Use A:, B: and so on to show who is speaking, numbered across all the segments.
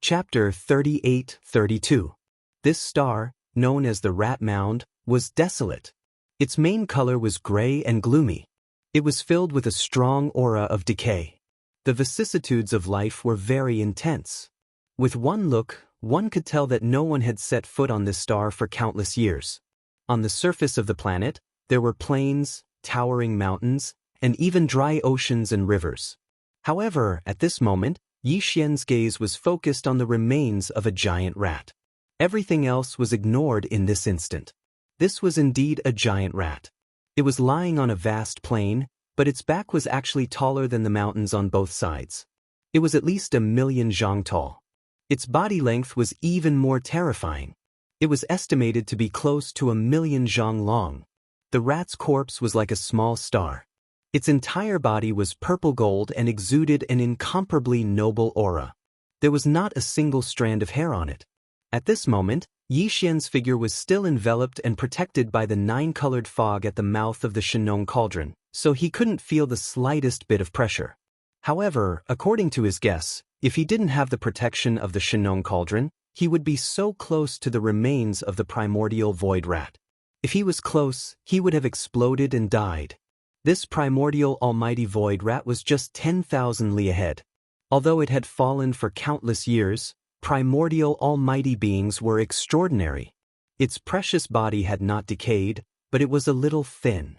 A: Chapter 38-32. This star, known as the Rat Mound, was desolate. Its main color was gray and gloomy. It was filled with a strong aura of decay. The vicissitudes of life were very intense. With one look, one could tell that no one had set foot on this star for countless years. On the surface of the planet, there were plains, towering mountains, and even dry oceans and rivers. However, at this moment, Yi Xian's gaze was focused on the remains of a giant rat. Everything else was ignored in this instant. This was indeed a giant rat. It was lying on a vast plain, but its back was actually taller than the mountains on both sides. It was at least 1,000,000 zhang tall. Its body length was even more terrifying. It was estimated to be close to 1,000,000 zhang long. The rat's corpse was like a small star. Its entire body was purple gold and exuded an incomparably noble aura. There was not a single strand of hair on it. At this moment, Yi Xian's figure was still enveloped and protected by the 9-colored fog at the mouth of the Shenong cauldron, so he couldn't feel the slightest bit of pressure. However, according to his guess, if he didn't have the protection of the Shenong cauldron, he would be so close to the remains of the primordial void rat. If he was close, he would have exploded and died. This primordial almighty void rat was just 10,000 li ahead. Although it had fallen for countless years, primordial almighty beings were extraordinary. Its precious body had not decayed, but it was a little thin.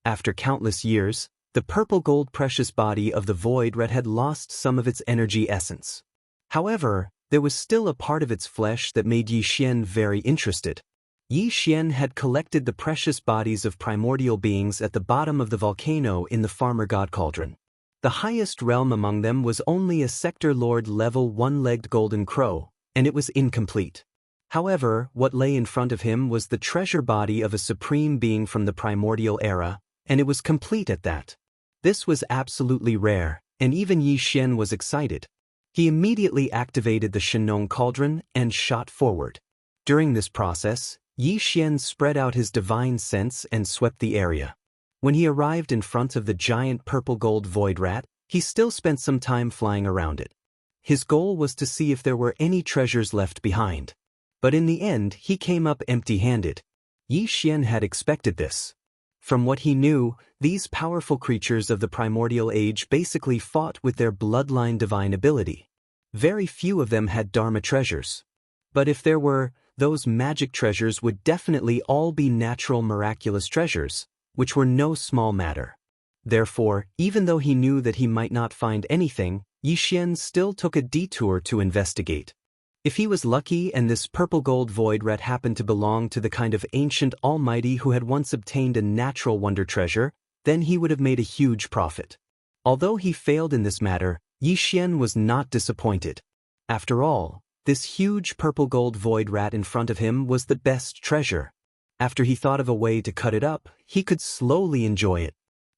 A: After countless years, the purple gold precious body of the void rat had lost some of its energy essence. However, there was still a part of its flesh that made Yi Xian very interested. Yi Xian had collected the precious bodies of primordial beings at the bottom of the volcano in the Farmer God Cauldron. The highest realm among them was only a Sector Lord level 1-legged golden crow, and it was incomplete. However, what lay in front of him was the treasure body of a supreme being from the primordial era, and it was complete at that. This was absolutely rare, and even Yi Xian was excited. He immediately activated the Shenong cauldron and shot forward. During this process, Yi Xian spread out his divine sense and swept the area. When he arrived in front of the giant purple gold void rat, he still spent some time flying around it. His goal was to see if there were any treasures left behind. But in the end, he came up empty-handed. Yi Xian had expected this. From what he knew, these powerful creatures of the primordial age basically fought with their bloodline divine ability. Very few of them had Dharma treasures. But if there were, those magic treasures would definitely all be natural miraculous treasures, which were no small matter. Therefore, even though he knew that he might not find anything, Yi Xian still took a detour to investigate. If he was lucky and this purple gold void rat happened to belong to the kind of ancient almighty who had once obtained a natural wonder treasure, then he would have made a huge profit. Although he failed in this matter, Yi Xian was not disappointed. After all, this huge purple gold void rat in front of him was the best treasure. After he thought of a way to cut it up, he could slowly enjoy it.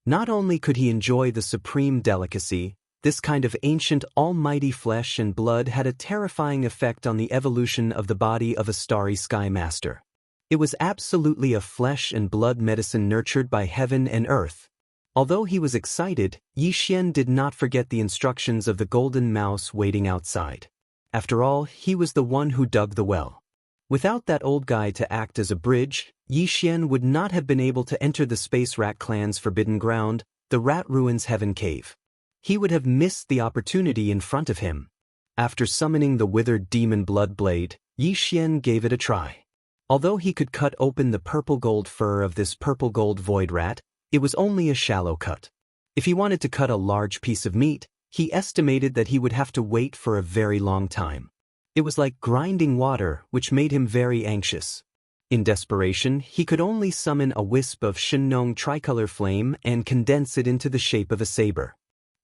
A: Not only could he enjoy the supreme delicacy, this kind of ancient almighty flesh and blood had a terrifying effect on the evolution of the body of a starry sky master. It was absolutely a flesh and blood medicine nurtured by heaven and earth. Although he was excited, Yi Xian did not forget the instructions of the golden mouse waiting outside. After all, he was the one who dug the well. Without that old guy to act as a bridge, Yi Xian would not have been able to enter the Space Rat Clan's forbidden ground, the Rat Ruins Heaven Cave. He would have missed the opportunity in front of him. After summoning the withered demon blood blade, Yi Xian gave it a try. Although he could cut open the purple gold fur of this purple gold void rat, it was only a shallow cut. If he wanted to cut a large piece of meat, he estimated that he would have to wait for a very long time. It was like grinding water, which made him very anxious. In desperation, he could only summon a wisp of Shenong tricolor flame and condense it into the shape of a saber.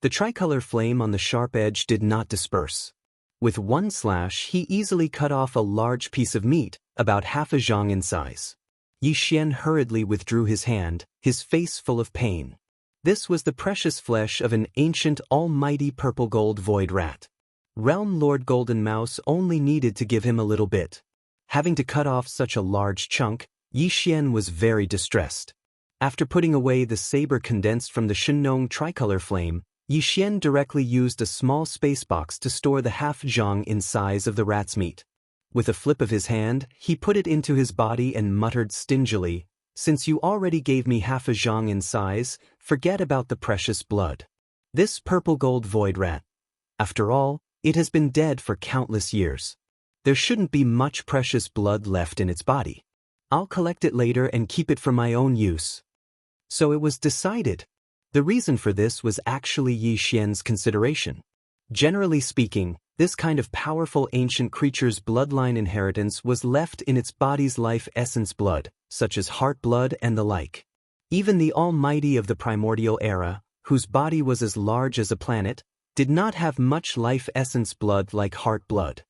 A: The tricolor flame on the sharp edge did not disperse. With one slash, he easily cut off a large piece of meat, about half a zhang in size. Yi Xian hurriedly withdrew his hand, his face full of pain. This was the precious flesh of an ancient almighty purple gold void rat. Realm Lord Golden Mouse only needed to give him a little bit. Having to cut off such a large chunk, Yi Xian was very distressed. After putting away the saber condensed from the Shenong tricolor flame, Yi Xian directly used a small space box to store the half zhang in size of the rat's meat. With a flip of his hand, he put it into his body and muttered stingily, "Since you already gave me half a zhang in size, forget about the precious blood. This purple gold void rat. After all, it has been dead for countless years. There shouldn't be much precious blood left in its body. I'll collect it later and keep it for my own use." So it was decided. The reason for this was actually Yi Xian's consideration. Generally speaking, this kind of powerful ancient creature's bloodline inheritance was left in its body's life essence blood, such as heart blood and the like. Even the Almighty of the primordial era, whose body was as large as a planet, did not have much life essence blood like heart blood.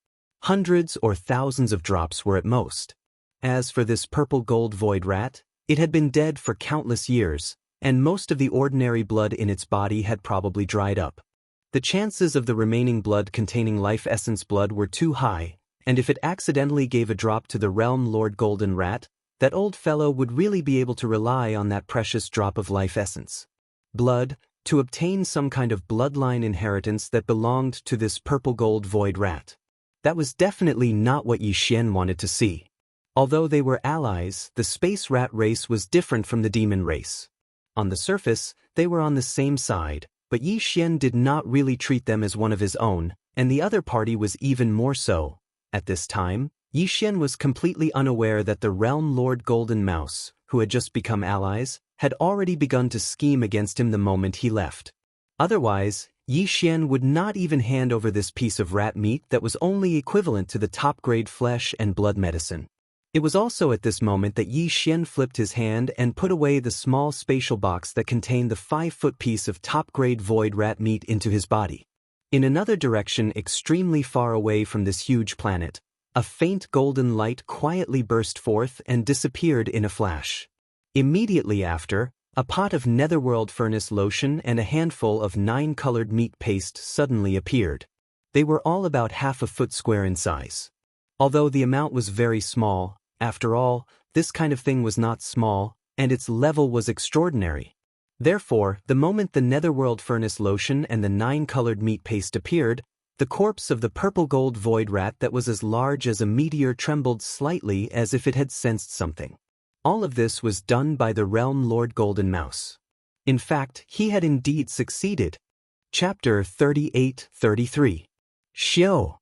A: Hundreds or thousands of drops were at most. As for this purple gold void rat, it had been dead for countless years, and most of the ordinary blood in its body had probably dried up. The chances of the remaining blood containing life essence blood were too high, and if it accidentally gave a drop to the realm Lord Golden Rat, that old fellow would really be able to rely on that precious drop of life essence blood to obtain some kind of bloodline inheritance that belonged to this purple gold void rat. That was definitely not what Yi Xian wanted to see. Although they were allies, the space rat race was different from the demon race. On the surface, they were on the same side, but Yi Xian did not really treat them as one of his own, and the other party was even more so. At this time, Yi Xian was completely unaware that the realm Lord Golden Mouse, who had just become allies, had already begun to scheme against him the moment he left. Otherwise, Yi Xian would not even hand over this piece of rat meat that was only equivalent to the top-grade flesh and blood medicine. It was also at this moment that Yi Xian flipped his hand and put away the small spatial box that contained the 5-foot piece of top-grade void rat meat into his body. In another direction extremely far away from this huge planet, a faint golden light quietly burst forth and disappeared in a flash. Immediately after, a pot of netherworld furnace lotion and a handful of 9-colored meat paste suddenly appeared. They were all about half a foot square in size. Although the amount was very small, after all, this kind of thing was not small, and its level was extraordinary. Therefore, the moment the netherworld furnace lotion and the 9-colored meat paste appeared, the corpse of the purple gold void rat that was as large as a meteor trembled slightly as if it had sensed something. All of this was done by the realm Lord Golden Mouse. In fact, he had indeed succeeded. Chapter 38-33. Xiao.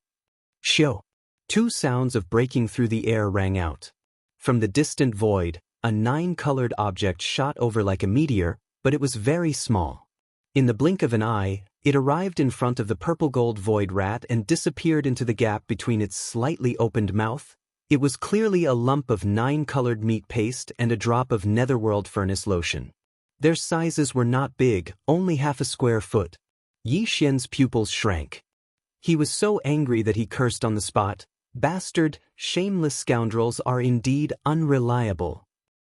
A: Xiao. Two sounds of breaking through the air rang out. From the distant void, a 9-colored object shot over like a meteor, but it was very small. In the blink of an eye, it arrived in front of the purple gold void rat and disappeared into the gap between its slightly opened mouth. It was clearly a lump of 9-colored meat paste and a drop of netherworld furnace lotion. Their sizes were not big, only half a square foot. Yi Xian's pupils shrank. He was so angry that he cursed on the spot. Bastard, shameless scoundrels are indeed unreliable.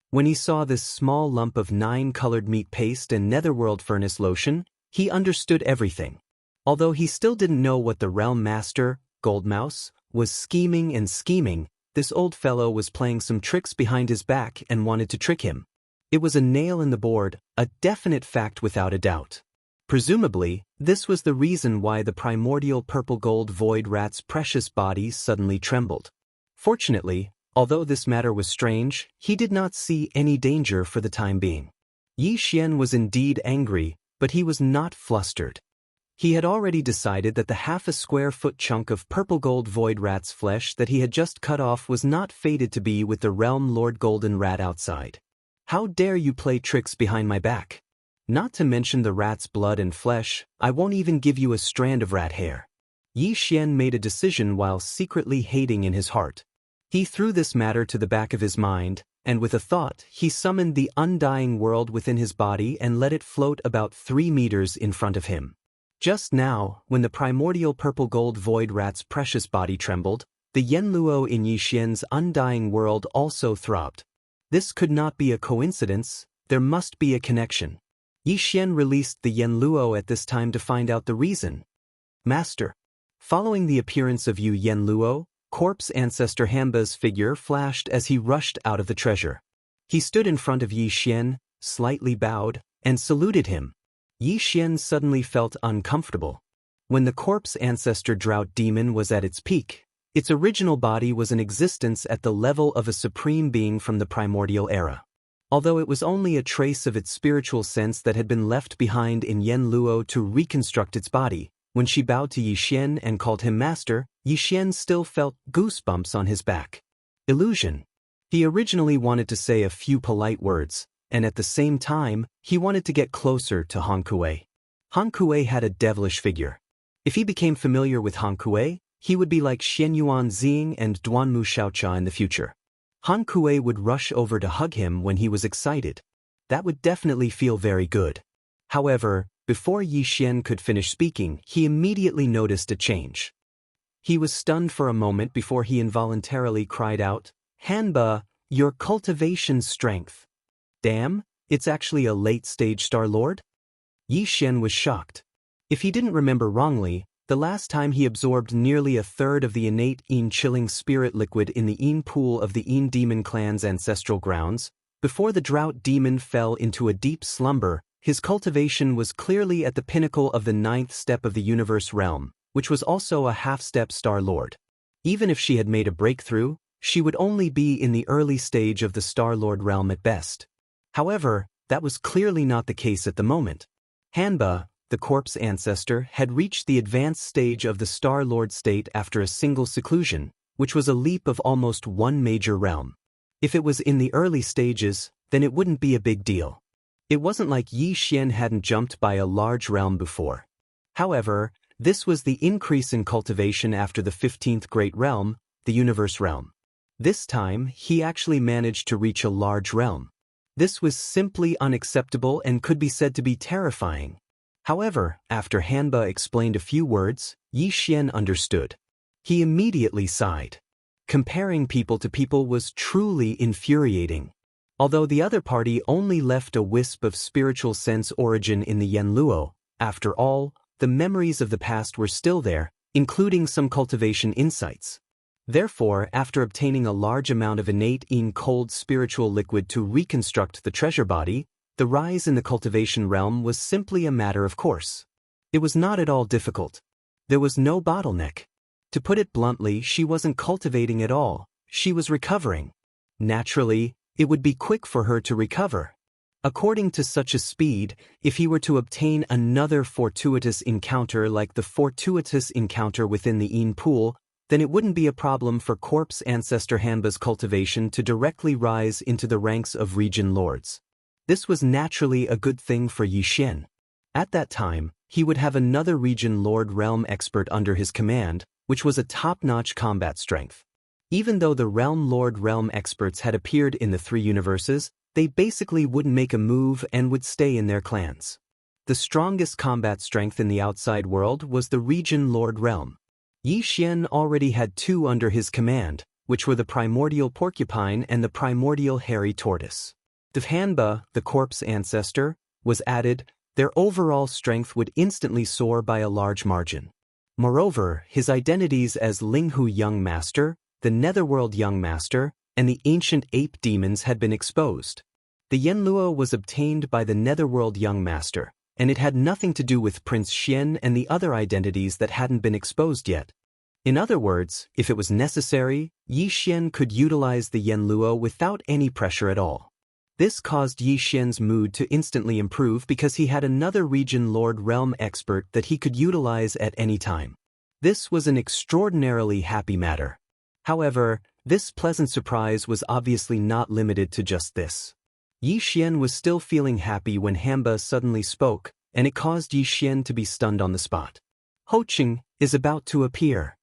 A: When he saw this small lump of 9-colored meat paste and netherworld furnace lotion, he understood everything. Although he still didn't know what the realm master, Gold Mouse, was scheming and scheming, this old fellow was playing some tricks behind his back and wanted to trick him. It was a nail in the board, a definite fact without a doubt. Presumably, this was the reason why the primordial purple gold void rat's precious body suddenly trembled. Fortunately, although this matter was strange, he did not see any danger for the time being. Yi Xian was indeed angry, but he was not flustered. He had already decided that the half-a-square-foot chunk of purple gold void rat's flesh that he had just cut off was not fated to be with the realm Lord Golden Rat outside. How dare you play tricks behind my back? Not to mention the rat's blood and flesh, I won't even give you a strand of rat hair. Yi Xian made a decision while secretly hating in his heart. He threw this matter to the back of his mind, and with a thought, he summoned the undying world within his body and let it float about 3 meters in front of him. Just now, when the primordial purple gold void rat's precious body trembled, the Yanluo in Yi Xian's undying world also throbbed. This could not be a coincidence, there must be a connection. Yi Xian released the Yanluo at this time to find out the reason. Master. Following the appearance of Yu Yanluo, corpse ancestor Hamba's figure flashed as he rushed out of the treasure. He stood in front of Yi Xian, slightly bowed, and saluted him. Yi Xian suddenly felt uncomfortable. When the corpse ancestor drought demon was at its peak, its original body was in existence at the level of a supreme being from the primordial era. Although it was only a trace of its spiritual sense that had been left behind in Yen Luo to reconstruct its body, when she bowed to Yi Xian and called him master, Yi Xian still felt goosebumps on his back. Illusion. He originally wanted to say a few polite words, and at the same time, he wanted to get closer to Han Kuei. Han Kuei had a devilish figure. If he became familiar with Han Kuei, he would be like Xianyuan Xing and Duanmu Xiaocha in the future. Han Kuei would rush over to hug him when he was excited. That would definitely feel very good. However, before Yi Xian could finish speaking, he immediately noticed a change. He was stunned for a moment before he involuntarily cried out, "Hanba, your cultivation strength. Damn, it's actually a late-stage Star Lord?" Yi Xian was shocked. If he didn't remember wrongly, the last time he absorbed nearly a third of the innate Yin chilling spirit liquid in the Yin pool of the Yin demon clan's ancestral grounds, before the drought demon fell into a deep slumber, his cultivation was clearly at the pinnacle of the 9th step of the universe realm, which was also a half-step Star Lord. Even if she had made a breakthrough, she would only be in the early stage of the Star Lord realm at best. However, that was clearly not the case at the moment. Hanba, the corpse ancestor, had reached the advanced stage of the Star Lord state after a single seclusion, which was a leap of almost one major realm. If it was in the early stages, then it wouldn't be a big deal. It wasn't like Yi Xian hadn't jumped by a large realm before. However, this was the increase in cultivation after the 15th great realm, the universe realm. This time, he actually managed to reach a large realm. This was simply unacceptable and could be said to be terrifying. However, after Hanba explained a few words, Yi Xian understood. He immediately sighed. Comparing people to people was truly infuriating. Although the other party only left a wisp of spiritual sense origin in the Yen Luo, after all, the memories of the past were still there, including some cultivation insights. Therefore, after obtaining a large amount of innate Yin cold spiritual liquid to reconstruct the treasure body, the rise in the cultivation realm was simply a matter of course. It was not at all difficult. There was no bottleneck. To put it bluntly, she wasn't cultivating at all, she was recovering. Naturally, it would be quick for her to recover. According to such a speed, if he were to obtain another fortuitous encounter like the fortuitous encounter within the Yin pool, then it wouldn't be a problem for corpse ancestor Hanba's cultivation to directly rise into the ranks of region lords. This was naturally a good thing for Yi Xian. At that time, he would have another region lord realm expert under his command, which was a top-notch combat strength. Even though the realm lord realm experts had appeared in the 3 universes, they basically wouldn't make a move and would stay in their clans. The strongest combat strength in the outside world was the region lord realm. Yi Xian already had 2 under his command, which were the primordial porcupine and the primordial hairy tortoise. If Hanba, the corpse ancestor, was added, their overall strength would instantly soar by a large margin. Moreover, his identities as Linghu Young Master, the Netherworld Young Master, and the ancient ape demons had been exposed. The Yen Luo was obtained by the Netherworld Young Master, and it had nothing to do with Prince Xian and the other identities that hadn't been exposed yet. In other words, if it was necessary, Yi Xian could utilize the Yen Luo without any pressure at all. This caused Yi Xian's mood to instantly improve because he had another region lord realm expert that he could utilize at any time. This was an extraordinarily happy matter. However, this pleasant surprise was obviously not limited to just this. Yi Xian was still feeling happy when Hanba suddenly spoke, and it caused Yi Xian to be stunned on the spot. Ho Qing is about to appear.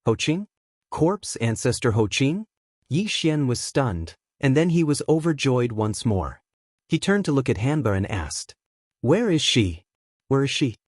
A: Ho Qing? Corpse ancestor Ho Qing? Yi Xian was stunned, and then he was overjoyed once more. He turned to look at Hanba and asked, "Where is she?" "Where is she?"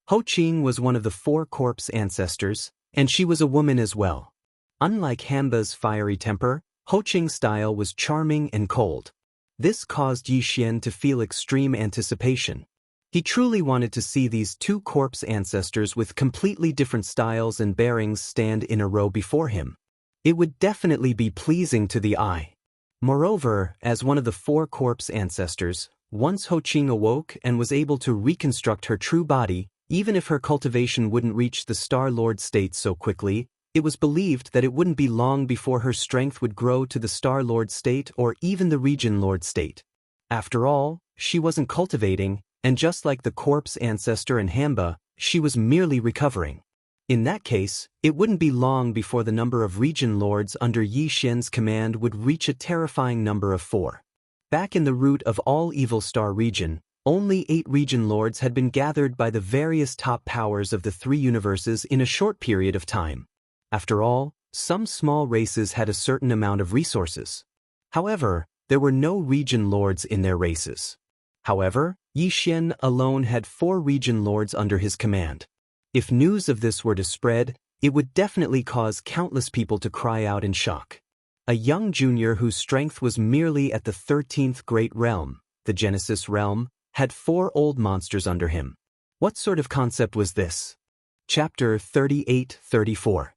A: Ho Qing was one of the 4 corpse ancestors, and she was a woman as well. Unlike Hanba's fiery temper, Ho Qing's style was charming and cold. This caused Yi Xian to feel extreme anticipation. He truly wanted to see these 2 corpse ancestors with completely different styles and bearings stand in a row before him. It would definitely be pleasing to the eye. Moreover, as one of the 4 corpse ancestors, Once Ho Qing awoke and was able to reconstruct her true body, even if her cultivation wouldn't reach the Star Lord state so quickly, it was believed that it wouldn't be long before her strength would grow to the Star Lord state or even the Region Lord state. After all, she wasn't cultivating, and just like the corpse ancestor and Hamba, she was merely recovering. In that case, it wouldn't be long before the number of Region Lords under Yi Xian's command would reach a terrifying number of 4. Back in the root of all Evil Star region, only 8 Region Lords had been gathered by the various top powers of the 3 universes in a short period of time. After all, some small races had a certain amount of resources. However, there were no Region Lords in their races. However, Yi Xian alone had 4 Region Lords under his command. If news of this were to spread, it would definitely cause countless people to cry out in shock. A young junior whose strength was merely at the 13th Great Realm, the Genesis Realm, had 4 old monsters under him. What sort of concept was this? Chapter 38-34.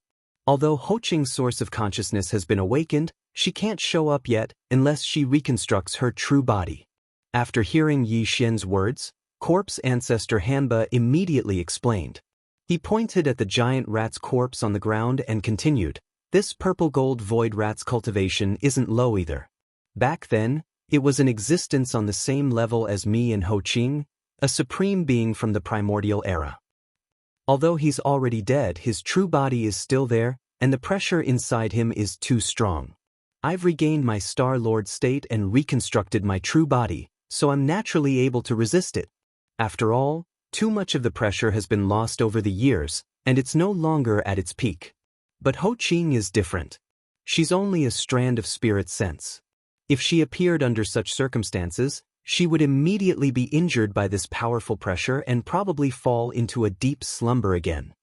A: Although Ho Qing's source of consciousness has been awakened, she can't show up yet unless she reconstructs her true body. After hearing Yi Xian's words, corpse ancestor Hamba immediately explained. He pointed at the giant rat's corpse on the ground and continued, "This purple gold void rat's cultivation isn't low either. Back then, it was in existence on the same level as me and Ho Qing, a supreme being from the primordial era. Although he's already dead, his true body is still there, and the pressure inside him is too strong. I've regained my Star Lord state and reconstructed my true body, so I'm naturally able to resist it. After all, too much of the pressure has been lost over the years, and it's no longer at its peak. But Ho Qing is different. She's only a strand of spirit sense. If she appeared under such circumstances, she would immediately be injured by this powerful pressure and probably fall into a deep slumber again.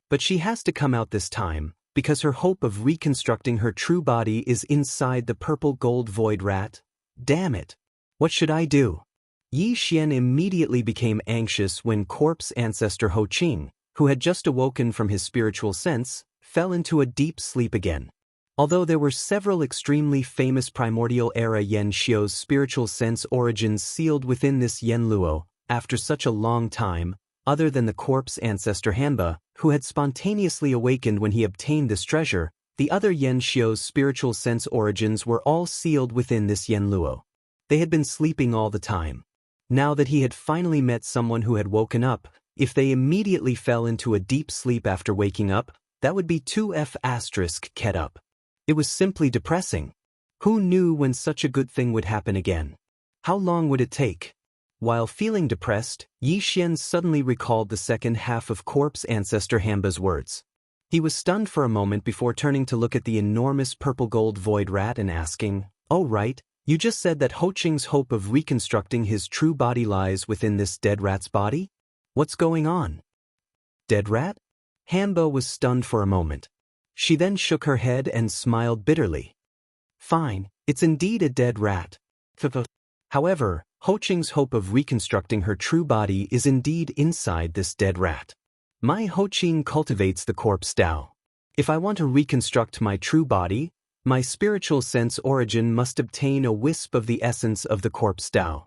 A: But she has to come out this time, because her hope of reconstructing her true body is inside the purple gold void rat. Damn it! What should I do?" Yi Xian immediately became anxious when corpse ancestor Ho Qing, who had just awoken from his spiritual sense, fell into a deep sleep again. Although there were several extremely famous primordial era Yan Xiu's spiritual sense origins sealed within this Yan Luo, after such a long time, other than the corpse ancestor Hamba, who had spontaneously awakened when he obtained this treasure, the other Yan Xiu's spiritual sense origins were all sealed within this Yan Luo. They had been sleeping all the time. Now that he had finally met someone who had woken up, if they immediately fell into a deep sleep after waking up, that would be 2F** ket up. It was simply depressing. Who knew when such a good thing would happen again? How long would it take? While feeling depressed, Yi Xian suddenly recalled the second half of corpse ancestor Hamba's words. He was stunned for a moment before turning to look at the enormous purple gold void rat and asking, "Oh right, you just said that Ho Qing's hope of reconstructing his true body lies within this dead rat's body? What's going on?" "Dead rat?" Hamba was stunned for a moment. She then shook her head and smiled bitterly. "Fine, it's indeed a dead rat. However, Ho Qing's hope of reconstructing her true body is indeed inside this dead rat. My Ho Qing cultivates the corpse Dao. If I want to reconstruct my true body, my spiritual sense origin must obtain a wisp of the essence of the corpse Dao.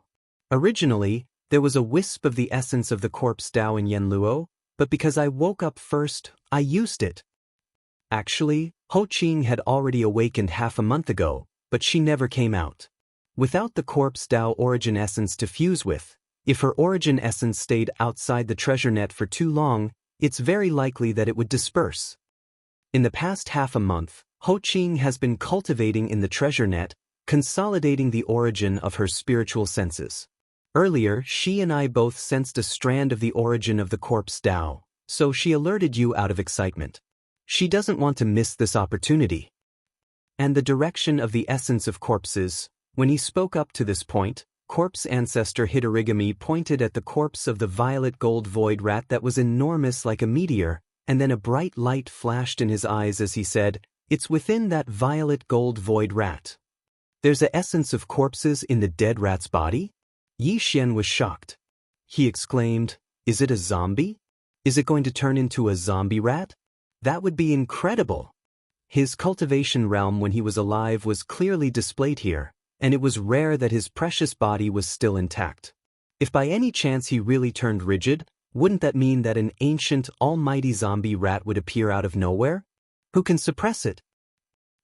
A: Originally, there was a wisp of the essence of the corpse Dao in Yan Luo, but because I woke up first, I used it. Actually, Ho Qing had already awakened half a month ago, but she never came out. Without the corpse Dao origin essence to fuse with, if her origin essence stayed outside the treasure net for too long, it's very likely that it would disperse. In the past half a month, Ho Qing has been cultivating in the treasure net, consolidating the origin of her spiritual senses. Earlier, she and I both sensed a strand of the origin of the corpse Dao, so she alerted you out of excitement. She doesn't want to miss this opportunity. And the direction of the essence of corpses. When he spoke up to this point, corpse ancestor Hitorigami pointed at the corpse of the violet gold void rat that was enormous like a meteor, and then a bright light flashed in his eyes as he said, "It's within that violet gold void rat." "There's a essence of corpses in the dead rat's body?" Yi Xian was shocked. He exclaimed, "Is it a zombie? Is it going to turn into a zombie rat? That would be incredible." His cultivation realm when he was alive was clearly displayed here, and it was rare that his precious body was still intact. If by any chance he really turned rigid, wouldn't that mean that an ancient, almighty zombie rat would appear out of nowhere? Who can suppress it?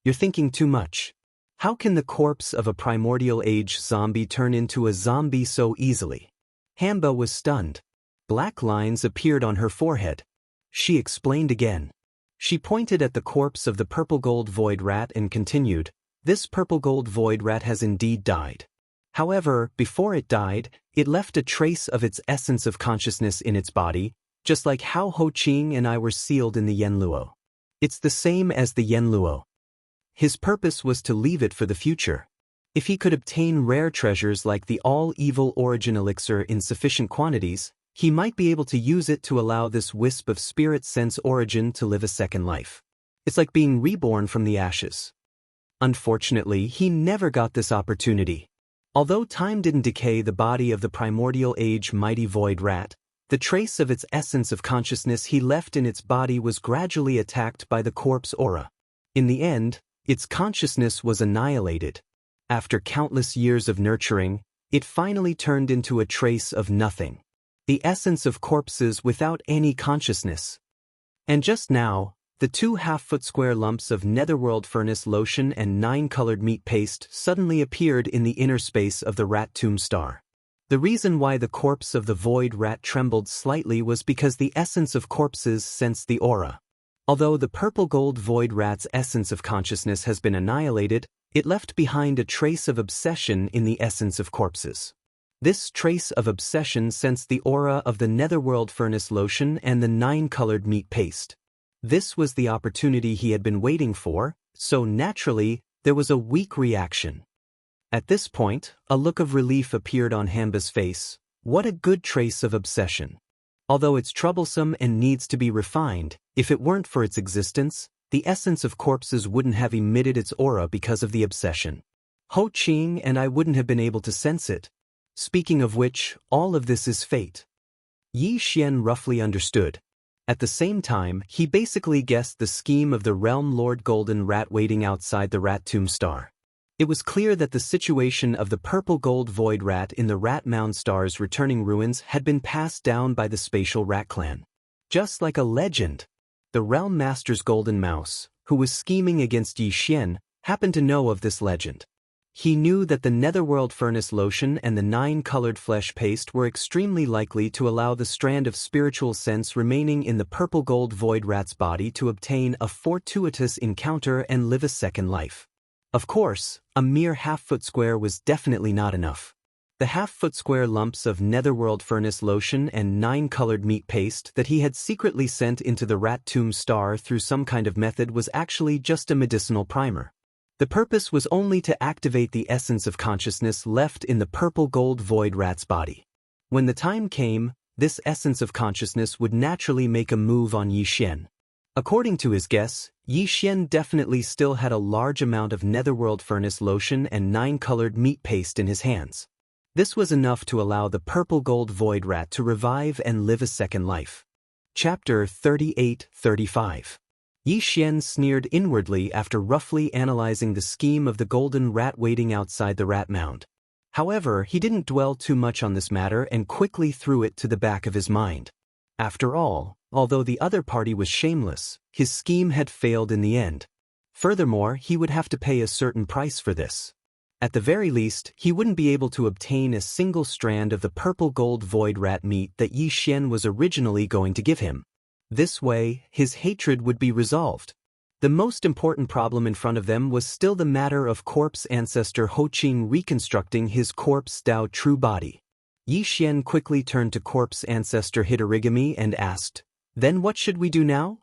A: You're thinking too much. How can the corpse of a primordial age zombie turn into a zombie so easily? Hamba was stunned. Black lines appeared on her forehead. She explained again. She pointed at the corpse of the purple gold void rat and continued, "This purple gold void rat has indeed died. However, before it died, it left a trace of its essence of consciousness in its body, just like how Ho Qing and I were sealed in the Yanluo. It's the same as the Yanluo. His purpose was to leave it for the future. If he could obtain rare treasures like the all-evil origin elixir in sufficient quantities, he might be able to use it to allow this wisp of spirit sense origin to live a second life. It's like being reborn from the ashes. Unfortunately, he never got this opportunity. Although time didn't decay the body of the primordial age mighty void rat, the trace of its essence of consciousness he left in its body was gradually attacked by the corpse aura. In the end, its consciousness was annihilated. After countless years of nurturing, it finally turned into a trace of nothing. The essence of corpses without any consciousness. And just now, the 2 half-foot square lumps of netherworld furnace lotion and 9-colored meat paste suddenly appeared in the inner space of the rat tomb star. The reason why the corpse of the void rat trembled slightly was because the essence of corpses sensed the aura. Although the purple gold void rat's essence of consciousness has been annihilated, it left behind a trace of obsession in the essence of corpses. This trace of obsession sensed the aura of the netherworld furnace lotion and the 9-colored meat paste. This was the opportunity he had been waiting for, so naturally, there was a weak reaction. At this point, a look of relief appeared on Hamba's face. What a good trace of obsession. Although it's troublesome and needs to be refined, if it weren't for its existence, the essence of corpses wouldn't have emitted its aura because of the obsession. Ho Qing and I wouldn't have been able to sense it. Speaking of which, all of this is fate. Yi Xian roughly understood. At the same time, he basically guessed the scheme of the Realm Lord Golden Rat waiting outside the Rat Tomb Star. It was clear that the situation of the purple gold void rat in the Rat Mound Star's returning ruins had been passed down by the spatial rat clan. Just like a legend, the Realm Master's golden mouse, who was scheming against Yi Xian, happened to know of this legend. He knew that the netherworld furnace lotion and the 9-colored flesh paste were extremely likely to allow the strand of spiritual sense remaining in the purple gold void rat's body to obtain a fortuitous encounter and live a second life. Of course, a mere half-foot square was definitely not enough. The half-foot square lumps of netherworld furnace lotion and 9-colored meat paste that he had secretly sent into the Rat Tomb Star through some kind of method was actually just a medicinal primer. The purpose was only to activate the essence of consciousness left in the purple gold void rat's body. When the time came, this essence of consciousness would naturally make a move on Yi Xian. According to his guess, Yi Xian definitely still had a large amount of netherworld furnace lotion and 9-colored meat paste in his hands. This was enough to allow the purple gold void rat to revive and live a second life. Chapter 38-35. Yi Xian sneered inwardly after roughly analyzing the scheme of the golden rat waiting outside the rat mound. However, he didn't dwell too much on this matter and quickly threw it to the back of his mind. After all, although the other party was shameless, his scheme had failed in the end. Furthermore, he would have to pay a certain price for this. At the very least, he wouldn't be able to obtain a single strand of the purple gold void rat meat that Yi Xian was originally going to give him. This way, his hatred would be resolved. The most important problem in front of them was still the matter of corpse ancestor Ho Qing reconstructing his corpse Dao true body. Yi Xian quickly turned to corpse ancestor Hitorigami and asked, "Then what should we do now?"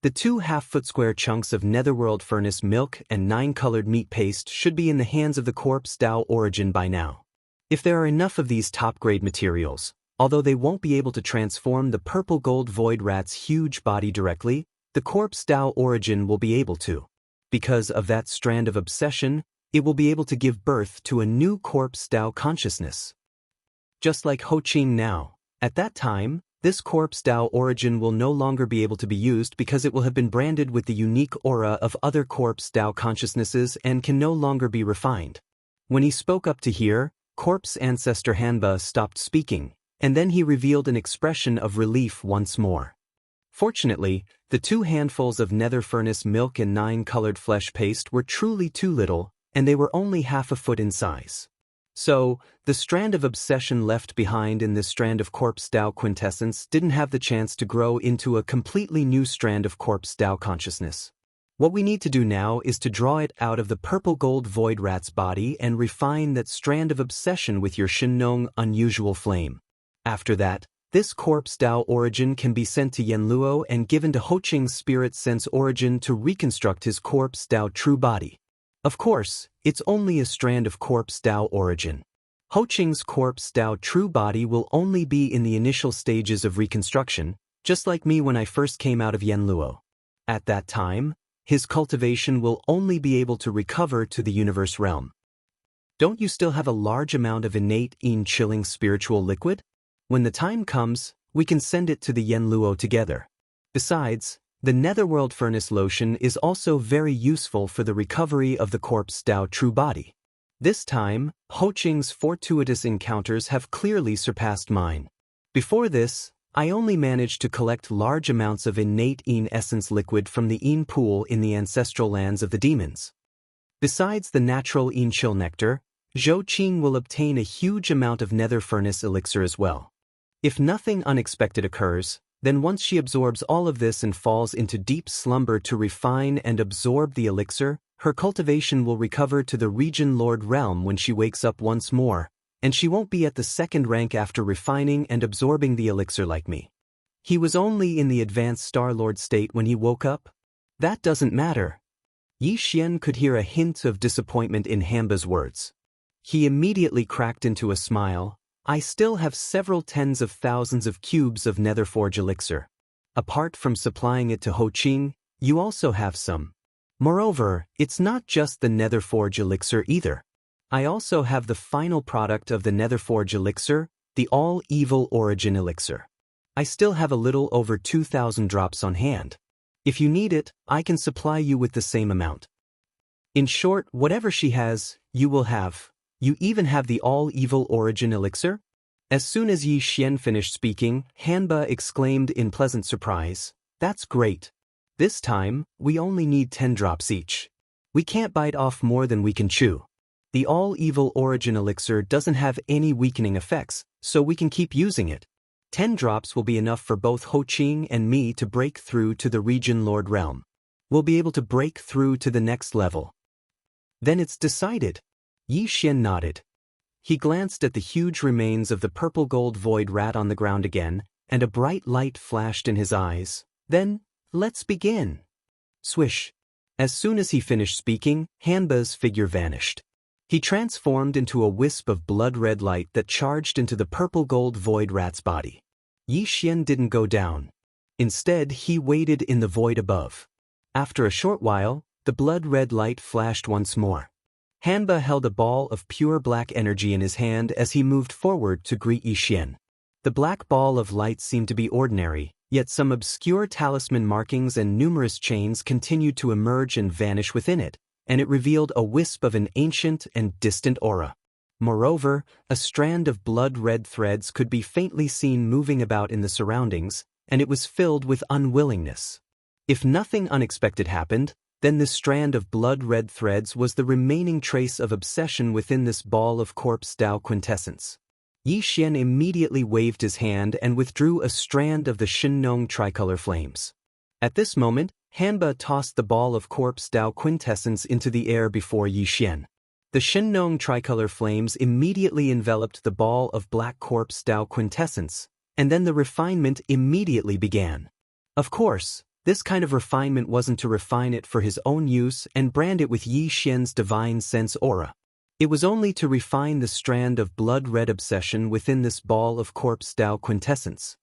A: The 2 half-foot square chunks of netherworld furnace milk and 9-colored meat paste should be in the hands of the corpse Dao origin by now. If there are enough of these top-grade materials, although they won't be able to transform the purple gold void rat's huge body directly, the corpse Dao origin will be able to. Because of that strand of obsession, it will be able to give birth to a new corpse Dao consciousness. Just like Ho Qing now, at that time, this corpse Dao origin will no longer be able to be used because it will have been branded with the unique aura of other corpse Dao consciousnesses and can no longer be refined. When he spoke up to hear, corpse ancestor Hanba stopped speaking, and then he revealed an expression of relief once more. Fortunately, the 2 handfuls of nether furnace milk and 9 colored flesh paste were truly too little, and they were only half a foot in size. So, the strand of obsession left behind in this strand of corpse Dao quintessence didn't have the chance to grow into a completely new strand of corpse Dao consciousness. What we need to do now is to draw it out of the purple gold void rat's body and refine that strand of obsession with your Shinong unusual flame. After that, this corpse Dao origin can be sent to Yanluo and given to Hoqing's spirit sense origin to reconstruct his corpse Dao true body. Of course, it's only a strand of corpse Dao origin. Hoqing's corpse Dao true body will only be in the initial stages of reconstruction, just like me when I first came out of Yanluo. At that time, his cultivation will only be able to recover to the universe realm. Don't you still have a large amount of innate chilling spiritual liquid? When the time comes, we can send it to the Yanluo together. Besides, the netherworld furnace lotion is also very useful for the recovery of the corpse Dao true body. This time, Hoqing's fortuitous encounters have clearly surpassed mine. Before this, I only managed to collect large amounts of innate essence liquid from the pool in the ancestral lands of the demons. Besides the natural chill nectar, Zhou Qing will obtain a huge amount of nether furnace elixir as well. If nothing unexpected occurs, then once she absorbs all of this and falls into deep slumber to refine and absorb the elixir, her cultivation will recover to the Region Lord realm when she wakes up once more, and she won't be at the 2nd rank after refining and absorbing the elixir like me. He was only in the advanced Star Lord state when he woke up? That doesn't matter. Yi Xian could hear a hint of disappointment in Hanba's words. He immediately cracked into a smile. I still have several tens of thousands of cubes of Netherforge elixir. Apart from supplying it to Hoqing, you also have some. Moreover, it's not just the Netherforge elixir either. I also have the final product of the Netherforge elixir, the all-evil origin elixir. I still have a little over 2,000 drops on hand. If you need it, I can supply you with the same amount. In short, whatever she has, you will have. You even have the all-evil origin elixir? As soon as Yi Xian finished speaking, Hanba exclaimed in pleasant surprise, "That's great. This time, we only need 10 drops each. We can't bite off more than we can chew. The all-evil origin elixir doesn't have any weakening effects, so we can keep using it. 10 drops will be enough for both Hoqing and me to break through to the Region Lord realm. We'll be able to break through to the next level." Then it's decided. Yi Xian nodded. He glanced at the huge remains of the purple gold void rat on the ground again, and a bright light flashed in his eyes. Then, let's begin. Swish. As soon as he finished speaking, Hanba's figure vanished. He transformed into a wisp of blood-red light that charged into the purple gold void rat's body. Yi Xian didn't go down. Instead, he waited in the void above. After a short while, the blood-red light flashed once more. Hanba held a ball of pure black energy in his hand as he moved forward to greet Yi Xian. The black ball of light seemed to be ordinary, yet some obscure talisman markings and numerous chains continued to emerge and vanish within it, and it revealed a wisp of an ancient and distant aura. Moreover, a strand of blood-red threads could be faintly seen moving about in the surroundings, and it was filled with unwillingness. If nothing unexpected happened, then this strand of blood-red threads was the remaining trace of obsession within this ball of corpse Dao quintessence. Yi Xian immediately waved his hand and withdrew a strand of the Shinong tricolor flames. At this moment, Hanba tossed the ball of corpse Dao quintessence into the air before Yi Xian. The Shinong tricolor flames immediately enveloped the ball of black corpse Dao quintessence, and then the refinement immediately began. Of course, this kind of refinement wasn't to refine it for his own use and brand it with Yi Xian's divine sense aura. It was only to refine the strand of blood-red obsession within this ball of corpse Dao quintessence.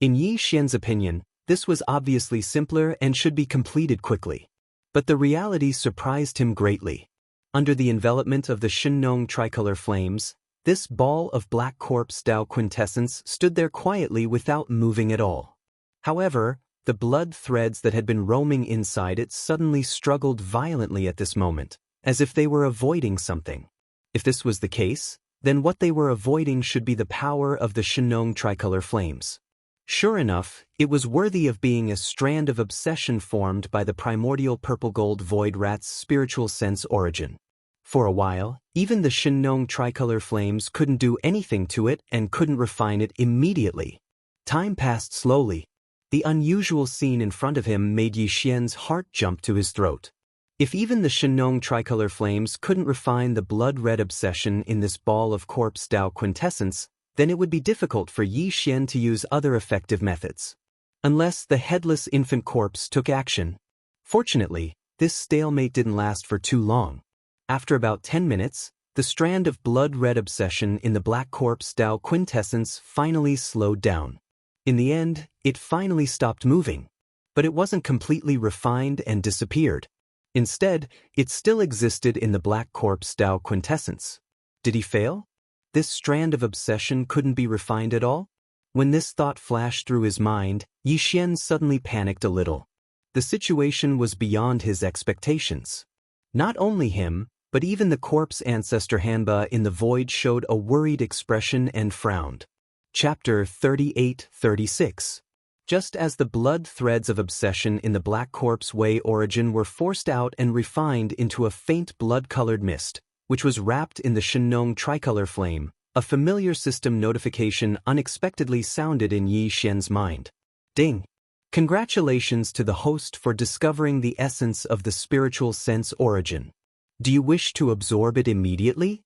A: In Yi Xian's opinion, this was obviously simpler and should be completed quickly. But the reality surprised him greatly. Under the envelopment of the Shinong tricolor flames, this ball of black corpse Dao quintessence stood there quietly without moving at all. However, the blood threads that had been roaming inside it suddenly struggled violently at this moment, as if they were avoiding something. If this was the case, then what they were avoiding should be the power of the Shenong tricolor flames. Sure enough, it was worthy of being a strand of obsession formed by the primordial purple-gold void rat's spiritual sense origin. For a while, even the Shenong tricolor flames couldn't do anything to it and couldn't refine it immediately. Time passed slowly. The unusual scene in front of him made Yi Xian's heart jump to his throat. If even the Shenong tricolor flames couldn't refine the blood-red obsession in this ball of corpse Dao quintessence, then it would be difficult for Yi Xian to use other effective methods. Unless the headless infant corpse took action. Fortunately, this stalemate didn't last for too long. After about 10 minutes, the strand of blood-red obsession in the black corpse Dao quintessence finally slowed down. In the end, it finally stopped moving. But it wasn't completely refined and disappeared. Instead, it still existed in the black corpse Dao quintessence. Did he fail? This strand of obsession couldn't be refined at all? When this thought flashed through his mind, Yi Xian suddenly panicked a little. The situation was beyond his expectations. Not only him, but even the corpse ancestor Hanba in the void showed a worried expression and frowned. Chapter 38-36. Just as the blood threads of obsession in the black corpse way origin were forced out and refined into a faint blood-colored mist, which was wrapped in the Shenong tricolor flame, a familiar system notification unexpectedly sounded in Yi Xian's mind. Ding! Congratulations to the host for discovering the essence of the spiritual sense origin. Do you wish to absorb it immediately?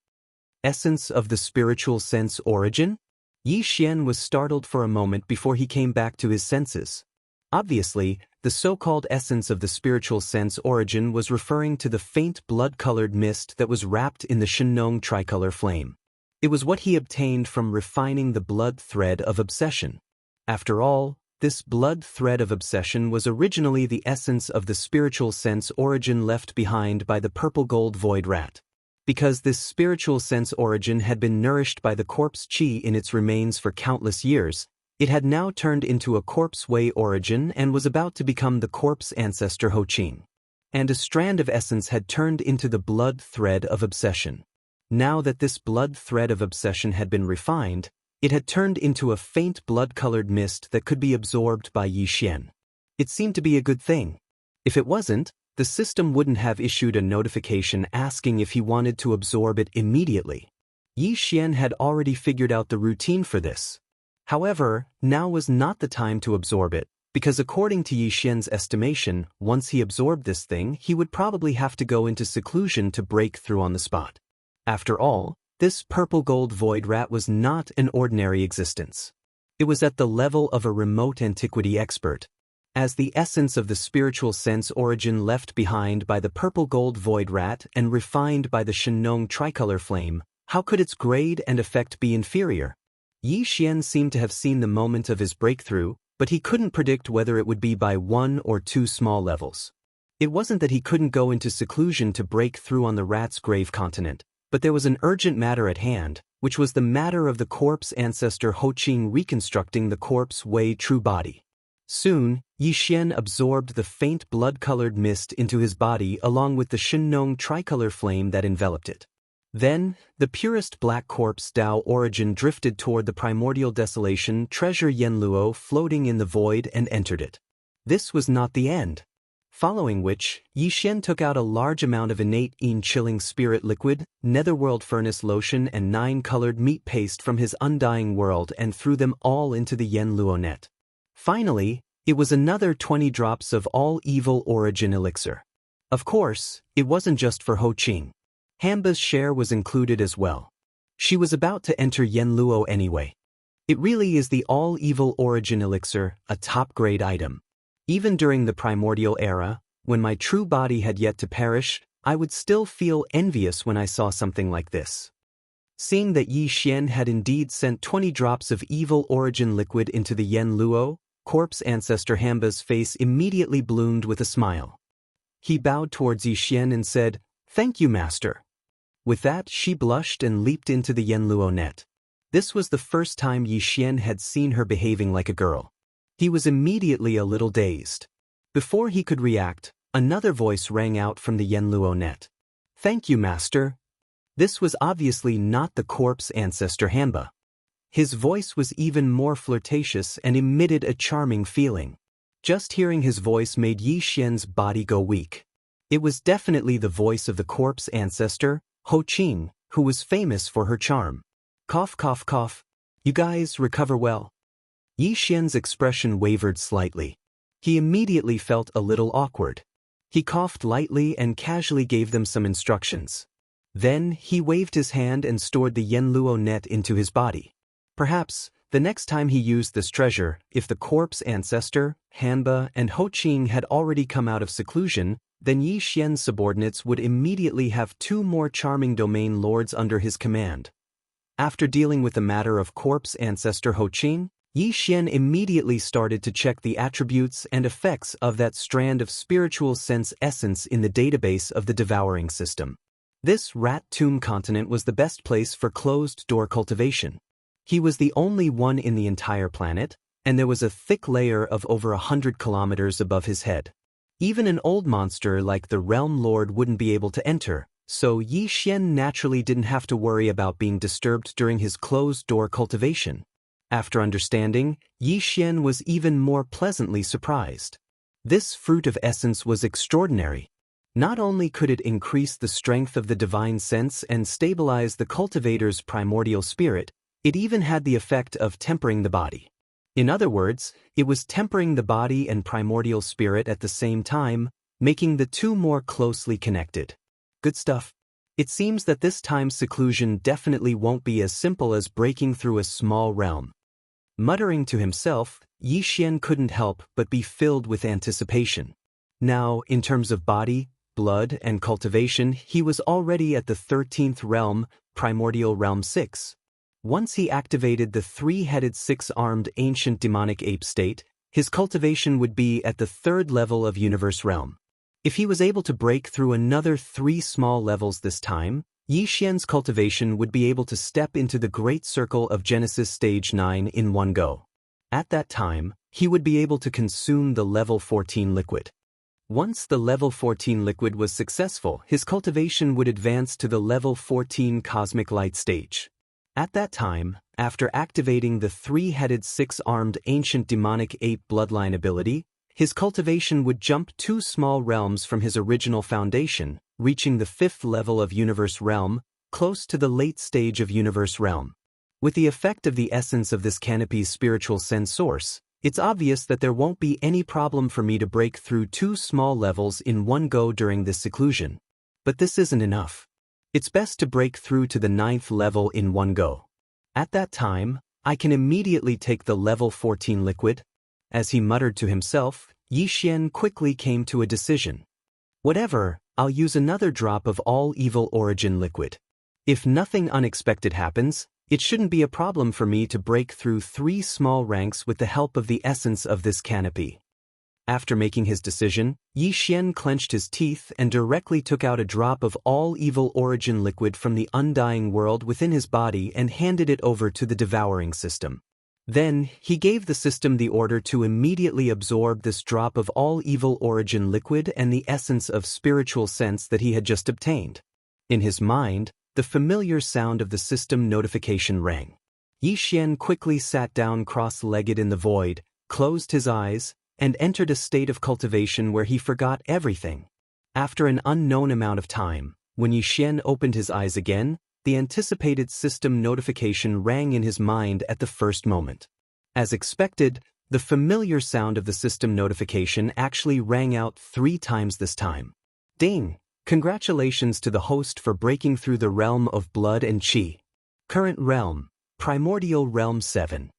A: Essence of the spiritual sense origin? Yi Xian was startled for a moment before he came back to his senses. Obviously, the so-called essence of the spiritual sense origin was referring to the faint blood-colored mist that was wrapped in the Shenong tricolor flame. It was what he obtained from refining the blood thread of obsession. After all, this blood thread of obsession was originally the essence of the spiritual sense origin left behind by the purple-gold void rat. Because this spiritual sense origin had been nourished by the corpse qi in its remains for countless years, it had now turned into a corpse way origin and was about to become the corpse ancestor Hoqing. And a strand of essence had turned into the blood thread of obsession. Now that this blood thread of obsession had been refined, it had turned into a faint blood-colored mist that could be absorbed by Yi Xian. It seemed to be a good thing. If it wasn't, the system wouldn't have issued a notification asking if he wanted to absorb it immediately. Yi Xian had already figured out the routine for this. However, now was not the time to absorb it, because according to Yi Xian's estimation, once he absorbed this thing, he would probably have to go into seclusion to break through on the spot. After all, this purple-gold void rat was not an ordinary existence. It was at the level of a remote antiquity expert. As the essence of the spiritual sense origin left behind by the purple-gold void rat and refined by the Shenong tricolor flame, how could its grade and effect be inferior? Yi Xian seemed to have seen the moment of his breakthrough, but he couldn't predict whether it would be by 1 or 2 small levels. It wasn't that he couldn't go into seclusion to break through on the rat's grave continent, but there was an urgent matter at hand, which was the matter of the corpse ancestor Hoqing reconstructing the corpse way true body. Soon, Yi Xian absorbed the faint blood-colored mist into his body along with the Shenong tricolor flame that enveloped it. Then, the purest black corpse Dao origin drifted toward the primordial desolation treasure Yanluo floating in the void and entered it. This was not the end. Following which, Yi Xian took out a large amount of innate chilling spirit liquid, netherworld furnace lotion and 9-colored meat paste from his undying world and threw them all into the Yanluo net. Finally, it was another 20 drops of all evil origin elixir. Of course, it wasn't just for Hoqing. Hanba's share was included as well. She was about to enter Yanluo anyway. It really is the all-evil origin elixir, a top-grade item. Even during the primordial era, when my true body had yet to perish, I would still feel envious when I saw something like this. Seeing that Yi Xian had indeed sent 20 drops of evil origin liquid into the Yanluo, corpse ancestor Hanba's face immediately bloomed with a smile. He bowed towards Yi Xian and said, "Thank you, master." With that, she blushed and leaped into the Yanluo net. This was the first time Yi Xian had seen her behaving like a girl. He was immediately a little dazed. Before he could react, another voice rang out from the Yanluo net. "Thank you, master." This was obviously not the corpse ancestor Hanba. His voice was even more flirtatious and emitted a charming feeling. Just hearing his voice made Yi Xian's body go weak. It was definitely the voice of the corpse ancestor, Ho Qing, who was famous for her charm. Cough, cough, cough. You guys recover well? Yi Xian's expression wavered slightly. He immediately felt a little awkward. He coughed lightly and casually gave them some instructions. Then, he waved his hand and stored the Yanluo net into his body. Perhaps, the next time he used this treasure, if the corpse ancestor, Hanba, and Ho Qing had already come out of seclusion, then Yi Xian's subordinates would immediately have 2 more charming domain lords under his command. After dealing with the matter of corpse ancestor Ho Qing, Yi Xian immediately started to check the attributes and effects of that strand of spiritual sense essence in the database of the devouring system. This rat tomb continent was the best place for closed-door cultivation. He was the only one in the entire planet, and there was a thick layer of over 100 kilometers above his head. Even an old monster like the Realm Lord wouldn't be able to enter, so Yi Xian naturally didn't have to worry about being disturbed during his closed-door cultivation. After understanding, Yi Xian was even more pleasantly surprised. This fruit of essence was extraordinary. Not only could it increase the strength of the divine sense and stabilize the cultivator's primordial spirit, it even had the effect of tempering the body. In other words, it was tempering the body and primordial spirit at the same time, making the 2 more closely connected. Good stuff. It seems that this time's seclusion definitely won't be as simple as breaking through a small realm. Muttering to himself, Yi Xian couldn't help but be filled with anticipation. Now, in terms of body, blood, and cultivation, he was already at the 13th realm, Primordial Realm 6. Once he activated the 3-headed 6-armed ancient demonic ape state, his cultivation would be at the 3rd level of Universe Realm. If he was able to break through another 3 small levels this time, Yi Xian's cultivation would be able to step into the Great Circle of Genesis Stage 9 in one go. At that time, he would be able to consume the level 14 liquid. Once the level 14 liquid was successful, his cultivation would advance to the level 14 Cosmic Light stage. At that time, after activating the 3-headed 6-armed ancient demonic ape bloodline ability, his cultivation would jump 2 small realms from his original foundation, reaching the 5th level of Universe Realm, close to the late stage of Universe Realm. With the effect of the essence of this canopy's spiritual sense source, it's obvious that there won't be any problem for me to break through 2 small levels in one go during this seclusion. But this isn't enough. It's best to break through to the 9th level in one go. At that time, I can immediately take the level 14 liquid. As he muttered to himself, Yi Xian quickly came to a decision. Whatever, I'll use another drop of all evil origin liquid. If nothing unexpected happens, it shouldn't be a problem for me to break through 3 small ranks with the help of the essence of this canopy. After making his decision, Yi Xian clenched his teeth and directly took out a drop of all evil origin liquid from the undying world within his body and handed it over to the devouring system. Then, he gave the system the order to immediately absorb this drop of all evil origin liquid and the essence of spiritual sense that he had just obtained. In his mind, the familiar sound of the system notification rang. Yi Xian quickly sat down cross-legged in the void, closed his eyes, and entered a state of cultivation where he forgot everything. After an unknown amount of time, when Yi Xian opened his eyes again, the anticipated system notification rang in his mind at the first moment. As expected, the familiar sound of the system notification actually rang out 3 times this time. Ding! Congratulations to the host for breaking through the realm of blood and qi. Current realm, Primordial Realm 7.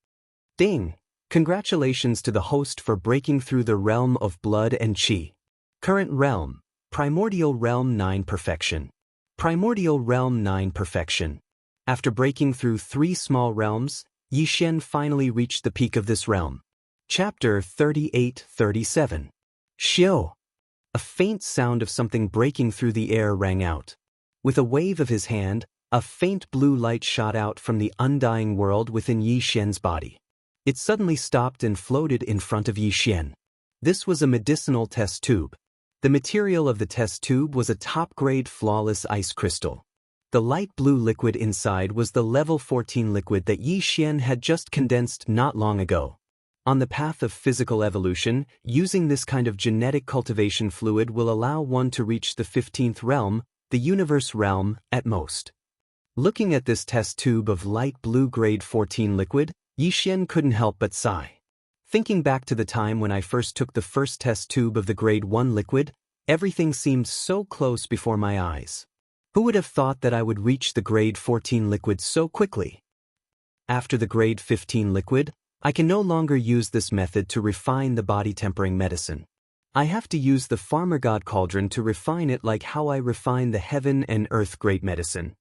A: Ding! Congratulations to the host for breaking through the realm of blood and qi. Current realm, Primordial Realm 9 Perfection. Primordial Realm 9 Perfection. After breaking through 3 small realms, Yi Xian finally reached the peak of this realm. Chapter 38-37. Xiao. A faint sound of something breaking through the air rang out. With a wave of his hand, a faint blue light shot out from the undying world within Yi Xian's body. It suddenly stopped and floated in front of Yi Xian. This was a medicinal test tube. The material of the test tube was a top-grade flawless ice crystal. The light blue liquid inside was the level 14 liquid that Yi Xian had just condensed not long ago. On the path of physical evolution, using this kind of genetic cultivation fluid will allow one to reach the 15th realm, the universe realm, at most. Looking at this test tube of light blue grade 14 liquid, Yi Xian couldn't help but sigh. Thinking back to the time when I first took the first test tube of the grade 1 liquid, everything seemed so close before my eyes. Who would have thought that I would reach the grade 14 liquid so quickly? After the grade 15 liquid, I can no longer use this method to refine the body-tempering medicine. I have to use the farmer god cauldron to refine it like how I refine the heaven and earth great medicine.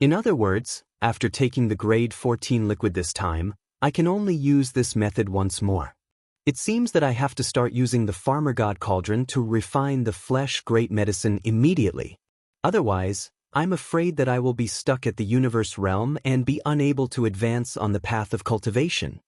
A: In other words, after taking the grade 14 liquid this time, I can only use this method once more. It seems that I have to start using the farmer god cauldron to refine the flesh great medicine immediately. Otherwise, I'm afraid that I will be stuck at the universe realm and be unable to advance on the path of cultivation.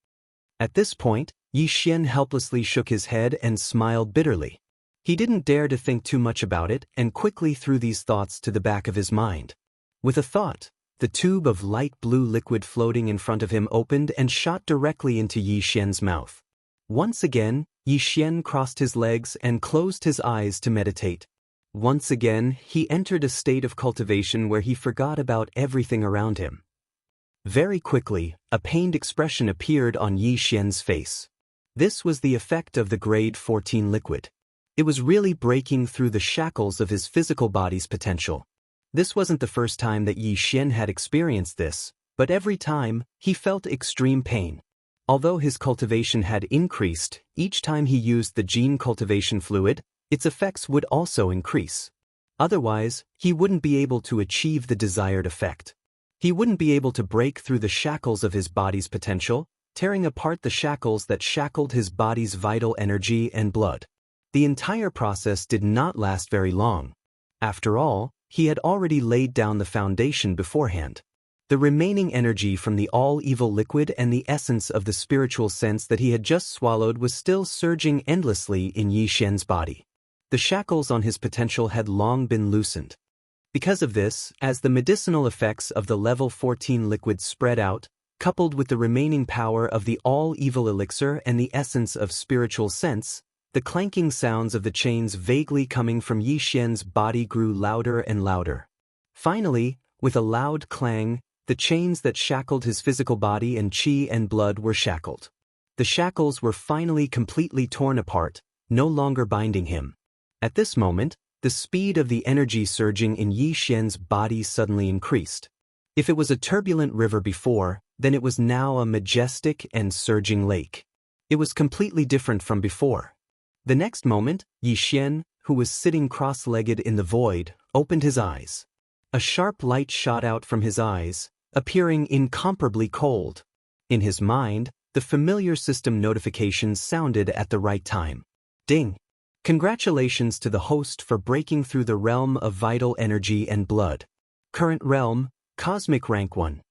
A: At this point, Yi Xian helplessly shook his head and smiled bitterly. He didn't dare to think too much about it and quickly threw these thoughts to the back of his mind. With a thought, the tube of light blue liquid floating in front of him opened and shot directly into Yi Xian's mouth. Once again, Yi Xian crossed his legs and closed his eyes to meditate. Once again, he entered a state of cultivation where he forgot about everything around him. Very quickly, a pained expression appeared on Yi Xian's face. This was the effect of the grade 14 liquid. It was really breaking through the shackles of his physical body's potential. This wasn't the first time that Yi Xian had experienced this, but every time, he felt extreme pain. Although his cultivation had increased, each time he used the gene cultivation fluid, its effects would also increase. Otherwise, he wouldn't be able to achieve the desired effect. He wouldn't be able to break through the shackles of his body's potential, tearing apart the shackles that shackled his body's vital energy and blood. The entire process did not last very long. After all, he had already laid down the foundation beforehand. The remaining energy from the all-evil liquid and the essence of the spiritual sense that he had just swallowed was still surging endlessly in Yi Xian's body. The shackles on his potential had long been loosened. Because of this, as the medicinal effects of the level 14 liquid spread out, coupled with the remaining power of the all-evil elixir and the essence of spiritual sense, the clanking sounds of the chains vaguely coming from Yi Xian's body grew louder and louder. Finally, with a loud clang, the chains that shackled his physical body and qi and blood were shackled. The shackles were finally completely torn apart, no longer binding him. At this moment, the speed of the energy surging in Yi Xian's body suddenly increased. If it was a turbulent river before, then it was now a majestic and surging lake. It was completely different from before. The next moment, Yi Xian, who was sitting cross-legged in the void, opened his eyes. A sharp light shot out from his eyes, appearing incomparably cold. In his mind, the familiar system notifications sounded at the right time. Ding! Congratulations to the host for breaking through the realm of vital energy and blood. Current realm, Cosmic Rank 1.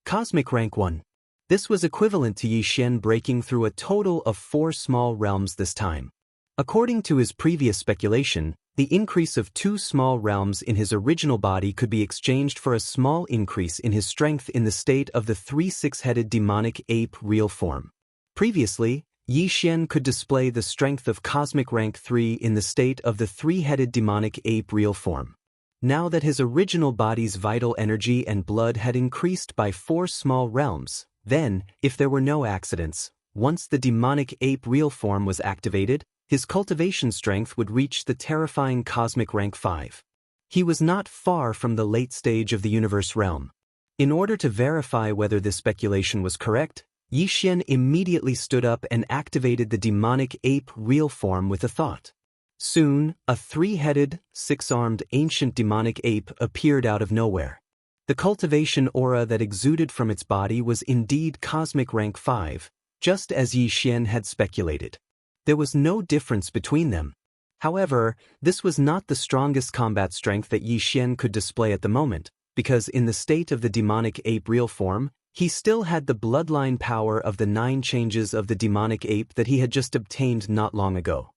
A: Cosmic Rank 1. This was equivalent to Yi Xian breaking through a total of 4 small realms this time. According to his previous speculation, the increase of 2 small realms in his original body could be exchanged for a small increase in his strength in the state of the 3 six-headed demonic ape real form. Previously, Yi Xian could display the strength of Cosmic Rank 3 in the state of the 3-headed demonic ape real form. Now that his original body's vital energy and blood had increased by 4 small realms, then, if there were no accidents, once the demonic ape real form was activated, his cultivation strength would reach the terrifying Cosmic Rank 5. He was not far from the late stage of the universe realm. In order to verify whether this speculation was correct, Yi Xian immediately stood up and activated the demonic ape real form with a thought. Soon, a 3-headed, 6-armed ancient demonic ape appeared out of nowhere. The cultivation aura that exuded from its body was indeed Cosmic Rank 5, just as Yi Xian had speculated. There was no difference between them. However, this was not the strongest combat strength that Yi Xian could display at the moment, because in the state of the demonic ape real form, he still had the bloodline power of the 9 changes of the demonic ape that he had just obtained not long ago.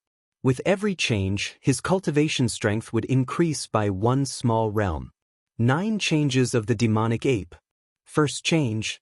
A: With every change, his cultivation strength would increase by 1 small realm. 9 changes of the demonic ape. First change.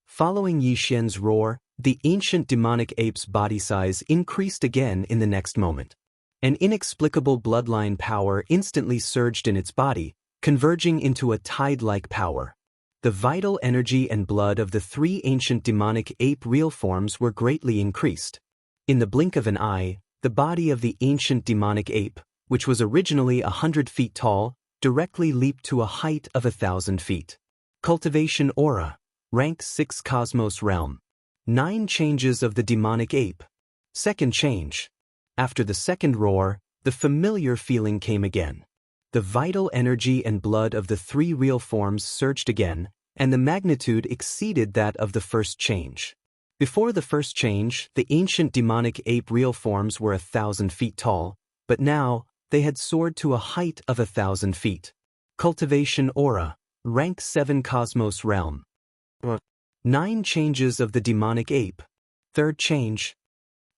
A: Following Yi Xian's roar, the ancient demonic ape's body size increased again in the next moment. An inexplicable bloodline power instantly surged in its body, converging into a tide-like power. The vital energy and blood of the 3 ancient demonic ape real forms were greatly increased. In the blink of an eye, the body of the ancient demonic ape, which was originally 100 feet tall, directly leaped to a height of 1,000 feet. Cultivation aura. Rank 6 Cosmos Realm. 9 changes of the demonic ape. Second change. After the second roar, the familiar feeling came again. The vital energy and blood of the 3 real forms surged again, and the magnitude exceeded that of the first change. Before the first change, the ancient demonic ape real forms were 1,000 feet tall, but now, they had soared to a height of 1,000 feet. Cultivation aura. Rank 7 Cosmos Realm. 9 changes of the demonic ape. Third change.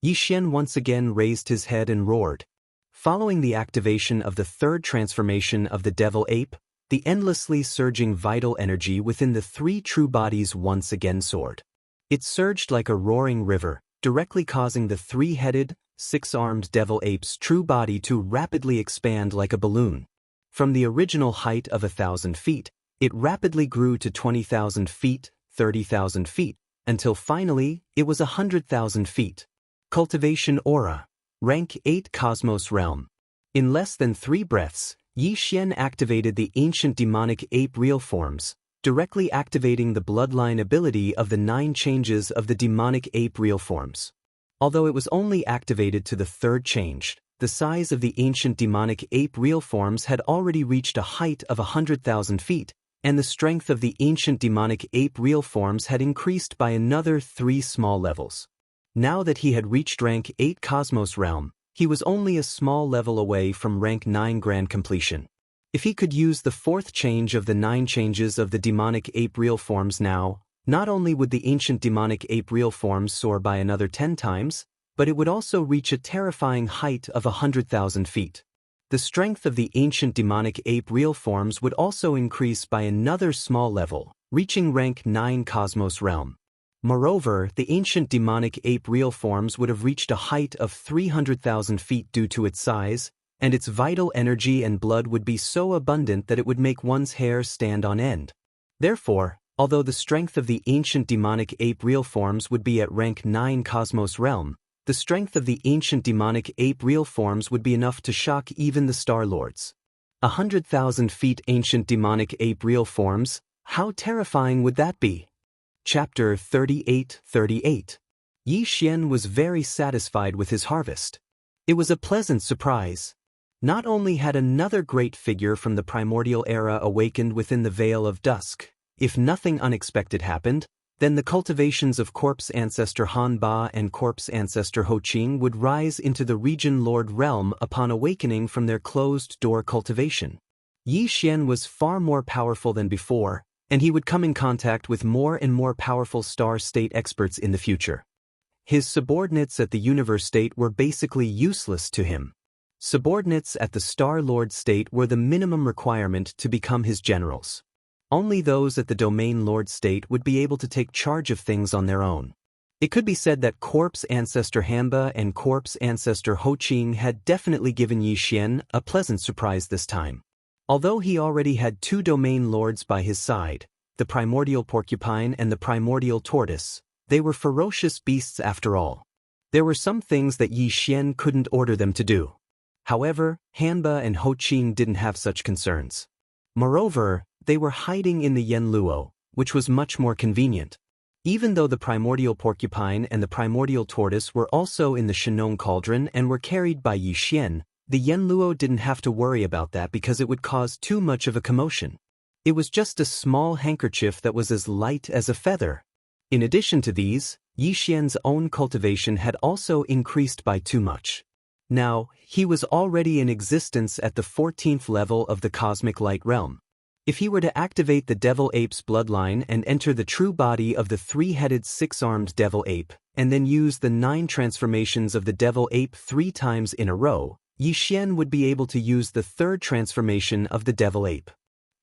A: Yi Xian once again raised his head and roared. Following the activation of the third transformation of the devil ape, the endlessly surging vital energy within the 3 true bodies once again soared. It surged like a roaring river, directly causing the 3-headed, 6-armed devil ape's true body to rapidly expand like a balloon. From the original height of 1,000 feet, it rapidly grew to 20,000 feet, 30,000 feet, until finally, it was 100,000 feet. Cultivation aura. Rank 8 Cosmos Realm. In less than 3 breaths, Yi Xian activated the ancient demonic ape real forms, directly activating the bloodline ability of the 9 changes of the demonic ape real forms. Although it was only activated to the third change, the size of the ancient demonic ape real forms had already reached a height of 100,000 feet, and the strength of the ancient demonic ape real forms had increased by another 3 small levels. Now that he had reached rank 8 Cosmos Realm, he was only a small level away from rank 9 Grand Completion. If he could use the 4th change of the 9 changes of the demonic ape real forms now, not only would the ancient demonic ape real forms soar by another 10 times, but it would also reach a terrifying height of 100,000 feet. The strength of the ancient demonic ape real forms would also increase by another small level, reaching rank 9 Cosmos Realm. Moreover, the ancient demonic ape real forms would have reached a height of 300,000 feet due to its size, and its vital energy and blood would be so abundant that it would make one's hair stand on end. Therefore, although the strength of the ancient demonic ape real forms would be at rank 9 Cosmos Realm, the strength of the ancient demonic ape real forms would be enough to shock even the Star Lords. 100,000 feet ancient demonic ape real forms, how terrifying would that be? Chapter 38:38. Yi Xian was very satisfied with his harvest. It was a pleasant surprise. Not only had another great figure from the primordial era awakened within the Veil of Dusk, if nothing unexpected happened, then the cultivations of Corpse Ancestor Han Ba and Corpse Ancestor Ho Qing would rise into the Region Lord realm upon awakening from their closed-door cultivation. Yi Xian was far more powerful than before, and he would come in contact with more and more powerful Star State experts in the future. His subordinates at the Universe State were basically useless to him. Subordinates at the Star Lord State were the minimum requirement to become his generals. Only those at the Domain Lord State would be able to take charge of things on their own. It could be said that Corpse Ancestor Hanba and Corpse Ancestor Ho Qing had definitely given Yi Xian a pleasant surprise this time. Although he already had 2 Domain Lords by his side, the Primordial Porcupine and the Primordial Tortoise, they were ferocious beasts after all. There were some things that Yi Xian couldn't order them to do. However, Hanba and Ho Qing didn't have such concerns. Moreover, they were hiding in the Yanluo, which was much more convenient. Even though the Primordial Porcupine and the Primordial Tortoise were also in the Shenong Cauldron and were carried by Yi Xian, the Yanluo didn't have to worry about that because it would cause too much of a commotion. It was just a small handkerchief that was as light as a feather. In addition to these, Yi Xian's own cultivation had also increased by too much. Now, he was already in existence at the 14th level of the Cosmic Light Realm. If he were to activate the Devil Ape's bloodline and enter the true body of the 3-headed 6-armed Devil Ape, and then use the 9 transformations of the Devil Ape 3 times in a row, Yi Xian would be able to use the 3rd transformation of the Devil Ape.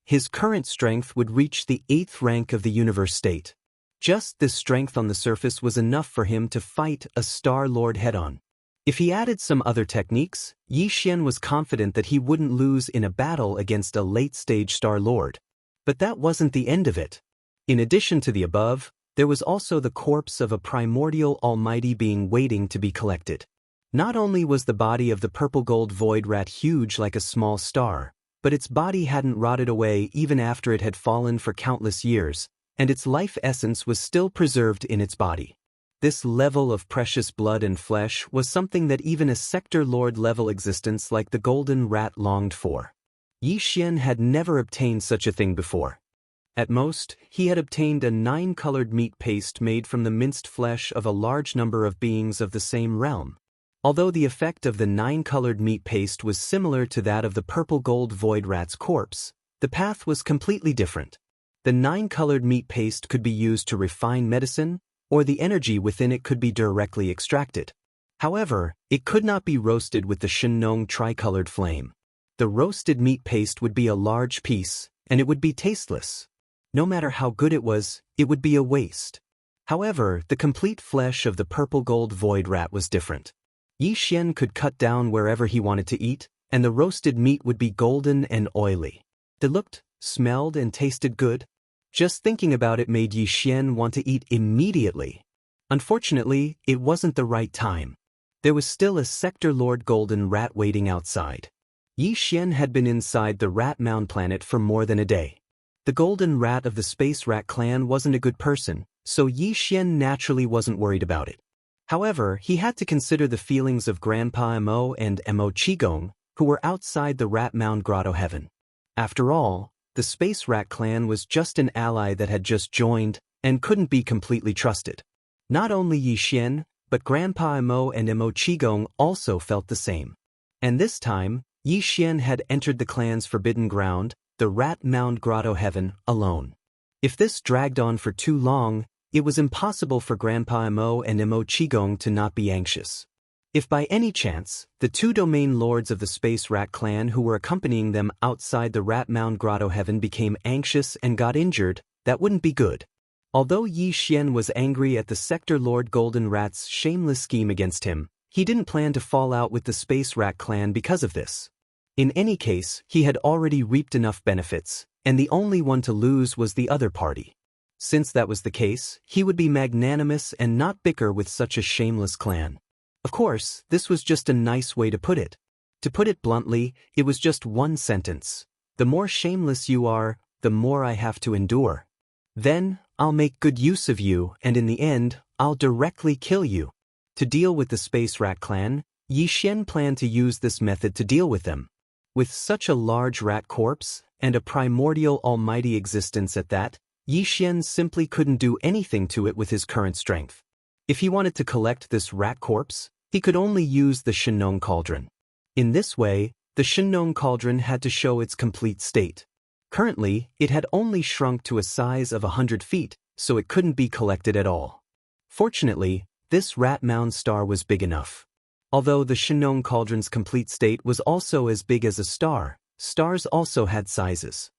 A: his current strength would reach the 8th rank of the universe state. Just this strength on the surface was enough for him to fight a Star Lord head-on. If he added some other techniques, Yi Xian was confident that he wouldn't lose in a battle against a late-stage Star Lord. But that wasn't the end of it. In addition to the above, there was also the corpse of a primordial almighty being waiting to be collected. Not only was the body of the purple-gold void rat huge like a small star, but its body hadn't rotted away even after it had fallen for countless years, and its life essence was still preserved in its body. This level of precious blood and flesh was something that even a Sector Lord level existence like the Golden Rat longed for. Yi Xian had never obtained such a thing before. At most, he had obtained a 9-colored meat paste made from the minced flesh of a large number of beings of the same realm. Although the effect of the 9-colored meat paste was similar to that of the purple-gold void rat's corpse, the path was completely different. The 9-colored meat paste could be used to refine medicine, or the energy within it could be directly extracted. However, it could not be roasted with the Shenong tricolored flame. The roasted meat paste would be a large piece, and it would be tasteless. No matter how good it would be a waste. However, the complete flesh of the purple-gold void rat was different. Yi Xian could cut down wherever he wanted to eat, and the roasted meat would be golden and oily. It looked, smelled, and tasted good. Just thinking about it made Yi Xian want to eat immediately. Unfortunately, it wasn't the right time. There was still a Sector Lord Golden Rat waiting outside. Yi Xian had been inside the Rat Mound planet for more than a day. The Golden Rat of the Space Rat clan wasn't a good person, so Yi Xian naturally wasn't worried about it. However, he had to consider the feelings of Grandpa Mo and Mo Qigong, who were outside the Rat Mound Grotto Heaven. After all, the Space Rat clan was just an ally that had just joined and couldn't be completely trusted. Not only Yi Xian, but Grandpa Mo and Mo Qigong also felt the same. And this time, Yi Xian had entered the clan's forbidden ground, the Rat Mound Grotto Heaven, alone. If this dragged on for too long, it was impossible for Grandpa Mo and Mo Qigong to not be anxious. If by any chance, the 2 domain lords of the Space Rat clan who were accompanying them outside the Rat Mound Grotto Heaven became anxious and got injured, that wouldn't be good. Although Yi Xian was angry at the Sector Lord Golden Rat's shameless scheme against him, he didn't plan to fall out with the Space Rat clan because of this. In any case, he had already reaped enough benefits, and the only one to lose was the other party. Since that was the case, he would be magnanimous and not bicker with such a shameless clan. Of course, this was just a nice way to put it. To put it bluntly, it was just one sentence. The more shameless you are, the more I have to endure. Then, I'll make good use of you, and in the end, I'll directly kill you. To deal with the Space Rat clan, Yi Xian planned to use this method to deal with them. With such a large rat corpse, and a primordial almighty existence at that, Yi Xian simply couldn't do anything to it with his current strength. If he wanted to collect this rat corpse, he could only use the Shenong Cauldron. In this way, the Shenong Cauldron had to show its complete state. Currently, it had only shrunk to a size of 100 feet, so it couldn't be collected at all. Fortunately, this Rat Mound star was big enough. Although the Shenong Cauldron's complete state was also as big as a star, stars also had sizes.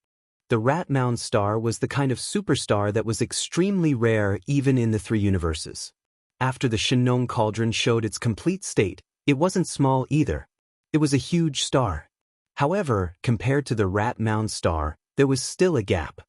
A: The Rat Mound star was the kind of superstar that was extremely rare even in the 3 universes. After the Shenong Cauldron showed its complete state, it wasn't small either. It was a huge star. However, compared to the Rat Mound star, there was still a gap.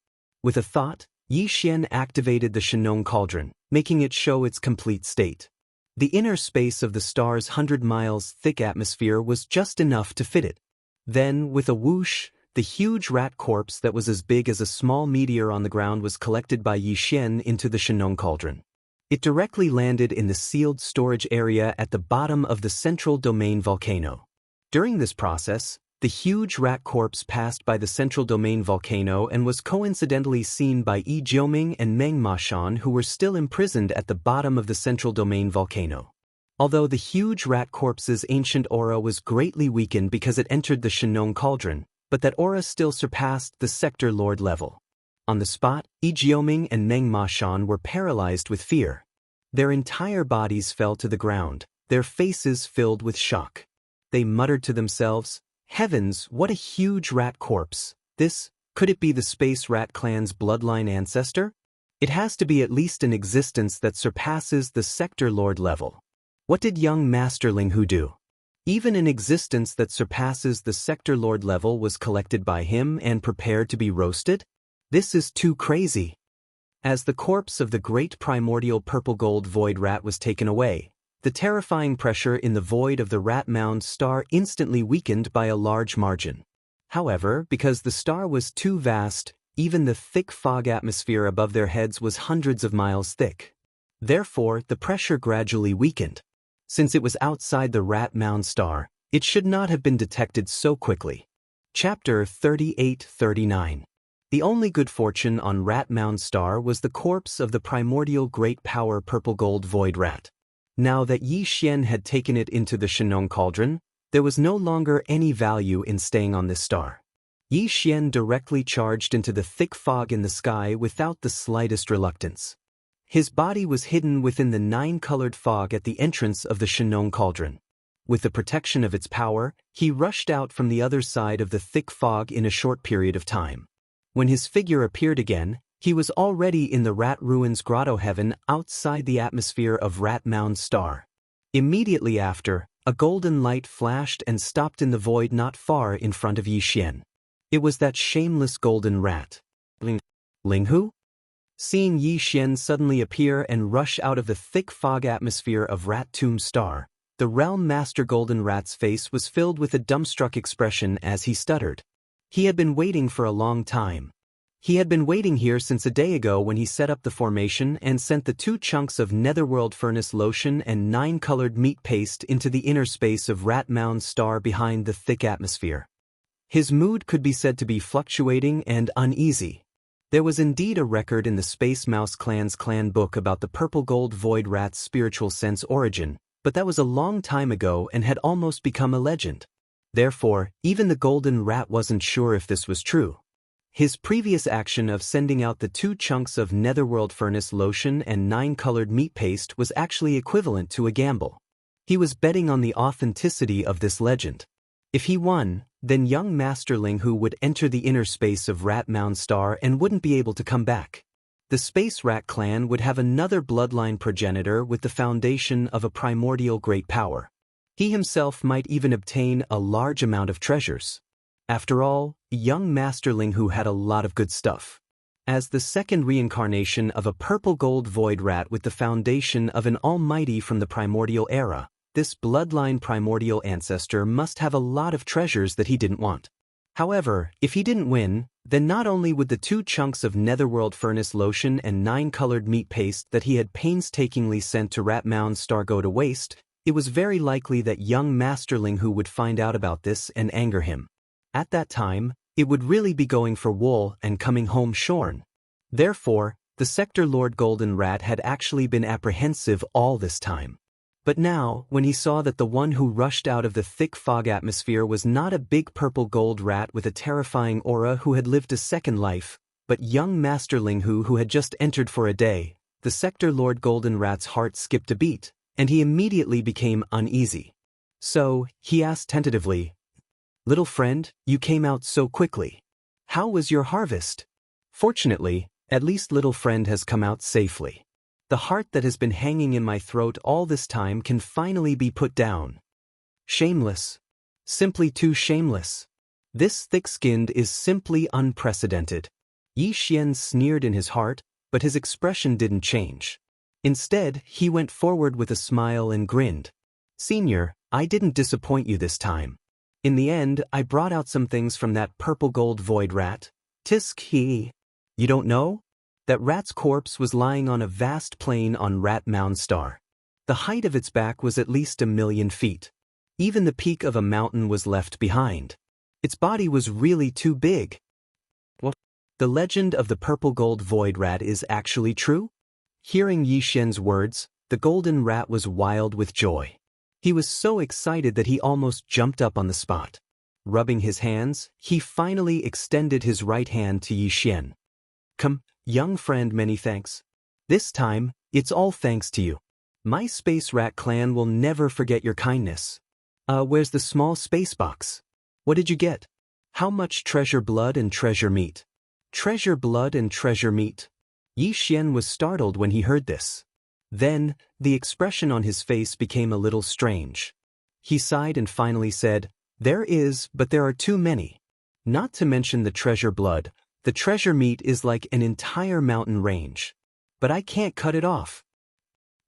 A: With a thought, Yi Xian activated the Shenong Cauldron, making it show its complete state. The inner space of the star's 100 miles thick atmosphere was just enough to fit it. Then, with a whoosh, the huge rat corpse that was as big as a small meteor on the ground was collected by Yi Xian into the Shenong Cauldron. It directly landed in the sealed storage area at the bottom of the central domain volcano. During this process, the huge rat corpse passed by the central domain volcano and was coincidentally seen by Yi Jiuming and Meng Mashan, who were still imprisoned at the bottom of the central domain volcano. Although the huge rat corpse's ancient aura was greatly weakened because it entered the Shenong Cauldron, but that aura still surpassed the Sector Lord level. On the spot, Yi Jiuming and Meng Mashan were paralyzed with fear. Their entire bodies fell to the ground, their faces filled with shock. They muttered to themselves, "Heavens, what a huge rat corpse! This Could it be the Space Rat Clan's bloodline ancestor? It has to be at least an existence that surpasses the Sector Lord level. What did young Master Ling Hu do? Even an existence that surpasses the Sector Lord level was collected by him and prepared to be roasted? This is too crazy. As the corpse of the great primordial purple-gold void rat was taken away, the terrifying pressure in the void of the rat mound star instantly weakened by a large margin. However, because the star was too vast, even the thick fog atmosphere above their heads was hundreds of miles thick. Therefore, the pressure gradually weakened. Since it was outside the rat mound star, it should not have been detected so quickly. Chapter 38-39. The only good fortune on Rat Mound Star was the corpse of the primordial great power purple-gold void rat. Now that Yi Xian had taken it into the Shenong cauldron, there was no longer any value in staying on this star. Yi Xian directly charged into the thick fog in the sky without the slightest reluctance. His body was hidden within the 9-colored fog at the entrance of the Shenong cauldron. With the protection of its power, he rushed out from the other side of the thick fog in a short period of time. When his figure appeared again, he was already in the Rat Ruins Grotto Heaven outside the atmosphere of Rat Mound Star. Immediately after, a golden light flashed and stopped in the void not far in front of Yi Xian. It was that shameless golden rat. Ling Hu? Seeing Yi Xian suddenly appear and rush out of the thick fog atmosphere of Rat Tomb Star, the Realm Master Golden Rat's face was filled with a dumbstruck expression as he stuttered. He had been waiting for a long time. He had been waiting here since a day ago when he set up the formation and sent the 2 chunks of netherworld furnace lotion and 9-colored meat paste into the inner space of Rat Mound Star behind the thick atmosphere. His mood could be said to be fluctuating and uneasy. There was indeed a record in the Space Mouse Clan's clan book about the purple-gold void rat's spiritual sense origin, but that was a long time ago and had almost become a legend. Therefore, even the golden rat wasn't sure if this was true. His previous action of sending out the 2 chunks of netherworld furnace lotion and 9-colored meat paste was actually equivalent to a gamble. He was betting on the authenticity of this legend. If he won, then young Master Ling Hu would enter the inner space of Rat Mound Star and wouldn't be able to come back. The Space Rat Clan would have another bloodline progenitor with the foundation of a primordial great power. He himself might even obtain a large amount of treasures. After all, young Master Ling Hu had a lot of good stuff. As the second reincarnation of a purple-gold void rat with the foundation of an almighty from the primordial era, this bloodline primordial ancestor must have a lot of treasures that he didn't want. However, if he didn't win, then not only would the 2 chunks of netherworld furnace lotion and 9-colored meat paste that he had painstakingly sent to Rat Mound Star go to waste, it was very likely that young Master Ling Hu would find out about this and anger him. At that time, it would really be going for wool and coming home shorn. Therefore, the Sector Lord Golden Rat had actually been apprehensive all this time. But now, when he saw that the one who rushed out of the thick fog atmosphere was not a big purple gold rat with a terrifying aura who had lived a second life, but young Master Ling Hu who had just entered for a day, the Sector Lord Golden Rat's heart skipped a beat, and he immediately became uneasy. So, he asked tentatively, "Little friend, you came out so quickly. How was your harvest?" "Fortunately, at least little friend has come out safely. The heart that has been hanging in my throat all this time can finally be put down." Shameless. Simply too shameless. This thick-skinned is simply unprecedented. Yi Xian sneered in his heart, but his expression didn't change. Instead, he went forward with a smile and grinned. "Senior, I didn't disappoint you this time. In the end, I brought out some things from that purple-gold void rat. Tisk he. You don't know? That rat's corpse was lying on a vast plain on Rat Mound Star. The height of its back was at least 1,000,000 feet. Even the peak of a mountain was left behind. Its body was really too big." "What? The legend of the purple-gold void rat is actually true?" Hearing Yi Xian's words, the golden rat was wild with joy. He was so excited that he almost jumped up on the spot. Rubbing his hands, he finally extended his right hand to Yi Xian. "Come, young friend, many thanks. This time, it's all thanks to you. My Space Rat Clan will never forget your kindness. Where's the small space box? What did you get?" How much treasure blood and treasure meat? Treasure blood and treasure meat? Yi Xian was startled when he heard this. Then, the expression on his face became a little strange. He sighed and finally said, "There is, but there are too many. Not to mention the treasure blood, the treasure meat is like an entire mountain range. But I can't cut it off.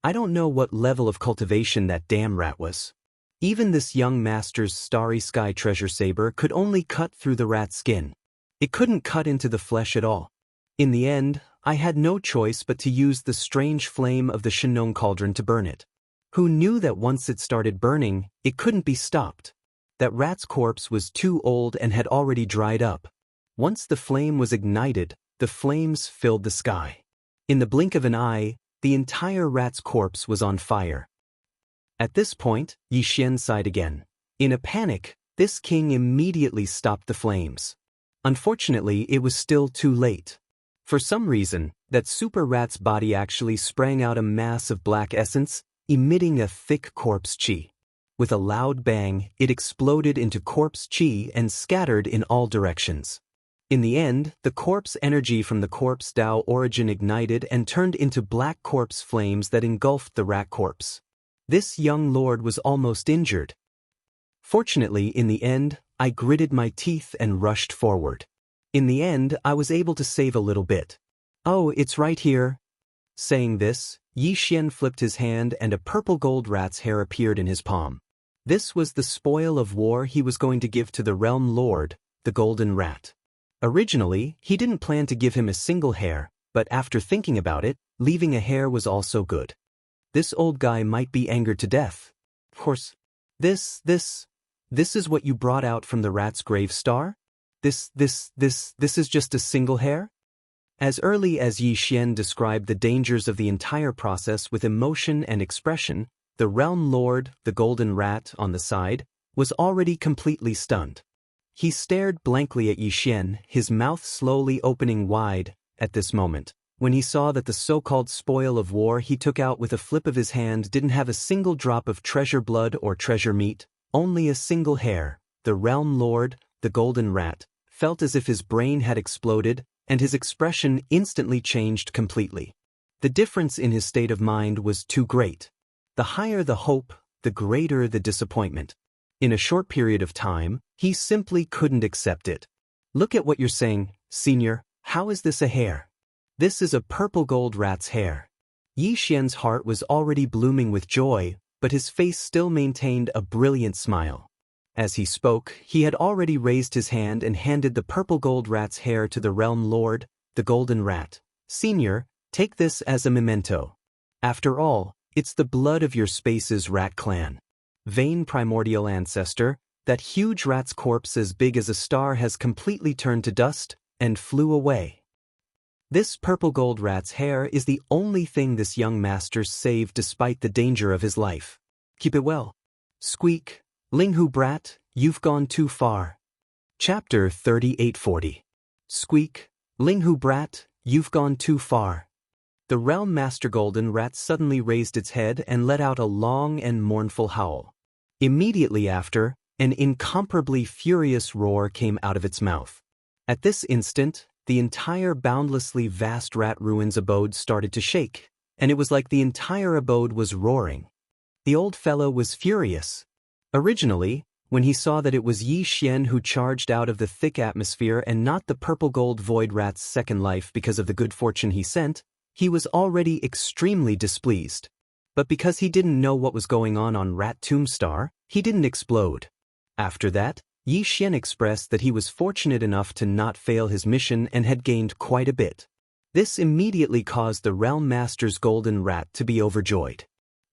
A: I don't know what level of cultivation that damn rat was. Even this young master's starry sky treasure saber could only cut through the rat's skin. It couldn't cut into the flesh at all. In the end, I had no choice but to use the strange flame of the Shenong cauldron to burn it. Who knew that once it started burning, it couldn't be stopped? That rat's corpse was too old and had already dried up. Once the flame was ignited, the flames filled the sky. In the blink of an eye, the entire rat's corpse was on fire. At this point, Yi Xian sighed again. In a panic, this king immediately stopped the flames. Unfortunately, it was still too late. For some reason, that super rat's body actually sprang out a mass of black essence, emitting a thick corpse qi. With a loud bang, it exploded into corpse qi and scattered in all directions. In the end, the corpse energy from the corpse Dao origin ignited and turned into black corpse flames that engulfed the rat corpse. This young lord was almost injured. Fortunately, in the end, I gritted my teeth and rushed forward. In the end, I was able to save a little bit. "Oh, it's right here." Saying this, Yi Xian flipped his hand and a purple gold rat's hair appeared in his palm. This was the spoil of war he was going to give to the realm lord, the golden rat. Originally, he didn't plan to give him a single hair, but after thinking about it, leaving a hair was also good. This old guy might be angered to death. Of course, this is what you brought out from the rat's grave star? This is just a single hair? As early as Yi Xian described the dangers of the entire process with emotion and expression, the realm lord, the golden rat, on the side, was already completely stunned. He stared blankly at Yi Xian, his mouth slowly opening wide, at this moment, when he saw that the so-called spoil of war he took out with a flip of his hand didn't have a single drop of treasure blood or treasure meat, only a single hair. The realm lord, the golden rat, felt as if his brain had exploded, and his expression instantly changed completely. The difference in his state of mind was too great. The higher the hope, the greater the disappointment. In a short period of time, he simply couldn't accept it. "Look at what you're saying, senior. How is this a hair? This is a purple gold rat's hair." Yi Xian's heart was already blooming with joy, but his face still maintained a brilliant smile. As he spoke, he had already raised his hand and handed the purple gold rat's hair to the realm lord, the golden rat. "Senior, take this as a memento. After all, it's the blood of your space's rat clan. Vain primordial ancestor, that huge rat's corpse as big as a star has completely turned to dust and flew away. This purple gold rat's hair is the only thing this young master saved despite the danger of his life. Keep it well. Squeak, Linghu brat, you've gone too far." Chapter 3840. Squeak, Linghu brat, you've gone too far. The realm master golden rat suddenly raised its head and let out a long and mournful howl. Immediately after, an incomparably furious roar came out of its mouth. At this instant, the entire boundlessly vast rat ruins abode started to shake, and it was like the entire abode was roaring. The old fellow was furious. Originally, when he saw that it was Yi Xian who charged out of the thick atmosphere and not the purple gold void rat's second life because of the good fortune he sent, he was already extremely displeased. But because he didn't know what was going on Rat Tombstar, he didn't explode. After that, Yi Xian expressed that he was fortunate enough to not fail his mission and had gained quite a bit. This immediately caused the realm master's golden rat to be overjoyed.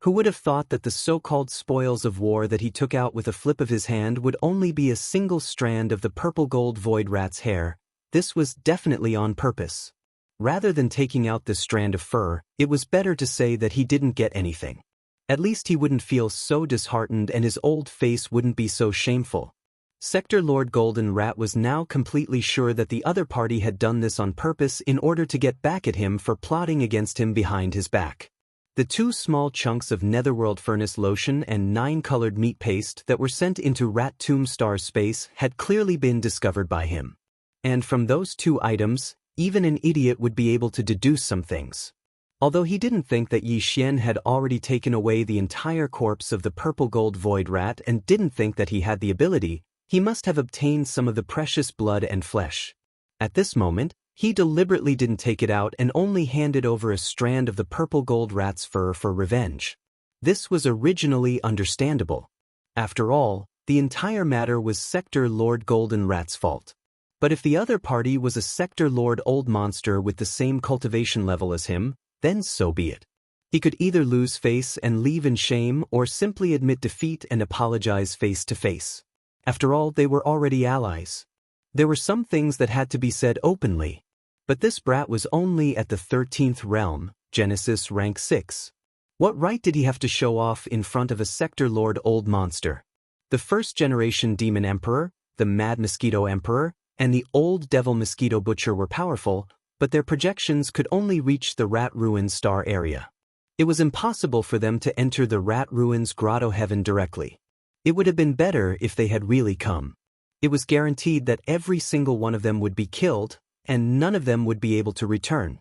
A: Who would have thought that the so-called spoils of war that he took out with a flip of his hand would only be a single strand of the purple gold void rat's hair? This was definitely on purpose. Rather than taking out this strand of fur, it was better to say that he didn't get anything. At least he wouldn't feel so disheartened and his old face wouldn't be so shameful. Sector Lord Golden Rat was now completely sure that the other party had done this on purpose in order to get back at him for plotting against him behind his back. The 2 small chunks of netherworld furnace lotion and 9 colored meat paste that were sent into Rat Tomb Star's space had clearly been discovered by him. And from those 2 items, even an idiot would be able to deduce some things. Although he didn't think that Yi Xian had already taken away the entire corpse of the purple gold void rat and didn't think that he had the ability, he must have obtained some of the precious blood and flesh. At this moment, he deliberately didn't take it out and only handed over a strand of the purple gold rat's fur for revenge. This was originally understandable. After all, the entire matter was Sector Lord Golden Rat's fault. But if the other party was a Sector Lord Old Monster with the same cultivation level as him, then so be it. He could either lose face and leave in shame or simply admit defeat and apologize face to face. After all, they were already allies. There were some things that had to be said openly. But this brat was only at the 13th realm, Genesis rank 6. What right did he have to show off in front of a Sector Lord Old Monster? The first generation Demon Emperor, the Mad Mosquito Emperor, and the Old Devil Mosquito Butcher were powerful, but their projections could only reach the Rat Ruins star area. It was impossible for them to enter the Rat Ruins Grotto Heaven directly. It would have been better if they had really come. It was guaranteed that every single one of them would be killed, and none of them would be able to return.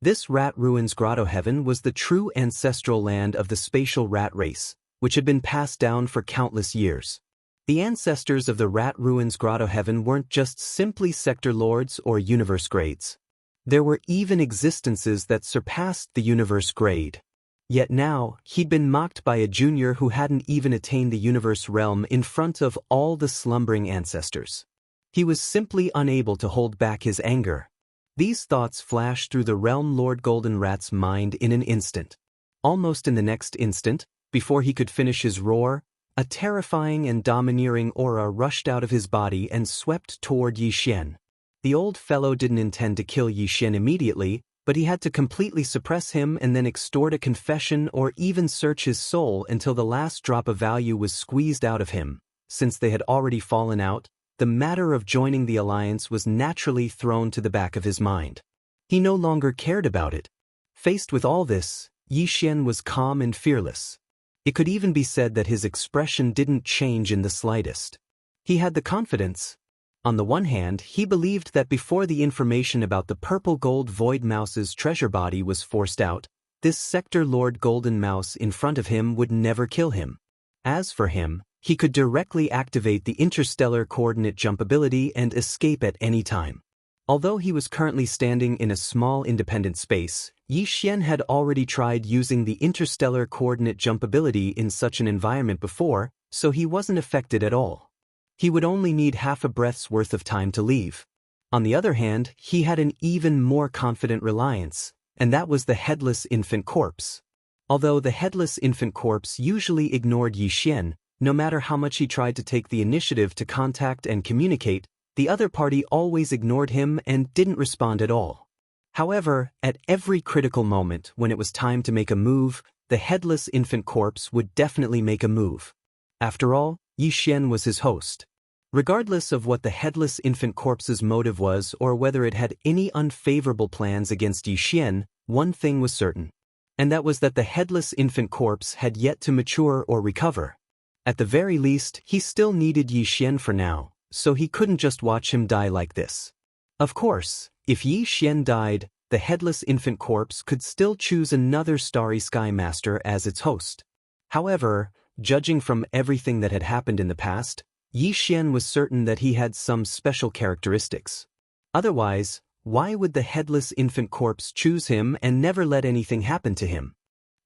A: This Rat Ruins Grotto Heaven was the true ancestral land of the spatial rat race, which had been passed down for countless years. The ancestors of the Rat Ruins Grotto Heaven weren't just simply sector lords or universe grades. There were even existences that surpassed the universe grade. Yet now, he'd been mocked by a junior who hadn't even attained the universe realm in front of all the slumbering ancestors. He was simply unable to hold back his anger. These thoughts flashed through the Realm Lord Golden Rat's mind in an instant. Almost in the next instant, before he could finish his roar, a terrifying and domineering aura rushed out of his body and swept toward Yi Xian. The old fellow didn't intend to kill Yi Xian immediately, but he had to completely suppress him and then extort a confession or even search his soul until the last drop of value was squeezed out of him. Since they had already fallen out, the matter of joining the alliance was naturally thrown to the back of his mind. He no longer cared about it. Faced with all this, Yi Xian was calm and fearless. It could even be said that his expression didn't change in the slightest. He had the confidence. On the one hand, he believed that before the information about the purple gold void mouse's treasure body was forced out, this Sector Lord Golden Mouse in front of him would never kill him. As for him, he could directly activate the interstellar coordinate jump ability and escape at any time. Although he was currently standing in a small independent space, Yi Xian had already tried using the interstellar coordinate jump ability in such an environment before, so he wasn't affected at all. He would only need half a breath's worth of time to leave. On the other hand, he had an even more confident reliance, and that was the headless infant corpse. Although the headless infant corpse usually ignored Yi Xian, no matter how much he tried to take the initiative to contact and communicate, the other party always ignored him and didn't respond at all. However, at every critical moment when it was time to make a move, the headless infant corpse would definitely make a move. After all, Yi Xian was his host. Regardless of what the headless infant corpse's motive was or whether it had any unfavorable plans against Yi Xian, one thing was certain. And that was that the headless infant corpse had yet to mature or recover. At the very least, he still needed Yi Xian for now, so he couldn't just watch him die like this. Of course, if Yi Xian died, the headless infant corpse could still choose another Starry Sky Master as its host. However, judging from everything that had happened in the past, Yi Xian was certain that he had some special characteristics. Otherwise, why would the headless infant corpse choose him and never let anything happen to him?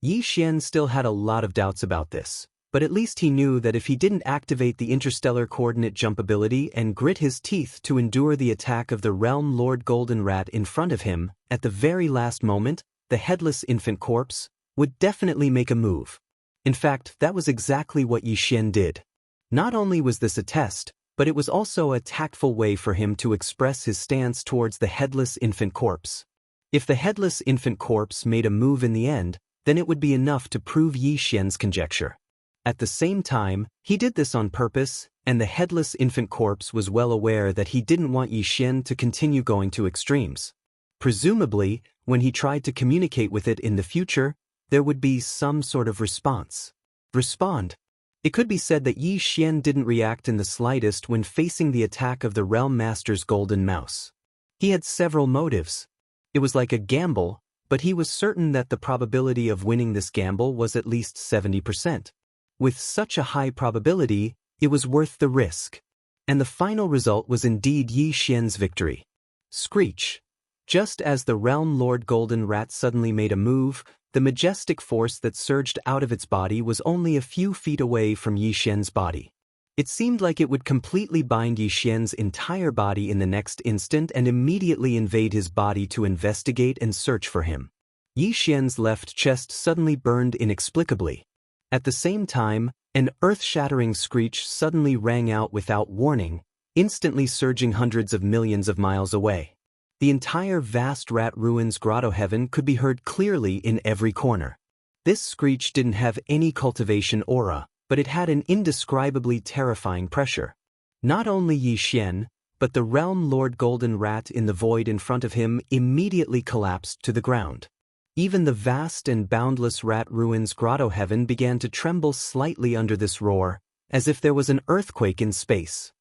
A: Yi Xian still had a lot of doubts about this. But at least he knew that if he didn't activate the interstellar coordinate jump ability and grit his teeth to endure the attack of the Realm Lord Golden Rat in front of him, at the very last moment, the headless infant corpse would definitely make a move. In fact, that was exactly what Yi Xian did. Not only was this a test, but it was also a tactful way for him to express his stance towards the headless infant corpse. If the headless infant corpse made a move in the end, then it would be enough to prove Yi Xian's conjecture. At the same time, he did this on purpose, and the headless infant corpse was well aware that he didn't want Yi Xian to continue going to extremes. Presumably, when he tried to communicate with it in the future, there would be some sort of response. Respond. It could be said that Yi Xian didn't react in the slightest when facing the attack of the Realm Master's golden mouse. He had several motives. It was like a gamble, but he was certain that the probability of winning this gamble was at least 70%. With such a high probability, it was worth the risk. And the final result was indeed Yi Xian's victory. Screech. Just as the Realm Lord Golden Rat suddenly made a move, the majestic force that surged out of its body was only a few feet away from Yi Xian's body. It seemed like it would completely bind Yi Xian's entire body in the next instant and immediately invade his body to investigate and search for him. Yi Xian's left chest suddenly burned inexplicably. At the same time, an earth-shattering screech suddenly rang out without warning, instantly surging hundreds of millions of miles away. The entire vast rat ruins grotto heaven could be heard clearly in every corner. This screech didn't have any cultivation aura, but it had an indescribably terrifying pressure. Not only Yi Xian, but the Realm Lord Golden Rat in the void in front of him immediately collapsed to the ground. Even the vast and boundless rat ruins grotto heaven began to tremble slightly under this roar, as if there was an earthquake in space.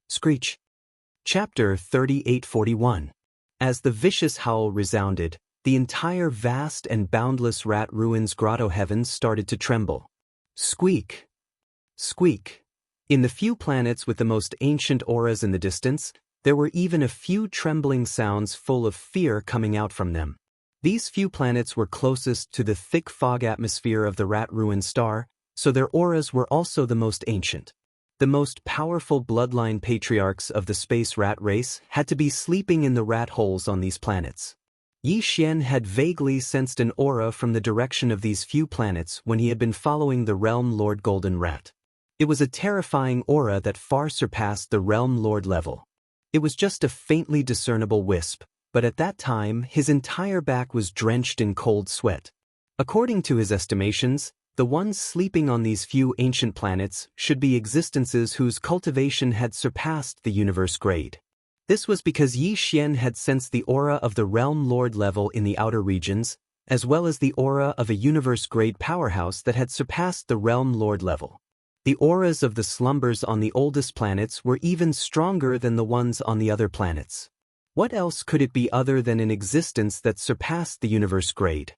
A: Screech. Chapter 3841. As the vicious howl resounded, the entire vast and boundless rat ruins grotto heaven started to tremble. Squeak. Squeak. In the few planets with the most ancient auras in the distance, there were even a few trembling sounds full of fear coming out from them. These few planets were closest to the thick fog atmosphere of the rat ruin star, so their auras were also the most ancient. The most powerful bloodline patriarchs of the space rat race had to be sleeping in the rat holes on these planets. Yi Xian had vaguely sensed an aura from the direction of these few planets when he had been following the Realm Lord Golden Rat. It was a terrifying aura that far surpassed the Realm Lord level. It was just a faintly discernible wisp, but at that time his entire back was drenched in cold sweat. According to his estimations, the ones sleeping on these few ancient planets should be existences whose cultivation had surpassed the universe grade. This was because Yi Xian had sensed the aura of the Realm Lord level in the outer regions, as well as the aura of a universe-grade powerhouse that had surpassed the Realm Lord level. The auras of the slumbers on the oldest planets were even stronger than the ones on the other planets. What else could it be other than an existence that surpassed the universe grade?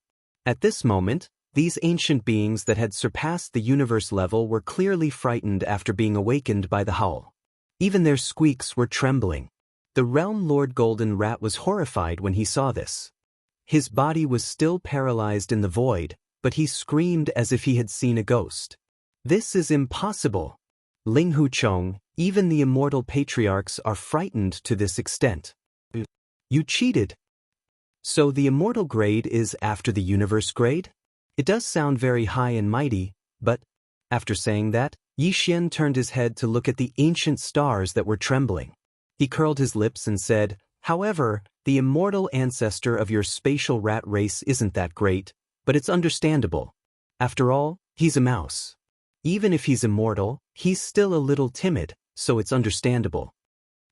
A: At this moment, these ancient beings that had surpassed the universe level were clearly frightened after being awakened by the howl. Even their squeaks were trembling. The Realm Lord Golden Rat was horrified when he saw this. His body was still paralyzed in the void, but he screamed as if he had seen a ghost. This is impossible. Ling Hu Chong, even the immortal patriarchs are frightened to this extent. You cheated. So the immortal grade is after the universe grade? It does sound very high and mighty, but, after saying that, Yi Xian turned his head to look at the ancient stars that were trembling. He curled his lips and said, "However, the immortal ancestor of your spatial rat race isn't that great, but it's understandable. After all, he's a mouse. Even if he's immortal, he's still a little timid, so it's understandable."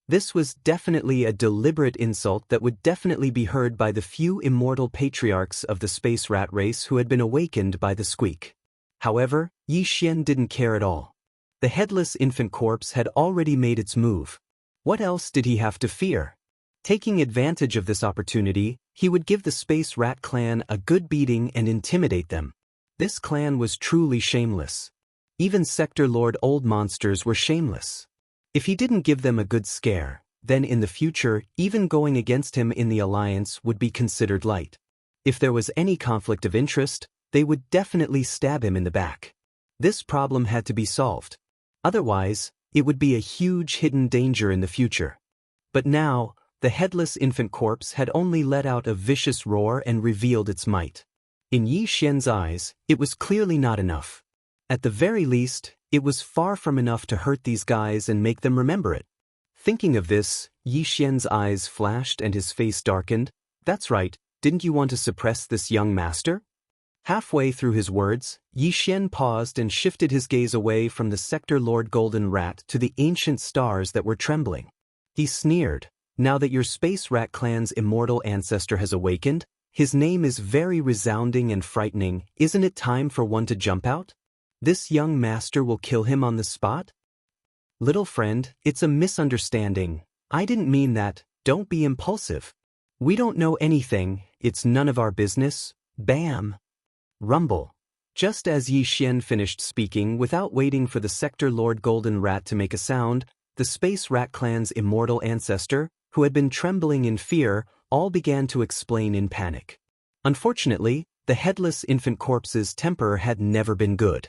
A: This was definitely a deliberate insult that would definitely be heard by the few immortal patriarchs of the space rat race who had been awakened by the squeak. However, Yi Xian didn't care at all. The headless infant corpse had already made its move. What else did he have to fear? Taking advantage of this opportunity, he would give the space rat clan a good beating and intimidate them. This clan was truly shameless. Even Sector Lord Old Monsters were shameless. If he didn't give them a good scare, then in the future, even going against him in the alliance would be considered light. If there was any conflict of interest, they would definitely stab him in the back. This problem had to be solved. Otherwise, it would be a huge hidden danger in the future. But now, the headless infant corpse had only let out a vicious roar and revealed its might. In Yi Xian's eyes, it was clearly not enough. At the very least, it was far from enough to hurt these guys and make them remember it. Thinking of this, Yi Xian's eyes flashed and his face darkened. "That's right, didn't you want to suppress this young master?" Halfway through his words, Yi Xian paused and shifted his gaze away from the Sector Lord Golden Rat to the ancient stars that were trembling. He sneered, "Now that your space rat clan's immortal ancestor has awakened, His name is very resounding and frightening. Isn't it time for one to jump out? This young master will kill him on the spot? Little friend, it's a misunderstanding. I didn't mean that. Don't be impulsive. We don't know anything. It's none of our business. Bam! Rumble. Just as Yi Xian finished speaking, without waiting for the Sector Lord Golden Rat to make a sound, the Space Rat Clan's immortal ancestor, who had been trembling in fear, all began to explain in panic. Unfortunately, the headless infant corpse's temper had never been good.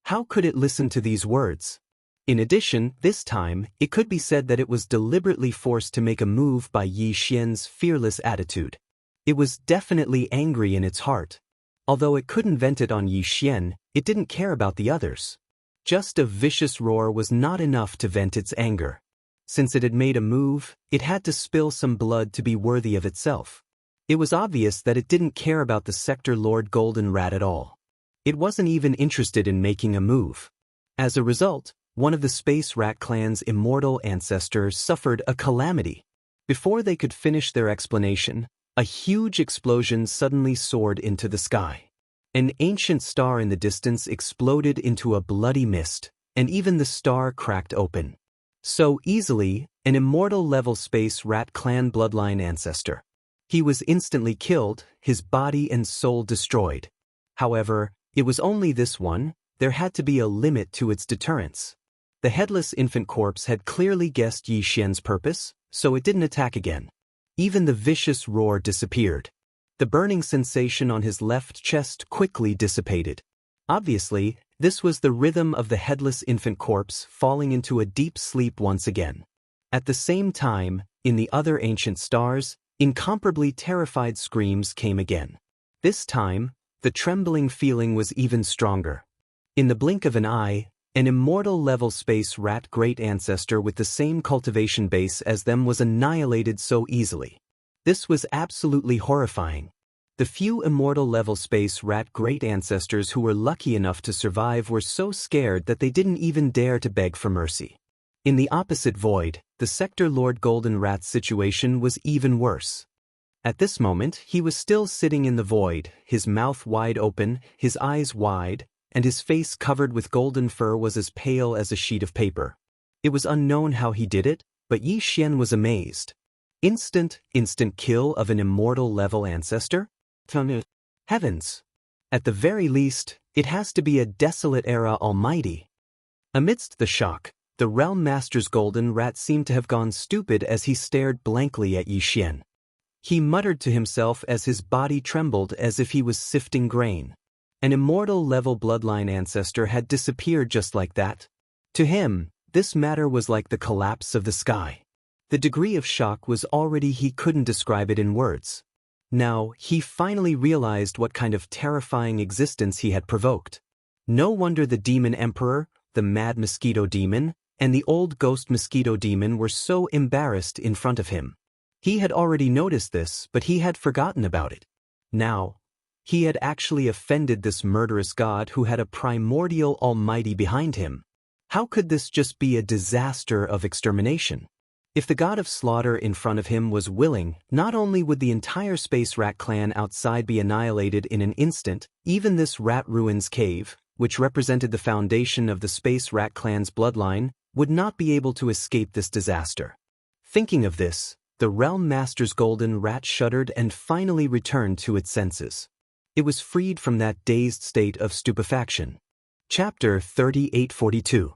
A: How could it listen to these words? In addition, this time, it could be said that it was deliberately forced to make a move by Yi Xian's fearless attitude. It was definitely angry in its heart. Although it couldn't vent it on Yi Xian, it didn't care about the others. Just a vicious roar was not enough to vent its anger. Since it had made a move, it had to spill some blood to be worthy of itself. It was obvious that it didn't care about the Sector Lord Golden Rat at all. It wasn't even interested in making a move. As a result, one of the Space Rat Clan's immortal ancestors suffered a calamity. Before they could finish their explanation, a huge explosion suddenly soared into the sky. An ancient star in the distance exploded into a bloody mist, and even the star cracked open. So easily, an immortal-level Space Rat Clan bloodline ancestor. He was instantly killed, his body and soul destroyed. However, it was only this one. There had to be a limit to its deterrence. The headless infant corpse had clearly guessed Yi Xian's purpose, so it didn't attack again. Even the vicious roar disappeared. The burning sensation on his left chest quickly dissipated. Obviously, this was the rhythm of the headless infant corpse falling into a deep sleep once again. At the same time, in the other ancient stars, incomparably terrified screams came again. This time, the trembling feeling was even stronger. In the blink of an eye, an immortal-level Space Rat great ancestor with the same cultivation base as them was annihilated so easily. This was absolutely horrifying. The few immortal-level Space Rat great ancestors who were lucky enough to survive were so scared that they didn't even dare to beg for mercy. In the opposite void, the Sector Lord Golden Rat's situation was even worse. At this moment, he was still sitting in the void, his mouth wide open, his eyes wide, and his face covered with golden fur was as pale as a sheet of paper. It was unknown how he did it, but Yi Xian was amazed. Instant kill of an immortal-level ancestor? Heavens! At the very least, it has to be a desolate era almighty. Amidst the shock, the Realm Master's Golden Rat seemed to have gone stupid as he stared blankly at Yi Xian. He muttered to himself as his body trembled as if he was sifting grain. An immortal-level bloodline ancestor had disappeared just like that. To him, this matter was like the collapse of the sky. The degree of shock was already he couldn't describe it in words. Now, he finally realized what kind of terrifying existence he had provoked. No wonder the Demon Emperor, the Mad Mosquito Demon, and the Old Ghost Mosquito Demon were so embarrassed in front of him. He had already noticed this, but he had forgotten about it. Now, he had actually offended this murderous god who had a primordial almighty behind him. How could this just be a disaster of extermination? If the god of slaughter in front of him was willing, not only would the entire Space Rat Clan outside be annihilated in an instant, even this Rat Ruins cave, which represented the foundation of the Space Rat Clan's bloodline, would not be able to escape this disaster. Thinking of this, the Realm Master's Golden Rat shuddered and finally returned to its senses. It was freed from that dazed state of stupefaction. Chapter 3842.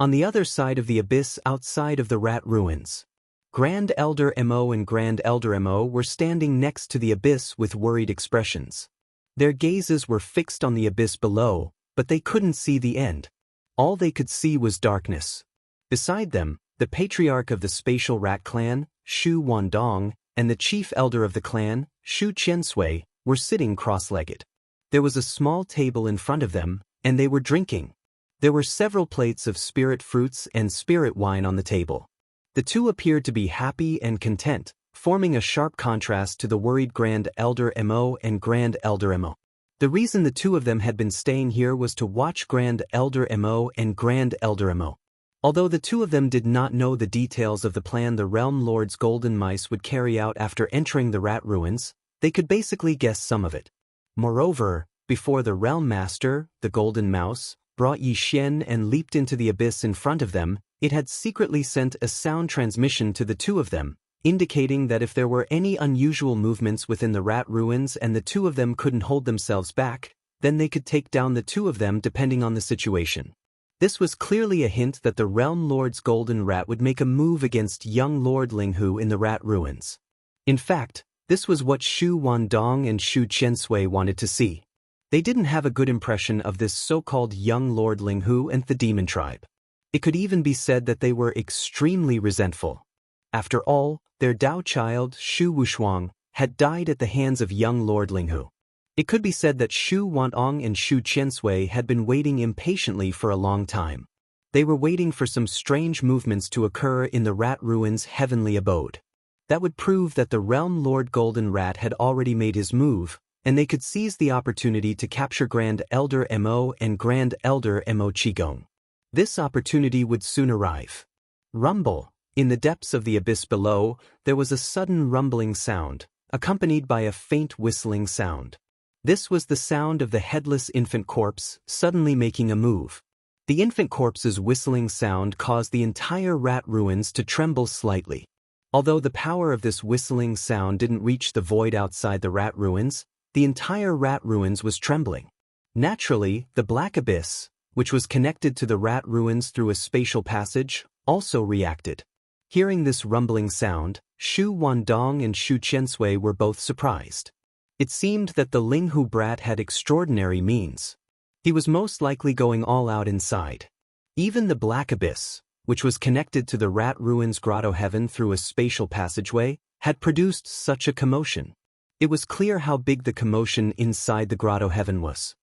A: On the other side of the abyss outside of the Rat Ruins. Grand Elder Mo and Grand Elder Mo were standing next to the abyss with worried expressions. Their gazes were fixed on the abyss below, but they couldn't see the end. All they could see was darkness. Beside them, the patriarch of the Spatial Rat Clan, Shu Wandong, and the chief elder of the clan, Shu Qiansui, were sitting cross-legged. There was a small table in front of them, and they were drinking. There were several plates of spirit fruits and spirit wine on the table. The two appeared to be happy and content, forming a sharp contrast to the worried Grand Elder Mo and Grand Elder Mo. The reason the two of them had been staying here was to watch Grand Elder Mo and Grand Elder Mo. Although the two of them did not know the details of the plan the Realm Lord's golden mice would carry out after entering the Rat Ruins, they could basically guess some of it. Moreover, before the Realm Master, the Golden Mouse, brought Yi Xian and leaped into the abyss in front of them, it had secretly sent a sound transmission to the two of them, indicating that if there were any unusual movements within the rat ruins and the two of them couldn't hold themselves back, then they could take down the two of them depending on the situation. This was clearly a hint that the Realm Lord's Golden Rat would make a move against young Lord Linghu in the rat ruins. In fact, this was what Xu Wandong and Xu Qiansui wanted to see. They didn't have a good impression of this so-called young Lord Linghu and the demon tribe. It could even be said that they were extremely resentful. After all, their Dao child, Xu Wushuang, had died at the hands of young Lord Linghu. It could be said that Xu Wandong and Xu Qiansui had been waiting impatiently for a long time. They were waiting for some strange movements to occur in the rat ruins' heavenly abode. That would prove that the Realm Lord Golden Rat had already made his move, and they could seize the opportunity to capture Grand Elder Mo and Grand Elder Mo Qigong. This opportunity would soon arrive. Rumble. In the depths of the abyss below, there was a sudden rumbling sound, accompanied by a faint whistling sound. This was the sound of the headless infant corpse suddenly making a move. The infant corpse's whistling sound caused the entire rat ruins to tremble slightly. Although the power of this whistling sound didn't reach the void outside the rat ruins, the entire rat ruins was trembling. Naturally, the black abyss, which was connected to the rat ruins through a spatial passage, also reacted. Hearing this rumbling sound, Xu Wandong and Xu Qiansui were both surprised. It seemed that the Linghu brat had extraordinary means. He was most likely going all out inside. Even the black abyss, which was connected to the rat ruins grotto heaven through a spatial passageway, had produced such a commotion. It was clear how big the commotion inside the grotto heaven was.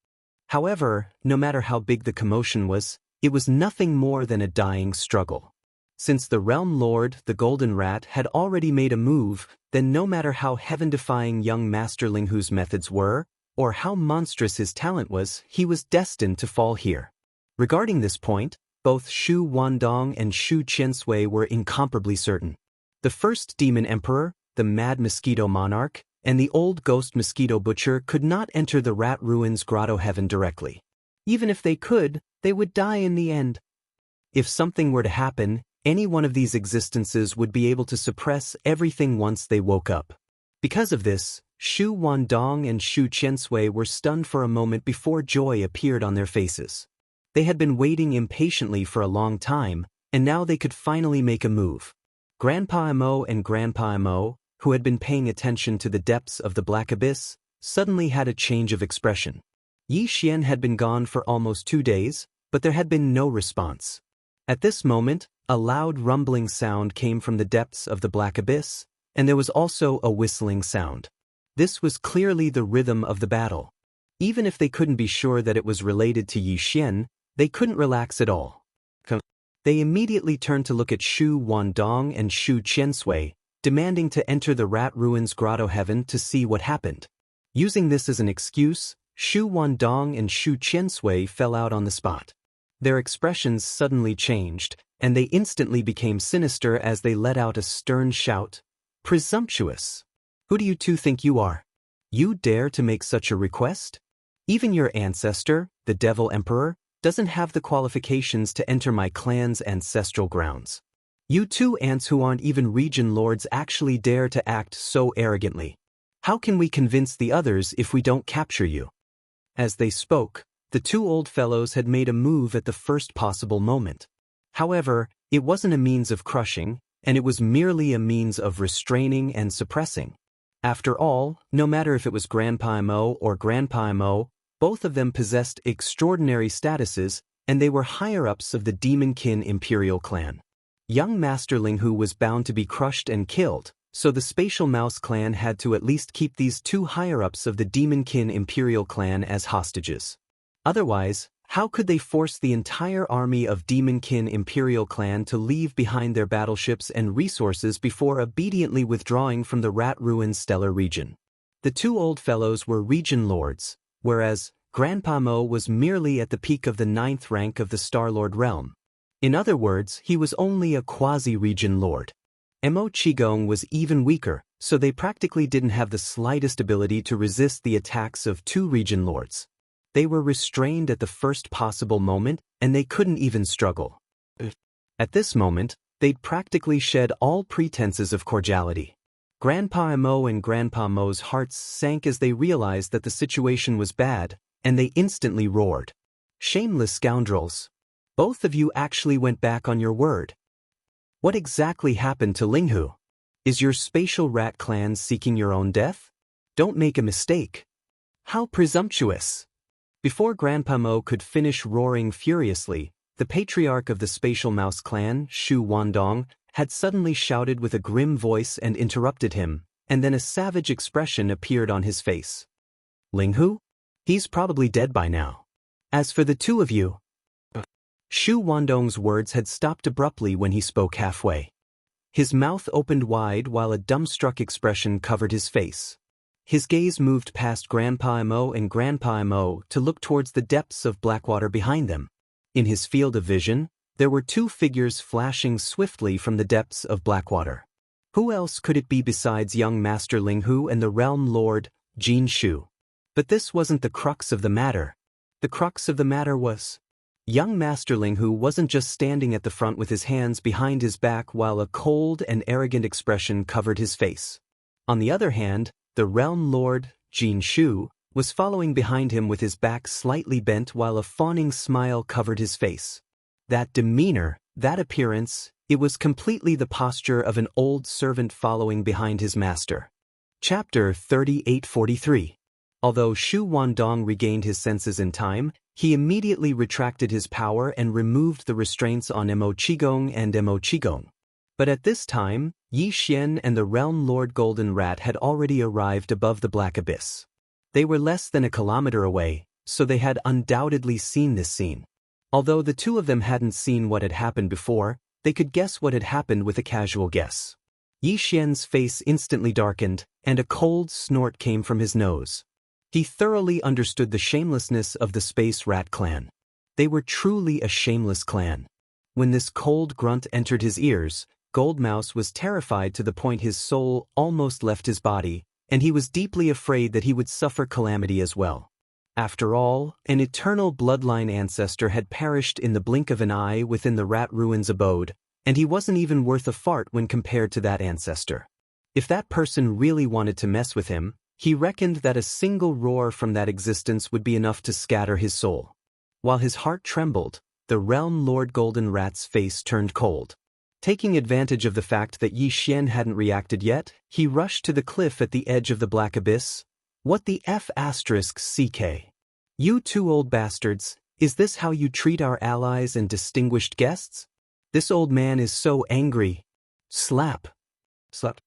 A: However, no matter how big the commotion was, it was nothing more than a dying struggle. Since the Realm Lord, the Golden Rat, had already made a move, then no matter how heaven-defying young Master Linghu's methods were, or how monstrous his talent was, he was destined to fall here. Regarding this point, both Xu Wandong and Xu Qiansui were incomparably certain. The first Demon Emperor, the Mad Mosquito Monarch, and the old Ghost Mosquito Butcher could not enter the rat ruins grotto heaven directly. Even if they could, they would die in the end. If something were to happen, any one of these existences would be able to suppress everything once they woke up. Because of this, Xu Wandong and Xu Qiansui were stunned for a moment before joy appeared on their faces. They had been waiting impatiently for a long time, and now they could finally make a move. Grandpa Mo and Grandpa Mo, who had been paying attention to the depths of the black abyss, suddenly had a change of expression. Yi Xian had been gone for almost 2 days, but there had been no response. At this moment, a loud rumbling sound came from the depths of the black abyss, and there was also a whistling sound. This was clearly the rhythm of the battle. Even if they couldn't be sure that it was related to Yi Xian, they couldn't relax at all. They immediately turned to look at Xu Wandong and Xu Qiansui, demanding to enter the rat ruins grotto heaven to see what happened. Using this as an excuse, Xu Wandong and Xu Qiansui fell out on the spot. Their expressions suddenly changed, and they instantly became sinister as they let out a stern shout. Presumptuous! Who do you two think you are? You dare to make such a request? Even your ancestor, the Devil Emperor, doesn't have the qualifications to enter my clan's ancestral grounds. You two ants who aren't even region lords actually dare to act so arrogantly. How can we convince the others if we don't capture you? As they spoke, the two old fellows had made a move at the first possible moment. However, it wasn't a means of crushing, and it was merely a means of restraining and suppressing. After all, no matter if it was Grandpa Mo or Grandpa Mo, both of them possessed extraordinary statuses, and they were higher-ups of the Demon-kin Imperial clan. Young Master Linghu was bound to be crushed and killed, so the Spatial Mouse clan had to at least keep these two higher-ups of the Demon-kin Imperial clan as hostages. Otherwise, how could they force the entire army of Demon-kin Imperial clan to leave behind their battleships and resources before obediently withdrawing from the Rat Ruins stellar region? The two old fellows were region lords, whereas Grandpa Mo was merely at the peak of the 9th rank of the Star-Lord realm. In other words, he was only a quasi-region lord. Mo Qigong was even weaker, so they practically didn't have the slightest ability to resist the attacks of two region lords. They were restrained at the first possible moment, and they couldn't even struggle. At this moment, they'd practically shed all pretenses of cordiality. Grandpa Mo and Grandpa Mo's hearts sank as they realized that the situation was bad, and they instantly roared. "Shameless scoundrels! Both of you actually went back on your word. What exactly happened to Linghu? Is your spatial rat clan seeking your own death? Don't make a mistake. How presumptuous!" Before Grandpa Mo could finish roaring furiously, the patriarch of the spatial mouse clan, Shu Wandong, had suddenly shouted with a grim voice and interrupted him, and then a savage expression appeared on his face. "Linghu? He's probably dead by now. As for the two of you..." Shu Wandong's words had stopped abruptly when he spoke halfway. His mouth opened wide while a dumbstruck expression covered his face. His gaze moved past Grandpa Mo and Grandpa Mo to look towards the depths of Blackwater behind them. In his field of vision, there were two figures flashing swiftly from the depths of Blackwater. Who else could it be besides young Master Linghu and the Realm Lord, Jin Shu? But this wasn't the crux of the matter. The crux of the matter was, young Master Linghu wasn't just standing at the front with his hands behind his back while a cold and arrogant expression covered his face. On the other hand, the Realm Lord, Jin Shu, was following behind him with his back slightly bent while a fawning smile covered his face. That demeanor, that appearance, it was completely the posture of an old servant following behind his master. Chapter 3843. Although Shu Wandong regained his senses in time, he immediately retracted his power and removed the restraints on Mo Qigong and Mo Qigong. But at this time, Yi Xian and the Realm Lord Golden Rat had already arrived above the Black Abyss. They were less than a kilometer away, so they had undoubtedly seen this scene. Although the two of them hadn't seen what had happened before, they could guess what had happened with a casual guess. Yi Xian's face instantly darkened, and a cold snort came from his nose. He thoroughly understood the shamelessness of the Space Rat clan. They were truly a shameless clan. When this cold grunt entered his ears, Goldmouse was terrified to the point his soul almost left his body, and he was deeply afraid that he would suffer calamity as well. After all, an eternal bloodline ancestor had perished in the blink of an eye within the Rat Ruins abode, and he wasn't even worth a fart when compared to that ancestor. If that person really wanted to mess with him, he reckoned that a single roar from that existence would be enough to scatter his soul. While his heart trembled, the Realm Lord Golden Rat's face turned cold. Taking advantage of the fact that Yi Xian hadn't reacted yet, he rushed to the cliff at the edge of the Black Abyss. "What the F***CK? You two old bastards, is this how you treat our allies and distinguished guests? This old man is so angry. Slap. Slap."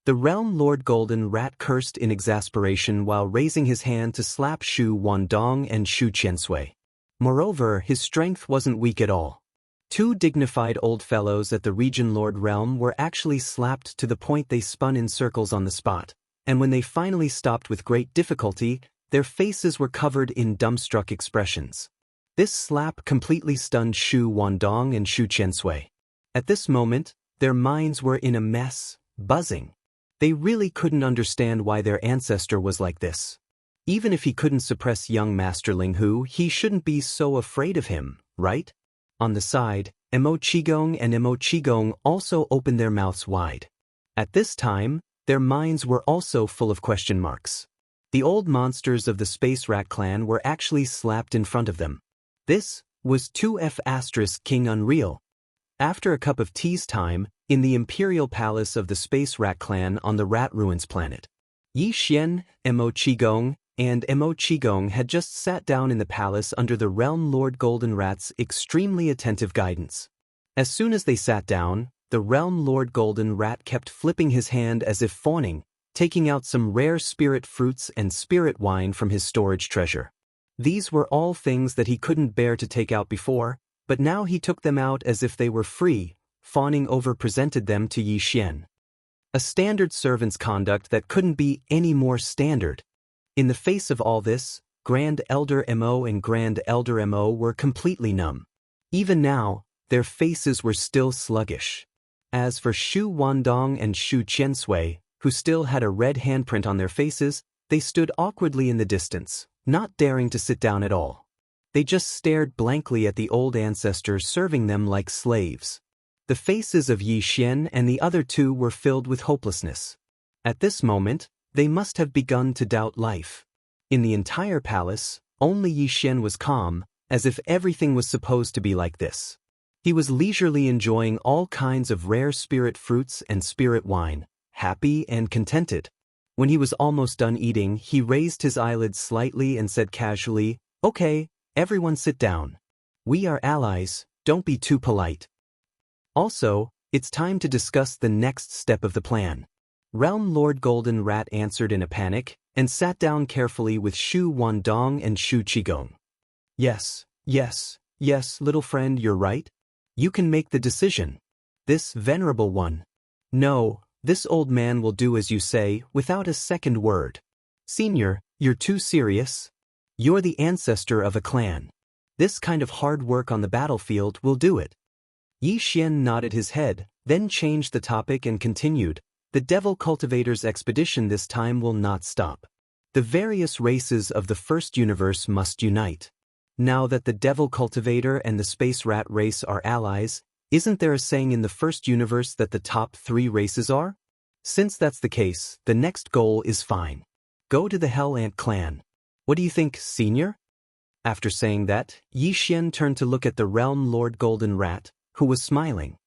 A: The Realm Lord Golden Rat cursed in exasperation while raising his hand to slap Shu Wandong and Shu Qiansui. Moreover, his strength wasn't weak at all. Two dignified old fellows at the Region Lord realm were actually slapped to the point they spun in circles on the spot, and when they finally stopped with great difficulty, their faces were covered in dumbstruck expressions. This slap completely stunned Shu Wandong and Shu Qiansui. At this moment, their minds were in a mess, buzzing. They really couldn't understand why their ancestor was like this. Even if he couldn't suppress young Master Linghu, he shouldn't be so afraid of him, right? On the side, Mo Qigong and Mo Qigong also opened their mouths wide. At this time, their minds were also full of question marks. The old monsters of the Space Rat clan were actually slapped in front of them. This was 2F** King Unreal. After a cup of tea's time, in the Imperial Palace of the Space Rat clan on the Rat Ruins planet, Yi Xian, Mo Qigong, and Mo Qigong had just sat down in the palace under the Realm Lord Golden Rat's extremely attentive guidance. As soon as they sat down, the Realm Lord Golden Rat kept flipping his hand as if fawning, taking out some rare spirit fruits and spirit wine from his storage treasure. These were all things that he couldn't bear to take out before, but now he took them out as if they were free, fawning over presented them to Yi Xian. A standard servant's conduct that couldn't be any more standard. In the face of all this, Grand Elder Mo and Grand Elder Mo were completely numb. Even now, their faces were still sluggish. As for Shu Wandong and Shu Qiansui, who still had a red handprint on their faces, they stood awkwardly in the distance, not daring to sit down at all. They just stared blankly at the old ancestors serving them like slaves. The faces of Yi Xian and the other two were filled with hopelessness. At this moment, they must have begun to doubt life. In the entire palace, only Yi Xian was calm, as if everything was supposed to be like this. He was leisurely enjoying all kinds of rare spirit fruits and spirit wine, happy and contented. When he was almost done eating, he raised his eyelids slightly and said casually, "Okay, everyone sit down. We are allies, don't be too polite. Also, it's time to discuss the next step of the plan." Realm Lord Golden Rat answered in a panic, and sat down carefully with Shu Wandong and Shu Qigong. Yes, little friend, you're right. You can make the decision. This venerable one. No, this old man will do as you say, without a second word. Senior, you're too serious. You're the ancestor of a clan. This kind of hard work on the battlefield will do it. Yi Xian nodded his head, then changed the topic and continued, "The Devil Cultivator's expedition this time will not stop. The various races of the first universe must unite. Now that the Devil Cultivator and the Space Rat race are allies, isn't there a saying in the first universe that the top 3 races are? Since that's the case, the next goal is fine. Go to the Hell Ant clan. What do you think, Senior?" After saying that, Yi Xian turned to look at the Realm Lord Golden Rat, who was smiling.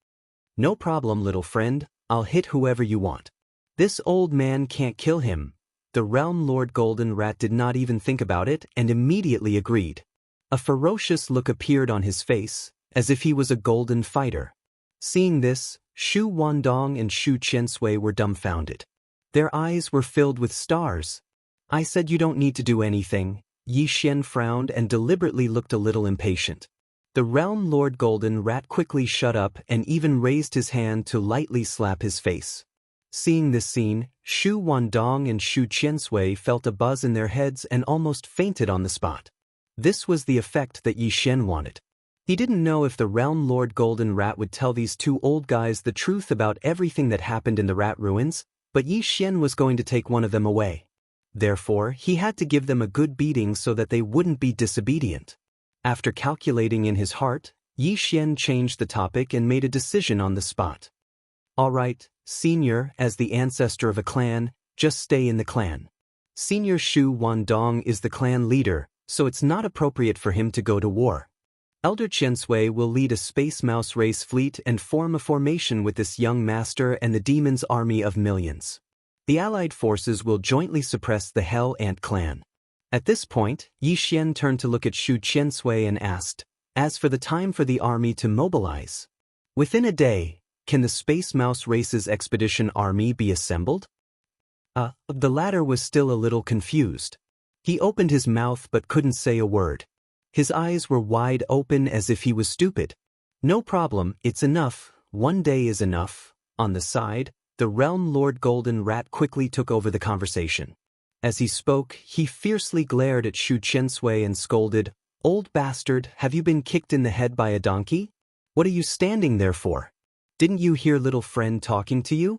A: "No problem, little friend, I'll hit whoever you want. This old man can't kill him." The Realm Lord Golden Rat did not even think about it and immediately agreed. A ferocious look appeared on his face, as if he was a golden fighter. Seeing this, Shu Wandong and Shu Qiansui were dumbfounded. Their eyes were filled with stars. "I said you don't need to do anything." Yi Xian frowned and deliberately looked a little impatient. The Realm Lord Golden Rat quickly shut up and even raised his hand to lightly slap his face. Seeing this scene, Shu Wandong and Shu Qiansui felt a buzz in their heads and almost fainted on the spot. This was the effect that Yi Xian wanted. He didn't know if the Realm Lord Golden Rat would tell these two old guys the truth about everything that happened in the rat ruins, but Yi Xian was going to take one of them away. Therefore, he had to give them a good beating so that they wouldn't be disobedient. After calculating in his heart, Yi Xian changed the topic and made a decision on the spot. "All right, Senior, as the ancestor of a clan, just stay in the clan. Senior Shu Wandong is the clan leader, so it's not appropriate for him to go to war. Elder Qiansui will lead a space mouse race fleet and form a formation with this young master and the demon's army of millions. The allied forces will jointly suppress the Hell Ant clan." At this point, Yi Xian turned to look at Shu Qiansui and asked, "As for the time for the army to mobilize? Within a day, can the Space Mouse Race's expedition army be assembled?" The latter was still a little confused. He opened his mouth but couldn't say a word. His eyes were wide open as if he was stupid. "No problem, it's enough, one day is enough." On the side, the Realm Lord Golden Rat quickly took over the conversation. As he spoke, he fiercely glared at Shu Qiansui and scolded, "Old bastard, have you been kicked in the head by a donkey? What are you standing there for? Didn't you hear little friend talking to you?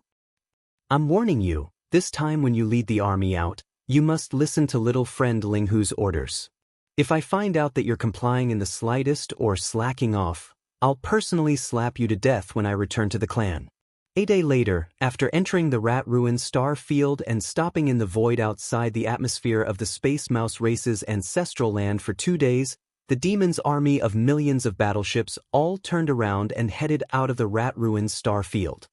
A: I'm warning you, this time when you lead the army out, you must listen to little friend Linghu's orders. If I find out that you're complying in the slightest or slacking off, I'll personally slap you to death when I return to the clan." A day later, after entering the Rat Ruin Star Field and stopping in the void outside the atmosphere of the Space Mouse Race's ancestral land for 2 days, the demon's army of millions of battleships all turned around and headed out of the Rat Ruin Star Field.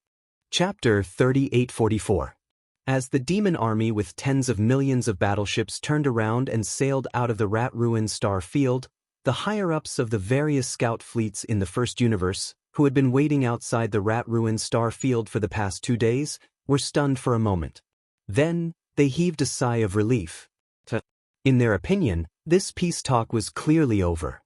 A: Chapter 3844. As the demon army with tens of millions of battleships turned around and sailed out of the Rat Ruin Star Field, the higher-ups of the various scout fleets in the First Universe, who had been waiting outside the Rat Ruin Star Field for the past 2 days, were stunned for a moment. Then, they heaved a sigh of relief. In their opinion, this peace talk was clearly over.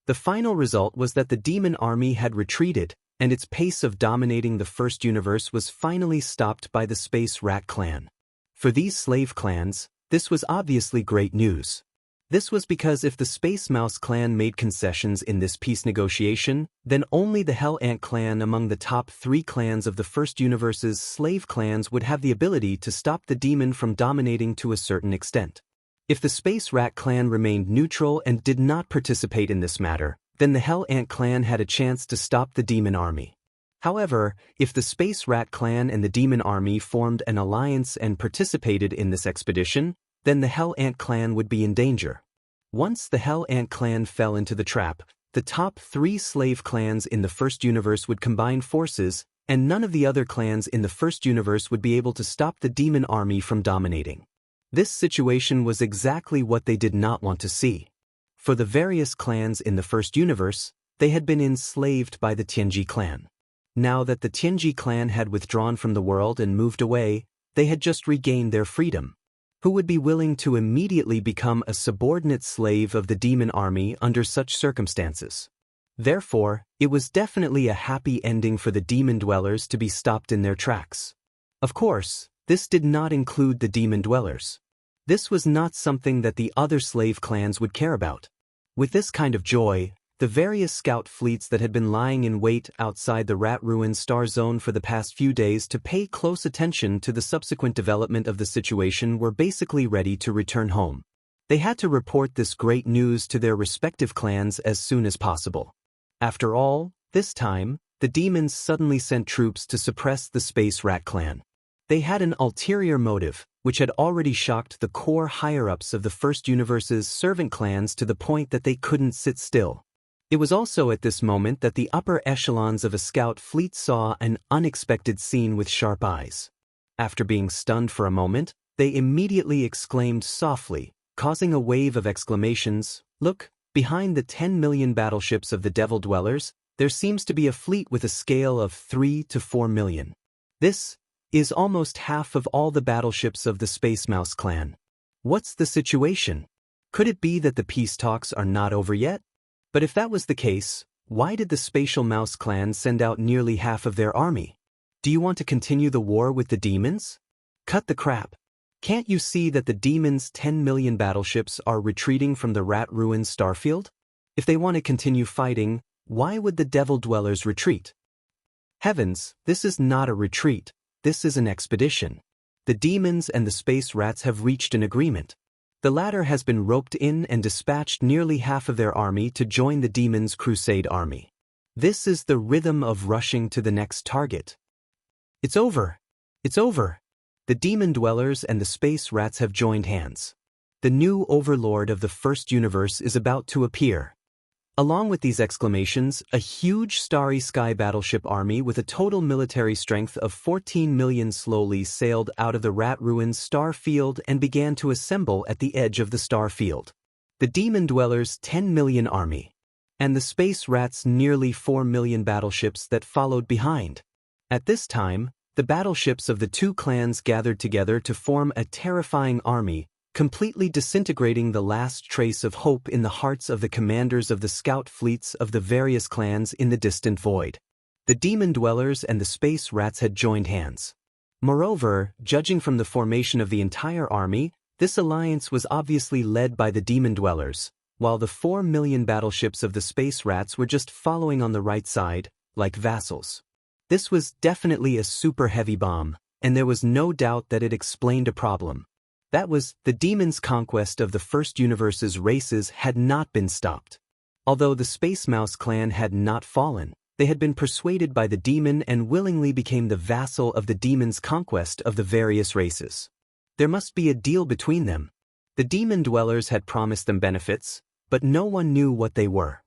A: The final result was that the demon army had retreated, and its pace of dominating the First Universe was finally stopped by the Space Rat clan. For these slave clans, this was obviously great news. This was because if the Space Mouse clan made concessions in this peace negotiation, then only the Hell Ant clan among the top 3 clans of the first universe's slave clans would have the ability to stop the demon from dominating to a certain extent. If the Space Rat clan remained neutral and did not participate in this matter, then the Hell Ant clan had a chance to stop the demon army. However, if the Space Rat clan and the demon army formed an alliance and participated in this expedition, then the Hell Ant clan would be in danger. Once the Hell Ant clan fell into the trap, the top 3 slave clans in the first universe would combine forces, and none of the other clans in the first universe would be able to stop the demon army from dominating. This situation was exactly what they did not want to see. For the various clans in the first universe, they had been enslaved by the Tianji clan. Now that the Tianji clan had withdrawn from the world and moved away, they had just regained their freedom. Who would be willing to immediately become a subordinate slave of the demon army under such circumstances? Therefore, it was definitely a happy ending for the demon dwellers to be stopped in their tracks. Of course, this did not include the demon dwellers. This was not something that the other slave clans would care about. With this kind of joy, the various scout fleets that had been lying in wait outside the Rat Ruin Star Zone for the past few days to pay close attention to the subsequent development of the situation were basically ready to return home. They had to report this great news to their respective clans as soon as possible. After all, this time, the demons suddenly sent troops to suppress the Space Rat clan. They had an ulterior motive, which had already shocked the core higher-ups of the first universe's servant clans to the point that they couldn't sit still. It was also at this moment that the upper echelons of a scout fleet saw an unexpected scene with sharp eyes. After being stunned for a moment, they immediately exclaimed softly, causing a wave of exclamations, "Look, behind the 10 million battleships of the Devil Dwellers, there seems to be a fleet with a scale of 3 to 4 million. This is almost half of all the battleships of the Space Mouse clan. What's the situation? Could it be that the peace talks are not over yet? But if that was the case, why did the Spatial Mouse clan send out nearly half of their army? Do you want to continue the war with the demons? Cut the crap. Can't you see that the demons' 10 million battleships are retreating from the Rat Ruin Starfield? If they want to continue fighting, why would the Devil Dwellers retreat? Heavens, this is not a retreat, this is an expedition. The demons and the space rats have reached an agreement. The latter has been roped in and dispatched nearly half of their army to join the demons' crusade army. This is the rhythm of rushing to the next target. It's over! It's over! The demon dwellers and the space rats have joined hands. The new overlord of the first universe is about to appear. Along with these exclamations, a huge starry sky battleship army with a total military strength of 14 million slowly sailed out of the Rat Ruins star field and began to assemble at the edge of the star field. The demon dwellers' 10 million army, and the space rats' nearly 4 million battleships that followed behind. At this time, the battleships of the two clans gathered together to form a terrifying army, completely disintegrating the last trace of hope in the hearts of the commanders of the scout fleets of the various clans in the distant void. The demon dwellers and the space rats had joined hands. Moreover, judging from the formation of the entire army, this alliance was obviously led by the demon dwellers, while the 4 million battleships of the space rats were just following on the right side, like vassals. This was definitely a super heavy bomb, and there was no doubt that it explained a problem. That was, the demons' conquest of the first universe's races had not been stopped. Although the Space Mouse clan had not fallen, they had been persuaded by the demon and willingly became the vassal of the demon's conquest of the various races. There must be a deal between them. The demon dwellers had promised them benefits, but no one knew what they were.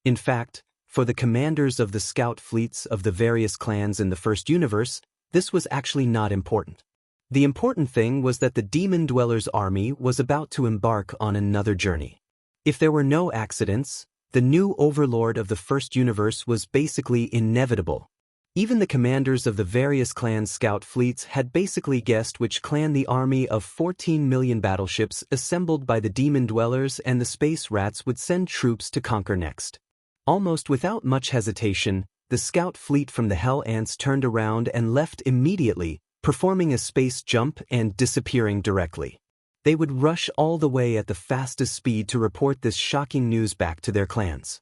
A: In fact, for the commanders of the scout fleets of the various clans in the first universe, this was actually not important. The important thing was that the demon dwellers' army was about to embark on another journey. If there were no accidents, the new overlord of the first universe was basically inevitable. Even the commanders of the various clan scout fleets had basically guessed which clan the army of 14 million battleships assembled by the demon dwellers and the space rats would send troops to conquer next. Almost without much hesitation, the scout fleet from the Hell Ants turned around and left immediately, performing a space jump and disappearing directly. They would rush all the way at the fastest speed to report this shocking news back to their clans.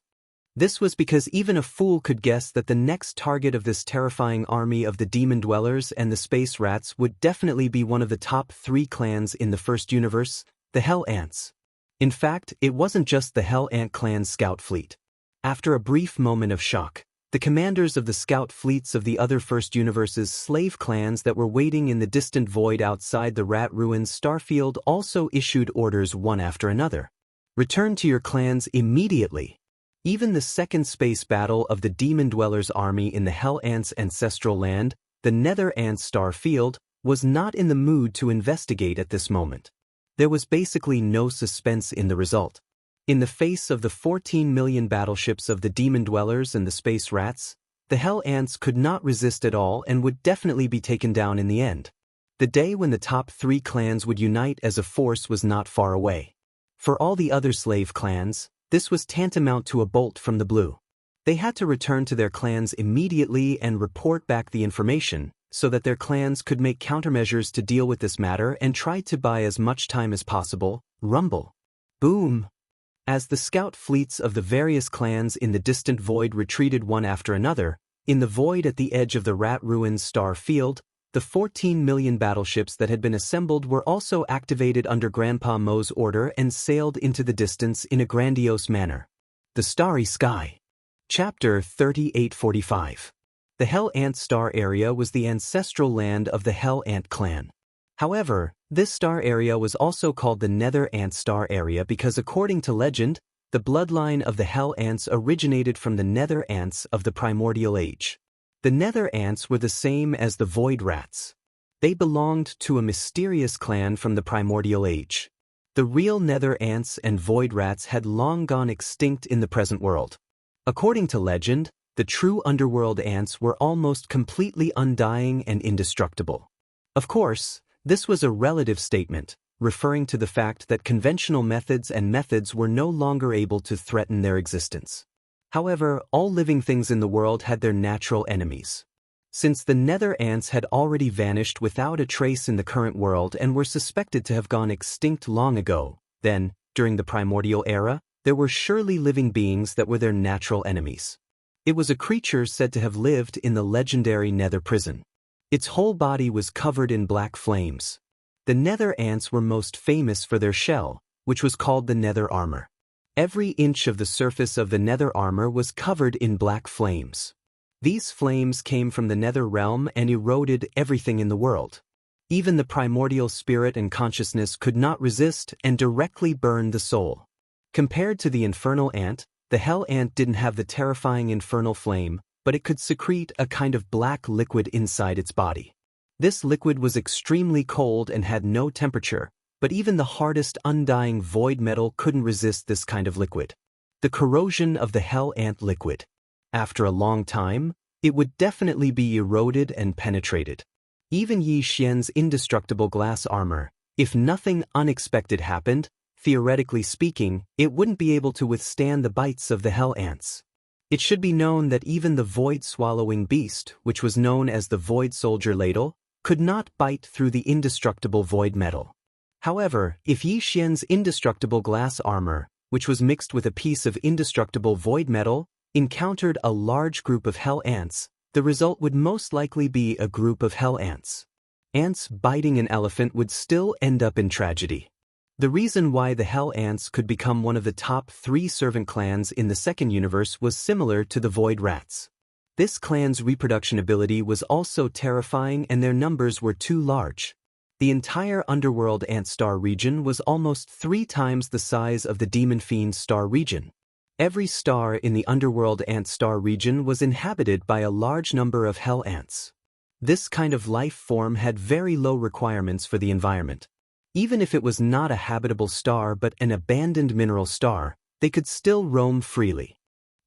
A: This was because even a fool could guess that the next target of this terrifying army of the demon dwellers and the space rats would definitely be one of the top 3 clans in the first universe, the Hell Ants. In fact, it wasn't just the Hell Ant clan's scout fleet. After a brief moment of shock, the commanders of the scout fleets of the other First Universe's slave clans that were waiting in the distant void outside the Rat Ruins starfield also issued orders one after another. Return to your clans immediately. Even the second space battle of the Demon Dwellers' army in the Hell Ants' ancestral land, the Nether Ants starfield, was not in the mood to investigate at this moment. There was basically no suspense in the result. In the face of the 14 million battleships of the Demon Dwellers and the Space Rats, the Hell Ants could not resist at all and would definitely be taken down in the end. The day when the top 3 clans would unite as a force was not far away. For all the other slave clans, this was tantamount to a bolt from the blue. They had to return to their clans immediately and report back the information, so that their clans could make countermeasures to deal with this matter and try to buy as much time as possible. Rumble. Boom. As the scout fleets of the various clans in the distant void retreated one after another, in the void at the edge of the Rat Ruins star field, the 14 million battleships that had been assembled were also activated under Grandpa Mo's order and sailed into the distance in a grandiose manner. The Starry Sky. Chapter 3845. The Hell Ant Star Area was the ancestral land of the Hell Ant clan. However, this star area was also called the Nether Ant Star Area because, according to legend, the bloodline of the Hell Ants originated from the Nether Ants of the Primordial Age. The Nether Ants were the same as the Void Rats. They belonged to a mysterious clan from the Primordial Age. The real Nether Ants and Void Rats had long gone extinct in the present world. According to legend, the true underworld ants were almost completely undying and indestructible. Of course, this was a relative statement, referring to the fact that conventional methods were no longer able to threaten their existence. However, all living things in the world had their natural enemies. Since the Nether Ants had already vanished without a trace in the current world and were suspected to have gone extinct long ago, then, during the Primordial Era, there were surely living beings that were their natural enemies. It was a creature said to have lived in the legendary Nether Prison. Its whole body was covered in black flames. The Nether Ants were most famous for their shell, which was called the Nether Armor. Every inch of the surface of the Nether Armor was covered in black flames. These flames came from the Nether Realm and eroded everything in the world. Even the primordial spirit and consciousness could not resist and directly burned the soul. Compared to the Infernal Ant, the Hell Ant didn't have the terrifying infernal flame, but it could secrete a kind of black liquid inside its body. This liquid was extremely cold and had no temperature, but even the hardest undying void metal couldn't resist this kind of liquid. The corrosion of the Hell Ant liquid. After a long time, it would definitely be eroded and penetrated. Even Yi Xian's indestructible glass armor, if nothing unexpected happened, theoretically speaking, it wouldn't be able to withstand the bites of the Hell Ants. It should be known that even the void-swallowing beast, which was known as the Void Soldier Ladle, could not bite through the indestructible void metal. However, if Yi Xian's indestructible glass armor, which was mixed with a piece of indestructible void metal, encountered a large group of Hell Ants, the result would most likely be a group of Hell Ants. Ants biting an elephant would still end up in tragedy. The reason why the Hell Ants could become one of the top 3 servant clans in the second universe was similar to the Void Rats. This clan's reproduction ability was also terrifying and their numbers were too large. The entire Underworld Ant Star region was almost 3 times the size of the Demon Fiend Star region. Every star in the Underworld Ant Star region was inhabited by a large number of Hell Ants. This kind of life form had very low requirements for the environment. Even if it was not a habitable star but an abandoned mineral star, they could still roam freely.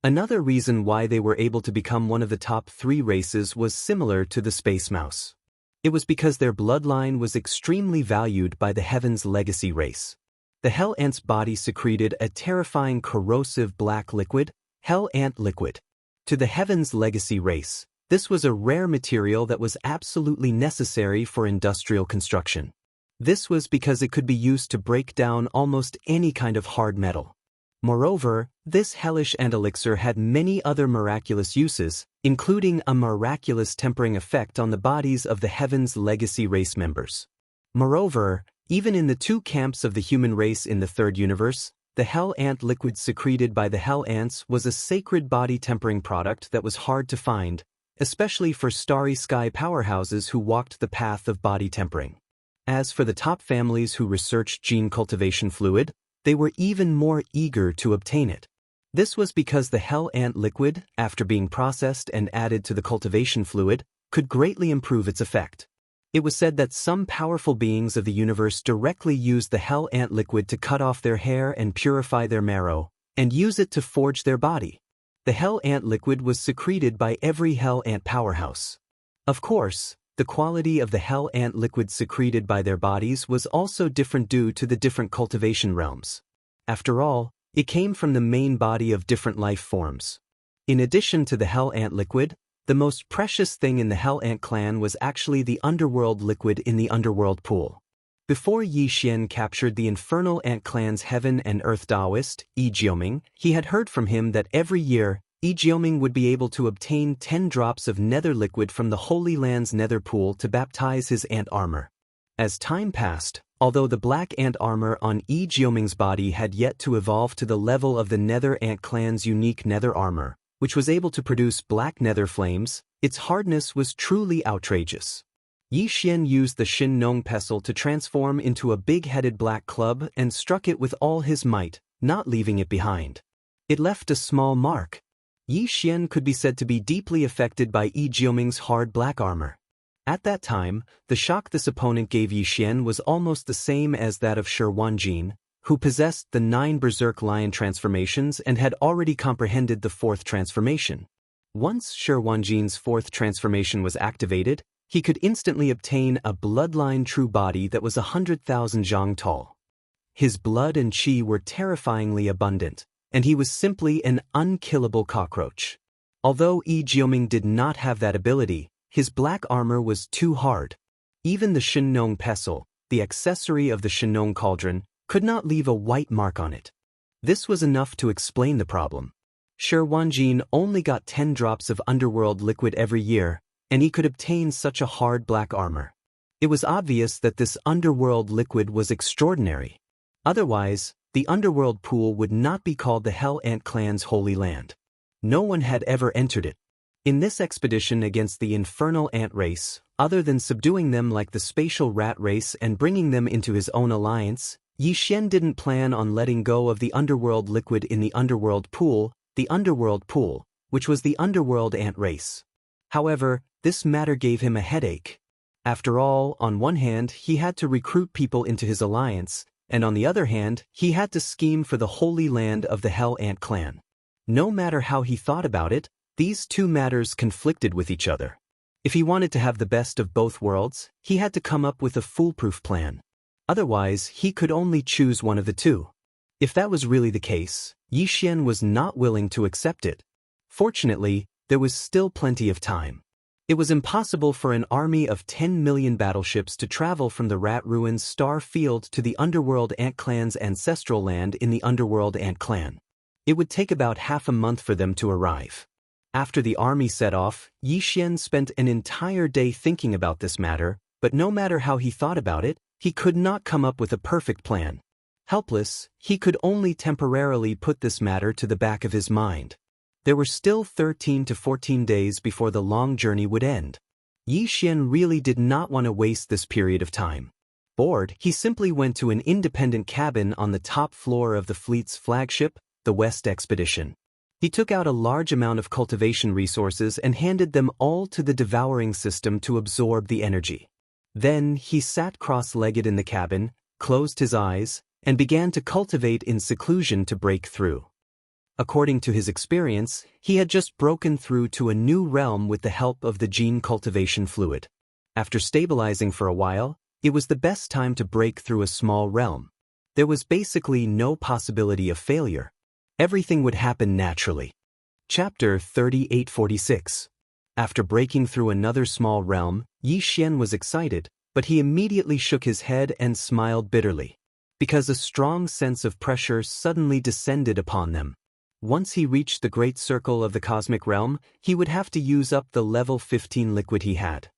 A: Another reason why they were able to become one of the top 3 races was similar to the Space Mouse. It was because their bloodline was extremely valued by the Heaven's Legacy race. The Hell Ant's body secreted a terrifying corrosive black liquid, Hell Ant liquid. To the Heaven's Legacy race, this was a rare material that was absolutely necessary for industrial construction. This was because it could be used to break down almost any kind of hard metal. Moreover, this hellish ant elixir had many other miraculous uses, including a miraculous tempering effect on the bodies of the Heaven's Legacy race members. Moreover, even in the two camps of the human race in the third universe, the hell ant liquid secreted by the hell ants was a sacred body tempering product that was hard to find, especially for starry sky powerhouses who walked the path of body tempering. As for the top families who researched gene cultivation fluid, they were even more eager to obtain it. This was because the hell ant liquid, after being processed and added to the cultivation fluid, could greatly improve its effect. It was said that some powerful beings of the universe directly used the hell ant liquid to cut off their hair and purify their marrow, and use it to forge their body. The hell ant liquid was secreted by every hell ant powerhouse. Of course, the quality of the hell ant liquid secreted by their bodies was also different due to the different cultivation realms. After all, it came from the main body of different life forms. In addition to the hell ant liquid, the most precious thing in the hell ant clan was actually the underworld liquid in the underworld pool. Before Yi Xian captured the infernal ant clan's heaven and earth Daoist, Yi Jioming, he had heard from him that every year, Yi Jioming would be able to obtain 10 drops of nether liquid from the Holy Land's nether pool to baptize his ant armor. As time passed, although the black ant armor on Yi Jioming's body had yet to evolve to the level of the nether ant clan's unique nether armor, which was able to produce black nether flames, its hardness was truly outrageous. Yi Xian used the Shin Nong pestle to transform into a big-headed black club and struck it with all his might, not leaving it behind. It left a small mark. Yi Xian could be said to be deeply affected by Yi Jioming's hard black armor. At that time, the shock this opponent gave Yi Xian was almost the same as that of Shi Wanjin, who possessed the 9 berserk lion transformations and had already comprehended the 4th transformation. Once Shi Wanjin's 4th transformation was activated, he could instantly obtain a bloodline true body that was 100,000 zhang tall. His blood and qi were terrifyingly abundant, and he was simply an unkillable cockroach. Although Yi Jioming did not have that ability, his black armor was too hard. Even the Shin Nong pestle, the accessory of the Shin Nong cauldron, could not leave a white mark on it. This was enough to explain the problem. Shi Wanjin only got 10 drops of underworld liquid every year, and he could obtain such a hard black armor. It was obvious that this underworld liquid was extraordinary. Otherwise, the underworld pool would not be called the Hell Ant Clan's Holy Land. No one had ever entered it. In this expedition against the infernal ant race, other than subduing them like the spatial rat race and bringing them into his own alliance, Yi Xian didn't plan on letting go of the underworld liquid in the underworld pool, which was the underworld ant race. However, this matter gave him a headache. After all, on one hand, he had to recruit people into his alliance, and on the other hand, he had to scheme for the holy land of the Hell Ant Clan. No matter how he thought about it, these two matters conflicted with each other. If he wanted to have the best of both worlds, he had to come up with a foolproof plan. Otherwise, he could only choose one of the two. If that was really the case, Yi Xian was not willing to accept it. Fortunately, there was still plenty of time. It was impossible for an army of 10 million battleships to travel from the Rat Ruins Star Field to the Underworld Ant Clan's ancestral land in the Underworld Ant Clan. It would take about half a month for them to arrive. After the army set off, Yi Xian spent an entire day thinking about this matter, but no matter how he thought about it, he could not come up with a perfect plan. Helpless, he could only temporarily put this matter to the back of his mind. There were still 13 to 14 days before the long journey would end. Yi Xian really did not want to waste this period of time. Bored, he simply went to an independent cabin on the top floor of the fleet's flagship, the West Expedition. He took out a large amount of cultivation resources and handed them all to the devouring system to absorb the energy. Then he sat cross-legged in the cabin, closed his eyes, and began to cultivate in seclusion to break through. According to his experience, he had just broken through to a new realm with the help of the gene cultivation fluid. After stabilizing for a while, it was the best time to break through a small realm. There was basically no possibility of failure. Everything would happen naturally. Chapter 3846. After breaking through another small realm, Yi Xian was excited, but he immediately shook his head and smiled bitterly, because a strong sense of pressure suddenly descended upon them. Once he reached the great circle of the cosmic realm, he would have to use up the level 15 liquid he had.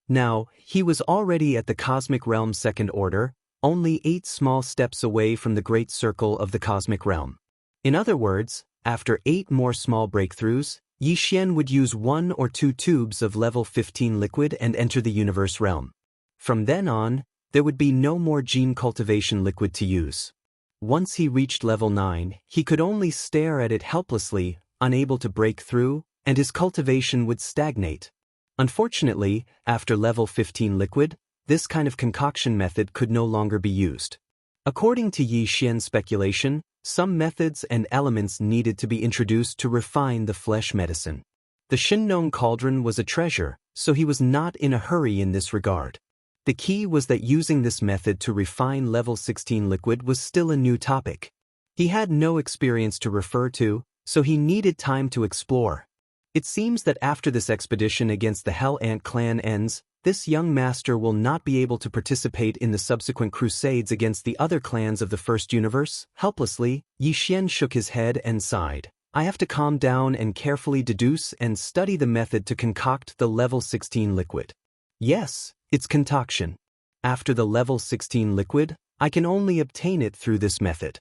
A: Now, he was already at the cosmic realm's second order, only 8 small steps away from the great circle of the cosmic realm. In other words, after 8 more small breakthroughs, Yixian would use 1 or 2 tubes of level 15 liquid and enter the universe realm. From then on, there would be no more gene cultivation liquid to use. Once he reached level 9, he could only stare at it helplessly, unable to break through, and his cultivation would stagnate. Unfortunately, after level 15 liquid, this kind of concoction method could no longer be used. According to Yi Xian's speculation, some methods and elements needed to be introduced to refine the flesh medicine. The Shinong cauldron was a treasure, so he was not in a hurry in this regard. The key was that using this method to refine level 16 liquid was still a new topic. He had no experience to refer to, so he needed time to explore. It seems that after this expedition against the Hell Ant clan ends, this young master will not be able to participate in the subsequent crusades against the other clans of the first universe. Helplessly, Yixian shook his head and sighed. I have to calm down and carefully deduce and study the method to concoct the level 16 liquid. Yes, it's concoction. After the level 16 liquid, I can only obtain it through this method.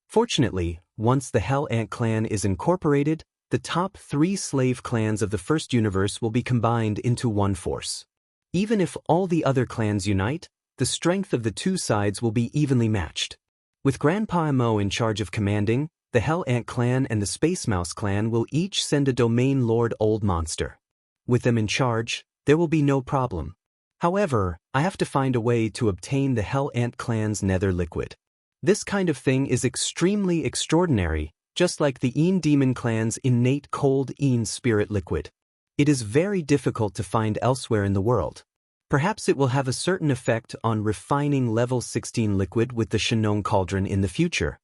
A: Fortunately, once the Hell Ant clan is incorporated, the top 3 slave clans of the first universe will be combined into one force. Even if all the other clans unite, the strength of the 2 sides will be evenly matched. With Grandpa Mo in charge of commanding, the Hell Ant clan and the Space Mouse clan will each send a domain lord old monster. With them in charge, there will be no problem. However, I have to find a way to obtain the Hell Ant clan's nether liquid. This kind of thing is extremely extraordinary, just like the Een Demon clan's innate cold Een spirit liquid. It is very difficult to find elsewhere in the world. Perhaps it will have a certain effect on refining level 16 liquid with the Shinong cauldron in the future.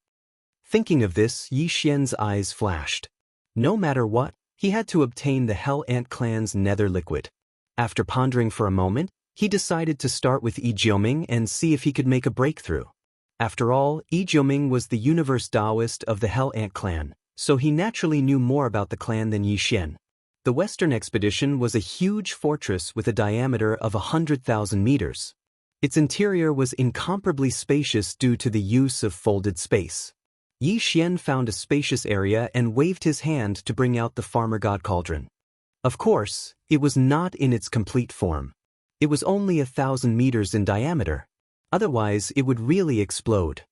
A: Thinking of this, Yi Xian's eyes flashed. No matter what, he had to obtain the Hell Ant clan's nether liquid. After pondering for a moment, he decided to start with Yi Jiuming and see if he could make a breakthrough. After all, Yi Jiuming was the universe Daoist of the Hell Ant clan, so he naturally knew more about the clan than Yi Xian. The Western expedition was a huge fortress with a diameter of 100,000 meters. Its interior was incomparably spacious due to the use of folded space. Yi Xian found a spacious area and waved his hand to bring out the farmer god cauldron. Of course, it was not in its complete form. It was only 1,000 meters in diameter. Otherwise, it would really explode.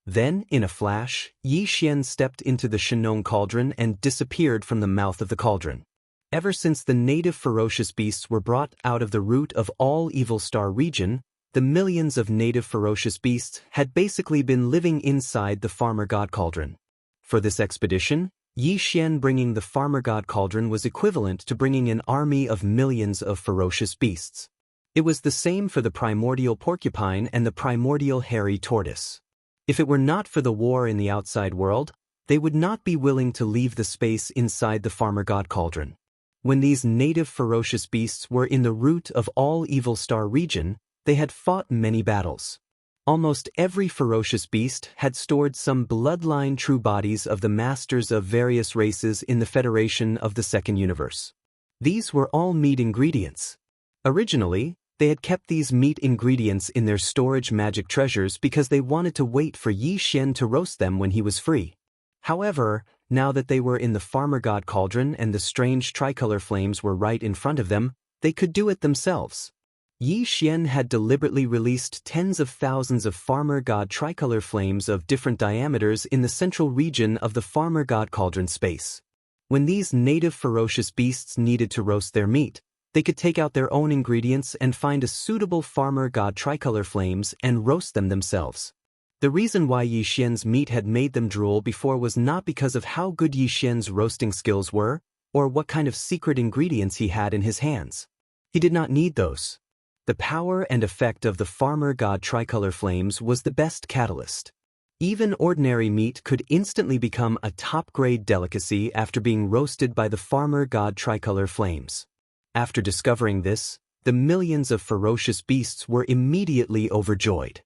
A: Then, in a flash, Yi Xian stepped into the Shinong cauldron and disappeared from the mouth of the cauldron. Ever since the native ferocious beasts were brought out of the root of all Evil Star region, the millions of native ferocious beasts had basically been living inside the farmer god cauldron. For this expedition, Yi Xian bringing the farmer god cauldron was equivalent to bringing an army of millions of ferocious beasts. It was the same for the primordial porcupine and the primordial hairy tortoise. If it were not for the war in the outside world, they would not be willing to leave the space inside the farmer god cauldron. When these native ferocious beasts were in the root of all Evil Star region, they had fought many battles. Almost every ferocious beast had stored some bloodline true bodies of the masters of various races in the Federation of the Second Universe. These were all meat ingredients. Originally, they had kept these meat ingredients in their storage magic treasures because they wanted to wait for Yi Xian to roast them when he was free. However, now that they were in the farmer god cauldron and the strange tricolor flames were right in front of them, they could do it themselves. Yi Xian had deliberately released tens of thousands of farmer god tricolor flames of different diameters in the central region of the farmer god cauldron space. When these native ferocious beasts needed to roast their meat, they could take out their own ingredients and find a suitable farmer god tricolor flames and roast them themselves. The reason why Yi Xian's meat had made them drool before was not because of how good Yi Xian's roasting skills were, or what kind of secret ingredients he had in his hands. He did not need those. The power and effect of the farmer god tricolor flames was the best catalyst. Even ordinary meat could instantly become a top-grade delicacy after being roasted by the farmer god tricolor flames. After discovering this, the millions of ferocious beasts were immediately overjoyed.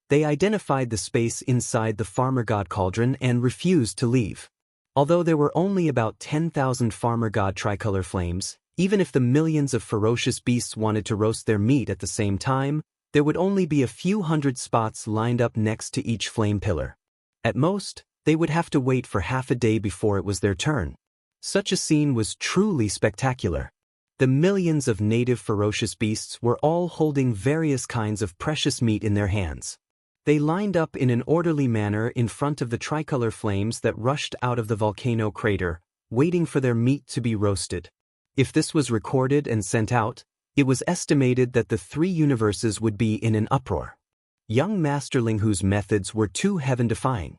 A: They identified the space inside the farmer god cauldron and refused to leave. Although there were only about 10,000 farmer god tricolor flames, even if the millions of ferocious beasts wanted to roast their meat at the same time, there would only be a few hundred spots lined up next to each flame pillar. At most, they would have to wait for half a day before it was their turn. Such a scene was truly spectacular. The millions of native ferocious beasts were all holding various kinds of precious meat in their hands. They lined up in an orderly manner in front of the tricolor flames that rushed out of the volcano crater, waiting for their meat to be roasted. If this was recorded and sent out, it was estimated that the three universes would be in an uproar. Young Master Ling Hu's methods were too heaven-defying.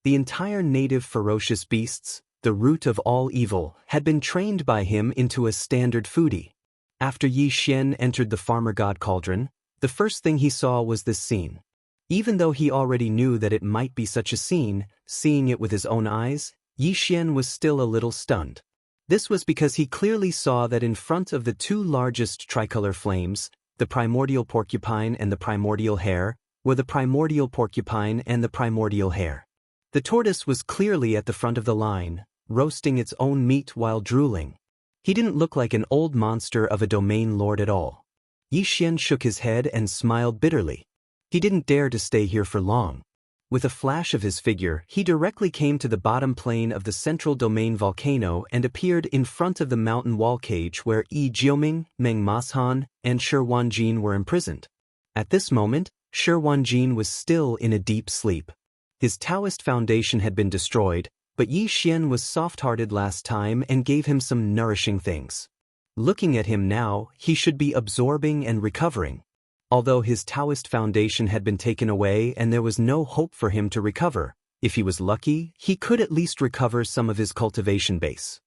A: The entire native ferocious beasts, the root of all evil, had been trained by him into a standard foodie. After Yi Xian entered the farmer god cauldron, the first thing he saw was this scene. Even though he already knew that it might be such a scene, seeing it with his own eyes, Yi Xian was still a little stunned. This was because he clearly saw that in front of the two largest tricolor flames, the primordial porcupine and the primordial hare, were the primordial porcupine and the primordial hare. The tortoise was clearly at the front of the line, roasting its own meat while drooling. He didn't look like an old monster of a domain lord at all. Yi Xian shook his head and smiled bitterly. He didn't dare to stay here for long. With a flash of his figure, he directly came to the bottom plane of the central domain volcano and appeared in front of the mountain wall cage where Yi Jiuming, Meng Mashan, and Shi Wanjin were imprisoned. At this moment, Shi Wanjin was still in a deep sleep. His Daoist foundation had been destroyed, but Yi Xian was soft-hearted last time and gave him some nourishing things. Looking at him now, he should be absorbing and recovering. Although his Daoist foundation had been taken away and there was no hope for him to recover, if he was lucky, he could at least recover some of his cultivation base.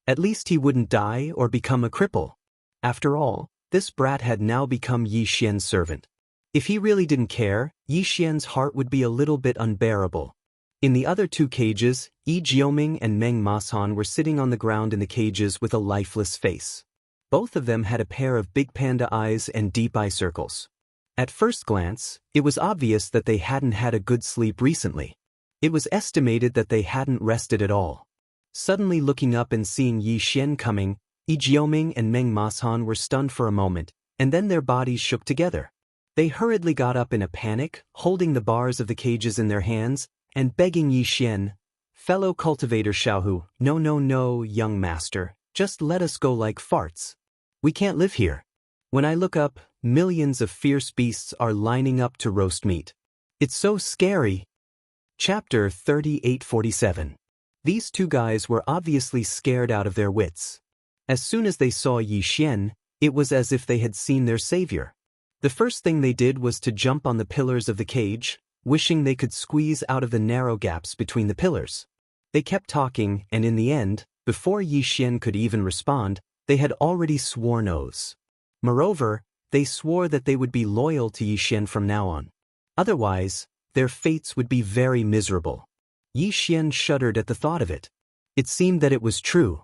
A: At least he wouldn't die or become a cripple. After all, this brat had now become Yi Xian's servant. If he really didn't care, Yi Xian's heart would be a little bit unbearable. In the other two cages, Yi Jiuming and Meng Mashan were sitting on the ground in the cages with a lifeless face. Both of them had a pair of big panda eyes and deep eye circles. At first glance, it was obvious that they hadn't had a good sleep recently. It was estimated that they hadn't rested at all. Suddenly looking up and seeing Yi Xian coming, Yi Jiuming and Meng Mashan were stunned for a moment, and then their bodies shook together. They hurriedly got up in a panic, holding the bars of the cages in their hands, and begging Yi Xian, "Fellow cultivator Xiaohu, no, young master, just let us go like farts. We can't live here. When I look up, millions of fierce beasts are lining up to roast meat. It's so scary." Chapter 3847. These two guys were obviously scared out of their wits. As soon as they saw Yi Xian, it was as if they had seen their savior. The first thing they did was to jump on the pillars of the cage, wishing they could squeeze out of the narrow gaps between the pillars. They kept talking, and in the end, before Yi Xian could even respond, they had already sworn oaths. Moreover, they swore that they would be loyal to Yi Xian from now on. Otherwise, their fates would be very miserable. Yi Xian shuddered at the thought of it. It seemed that it was true.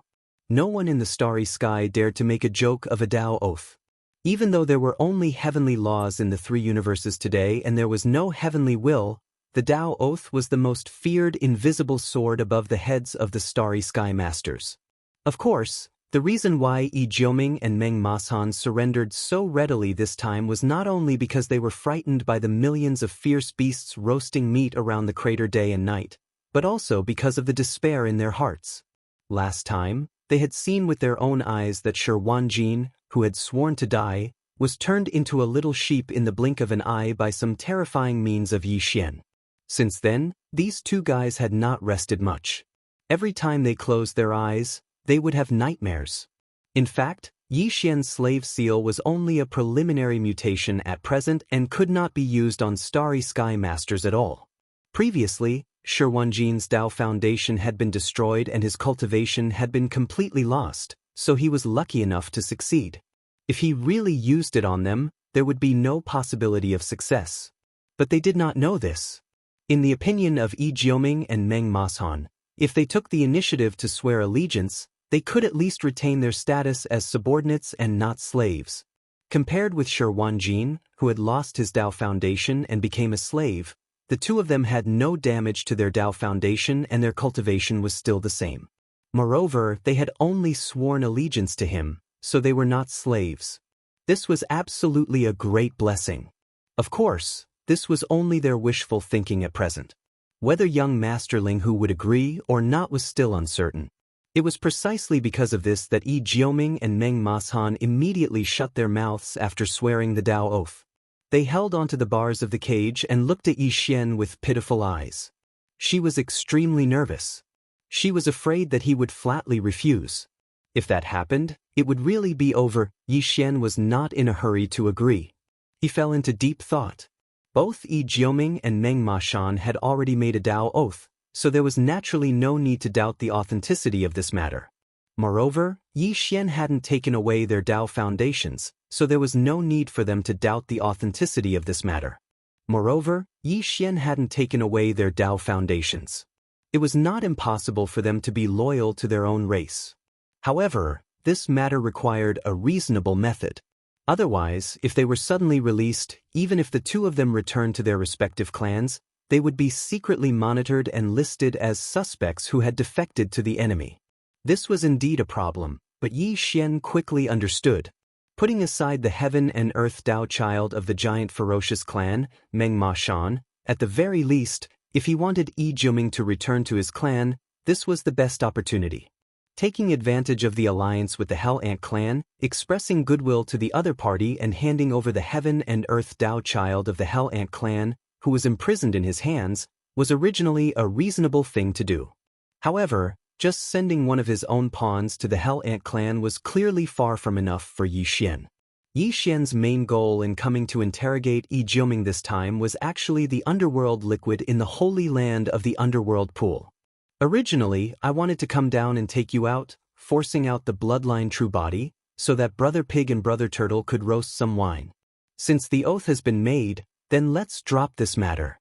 A: No one in the starry sky dared to make a joke of a Dao oath. Even though there were only heavenly laws in the three universes today and there was no heavenly will, the Dao oath was the most feared invisible sword above the heads of the starry sky masters. Of course, the reason why Yi Jiuming and Meng Mashan surrendered so readily this time was not only because they were frightened by the millions of fierce beasts roasting meat around the crater day and night, but also because of the despair in their hearts. Last time, they had seen with their own eyes that Shi Wanjin, who had sworn to die, was turned into a little sheep in the blink of an eye by some terrifying means of Yi Xian. Since then, these two guys had not rested much. Every time they closed their eyes, they would have nightmares. In fact, Yi Xian's slave seal was only a preliminary mutation at present and could not be used on starry sky masters at all. Previously, Shi Wanjin's Dao foundation had been destroyed and his cultivation had been completely lost, so he was lucky enough to succeed. If he really used it on them, there would be no possibility of success. But they did not know this. In the opinion of Yi Jiuming and Meng Mashan, if they took the initiative to swear allegiance, they could at least retain their status as subordinates and not slaves. Compared with Shi Wanjin, who had lost his Dao foundation and became a slave, the two of them had no damage to their Dao foundation and their cultivation was still the same. Moreover, they had only sworn allegiance to him, so they were not slaves. This was absolutely a great blessing. Of course, this was only their wishful thinking at present. Whether young Master Ling Hu would agree or not was still uncertain. It was precisely because of this that Yi Jioming and Meng Mashan immediately shut their mouths after swearing the Dao oath. They held onto the bars of the cage and looked at Yi Xian with pitiful eyes. She was extremely nervous. She was afraid that he would flatly refuse. If that happened, it would really be over. Yi Xian was not in a hurry to agree. He fell into deep thought. Both Yi Jioming and Meng Mashan had already made a Dao oath, so there was naturally no need to doubt the authenticity of this matter. Moreover, Yi Xian hadn't taken away their Dao foundations, so there was no need for them to doubt the authenticity of this matter. Moreover, Yi Xian hadn't taken away their Dao foundations. It was not impossible for them to be loyal to their own race. However, this matter required a reasonable method. Otherwise, if they were suddenly released, even if the two of them returned to their respective clans, they would be secretly monitored and listed as suspects who had defected to the enemy. This was indeed a problem, but Yi Xian quickly understood. Putting aside the heaven and earth Dao child of the giant ferocious clan, Meng Mashan, at the very least, if he wanted Yi Jioming to return to his clan, this was the best opportunity. Taking advantage of the alliance with the Hell Ant clan, expressing goodwill to the other party and handing over the heaven and earth Dao child of the Hell Ant clan, who was imprisoned in his hands, was originally a reasonable thing to do. However, just sending one of his own pawns to the Hell Ant clan was clearly far from enough for Yi Xian. Yi Xian's main goal in coming to interrogate Yi Jioming this time was actually the underworld liquid in the holy land of the underworld pool. Originally, I wanted to come down and take you out, forcing out the bloodline true body, so that Brother Pig and Brother Turtle could roast some wine. Since the oath has been made, then let's drop this matter.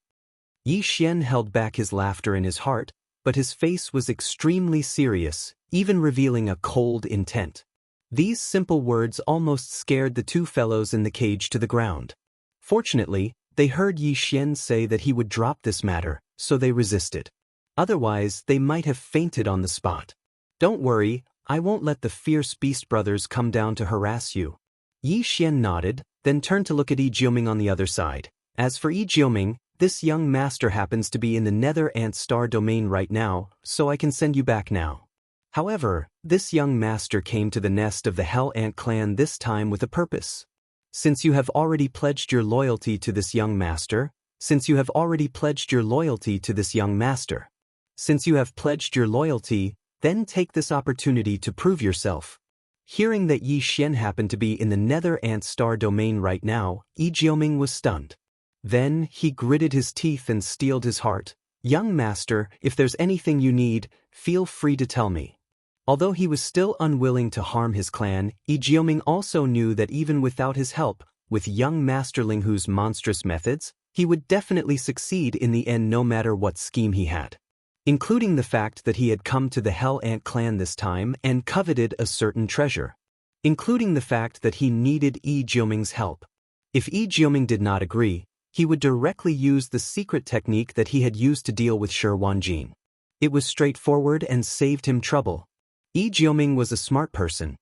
A: Yi Xian held back his laughter in his heart, but his face was extremely serious, even revealing a cold intent. These simple words almost scared the two fellows in the cage to the ground. Fortunately, they heard Yi Xian say that he would drop this matter, so they resisted. Otherwise, they might have fainted on the spot. Don't worry, I won't let the fierce beast brothers come down to harass you. Yi Xian nodded, then turned to look at Yi Jioming on the other side. As for Yi Jioming, this young master happens to be in the Nether Ant Star domain right now, so I can send you back now. However, this young master came to the nest of the Hell Ant clan this time with a purpose. Since you have already pledged your loyalty to this young master, Since you have pledged your loyalty, then take this opportunity to prove yourself. Hearing that Yi Xian happened to be in the Nether Ant Star domain right now, Yi Jioming was stunned. Then, he gritted his teeth and steeled his heart. Young master, if there's anything you need, feel free to tell me. Although he was still unwilling to harm his clan, Yi Jioming also knew that even without his help, with young Master Ling Hu's monstrous methods, he would definitely succeed in the end no matter what scheme he had. Including the fact that he had come to the Hell Ant clan this time and coveted a certain treasure. Including the fact that he needed Yi Jioming's help. If Yi Jioming did not agree, he would directly use the secret technique that he had used to deal with Shi Wanjin. It was straightforward and saved him trouble. Yi Jioming was a smart person.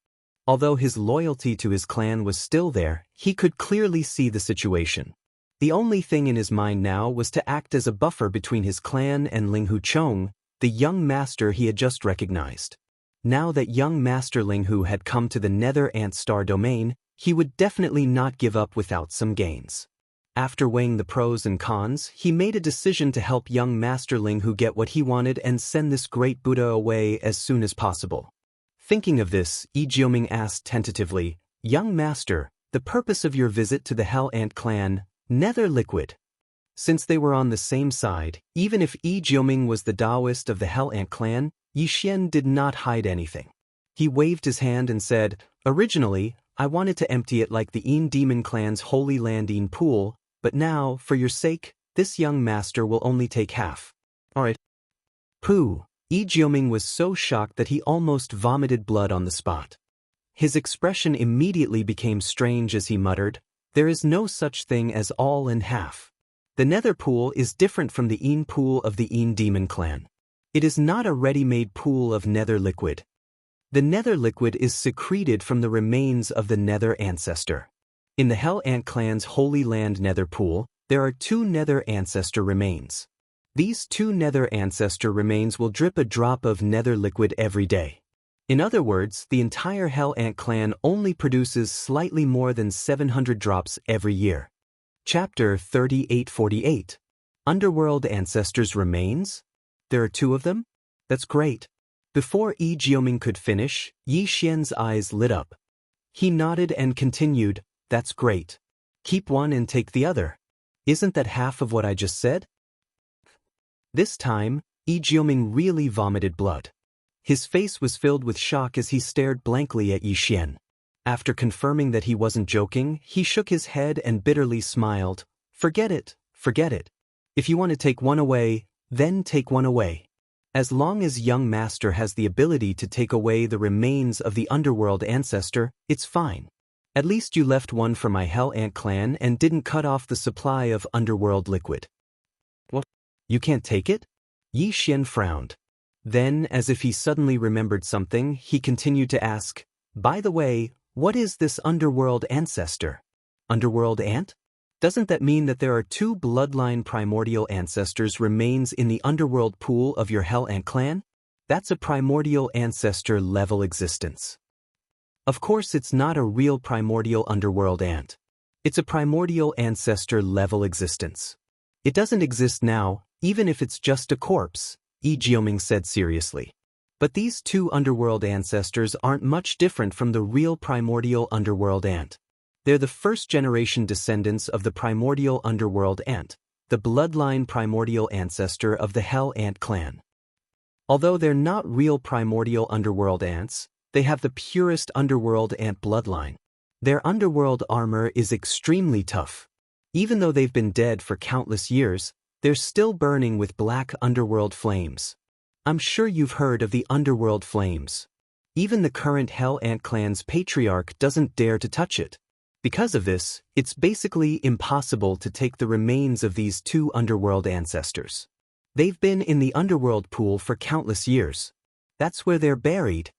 A: Although his loyalty to his clan was still there, he could clearly see the situation. The only thing in his mind now was to act as a buffer between his clan and Ling Hu Chong, the young master he had just recognized. Now that young Master Ling Hu had come to the Nether Ant Star domain, he would definitely not give up without some gains. After weighing the pros and cons, he made a decision to help young Master Ling Hu get what he wanted and send this great Buddha away as soon as possible. Thinking of this, Yi Jioming asked tentatively, "Young master, the purpose of your visit to the Hell Ant clan, Nether Liquid." Since they were on the same side, even if Yi Jioming was the Daoist of the Hell Ant clan, Yi Xian did not hide anything. He waved his hand and said, "Originally, I wanted to empty it like the Een Demon clan's Holy Land Een pool, but now, for your sake, this young master will only take half." Alright. Pooh. Yi Jioming was so shocked that he almost vomited blood on the spot. His expression immediately became strange as he muttered, "There is no such thing as all and half. The nether pool is different from the Een pool of the Een demon clan. It is not a ready-made pool of nether liquid. The nether liquid is secreted from the remains of the nether ancestor. In the Hell Ant clan's Holy Land nether pool, there are 2 nether ancestor remains. These 2 nether ancestor remains will drip a drop of nether liquid every day. In other words, the entire Hell Ant clan only produces slightly more than 700 drops every year." Chapter 3848. Underworld Ancestors Remains? There are 2 of them? That's great. Before Yi Jioming could finish, Yi Xian's eyes lit up. He nodded and continued, "That's great. Keep one and take the other. Isn't that half of what I just said?" This time, Yi Jioming really vomited blood. His face was filled with shock as he stared blankly at Yi Xian. After confirming that he wasn't joking, he shook his head and bitterly smiled. Forget it. If you want to take one away, then take one away. As long as young master has the ability to take away the remains of the underworld ancestor, it's fine. At least you left one for my Hell Ant clan and didn't cut off the supply of underworld liquid. What? You can't take it? Yi Xian frowned. Then, as if he suddenly remembered something, he continued to ask, "By the way, what is this underworld ancestor? Underworld ant? Doesn't that mean that there are 2 bloodline primordial ancestors remains in the underworld pool of your Hell Ant clan? That's a primordial ancestor level existence. Of course it's not a real primordial underworld ant. It's a primordial ancestor level existence. It doesn't exist now, even if it's just a corpse," Yi Jioming said seriously. "But these 2 underworld ancestors aren't much different from the real primordial underworld ant. They're the first-generation descendants of the primordial underworld ant, the bloodline primordial ancestor of the Hell Ant clan. Although they're not real primordial underworld ants, they have the purest underworld ant bloodline. Their underworld armor is extremely tough. Even though they've been dead for countless years, they're still burning with black underworld flames. I'm sure you've heard of the underworld flames. Even the current Hell Ant clan's patriarch doesn't dare to touch it. Because of this, it's basically impossible to take the remains of these 2 underworld ancestors. They've been in the underworld pool for countless years. That's where they're buried.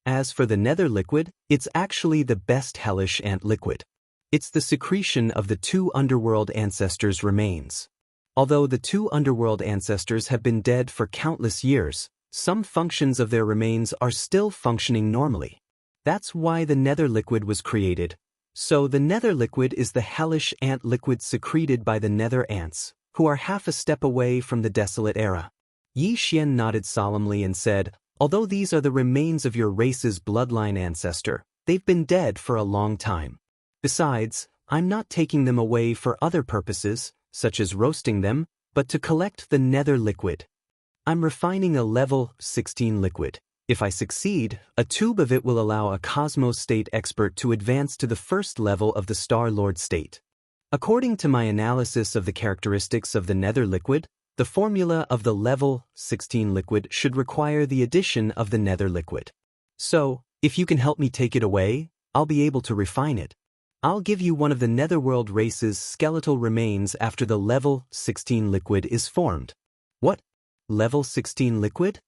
A: As for the nether liquid, it's actually the best hellish ant liquid. It's the secretion of the 2 underworld ancestors' remains. Although the 2 underworld ancestors have been dead for countless years, some functions of their remains are still functioning normally. That's why the nether liquid was created. So the nether liquid is the hellish ant liquid secreted by the nether ants, who are half a step away from the desolate era. Yi Xian nodded solemnly and said, "Although these are the remains of your race's bloodline ancestor, they've been dead for a long time. Besides, I'm not taking them away for other purposes, such as roasting them, but to collect the nether liquid. I'm refining a level 16 liquid. If I succeed, a tube of it will allow a Cosmos State expert to advance to the first level of the Star Lord state. According to my analysis of the characteristics of the nether liquid, the formula of the level 16 liquid should require the addition of the nether liquid. So, if you can help me take it away, I'll be able to refine it. I'll give you one of the netherworld race's skeletal remains after the level 16 liquid is formed." "What? Level 16 liquid?"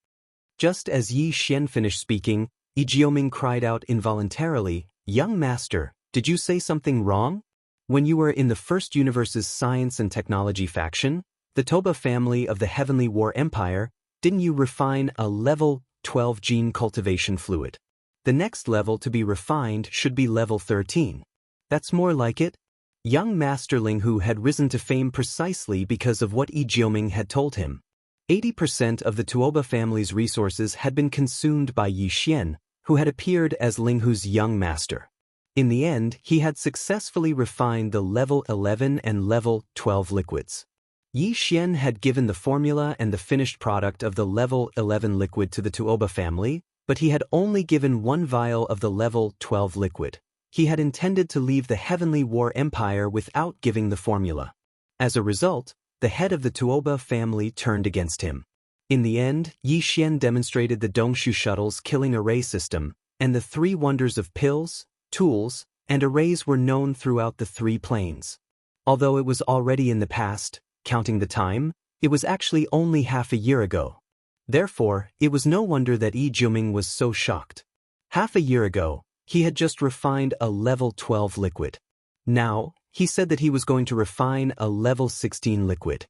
A: Just as Yi Xian finished speaking, Yi Jioming cried out involuntarily, "Young master, did you say something wrong? When you were in the First Universe's Science and Technology faction, the Toba family of the Heavenly War Empire, didn't you refine a level 12 gene cultivation fluid? The next level to be refined should be level 13. That's more like it." Young Master Linghu had risen to fame precisely because of what Yi Jioming had told him. 80% of the Tuoba family's resources had been consumed by Yi Xian, who had appeared as Linghu's young master. In the end, he had successfully refined the level 11 and level 12 liquids. Yi Xian had given the formula and the finished product of the level 11 liquid to the Tuoba family, but he had only given 1 vial of the level 12 liquid. He had intended to leave the Heavenly War Empire without giving the formula. As a result, the head of the Tuoba family turned against him. In the end, Yi Xian demonstrated the Dongshu shuttle's killing array system, and the three wonders of pills, tools, and arrays were known throughout the three planes. Although it was already in the past, counting the time, it was actually only half a year ago. Therefore, it was no wonder that Yi Jiuming was so shocked. Half a year ago, he had just refined a level 12 liquid. Now, he said that he was going to refine a level 16 liquid.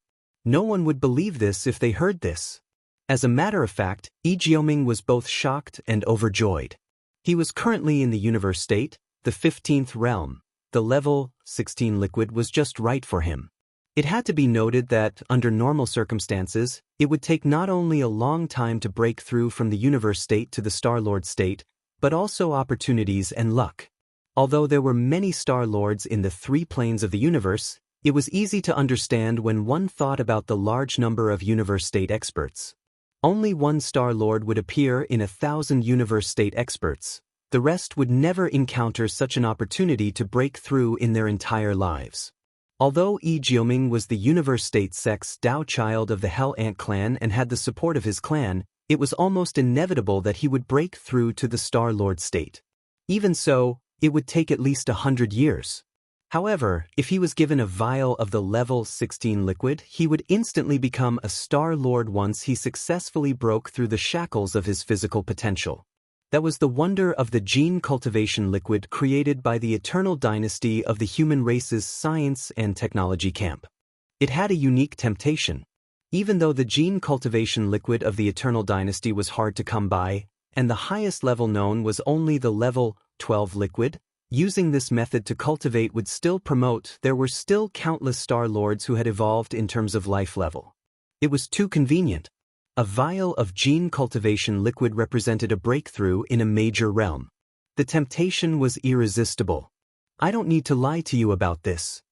A: No one would believe this if they heard this. As a matter of fact, Yi Jiuming was both shocked and overjoyed. He was currently in the universe state, the 15th realm. The level 16 liquid was just right for him. It had to be noted that, under normal circumstances, it would take not only a long time to break through from the universe state to the Star-Lord state, but also opportunities and luck. Although there were many Star-Lords in the three planes of the universe, it was easy to understand when one thought about the large number of universe state experts. Only one Star-Lord would appear in 1,000 universe state experts. The rest would never encounter such an opportunity to break through in their entire lives. Although Yi Jiuming was the universe state sex Dao child of the Hell Ant clan and had the support of his clan, it was almost inevitable that he would break through to the Star-Lord state. Even so, it would take at least 100 years. However, if he was given a vial of the level 16 liquid, he would instantly become a Star-Lord once he successfully broke through the shackles of his physical potential. That was the wonder of the gene cultivation liquid created by the eternal dynasty of the human race's science and technology camp. It had a unique temptation. Even though the gene cultivation liquid of the eternal dynasty was hard to come by, and the highest level known was only the level 12 liquid, using this method to cultivate would still promote there were still countless Star-Lords who had evolved in terms of life level. It was too convenient. A vial of gene cultivation liquid represented a breakthrough in a major realm. The temptation was irresistible. I don't need to lie to you about this.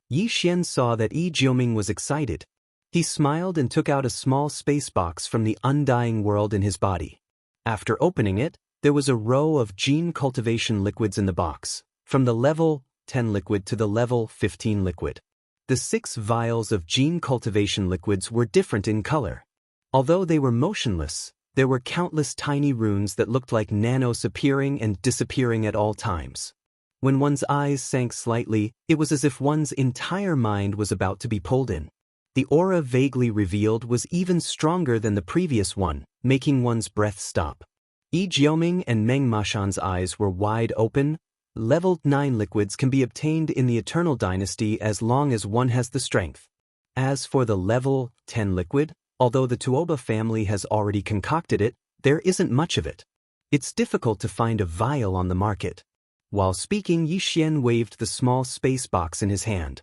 A: Yi Xian saw that Yi Jiuming was excited. He smiled and took out a small space box from the undying world in his body. After opening it, there was a row of gene cultivation liquids in the box, from the level 10 liquid to the level 15 liquid. The 6 vials of gene cultivation liquids were different in color. Although they were motionless, there were countless tiny runes that looked like nanos appearing and disappearing at all times. When one's eyes sank slightly, it was as if one's entire mind was about to be pulled in. The aura vaguely revealed was even stronger than the previous one, making one's breath stop. Yi Jiuming and Meng Mashan's eyes were wide open. Level 9 liquids can be obtained in the Eternal Dynasty as long as one has the strength. As for the level 10 liquid, although the Tuoba family has already concocted it, there isn't much of it. It's difficult to find a vial on the market. While speaking, Yi Xian waved the small space box in his hand.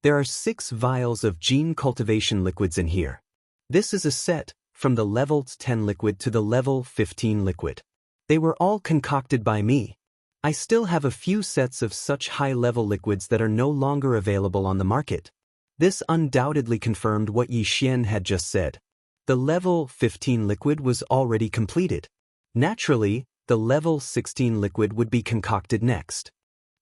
A: There are 6 vials of gene cultivation liquids in here. This is a set, from the level 10 liquid to the level 15 liquid. They were all concocted by me. I still have a few sets of such high-level liquids that are no longer available on the market. This undoubtedly confirmed what Yi Xian had just said. The level 15 liquid was already completed. Naturally, the level 16 liquid would be concocted next.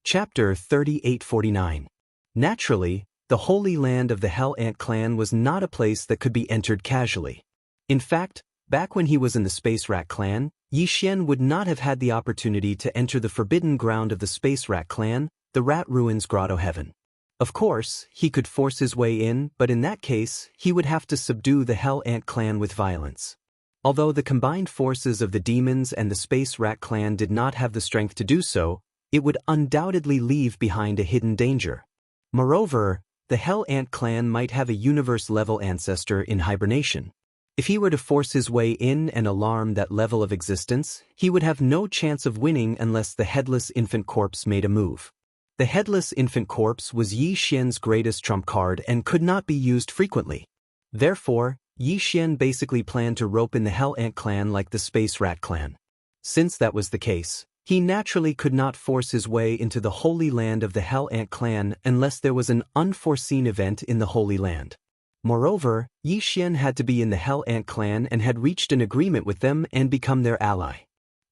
A: Chapter 3849. Naturally, the Holy Land of the Hell Ant clan was not a place that could be entered casually. In fact, back when he was in the Space Rat clan, Yi Xian would not have had the opportunity to enter the forbidden ground of the Space Rat clan, the Rat Ruins Grotto Heaven. Of course, he could force his way in, but in that case, he would have to subdue the Hell Ant clan with violence. Although the combined forces of the demons and the Space Rat clan did not have the strength to do so, it would undoubtedly leave behind a hidden danger. Moreover, the Hell Ant clan might have a universe-level ancestor in hibernation. If he were to force his way in and alarm that level of existence, he would have no chance of winning unless the Headless Infant Corpse made a move. The Headless Infant Corpse was Yi Xian's greatest trump card and could not be used frequently. Therefore, Yi Xian basically planned to rope in the Hell Ant clan like the Space Rat clan. Since that was the case, he naturally could not force his way into the Holy Land of the Hell Ant clan unless there was an unforeseen event in the Holy Land. Moreover, Yi Xian had to be in the Hell Ant clan and had reached an agreement with them and become their ally.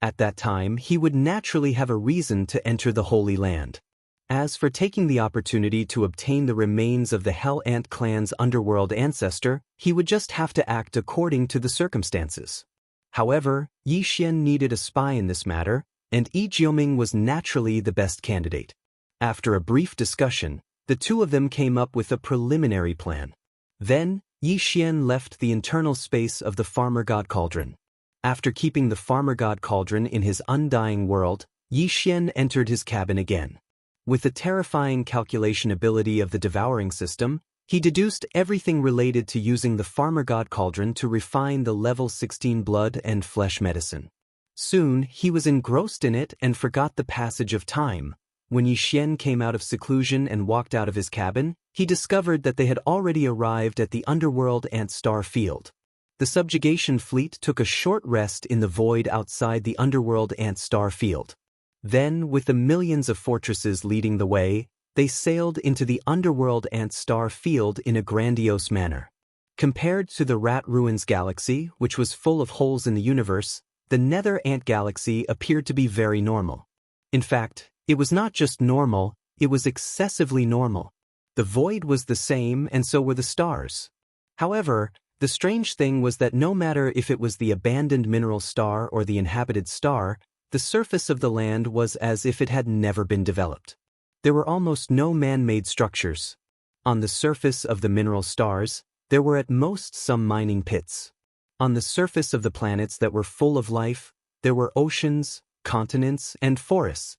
A: At that time, he would naturally have a reason to enter the Holy Land. As for taking the opportunity to obtain the remains of the Hell Ant clan's underworld ancestor, he would just have to act according to the circumstances. However, Yi Xian needed a spy in this matter, and Yi Jiuming was naturally the best candidate. After a brief discussion, the two of them came up with a preliminary plan. Then, Yi Xian left the internal space of the Farmer God Cauldron. After keeping the Farmer God Cauldron in his undying world, Yi Xian entered his cabin again. With the terrifying calculation ability of the devouring system, he deduced everything related to using the Farmer God Cauldron to refine the level 16 blood and flesh medicine. Soon, he was engrossed in it and forgot the passage of time. When Yi Xian came out of seclusion and walked out of his cabin, he discovered that they had already arrived at the underworld ant star field. The subjugation fleet took a short rest in the void outside the underworld ant star field. Then, with the millions of fortresses leading the way, they sailed into the underworld ant star field in a grandiose manner. Compared to the Rat Ruins galaxy, which was full of holes in the universe, the Nether Ant galaxy appeared to be very normal. In fact, it was not just normal, it was excessively normal. The void was the same, and so were the stars. However, the strange thing was that no matter if it was the abandoned mineral star or the inhabited star, the surface of the land was as if it had never been developed. There were almost no man-made structures. On the surface of the mineral stars, there were at most some mining pits. On the surface of the planets that were full of life, there were oceans, continents, and forests.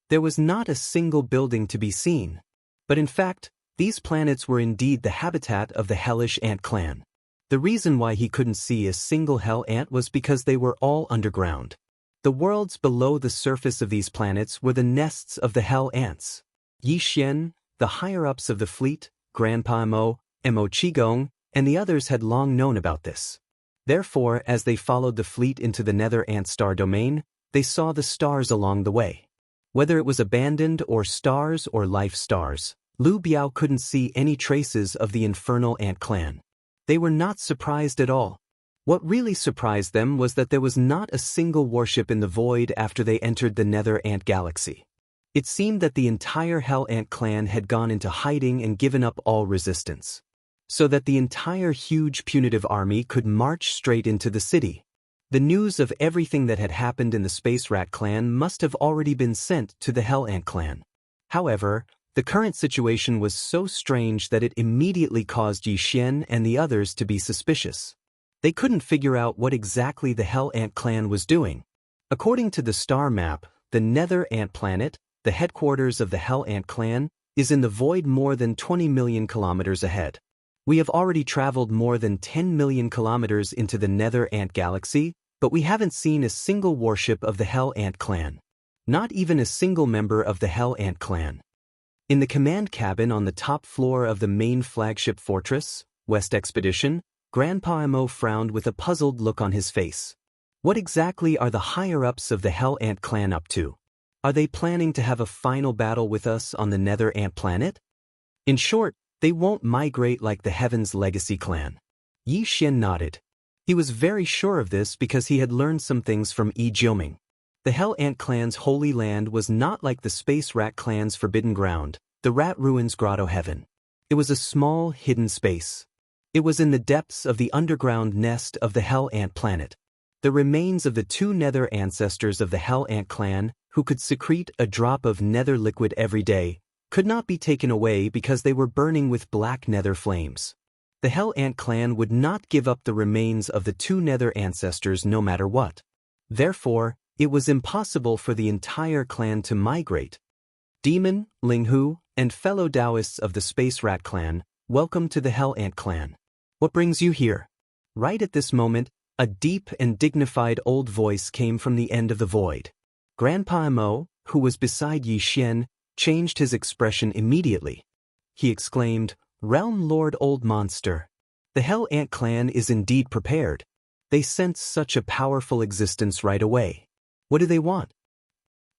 A: There was not a single building to be seen. But in fact, these planets were indeed the habitat of the hellish ant clan. The reason why he couldn't see a single hell ant was because they were all underground. The worlds below the surface of these planets were the nests of the hell ants. Yi Xian, the higher-ups of the fleet, Grandpa Mo, Mo Qigong, and the others had long known about this. Therefore, as they followed the fleet into the Nether Ant Star domain, they saw the stars along the way. Whether it was abandoned or stars or life stars, Lu Biao couldn't see any traces of the infernal ant clan. They were not surprised at all. What really surprised them was that there was not a single warship in the void after they entered the Nether Ant galaxy. It seemed that the entire Hell Ant clan had gone into hiding and given up all resistance, so that the entire huge punitive army could march straight into the city. The news of everything that had happened in the Space Rat clan must have already been sent to the Hell Ant clan. However, the current situation was so strange that it immediately caused Yi Xian and the others to be suspicious. They couldn't figure out what exactly the Hell Ant clan was doing. According to the star map, the Nether Ant planet, the headquarters of the Hell Ant clan, is in the void more than 20 million kilometers ahead. We have already traveled more than 10 million kilometers into the Nether Ant galaxy, but we haven't seen a single warship of the Hell Ant clan. Not even a single member of the Hell Ant clan. In the command cabin on the top floor of the main flagship fortress, West Expedition, Grandpa Mo frowned with a puzzled look on his face. What exactly are the higher-ups of the Hell Ant clan up to? Are they planning to have a final battle with us on the Nether Ant planet? In short, they won't migrate like the Heaven's Legacy clan. Yi Xian nodded. He was very sure of this because he had learned some things from Yi Jiuming. The Hell Ant clan's holy land was not like the Space Rat clan's forbidden ground, the Rat Ruins Grotto Heaven. It was a small, hidden space. It was in the depths of the underground nest of the Hell Ant planet. The remains of the two nether ancestors of the Hell Ant clan, who could secrete a drop of nether liquid every day, could not be taken away because they were burning with black nether flames. The Hell Ant clan would not give up the remains of the two nether ancestors no matter what. Therefore, it was impossible for the entire clan to migrate. Demon, Linghu, and fellow Daoists of the Space Rat clan, welcome to the Hell Ant clan. What brings you here? Right at this moment, a deep and dignified old voice came from the end of the void. Grandpa Mo, who was beside Yi Xian, changed his expression immediately. He exclaimed, "Realm Lord Old Monster. The Hell Ant clan is indeed prepared. They sense such a powerful existence right away. What do they want?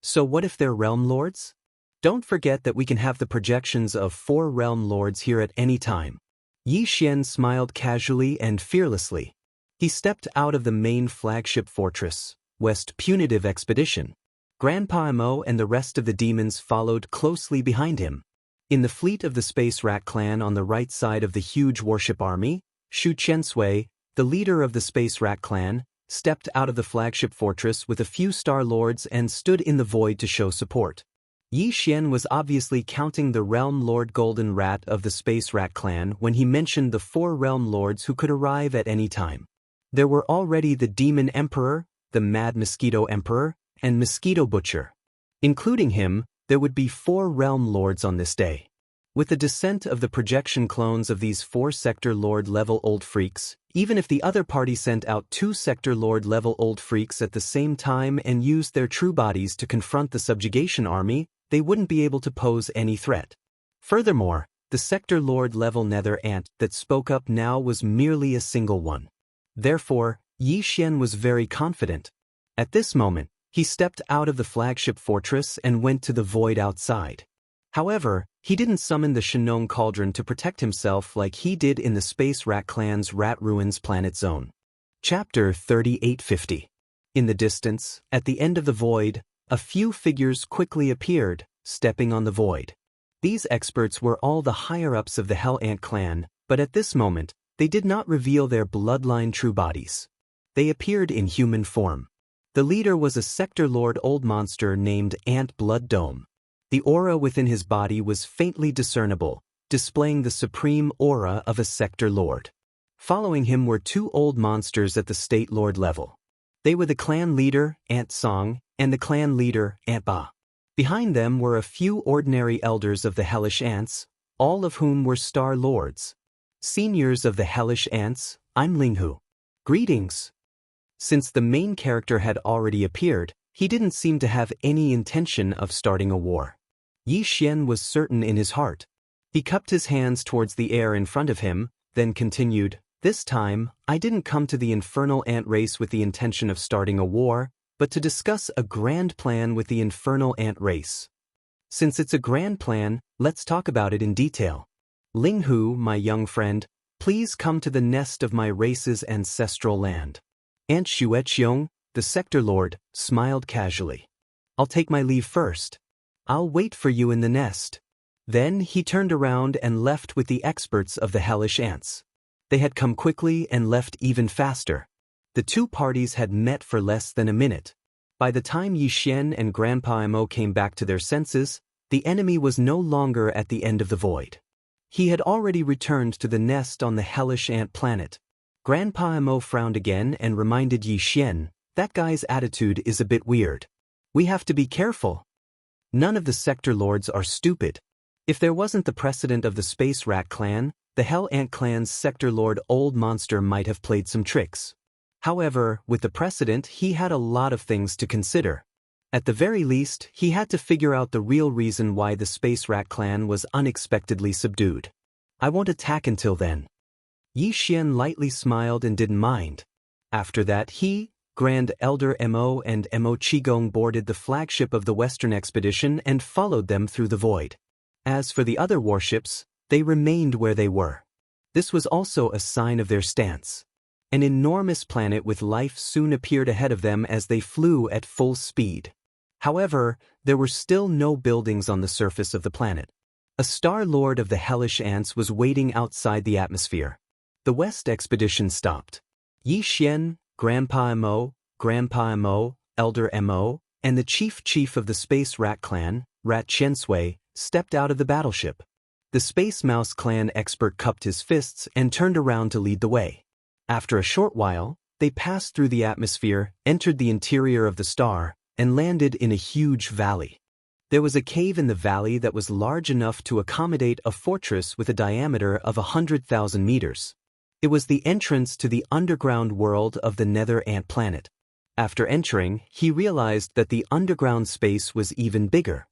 A: So what if they're Realm Lords? Don't forget that we can have the projections of 4 Realm Lords here at any time." Yi Xian smiled casually and fearlessly. He stepped out of the main flagship fortress, West Punitive Expedition. Grandpa Mo and the rest of the demons followed closely behind him. In the fleet of the Space Rat clan on the right side of the huge warship army, Shu Chensui, the leader of the Space Rat clan, stepped out of the flagship fortress with a few Star Lords and stood in the void to show support. Yi Xian was obviously counting the Realm Lord Golden Rat of the Space Rat clan when he mentioned the 4 Realm Lords who could arrive at any time. There were already the Demon Emperor, the Mad Mosquito Emperor, and Mosquito Butcher. Including him, there would be 4 Realm Lords on this day. With the descent of the projection clones of these 4 Sector Lord level old freaks, even if the other party sent out 2 Sector Lord level old freaks at the same time and used their true bodies to confront the subjugation army, they wouldn't be able to pose any threat. Furthermore, the Sector Lord level Nether Ant that spoke up now was merely a single one. Therefore, Yi Xian was very confident. At this moment, he stepped out of the flagship fortress and went to the void outside. However, he didn't summon the Shenong Cauldron to protect himself like he did in the Space Rat Clan's Rat Ruins Planet Zone. Chapter 3850. In the distance, at the end of the void, a few figures quickly appeared, stepping on the void. These experts were all the higher-ups of the Hell Ant clan, but at this moment, they did not reveal their bloodline true bodies. They appeared in human form. The leader was a Sector Lord old monster named Ant Blood Dome. The aura within his body was faintly discernible, displaying the supreme aura of a Sector Lord. Following him were 2 old monsters at the State Lord level. They were the clan leader, Ant Song, and the clan leader, Ant Ba. Behind them were a few ordinary elders of the Hellish Ants, all of whom were Star Lords. Seniors of the Hellish Ants, I'm Linghu. Greetings. Since the main character had already appeared, he didn't seem to have any intention of starting a war. Yi Xian was certain in his heart. He cupped his hands towards the air in front of him, then continued, "This time, I didn't come to the infernal ant race with the intention of starting a war, but to discuss a grand plan with the infernal ant race. Since it's a grand plan, let's talk about it in detail. Linghu, my young friend, please come to the nest of my race's ancestral land." Ant Xueqiong, the Sector Lord, smiled casually. "I'll take my leave first. I'll wait for you in the nest." Then he turned around and left with the experts of the Hellish Ants. They had come quickly and left even faster. The 2 parties had met for less than a minute. By the time Yi Xian and Grandpa Mo came back to their senses, the enemy was no longer at the end of the void. He had already returned to the nest on the Hellish Ant planet. Grandpa Mo frowned again and reminded Yi Xian, "That guy's attitude is a bit weird. We have to be careful. None of the Sector Lords are stupid. If there wasn't the precedent of the Space Rat clan, the Hell Ant clan's Sector Lord old monster might have played some tricks. However, with the precedent, he had a lot of things to consider. At the very least, he had to figure out the real reason why the Space Rat clan was unexpectedly subdued. I won't attack until then." Yi Xian lightly smiled and didn't mind. After that, he, Grand Elder Mo and Mo Qigong boarded the flagship of the Western expedition and followed them through the void. As for the other warships, they remained where they were. This was also a sign of their stance. An enormous planet with life soon appeared ahead of them as they flew at full speed. However, there were still no buildings on the surface of the planet. A Star Lord of the Hellish Ants was waiting outside the atmosphere. The West expedition stopped. Yi Xian, Grandpa Mo, Elder Mo, and the Chief of the Space Rat clan, Rat Qiansui, stepped out of the battleship. The Space Mouse clan expert cupped his fists and turned around to lead the way. After a short while, they passed through the atmosphere, entered the interior of the star, and landed in a huge valley. There was a cave in the valley that was large enough to accommodate a fortress with a diameter of 100,000 meters. It was the entrance to the underground world of the Nether Ant planet. After entering, he realized that the underground space was even bigger.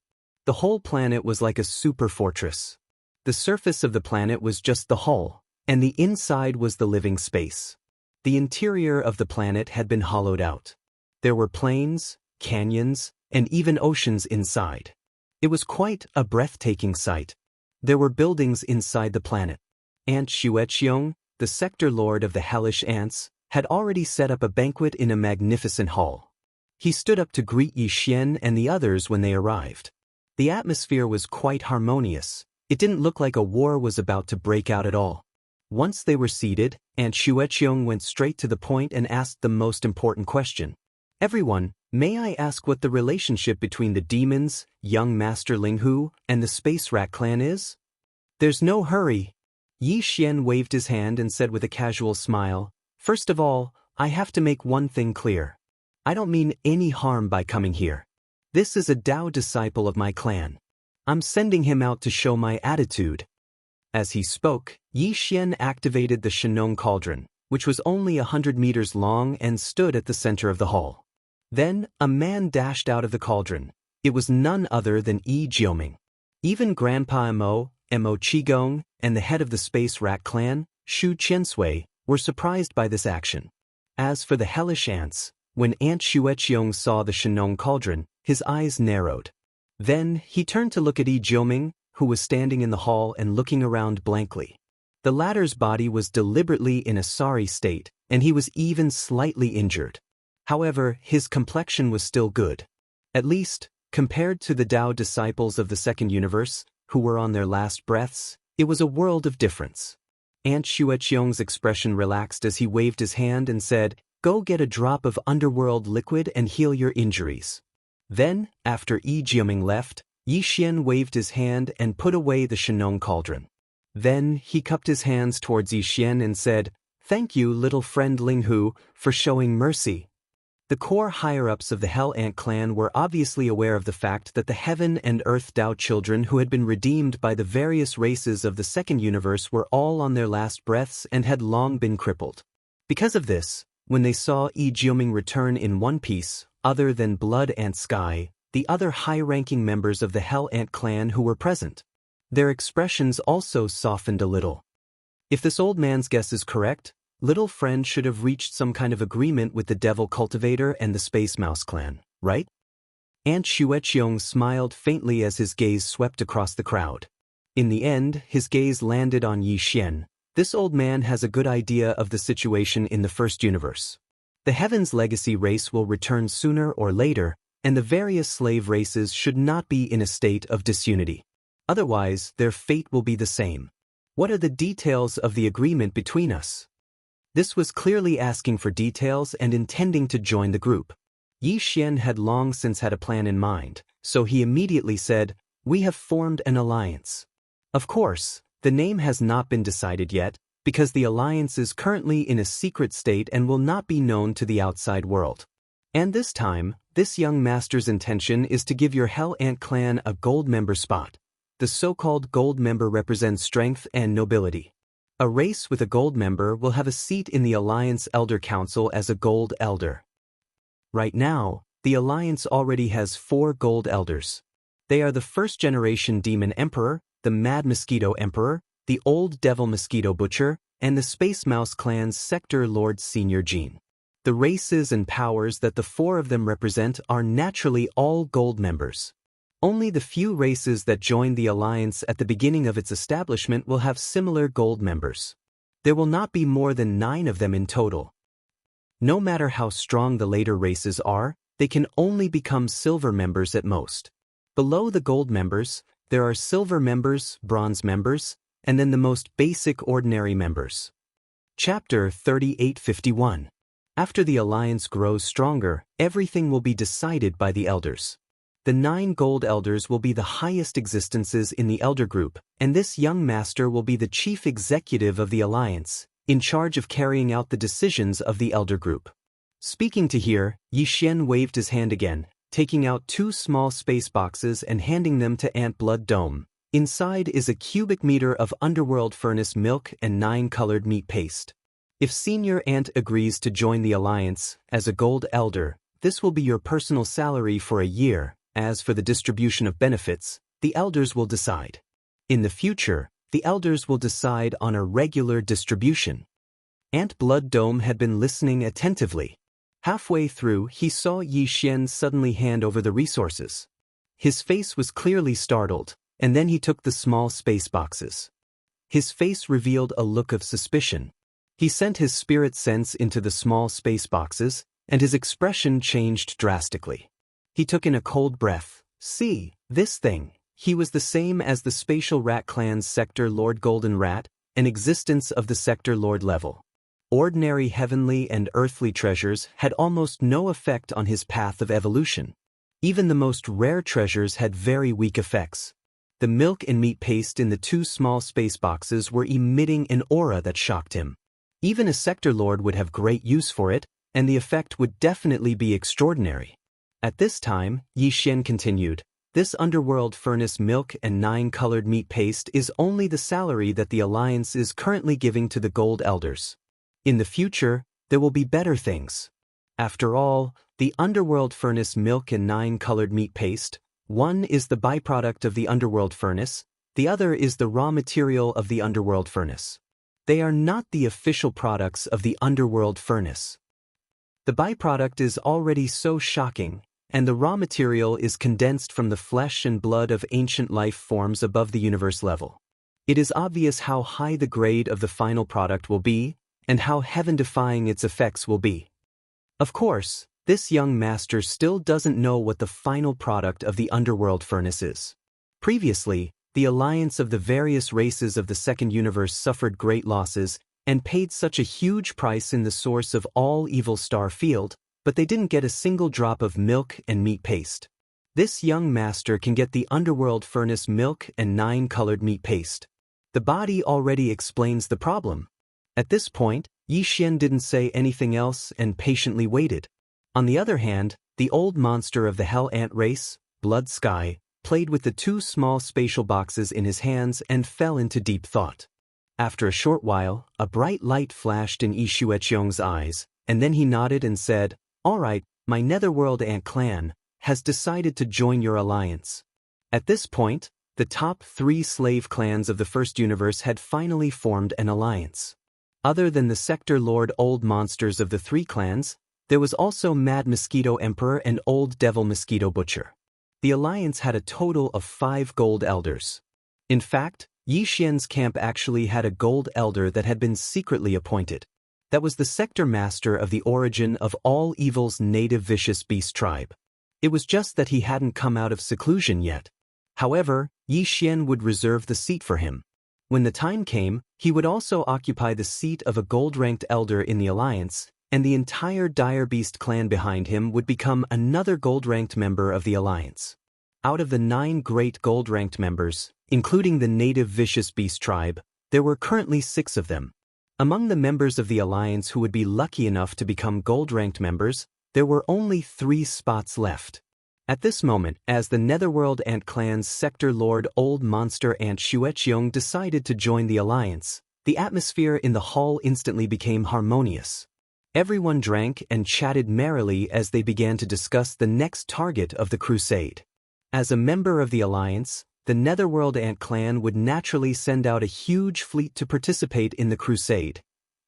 A: The whole planet was like a super fortress. The surface of the planet was just the hull, and the inside was the living space. The interior of the planet had been hollowed out. There were plains, canyons, and even oceans inside. It was quite a breathtaking sight. There were buildings inside the planet. Ant Xueqiong, the Sector Lord of the Hellish Ants, had already set up a banquet in a magnificent hall. He stood up to greet Yi Xian and the others when they arrived. The atmosphere was quite harmonious. It didn't look like a war was about to break out at all. Once they were seated, Aunt Xueqiong went straight to the point and asked the most important question. Everyone, may I ask what the relationship between the demons, young Master Linghu, and the Space Rat clan is? There's no hurry. Yi Xian waved his hand and said with a casual smile, First of all, I have to make one thing clear. I don't mean any harm by coming here. This is a Dao disciple of my clan. I'm sending him out to show my attitude. As he spoke, Yi Xian activated the Shenong cauldron, which was only 100 meters long and stood at the center of the hall. Then, a man dashed out of the cauldron. It was none other than Yi Jioming. Even Grandpa Mo Qigong, and the head of the Space Rat clan, Shu Qiansui, were surprised by this action. As for the hellish ants, when Aunt Xueqiong saw the Shenong cauldron, his eyes narrowed. Then, he turned to look at Yi Jioming, who was standing in the hall and looking around blankly. The latter's body was deliberately in a sorry state, and he was even slightly injured. However, his complexion was still good. At least, compared to the Dao disciples of the second universe, who were on their last breaths, it was a world of difference. Aunt Xueqiong's expression relaxed as he waved his hand and said, Go get a drop of underworld liquid and heal your injuries. Then, after Yi Jioming left, Yi Xian waved his hand and put away the Shenong cauldron. Then, he cupped his hands towards Yi Xian and said, Thank you, little friend Linghu, for showing mercy. The core higher-ups of the Hell Ant clan were obviously aware of the fact that the Heaven and Earth Dao children who had been redeemed by the various races of the second universe were all on their last breaths and had long been crippled. Because of this, when they saw Yi Jioming return in one piece, other than Blood and Sky, the other high-ranking members of the Hell Ant clan who were present, their expressions also softened a little. If this old man's guess is correct, Little Friend should have reached some kind of agreement with the Devil Cultivator and the Space Mouse clan, right? Aunt Xueqiong smiled faintly as his gaze swept across the crowd. In the end, his gaze landed on Yi Xian. This old man has a good idea of the situation in the first universe. The Heaven's Legacy race will return sooner or later, and the various slave races should not be in a state of disunity. Otherwise, their fate will be the same. What are the details of the agreement between us? This was clearly asking for details and intending to join the group. Yi Xian had long since had a plan in mind, so he immediately said, We have formed an alliance. Of course, the name has not been decided yet, because the alliance is currently in a secret state and will not be known to the outside world. And this time, this young master's intention is to give your Hell Ant clan a gold member spot. The so-called gold member represents strength and nobility. A race with a gold member will have a seat in the Alliance Elder Council as a gold elder. Right now, the Alliance already has 4 gold elders. They are the first-generation Demon Emperor, the Mad Mosquito Emperor, the Old Devil Mosquito Butcher, and the Space Mouse clan's Sector Lord Senior Gene. The races and powers that the 4 of them represent are naturally all gold members. Only the few races that joined the alliance at the beginning of its establishment will have similar gold members. There will not be more than 9 of them in total. No matter how strong the later races are, they can only become silver members at most. Below the gold members, there are silver members, bronze members, and then the most basic ordinary members. Chapter 3851. After the alliance grows stronger, everything will be decided by the elders. The 9 gold elders will be the highest existences in the elder group, and this young master will be the chief executive of the alliance, in charge of carrying out the decisions of the elder group. Speaking to here, Yi Xian waved his hand again, taking out 2 small space boxes and handing them to Ant Blood Dome. Inside is a cubic meter of underworld furnace milk and 9 colored meat paste. If Senior Ant agrees to join the alliance as a gold elder, this will be your personal salary for a year. As for the distribution of benefits, the elders will decide. In the future, the elders will decide on a regular distribution. Ant Blood Dome had been listening attentively. Halfway through, he saw Yi Xian suddenly hand over the resources. His face was clearly startled, and then he took the small space boxes. His face revealed a look of suspicion. He sent his spirit sense into the small space boxes, and his expression changed drastically. He took in a cold breath. See, this thing. He was the same as the Spatial Rat clan's Sector Lord Golden Rat, an existence of the sector lord level. Ordinary heavenly and earthly treasures had almost no effect on his path of evolution. Even the most rare treasures had very weak effects. The milk and meat paste in the 2 small space boxes were emitting an aura that shocked him. Even a sector lord would have great use for it, and the effect would definitely be extraordinary. At this time, Yi Xian continued, "This underworld furnace milk and 9-colored meat paste is only the salary that the Alliance is currently giving to the Gold Elders. In the future, there will be better things. After all, the underworld furnace milk and 9-colored meat paste, one is the byproduct of the underworld furnace, the other is the raw material of the underworld furnace. They are not the official products of the underworld furnace. The byproduct is already so shocking, and the raw material is condensed from the flesh and blood of ancient life forms above the universe level. It is obvious how high the grade of the final product will be, and how heaven-defying its effects will be. Of course, this young master still doesn't know what the final product of the underworld furnace is. Previously, the alliance of the various races of the second universe suffered great losses and paid such a huge price in the source of all evil star field, but they didn't get a single drop of milk and meat paste. This young master can get the underworld furnace milk and 9-colored meat paste. The body already explains the problem. At this point, Yi Xian didn't say anything else and patiently waited. On the other hand, the old monster of the Hell Ant race, Blood Sky, played with the 2 small spatial boxes in his hands and fell into deep thought. After a short while, a bright light flashed in Yi Xueqiong's eyes, and then he nodded and said, "All right, my Netherworld Ant clan has decided to join your alliance." At this point, the top 3 slave clans of the first universe had finally formed an alliance. Other than the Sector Lord old monsters of the 3 clans, there was also Mad Mosquito Emperor and Old Devil Mosquito Butcher. The alliance had a total of 5 Gold Elders. In fact, Yi Xian's camp actually had a Gold Elder that had been secretly appointed. That was the sector master of the origin of all evil's native vicious beast tribe. It was just that he hadn't come out of seclusion yet. However, Yi Xian would reserve the seat for him. When the time came, he would also occupy the seat of a gold-ranked elder in the alliance, and the entire Dire Beast clan behind him would become another gold-ranked member of the alliance. Out of the 9 great gold-ranked members, including the native vicious beast tribe, there were currently 6 of them. Among the members of the alliance who would be lucky enough to become gold-ranked members, there were only 3 spots left. At this moment, as the Netherworld Ant clan's sector lord Old Monster Ant Xueqiong decided to join the alliance, the atmosphere in the hall instantly became harmonious. Everyone drank and chatted merrily as they began to discuss the next target of the crusade. As a member of the alliance, the Netherworld Ant clan would naturally send out a huge fleet to participate in the crusade.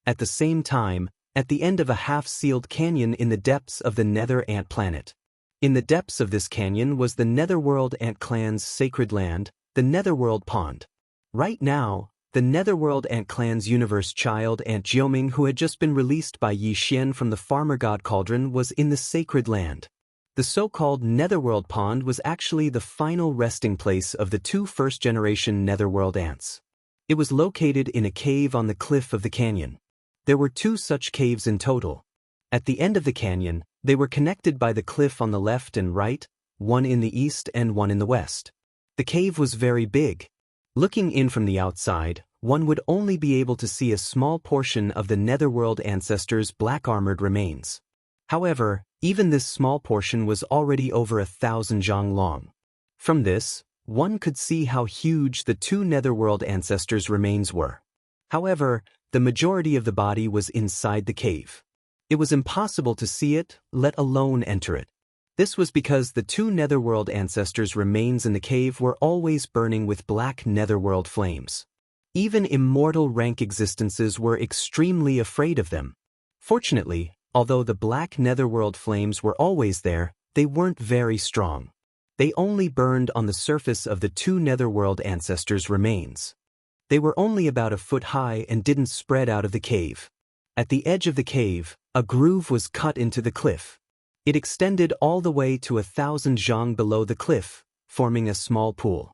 A: At the same time, at the end of a half-sealed canyon in the depths of the Nether Ant planet. In the depths of this canyon was the Netherworld Ant clan's sacred land, the Netherworld Pond. Right now, the Netherworld Ant clan's universe child Ant Jioming, who had just been released by Yi Xian from the Farmer God Cauldron, was in the sacred land. The so-called Netherworld Pond was actually the final resting place of the 2 first-generation Netherworld Ants. It was located in a cave on the cliff of the canyon. There were 2 such caves in total. At the end of the canyon, they were connected by the cliff on the left and right, one in the east and one in the west. The cave was very big. Looking in from the outside, one would only be able to see a small portion of the Netherworld ancestors' black-armored remains. However, even this small portion was already over 1,000 zhang long. From this, one could see how huge the 2 Netherworld ancestors' remains were. However, the majority of the body was inside the cave. It was impossible to see it, let alone enter it. This was because the 2 Netherworld ancestors' remains in the cave were always burning with black Netherworld flames. Even immortal rank existences were extremely afraid of them. Fortunately, although the black Netherworld flames were always there, they weren't very strong. They only burned on the surface of the 2 Netherworld ancestors' remains. They were only about a foot high and didn't spread out of the cave. At the edge of the cave, a groove was cut into the cliff. It extended all the way to 1,000 zhang below the cliff, forming a small pool.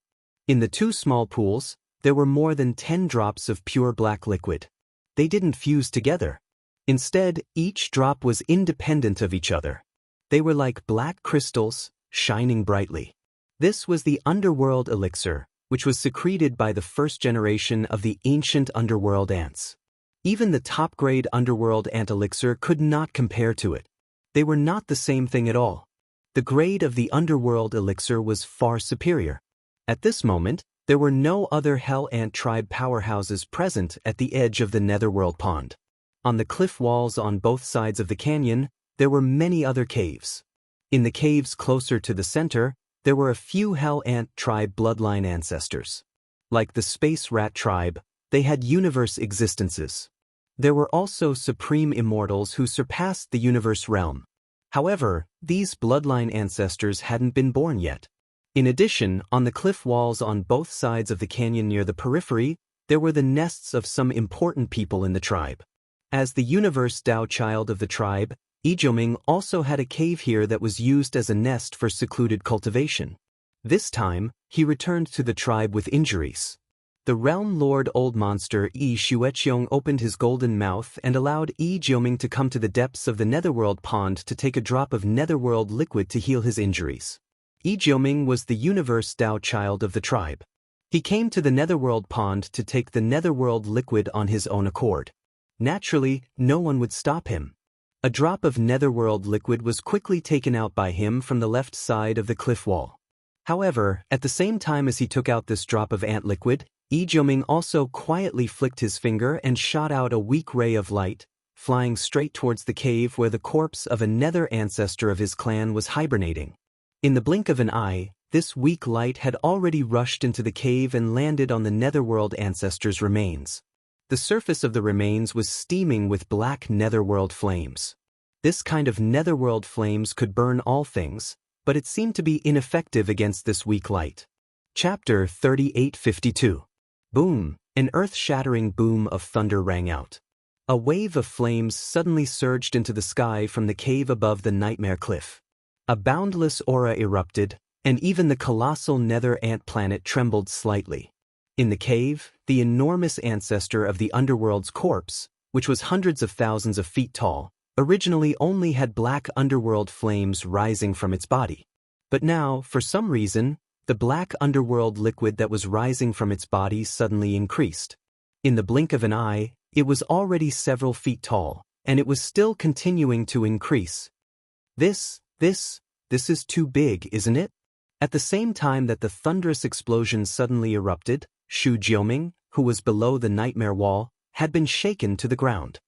A: In the 2 small pools, There were more than 10 drops of pure black liquid. They didn't fuse together. Instead, each drop was independent of each other. They were like black crystals, shining brightly. This was the underworld elixir, which was secreted by the first generation of the ancient underworld ants. Even the top-grade underworld ant elixir could not compare to it. They were not the same thing at all. The grade of the underworld elixir was far superior. At this moment, there were no other Hell Ant tribe powerhouses present at the edge of the Netherworld pond. On the cliff walls on both sides of the canyon, there were many other caves. In the caves closer to the center, there were a few Hell Ant tribe bloodline ancestors. Like the Space Rat tribe, they had universe existences. There were also supreme immortals who surpassed the universe realm. However, these bloodline ancestors hadn't been born yet. In addition, on the cliff walls on both sides of the canyon near the periphery, there were the nests of some important people in the tribe. As the universe Dao child of the tribe, Ijoming also had a cave here that was used as a nest for secluded cultivation. This time, he returned to the tribe with injuries. The realm lord old monster Yi Xueqiong opened his golden mouth and allowed Ijoming to come to the depths of the Netherworld pond to take a drop of Netherworld liquid to heal his injuries. Ijoming was the universe Dao child of the tribe. He came to the Netherworld pond to take the Netherworld liquid on his own accord. Naturally, no one would stop him. A drop of Netherworld liquid was quickly taken out by him from the left side of the cliff wall. However, at the same time as he took out this drop of ant liquid, Ijoming also quietly flicked his finger and shot out a weak ray of light, flying straight towards the cave where the corpse of a nether ancestor of his clan was hibernating. In the blink of an eye, this weak light had already rushed into the cave and landed on the Netherworld ancestor's remains. The surface of the remains was steaming with black Netherworld flames. This kind of Netherworld flames could burn all things, but it seemed to be ineffective against this weak light. Chapter 3852. Boom! An earth-shattering boom of thunder rang out. A wave of flames suddenly surged into the sky from the cave above the Nightmare Cliff. A boundless aura erupted, and even the colossal nether ant planet trembled slightly. In the cave, the enormous ancestor of the underworld's corpse, which was hundreds of thousands of feet tall, originally only had black underworld flames rising from its body. But now, for some reason, the black underworld liquid that was rising from its body suddenly increased. In the blink of an eye, it was already several feet tall, and it was still continuing to increase. This is too big, isn't it? At the same time that the thunderous explosion suddenly erupted, Shu Jioming, who was below the nightmare wall, had been shaken to the ground.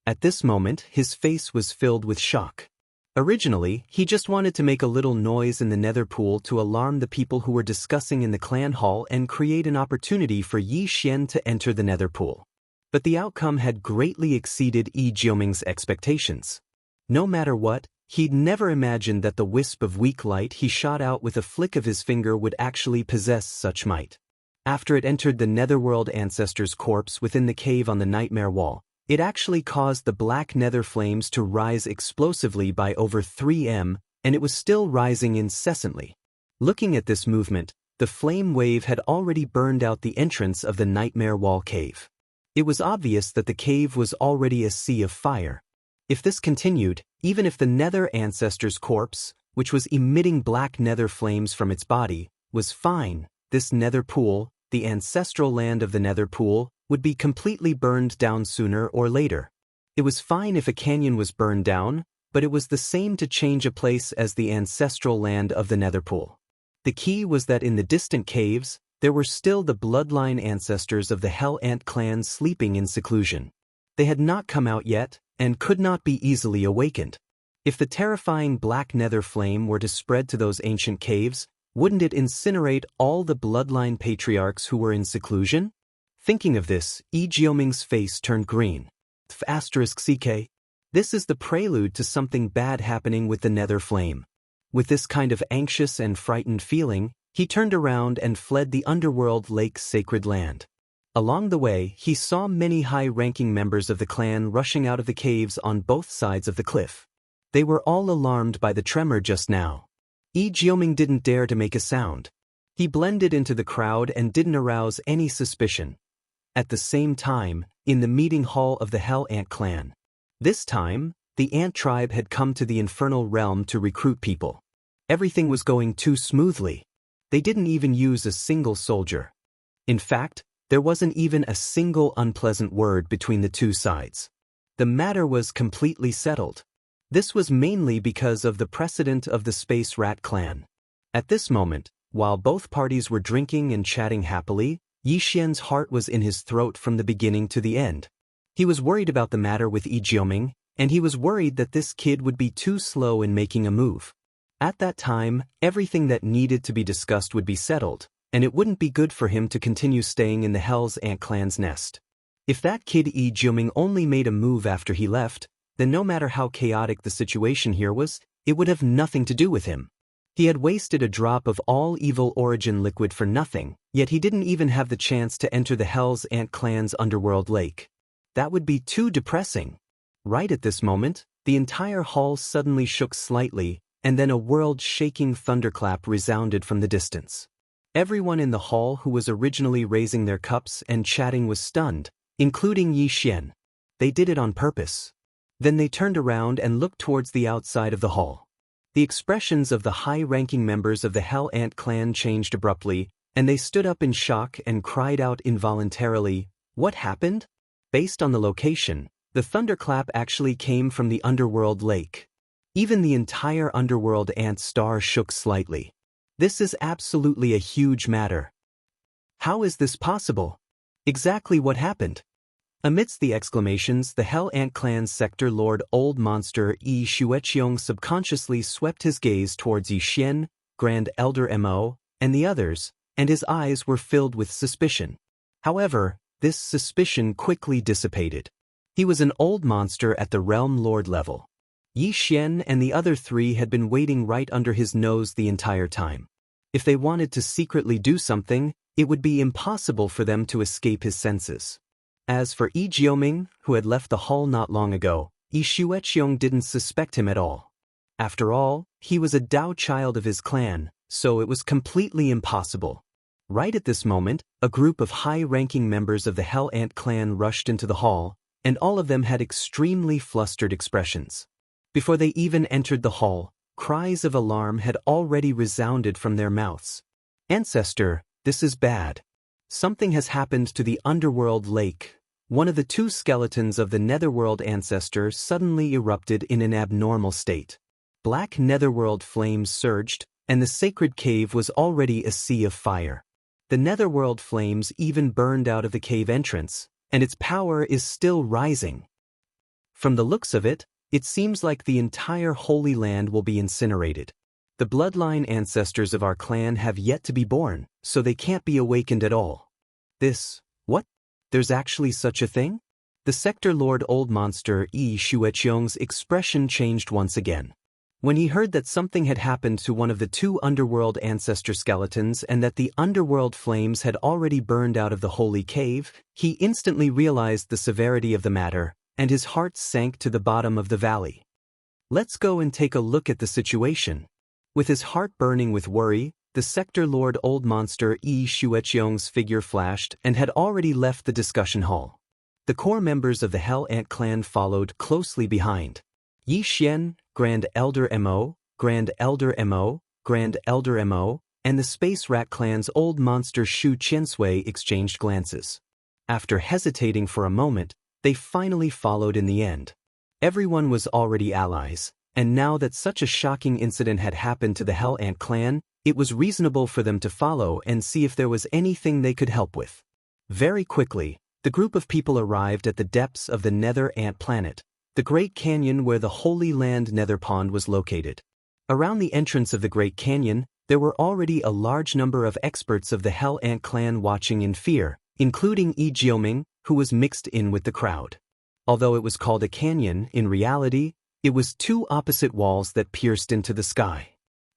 A: At this moment, his face was filled with shock. Originally, he just wanted to make a little noise in the nether pool to alarm the people who were discussing in the clan hall and create an opportunity for Yi Xian to enter the nether pool. But the outcome had greatly exceeded Yi Jioming's expectations. No matter what, he'd never imagined that the wisp of weak light he shot out with a flick of his finger would actually possess such might. After it entered the Netherworld ancestor's corpse within the cave on the nightmare wall, it actually caused the black nether flames to rise explosively by over 3 and it was still rising incessantly. Looking at this movement, the flame wave had already burned out the entrance of the nightmare wall cave. It was obvious that the cave was already a sea of fire. If this continued, even if the nether ancestor's corpse, which was emitting black nether flames from its body, was fine, this nether pool, the ancestral land of the nether pool, would be completely burned down sooner or later. It was fine if a canyon was burned down, but it was the same to change a place as the ancestral land of the nether pool. The key was that in the distant caves, there were still the bloodline ancestors of the Hell Ant clan sleeping in seclusion. They had not come out yet, and could not be easily awakened. If the terrifying black nether flame were to spread to those ancient caves, wouldn't it incinerate all the bloodline patriarchs who were in seclusion? Thinking of this, Yi Jioming's face turned green. *CK. This is the prelude to something bad happening with the nether flame. With this kind of anxious and frightened feeling, he turned around and fled the underworld lake's sacred land. Along the way, he saw many high-ranking members of the clan rushing out of the caves on both sides of the cliff. They were all alarmed by the tremor just now. Yi Jioming didn't dare to make a sound. He blended into the crowd and didn't arouse any suspicion. At the same time, in the meeting hall of the Hell Ant clan. This time, the ant tribe had come to the infernal realm to recruit people. Everything was going too smoothly. They didn't even use a single soldier. In fact, there wasn't even a single unpleasant word between the two sides. The matter was completely settled. This was mainly because of the precedent of the Space Rat clan. At this moment, while both parties were drinking and chatting happily, Yixian's heart was in his throat from the beginning to the end. He was worried about the matter with Yi Jioming, and he was worried that this kid would be too slow in making a move. At that time, everything that needed to be discussed would be settled, and it wouldn't be good for him to continue staying in the Hell's Ant clan's nest. If that kid Yi Jioming only made a move after he left, then no matter how chaotic the situation here was, it would have nothing to do with him. He had wasted a drop of all evil origin liquid for nothing, yet he didn't even have the chance to enter the Hell's Ant clan's underworld lake. That would be too depressing. Right at this moment, the entire hall suddenly shook slightly, and then a world-shaking thunderclap resounded from the distance. Everyone in the hall who was originally raising their cups and chatting was stunned, including Yi Xian. They did it on purpose. Then they turned around and looked towards the outside of the hall. The expressions of the high-ranking members of the Hell Ant clan changed abruptly, and they stood up in shock and cried out involuntarily, "What happened?" Based on the location, the thunderclap actually came from the underworld lake. Even the entire underworld ant star shook slightly. This is absolutely a huge matter. How is this possible? Exactly what happened? Amidst the exclamations, the Hell Ant clan's sector lord Old Monster Yi Xueqiong subconsciously swept his gaze towards Yi Xian, Grand Elder Mo, and the others, and his eyes were filled with suspicion. However, this suspicion quickly dissipated. He was an old monster at the Realm Lord level. Yi Xian and the other three had been waiting right under his nose the entire time. If they wanted to secretly do something, it would be impossible for them to escape his senses. As for Yi Jioming, who had left the hall not long ago, Yi Xueqiong didn't suspect him at all. After all, he was a Dao child of his clan, so it was completely impossible. Right at this moment, a group of high-ranking members of the Hell Ant clan rushed into the hall, and all of them had extremely flustered expressions. Before they even entered the hall, cries of alarm had already resounded from their mouths. "Ancestor, this is bad. Something has happened to the underworld lake." One of the two skeletons of the netherworld ancestor suddenly erupted in an abnormal state. Black netherworld flames surged, and the sacred cave was already a sea of fire. The netherworld flames even burned out of the cave entrance, and its power is still rising. From the looks of it, it seems like the entire Holy Land will be incinerated. The bloodline ancestors of our clan have yet to be born, so they can't be awakened at all. What? There's actually such a thing? The sector lord Old Monster Yi Xueqiong's expression changed once again. When he heard that something had happened to one of the two underworld ancestor skeletons and that the underworld flames had already burned out of the holy cave, he instantly realized the severity of the matter, and his heart sank to the bottom of the valley. Let's go and take a look at the situation. With his heart burning with worry, the sector lord Old Monster Yi Xueqiong's figure flashed and had already left the discussion hall. The core members of the Hell Ant clan followed closely behind. Yi Xian, Grand Elder Mo, Grand Elder Mo, Grand Elder Mo, and the Space Rat clan's Old Monster Shu Qiansui exchanged glances. After hesitating for a moment, they finally followed in the end. Everyone was already allies, and now that such a shocking incident had happened to the Hell Ant clan, it was reasonable for them to follow and see if there was anything they could help with. Very quickly, the group of people arrived at the depths of the Nether Ant planet, the Great Canyon where the Holy Land Nether Pond was located. Around the entrance of the Great Canyon, there were already a large number of experts of the Hell Ant clan watching in fear, including Yi Jioming, who was mixed in with the crowd. Although it was called a canyon, in reality, it was two opposite walls that pierced into the sky.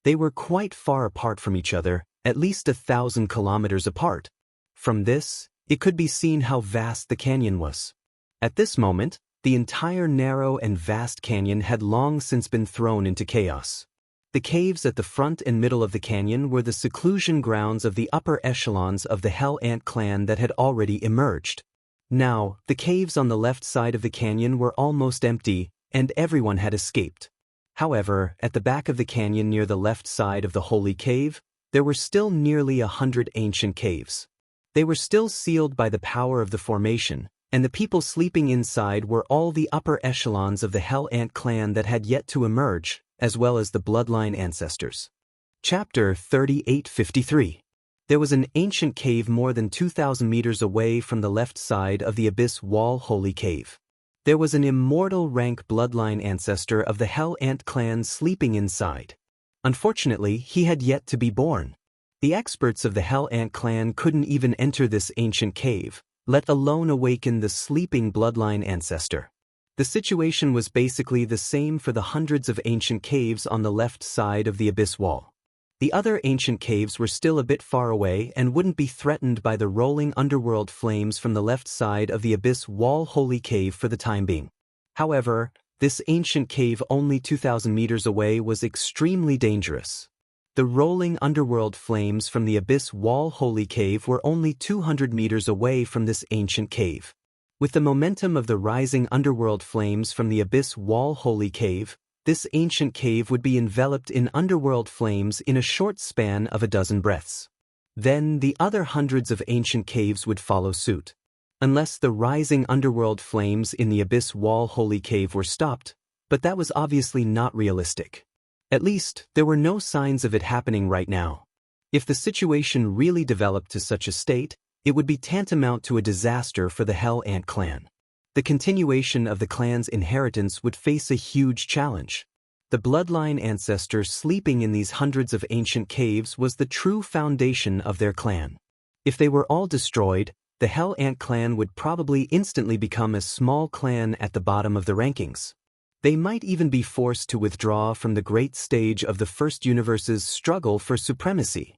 A: They were quite far apart from each other, at least 1,000 kilometers apart. From this, it could be seen how vast the canyon was. At this moment, the entire narrow and vast canyon had long since been thrown into chaos. The caves at the front and middle of the canyon were the seclusion grounds of the upper echelons of the Hell Ant clan that had already emerged. Now, the caves on the left side of the canyon were almost empty, and everyone had escaped. However, at the back of the canyon near the left side of the Holy Cave, there were still nearly 100 ancient caves. They were still sealed by the power of the formation, and the people sleeping inside were all the upper echelons of the Hell Ant clan that had yet to emerge, as well as the bloodline ancestors. Chapter 3853. There was an ancient cave more than 2,000 meters away from the left side of the Abyss Wall Holy Cave. There was an immortal rank bloodline ancestor of the Hell Ant clan sleeping inside. Unfortunately, he had yet to be born. The experts of the Hell Ant clan couldn't even enter this ancient cave, let alone awaken the sleeping bloodline ancestor. The situation was basically the same for the hundreds of ancient caves on the left side of the Abyss Wall. The other ancient caves were still a bit far away and wouldn't be threatened by the rolling underworld flames from the left side of the Abyss Wall Holy Cave for the time being. However, this ancient cave only 2,000 meters away was extremely dangerous. The rolling underworld flames from the Abyss Wall Holy Cave were only 200 meters away from this ancient cave. With the momentum of the rising underworld flames from the Abyss Wall Holy Cave, this ancient cave would be enveloped in underworld flames in a short span of a dozen breaths. Then the other hundreds of ancient caves would follow suit. Unless the rising underworld flames in the Abyss Wall Holy Cave were stopped, but that was obviously not realistic. At least, there were no signs of it happening right now. If the situation really developed to such a state, it would be tantamount to a disaster for the Hell Ant clan. The continuation of the clan's inheritance would face a huge challenge. The bloodline ancestor sleeping in these hundreds of ancient caves was the true foundation of their clan. If they were all destroyed, the Hell Ant clan would probably instantly become a small clan at the bottom of the rankings. They might even be forced to withdraw from the great stage of the First Universe's struggle for supremacy.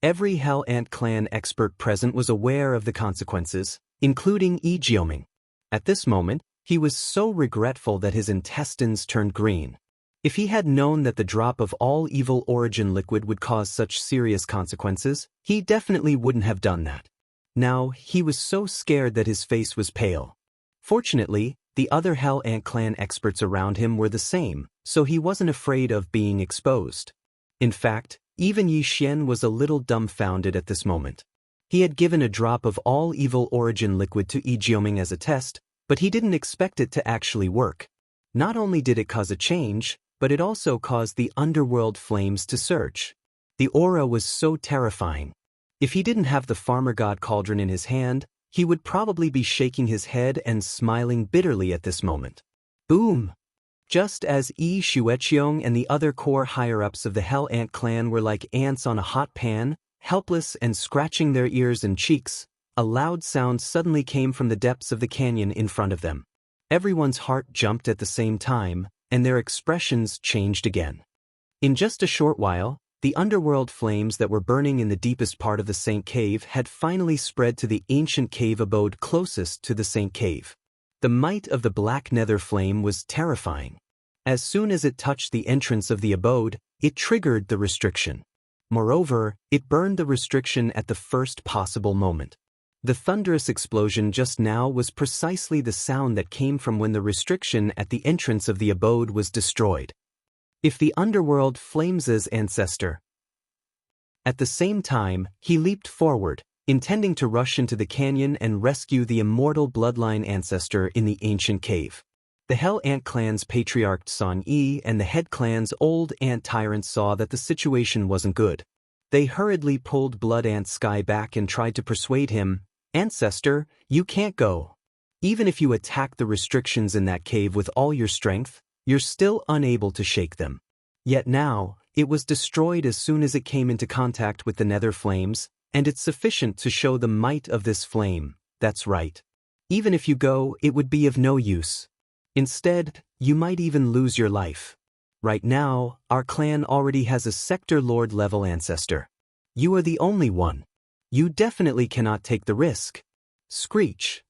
A: Every Hell Ant clan expert present was aware of the consequences, including Jioming. At this moment, he was so regretful that his intestines turned green. If he had known that the drop of all evil origin liquid would cause such serious consequences, he definitely wouldn't have done that. Now, he was so scared that his face was pale. Fortunately, the other Hell Ant clan experts around him were the same, so he wasn't afraid of being exposed. In fact, even Yi Xian was a little dumbfounded at this moment. He had given a drop of all evil origin liquid to Jioming as a test, but he didn't expect it to actually work. Not only did it cause a change, but it also caused the underworld flames to surge. The aura was so terrifying. If he didn't have the farmer god cauldron in his hand, he would probably be shaking his head and smiling bitterly at this moment. Boom! Just as Yi Xueqiong and the other core higher-ups of the Hell Ant clan were like ants on a hot pan, helpless and scratching their ears and cheeks, a loud sound suddenly came from the depths of the canyon in front of them. Everyone's heart jumped at the same time, and their expressions changed again. In just a short while, the underworld flames that were burning in the deepest part of the Saint Cave had finally spread to the ancient cave abode closest to the Saint Cave. The might of the black nether flame was terrifying. As soon as it touched the entrance of the abode, it triggered the restriction. Moreover, it burned the restriction at the first possible moment. The thunderous explosion just now was precisely the sound that came from when the restriction at the entrance of the abode was destroyed. If the underworld flames' ancestor. At the same time, he leaped forward, intending to rush into the canyon and rescue the immortal bloodline ancestor in the ancient cave. The Hell Ant clan's patriarch San Yi and the head clan's old ant tyrant saw that the situation wasn't good. They hurriedly pulled Blood Ant Sky back and tried to persuade him, "Ancestor, you can't go. Even if you attack the restrictions in that cave with all your strength, you're still unable to shake them." Yet now, it was destroyed as soon as it came into contact with the nether flames, and it's sufficient to show the might of this flame. That's right. Even if you go, it would be of no use. Instead, you might even lose your life. Right now, our clan already has a Sector Lord level ancestor. You are the only one. You definitely cannot take the risk. Screech.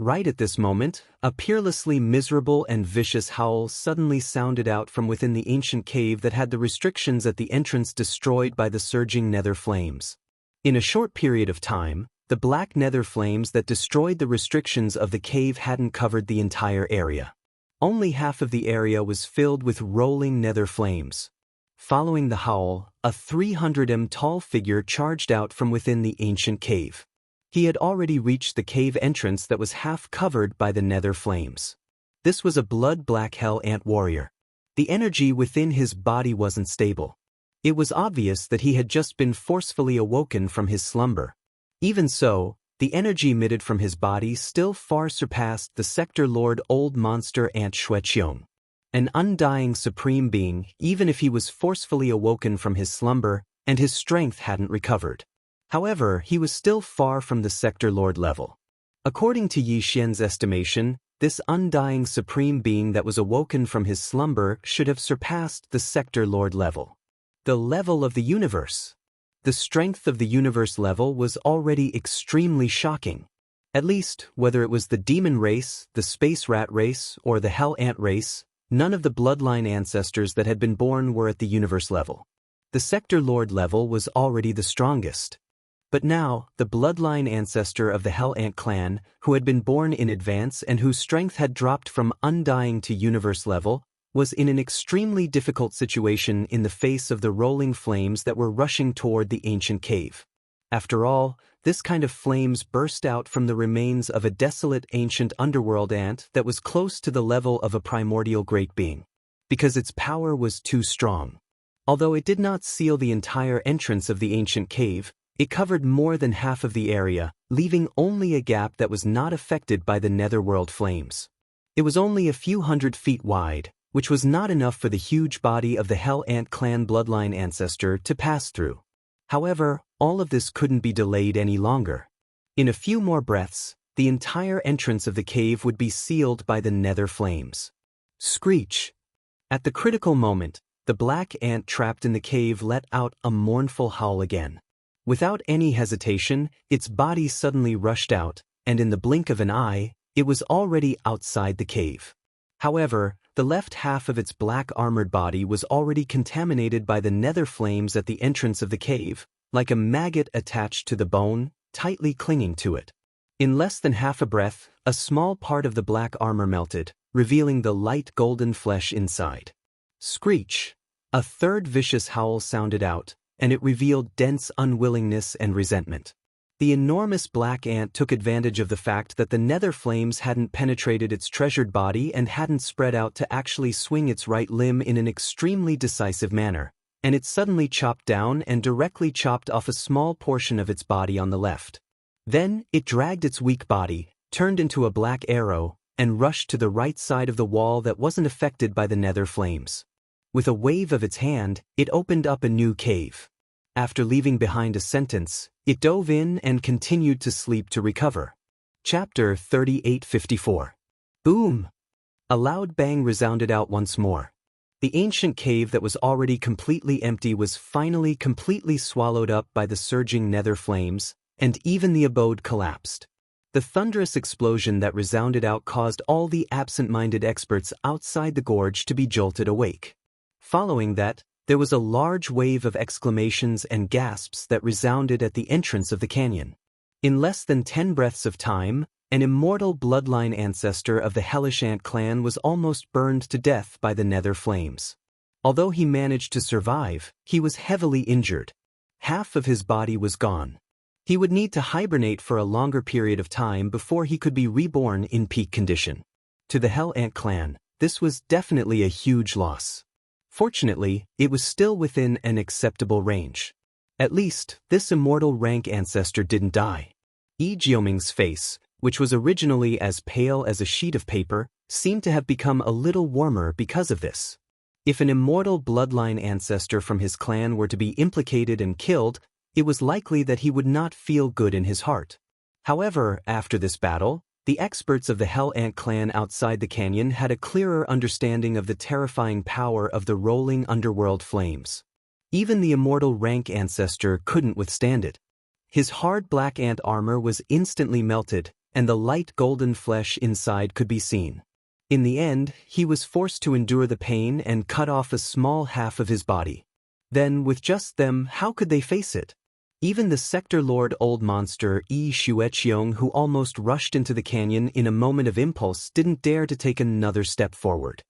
A: Right at this moment, a peerlessly miserable and vicious howl suddenly sounded out from within the ancient cave that had the restrictions at the entrance destroyed by the surging nether flames. In a short period of time, the black nether flames that destroyed the restrictions of the cave hadn't covered the entire area. Only half of the area was filled with rolling nether flames. Following the howl, a 300 tall figure charged out from within the ancient cave. He had already reached the cave entrance that was half covered by the nether flames. This was a blood-black hell ant warrior. The energy within his body wasn't stable. It was obvious that he had just been forcefully awoken from his slumber. Even so, the energy emitted from his body still far surpassed the Sector Lord Old Monster Ant Xueqiong. An undying supreme being, even if he was forcefully awoken from his slumber, and his strength hadn't recovered. However, he was still far from the Sector Lord level. According to Yi Xian's estimation, this undying supreme being that was awoken from his slumber should have surpassed the Sector Lord level. The level of the universe. The strength of the universe level was already extremely shocking. At least, whether it was the demon race, the space rat race, or the hell ant race, none of the bloodline ancestors that had been born were at the universe level. The Sector Lord level was already the strongest. But now, the bloodline ancestor of the Hell Ant clan, who had been born in advance and whose strength had dropped from undying to universe level, was in an extremely difficult situation in the face of the rolling flames that were rushing toward the ancient cave. After all, this kind of flames burst out from the remains of a desolate ancient underworld ant that was close to the level of a primordial great being. Because its power was too strong. Although it did not seal the entire entrance of the ancient cave, it covered more than half of the area, leaving only a gap that was not affected by the netherworld flames. It was only a few hundred feet wide, which was not enough for the huge body of the Hell Ant clan bloodline ancestor to pass through. However, all of this couldn't be delayed any longer. In a few more breaths, the entire entrance of the cave would be sealed by the nether flames. Screech! At the critical moment, the black ant trapped in the cave let out a mournful howl again. Without any hesitation, its body suddenly rushed out, and in the blink of an eye, it was already outside the cave. However, the left half of its black armored body was already contaminated by the nether flames at the entrance of the cave, like a maggot attached to the bone, tightly clinging to it. In less than half a breath, a small part of the black armor melted, revealing the light golden flesh inside. Screech! A third vicious howl sounded out, and it revealed dense unwillingness and resentment. The enormous black ant took advantage of the fact that the nether flames hadn't penetrated its treasured body and hadn't spread out to actually swing its right limb in an extremely decisive manner, and it suddenly chopped down and directly chopped off a small portion of its body on the left. Then, it dragged its weak body, turned into a black arrow, and rushed to the right side of the wall that wasn't affected by the nether flames. With a wave of its hand, it opened up a new cave. After leaving behind a sentence, it dove in and continued to sleep to recover. Chapter 3854. Boom! A loud bang resounded out once more. The ancient cave that was already completely empty was finally completely swallowed up by the surging nether flames, and even the abode collapsed. The thunderous explosion that resounded out caused all the absent-minded experts outside the gorge to be jolted awake. Following that, there was a large wave of exclamations and gasps that resounded at the entrance of the canyon. In less than 10 breaths of time, an immortal bloodline ancestor of the Hellish Ant clan was almost burned to death by the nether flames. Although he managed to survive, he was heavily injured. Half of his body was gone. He would need to hibernate for a longer period of time before he could be reborn in peak condition. To the Hell Ant clan, this was definitely a huge loss. Fortunately, it was still within an acceptable range. At least, this immortal rank ancestor didn't die. Yi Jioming's face, which was originally as pale as a sheet of paper, seemed to have become a little warmer because of this. If an immortal bloodline ancestor from his clan were to be implicated and killed, it was likely that he would not feel good in his heart. However, after this battle, the experts of the Hell Ant clan outside the canyon had a clearer understanding of the terrifying power of the rolling underworld flames. Even the immortal rank ancestor couldn't withstand it. His hard black ant armor was instantly melted, and the light golden flesh inside could be seen. In the end, he was forced to endure the pain and cut off a small half of his body. Then, with just them, how could they face it? Even the Sector Lord Old Monster Xueqiong, who almost rushed into the canyon in a moment of impulse, didn't dare to take another step forward.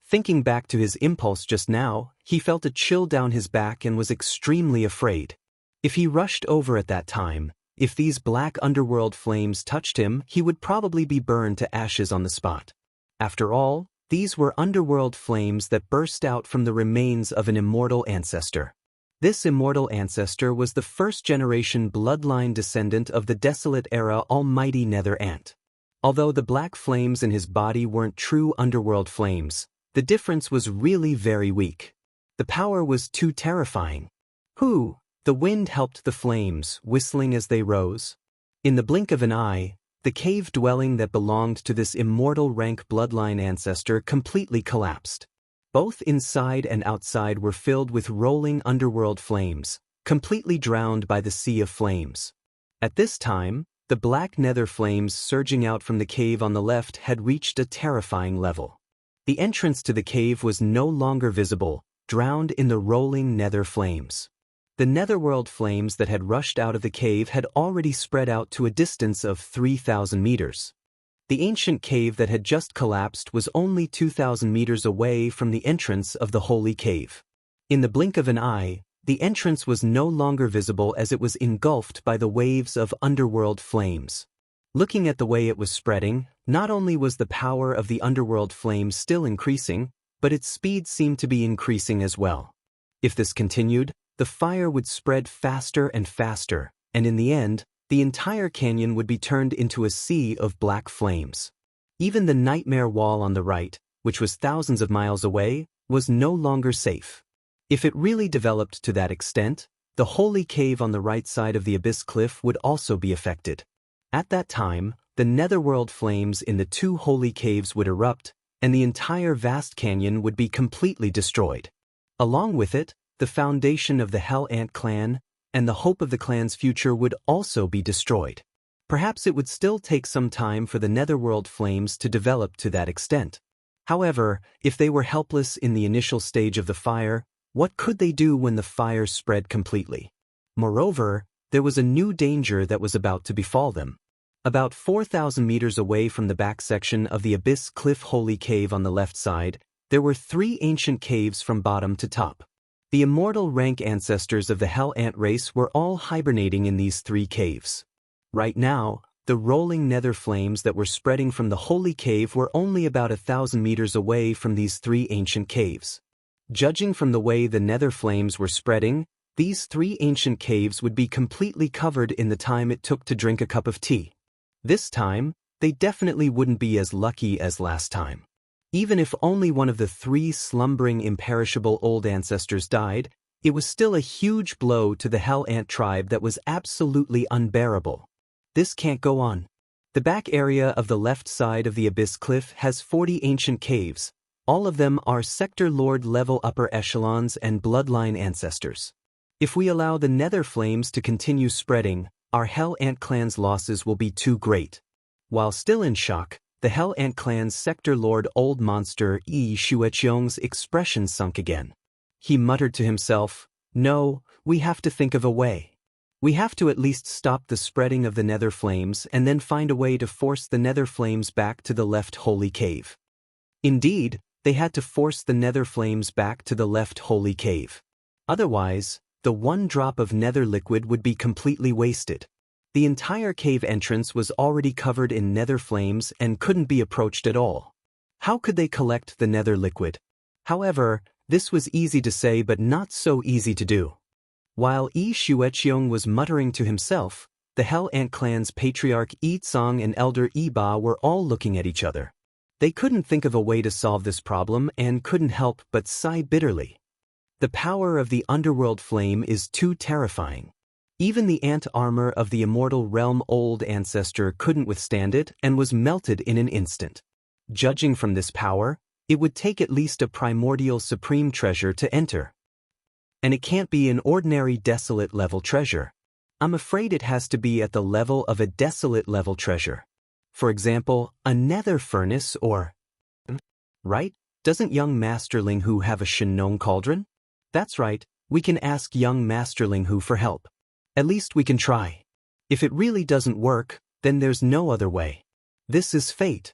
A: Thinking back to his impulse just now, he felt a chill down his back and was extremely afraid. If he rushed over at that time, if these black underworld flames touched him, he would probably be burned to ashes on the spot. After all, these were underworld flames that burst out from the remains of an immortal ancestor. This immortal ancestor was the first-generation bloodline descendant of the Desolate Era almighty Nether Ant. Although the black flames in his body weren't true underworld flames, the difference was really very weak. The power was too terrifying. The wind helped the flames, whistling as they rose. In the blink of an eye, the cave dwelling that belonged to this immortal rank bloodline ancestor completely collapsed. Both inside and outside were filled with rolling underworld flames, completely drowned by the sea of flames. At this time, the black nether flames surging out from the cave on the left had reached a terrifying level. The entrance to the cave was no longer visible, drowned in the rolling nether flames. The netherworld flames that had rushed out of the cave had already spread out to a distance of 3,000 meters. The ancient cave that had just collapsed was only 2,000 meters away from the entrance of the holy cave. In the blink of an eye, the entrance was no longer visible as it was engulfed by the waves of underworld flames. Looking at the way it was spreading, not only was the power of the underworld flames still increasing, but its speed seemed to be increasing as well. If this continued, the fire would spread faster and faster, and in the end, the entire canyon would be turned into a sea of black flames. Even the nightmare wall on the right, which was thousands of miles away, was no longer safe. If it really developed to that extent, the holy cave on the right side of the abyss cliff would also be affected. At that time, the netherworld flames in the two holy caves would erupt, and the entire vast canyon would be completely destroyed. Along with it, the foundation of the Hell Ant clan and the hope of the clan's future would also be destroyed. Perhaps it would still take some time for the netherworld flames to develop to that extent. However, if they were helpless in the initial stage of the fire, what could they do when the fire spread completely? Moreover, there was a new danger that was about to befall them. About 4,000 meters away from the back section of the Abyss Cliff Holy Cave on the left side, there were 3 ancient caves from bottom to top. The immortal rank ancestors of the Hell Ant race were all hibernating in these 3 caves. Right now, the rolling nether flames that were spreading from the holy cave were only about 1,000 meters away from these 3 ancient caves. Judging from the way the nether flames were spreading, these 3 ancient caves would be completely covered in the time it took to drink a cup of tea. This time, they definitely wouldn't be as lucky as last time. Even if only one of the 3 slumbering imperishable old ancestors died, it was still a huge blow to the Hell Ant tribe that was absolutely unbearable. This can't go on. The back area of the left side of the Abyss Cliff has 40 ancient caves. All of them are Sector Lord level upper echelons and bloodline ancestors. If we allow the nether flames to continue spreading, our Hell Ant clan's losses will be too great. While still in shock, the Hell Ant clan's Sector Lord Old Monster Xueqiong's expression sunk again. He muttered to himself, "No, we have to think of a way. We have to at least stop the spreading of the nether flames and then find a way to force the nether flames back to the left holy cave." Indeed, they had to force the nether flames back to the left holy cave. Otherwise, the one drop of nether liquid would be completely wasted. The entire cave entrance was already covered in nether flames and couldn't be approached at all. How could they collect the nether liquid? However, this was easy to say but not so easy to do. While Xueqiong was muttering to himself, the Hell Ant clan's patriarch Tsong and elder Ba were all looking at each other. They couldn't think of a way to solve this problem and couldn't help but sigh bitterly. The power of the underworld flame is too terrifying. Even the ant armor of the immortal realm old ancestor couldn't withstand it and was melted in an instant. Judging from this power, it would take at least a primordial supreme treasure to enter. And it can't be an ordinary desolate level treasure. I'm afraid it has to be at the level of a desolate level treasure. For example, a nether furnace or... Right? Doesn't young Master Ling Hu have a Shenong cauldron? That's right, we can ask young Master Ling Hu for help. At least we can try. If it really doesn't work, then there's no other way. This is fate.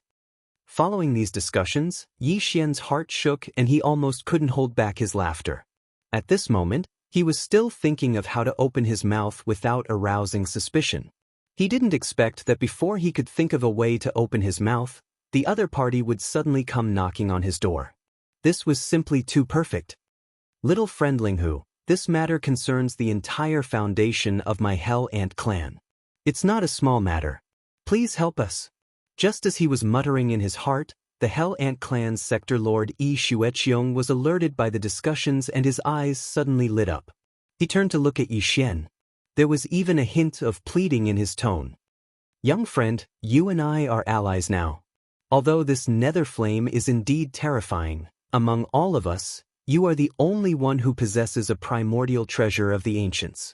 A: Following these discussions, Yi Xian's heart shook and he almost couldn't hold back his laughter. At this moment, he was still thinking of how to open his mouth without arousing suspicion. He didn't expect that before he could think of a way to open his mouth, the other party would suddenly come knocking on his door. This was simply too perfect. Little friend Ling Hu, this matter concerns the entire foundation of my Hell Ant clan. It's not a small matter. Please help us. Just as he was muttering in his heart, the Hell Ant clan's sector lord Yi Xueqiong was alerted by the discussions and his eyes suddenly lit up. He turned to look at Yi Xian. There was even a hint of pleading in his tone. Young friend, you and I are allies now. Although this nether flame is indeed terrifying, among all of us, you are the only one who possesses a primordial treasure of the ancients.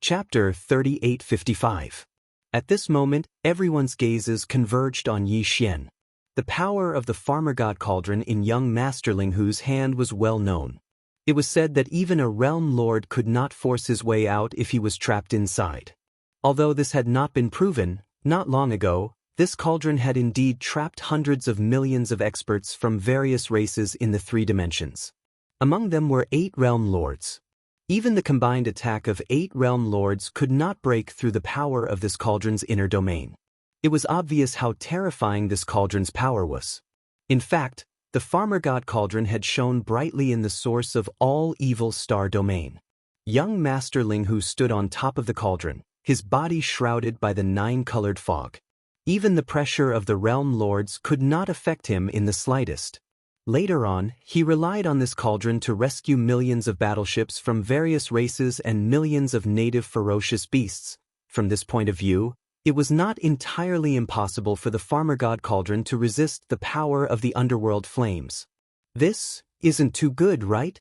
A: Chapter 3855. At this moment, everyone's gazes converged on Yi Xian. The power of the farmer god cauldron in young Master Ling Hu's hand was well known. It was said that even a realm lord could not force his way out if he was trapped inside. Although this had not been proven, not long ago, this cauldron had indeed trapped hundreds of millions of experts from various races in the 3 dimensions. Among them were 8 realm lords. Even the combined attack of 8 realm lords could not break through the power of this cauldron's inner domain. It was obvious how terrifying this cauldron's power was. In fact, the farmer god cauldron had shone brightly in the source of all evil star domain. Young Master Ling Hu stood on top of the cauldron, his body shrouded by the 9-colored fog. Even the pressure of the realm lords could not affect him in the slightest. Later on, he relied on this cauldron to rescue millions of battleships from various races and millions of native ferocious beasts. From this point of view, it was not entirely impossible for the farmer god cauldron to resist the power of the underworld flames. This isn't too good, right?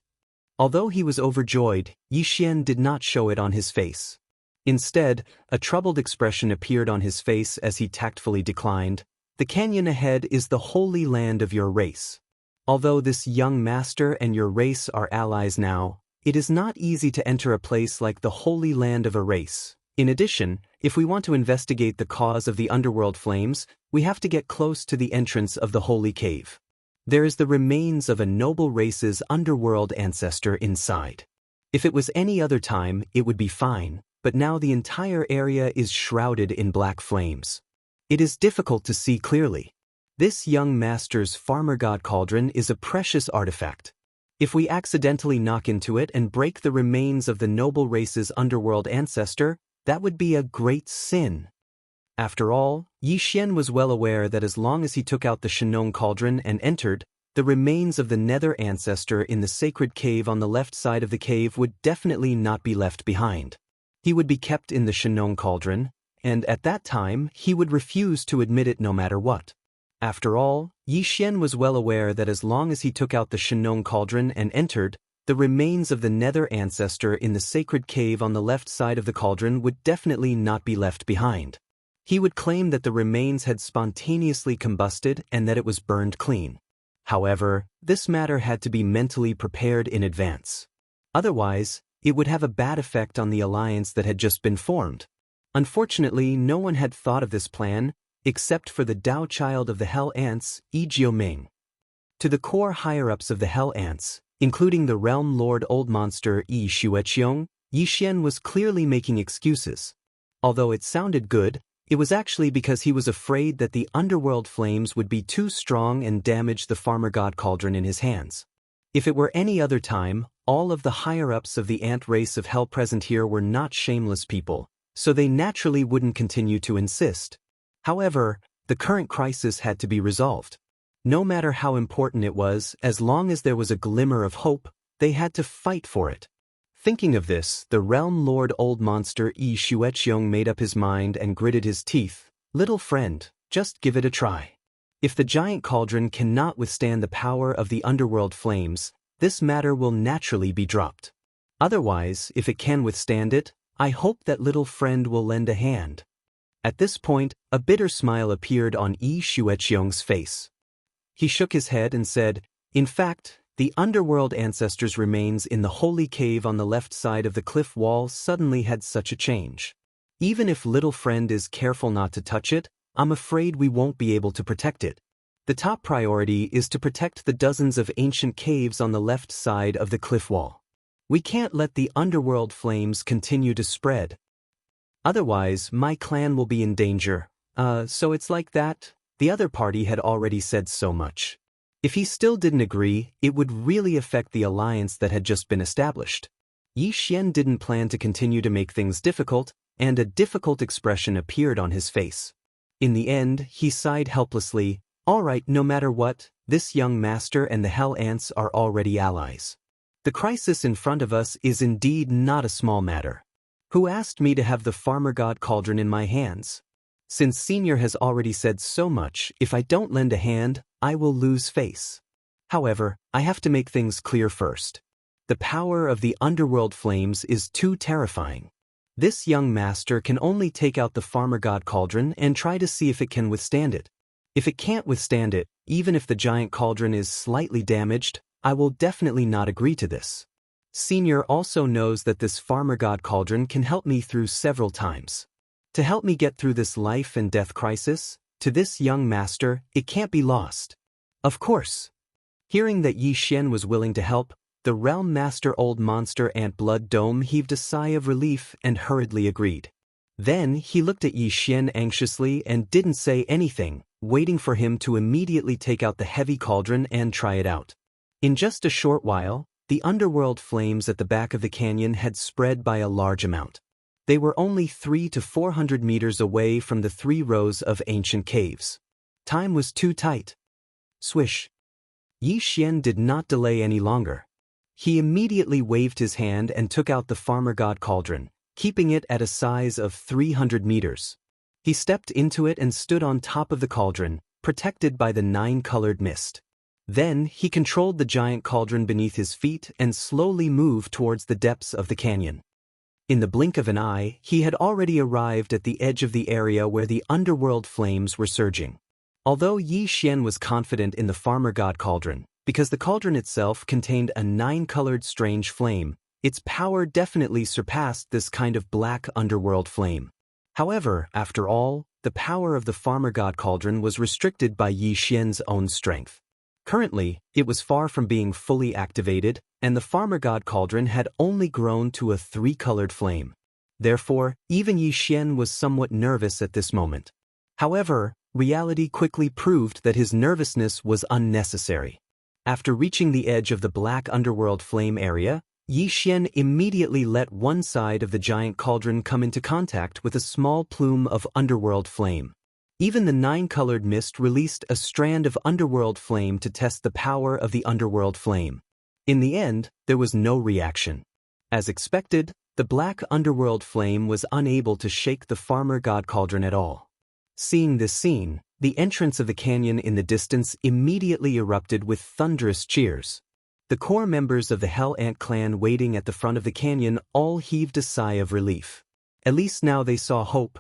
A: Although he was overjoyed, Yi Xian did not show it on his face. Instead, a troubled expression appeared on his face as he tactfully declined. The canyon ahead is the holy land of your race. Although this young master and your race are allies now, it is not easy to enter a place like the holy land of a race. In addition, if we want to investigate the cause of the underworld flames, we have to get close to the entrance of the holy cave. There is the remains of a noble race's underworld ancestor inside. If it was any other time, it would be fine, but now the entire area is shrouded in black flames. It is difficult to see clearly. This young master's farmer god cauldron is a precious artifact. If we accidentally knock into it and break the remains of the noble race's underworld ancestor, that would be a great sin. After all, Yi Xian was well aware that as long as he took out the Shenong cauldron and entered, the remains of the nether ancestor in the sacred cave on the left side of the cave would definitely not be left behind. He would be kept in the Shenong cauldron, and at that time he would refuse to admit it no matter what. After all, Yi Xian was well aware that as long as he took out the Shenong cauldron and entered, the remains of the nether ancestor in the sacred cave on the left side of the cauldron would definitely not be left behind. He would claim that the remains had spontaneously combusted and that it was burned clean. However, this matter had to be mentally prepared in advance. Otherwise, it would have a bad effect on the alliance that had just been formed. Unfortunately, no one had thought of this plan, except for the Tao child of the Hell Ants, Yi Jiuming. To the core higher-ups of the Hell Ants, including the realm lord old monster Yi Xueqiong, Yi Xian was clearly making excuses. Although it sounded good, it was actually because he was afraid that the underworld flames would be too strong and damage the farmer god cauldron in his hands. If it were any other time, all of the higher-ups of the ant race of hell present here were not shameless people, so they naturally wouldn't continue to insist. However, the current crisis had to be resolved. No matter how important it was, as long as there was a glimmer of hope, they had to fight for it. Thinking of this, the realm lord old monster Yi Xueqiong made up his mind and gritted his teeth. Little friend, just give it a try. If the giant cauldron cannot withstand the power of the underworld flames, this matter will naturally be dropped. Otherwise, if it can withstand it, I hope that little friend will lend a hand. At this point, a bitter smile appeared on Yi Xueqiong's face. He shook his head and said, "In fact, the underworld ancestors' remains in the holy cave on the left side of the cliff wall suddenly had such a change. Even if little friend is careful not to touch it, I'm afraid we won't be able to protect it. The top priority is to protect the dozens of ancient caves on the left side of the cliff wall. We can't let the underworld flames continue to spread. Otherwise, my clan will be in danger. So it's like that?" The other party had already said so much. If he still didn't agree, it would really affect the alliance that had just been established. Yi Xian didn't plan to continue to make things difficult, and a difficult expression appeared on his face. In the end, he sighed helplessly. "All right, no matter what, this young master and the Hell Ants are already allies. The crisis in front of us is indeed not a small matter. Who asked me to have the farmer god cauldron in my hands? Since Senior has already said so much, if I don't lend a hand, I will lose face. However, I have to make things clear first. The power of the underworld flames is too terrifying. This young master can only take out the farmer god cauldron and try to see if it can withstand it. If it can't withstand it, even if the giant cauldron is slightly damaged, I will definitely not agree to this. Senior also knows that this farmer god cauldron can help me through several times. To help me get through this life and death crisis, to this young master, it can't be lost." Of course. Hearing that Yi Xian was willing to help, the realm master Old Monster Ant Blood Dome heaved a sigh of relief and hurriedly agreed. Then he looked at Yi Xian anxiously and didn't say anything, waiting for him to immediately take out the heavy cauldron and try it out. In just a short while, the underworld flames at the back of the canyon had spread by a large amount. They were only 300 to 400 meters away from the 3 rows of ancient caves. Time was too tight. Swish. Yi Xian did not delay any longer. He immediately waved his hand and took out the farmer god cauldron, keeping it at a size of 300 meters. He stepped into it and stood on top of the cauldron, protected by the 9-colored mist. Then he controlled the giant cauldron beneath his feet and slowly moved towards the depths of the canyon. In the blink of an eye, he had already arrived at the edge of the area where the underworld flames were surging. Although Yi Xian was confident in the farmer god cauldron, because the cauldron itself contained a 9-colored strange flame, its power definitely surpassed this kind of black underworld flame. However, after all, the power of the farmer god cauldron was restricted by Yi Xian's own strength. Currently, it was far from being fully activated, and the farmer god cauldron had only grown to a 3-colored flame. Therefore, even Yi Xian was somewhat nervous at this moment. However, reality quickly proved that his nervousness was unnecessary. After reaching the edge of the black underworld flame area, Yi Xian immediately let one side of the giant cauldron come into contact with a small plume of underworld flame. Even the 9-colored mist released a strand of underworld flame to test the power of the underworld flame. In the end, there was no reaction. As expected, the black underworld flame was unable to shake the farmer god cauldron at all. Seeing this scene, the entrance of the canyon in the distance immediately erupted with thunderous cheers. The core members of the Hell Ant clan waiting at the front of the canyon all heaved a sigh of relief. At least now they saw hope.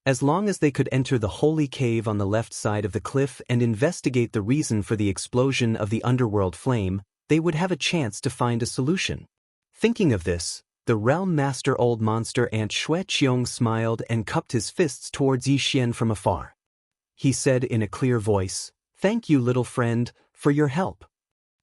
A: As long as they could enter the holy cave on the left side of the cliff and investigate the reason for the explosion of the underworld flame, they would have a chance to find a solution. Thinking of this, the realm master Old Monster Ant Xueqiong smiled and cupped his fists towards Yi Xian from afar. He said in a clear voice, "Thank you, little friend, for your help."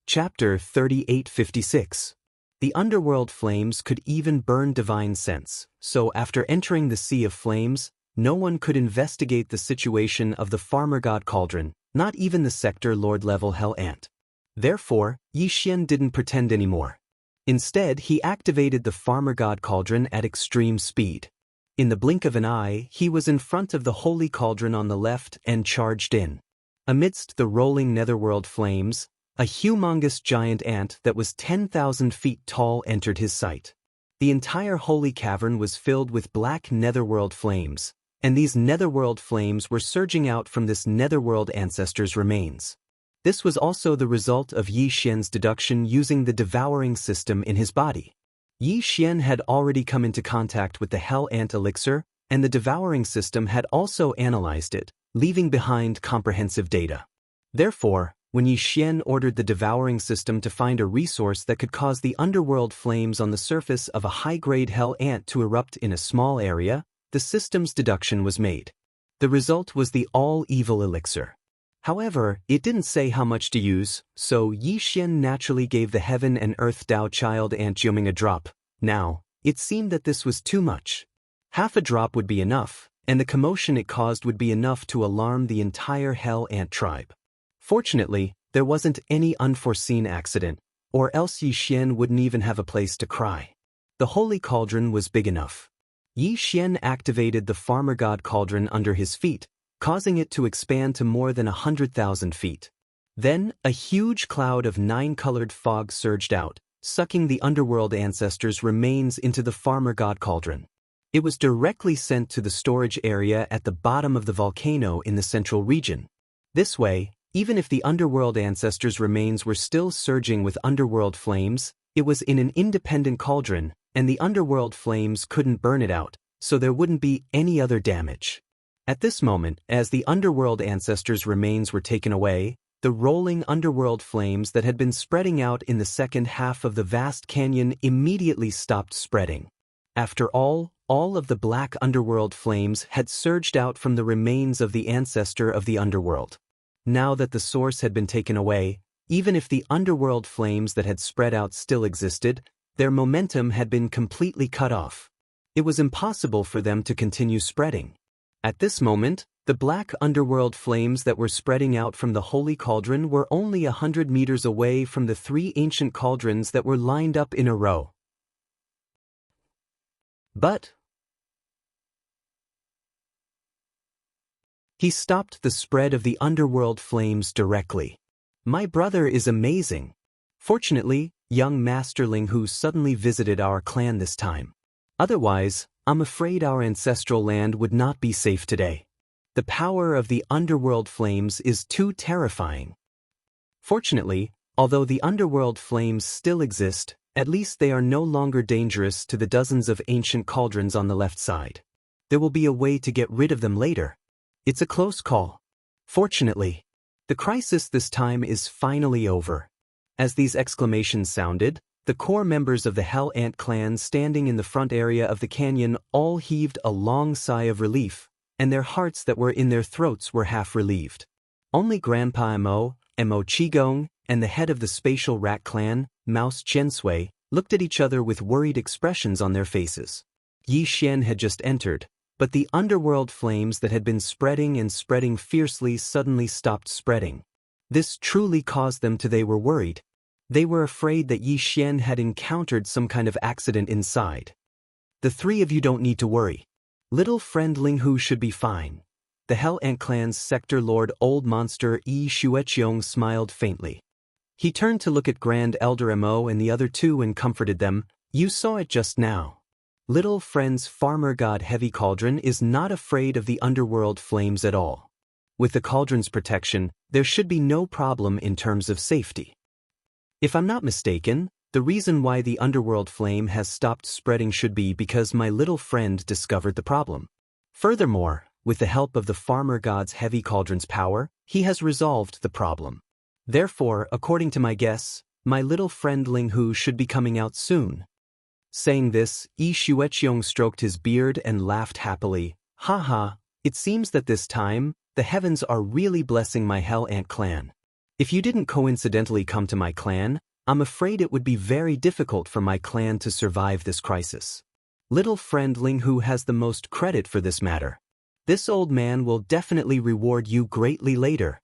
A: Chapter 3856. The underworld flames could even burn divine sense, so after entering the sea of flames, no one could investigate the situation of the farmer god cauldron, not even the sector lord level Hell Ant. Therefore, Yi Xian didn't pretend anymore. Instead, he activated the farmer god cauldron at extreme speed. In the blink of an eye, he was in front of the holy cauldron on the left and charged in. Amidst the rolling netherworld flames, a humongous giant ant that was 10,000 feet tall entered his sight. The entire holy cavern was filled with black netherworld flames, and these netherworld flames were surging out from this netherworld ancestor's remains. This was also the result of Yi Xian's deduction using the devouring system in his body. Yi Xian had already come into contact with the Hell Ant elixir, and the devouring system had also analyzed it, leaving behind comprehensive data. Therefore, when Yi Xian ordered the devouring system to find a resource that could cause the underworld flames on the surface of a high-grade hell ant to erupt in a small area, the system's deduction was made. The result was the all-evil elixir. However, it didn't say how much to use, so Yi Xian naturally gave the heaven and earth Dao child ant Jiuming a drop. Now, it seemed that this was too much. Half a drop would be enough, and the commotion it caused would be enough to alarm the entire hell ant tribe. Fortunately, there wasn't any unforeseen accident, or else Yi Xian wouldn't even have a place to cry. The holy cauldron was big enough. Yi Xian activated the farmer god cauldron under his feet, causing it to expand to more than 100,000 feet. Then, a huge cloud of 9-colored fog surged out, sucking the underworld ancestors' remains into the farmer god cauldron. It was directly sent to the storage area at the bottom of the volcano in the central region. This way, even if the underworld ancestors' remains were still surging with underworld flames, it was in an independent cauldron, and the underworld flames couldn't burn it out, so there wouldn't be any other damage. At this moment, as the underworld ancestors' remains were taken away, the rolling underworld flames that had been spreading out in the second half of the vast canyon immediately stopped spreading. After all of the black underworld flames had surged out from the remains of the ancestor of the underworld. Now that the source had been taken away, even if the underworld flames that had spread out still existed, their momentum had been completely cut off. It was impossible for them to continue spreading. At this moment, the black underworld flames that were spreading out from the holy cauldron were only 100 meters away from the 3 ancient cauldrons that were lined up in a row. But he stopped the spread of the underworld flames directly. My brother is amazing. Fortunately, young Master Ling Hu suddenly visited our clan this time. Otherwise, I'm afraid our ancestral land would not be safe today. The power of the underworld flames is too terrifying. Fortunately, although the underworld flames still exist, at least they are no longer dangerous to the dozens of ancient cauldrons on the left side. There will be a way to get rid of them later. It's a close call. Fortunately, the crisis this time is finally over. As these exclamations sounded, the core members of the Hell Ant clan standing in the front area of the canyon all heaved a long sigh of relief, and their hearts that were in their throats were half relieved. Only Grandpa Mo Qigong, and the head of the spatial rat clan, Mouse Chensui, looked at each other with worried expressions on their faces. Yi Xian had just entered, but the underworld flames that had been spreading and spreading fiercely suddenly stopped spreading. This truly caused them to they were worried. They were afraid that Yi Xian had encountered some kind of accident inside. The 3 of you don't need to worry. Little friend Ling Hu should be fine. The Hell Ant clan's sector lord old monster Yi Xueqiong smiled faintly. He turned to look at Grand Elder Mo and the other 2 and comforted them. You saw it just now. Little friend's farmer god Heavy Cauldron is not afraid of the underworld flames at all. With the cauldron's protection, there should be no problem in terms of safety. If I'm not mistaken, the reason why the underworld flame has stopped spreading should be because my little friend discovered the problem. Furthermore, with the help of the farmer god's Heavy Cauldron's power, he has resolved the problem. Therefore, according to my guess, my little friend Ling Hu should be coming out soon. Saying this, Yi Xueqiong stroked his beard and laughed happily. Haha, it seems that this time, the heavens are really blessing my Hell Ant clan. If you didn't coincidentally come to my clan, I'm afraid it would be very difficult for my clan to survive this crisis. Little friend Ling Hu has the most credit for this matter. This old man will definitely reward you greatly later.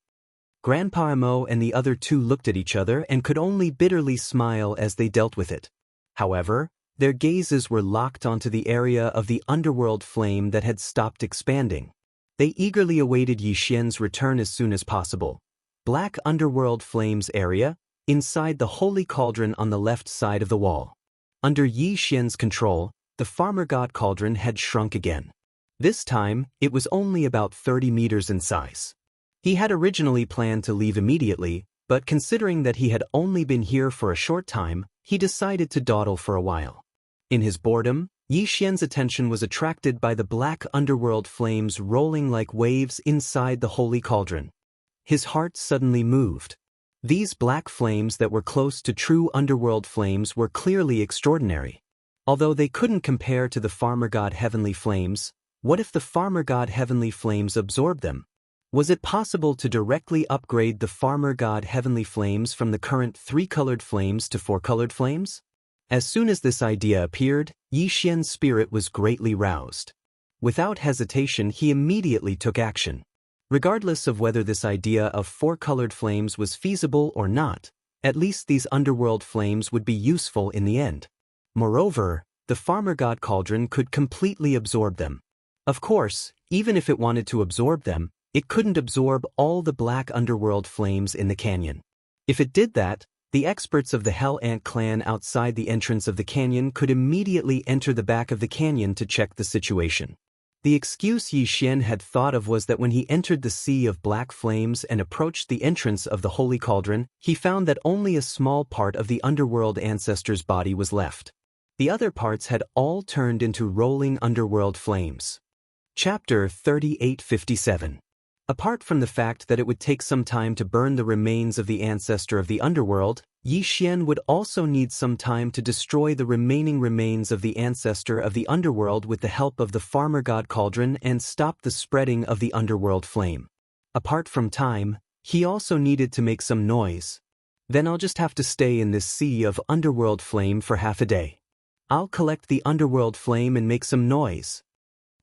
A: Grandpa Mo and the other 2 looked at each other and could only bitterly smile as they dealt with it. However, their gazes were locked onto the area of the underworld flame that had stopped expanding. They eagerly awaited Yi Xian's return as soon as possible. Black underworld flames area, inside the holy cauldron on the left side of the wall. Under Yi Xian's control, the farmer god cauldron had shrunk again. This time, it was only about 30 meters in size. He had originally planned to leave immediately, but considering that he had only been here for a short time, he decided to dawdle for a while. In his boredom, Yi Xian's attention was attracted by the black underworld flames rolling like waves inside the holy cauldron. His heart suddenly moved. These black flames that were close to true underworld flames were clearly extraordinary. Although they couldn't compare to the farmer god heavenly flames, what if the farmer god heavenly flames absorbed them? Was it possible to directly upgrade the farmer god heavenly flames from the current 3-colored flames to 4-colored flames? As soon as this idea appeared, Yi Xian's spirit was greatly roused. Without hesitation, he immediately took action. Regardless of whether this idea of 4-colored flames was feasible or not, at least these underworld flames would be useful in the end. Moreover, the farmer god cauldron could completely absorb them. Of course, even if it wanted to absorb them, it couldn't absorb all the black underworld flames in the canyon. If it did that, the experts of the Hell Ant clan outside the entrance of the canyon could immediately enter the back of the canyon to check the situation. The excuse Yi Xian had thought of was that when he entered the sea of black flames and approached the entrance of the holy cauldron, he found that only a small part of the underworld ancestor's body was left. The other parts had all turned into rolling underworld flames. Chapter 3857. Apart from the fact that it would take some time to burn the remains of the ancestor of the underworld, Yi Xian would also need some time to destroy the remaining remains of the ancestor of the underworld with the help of the farmer god cauldron and stop the spreading of the underworld flame. Apart from time, he also needed to make some noise. Then I'll just have to stay in this sea of underworld flame for half a day. I'll collect the underworld flame and make some noise.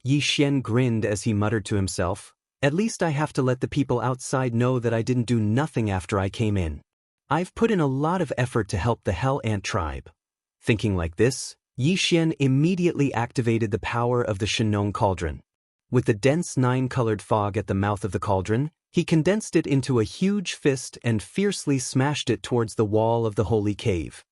A: Yi Xian grinned as he muttered to himself, "At least I have to let the people outside know that I didn't do nothing after I came in. I've put in a lot of effort to help the Hell Ant tribe." Thinking like this, Yi Xian immediately activated the power of the Shenong cauldron. With the dense 9-colored fog at the mouth of the cauldron, he condensed it into a huge fist and fiercely smashed it towards the wall of the holy cave.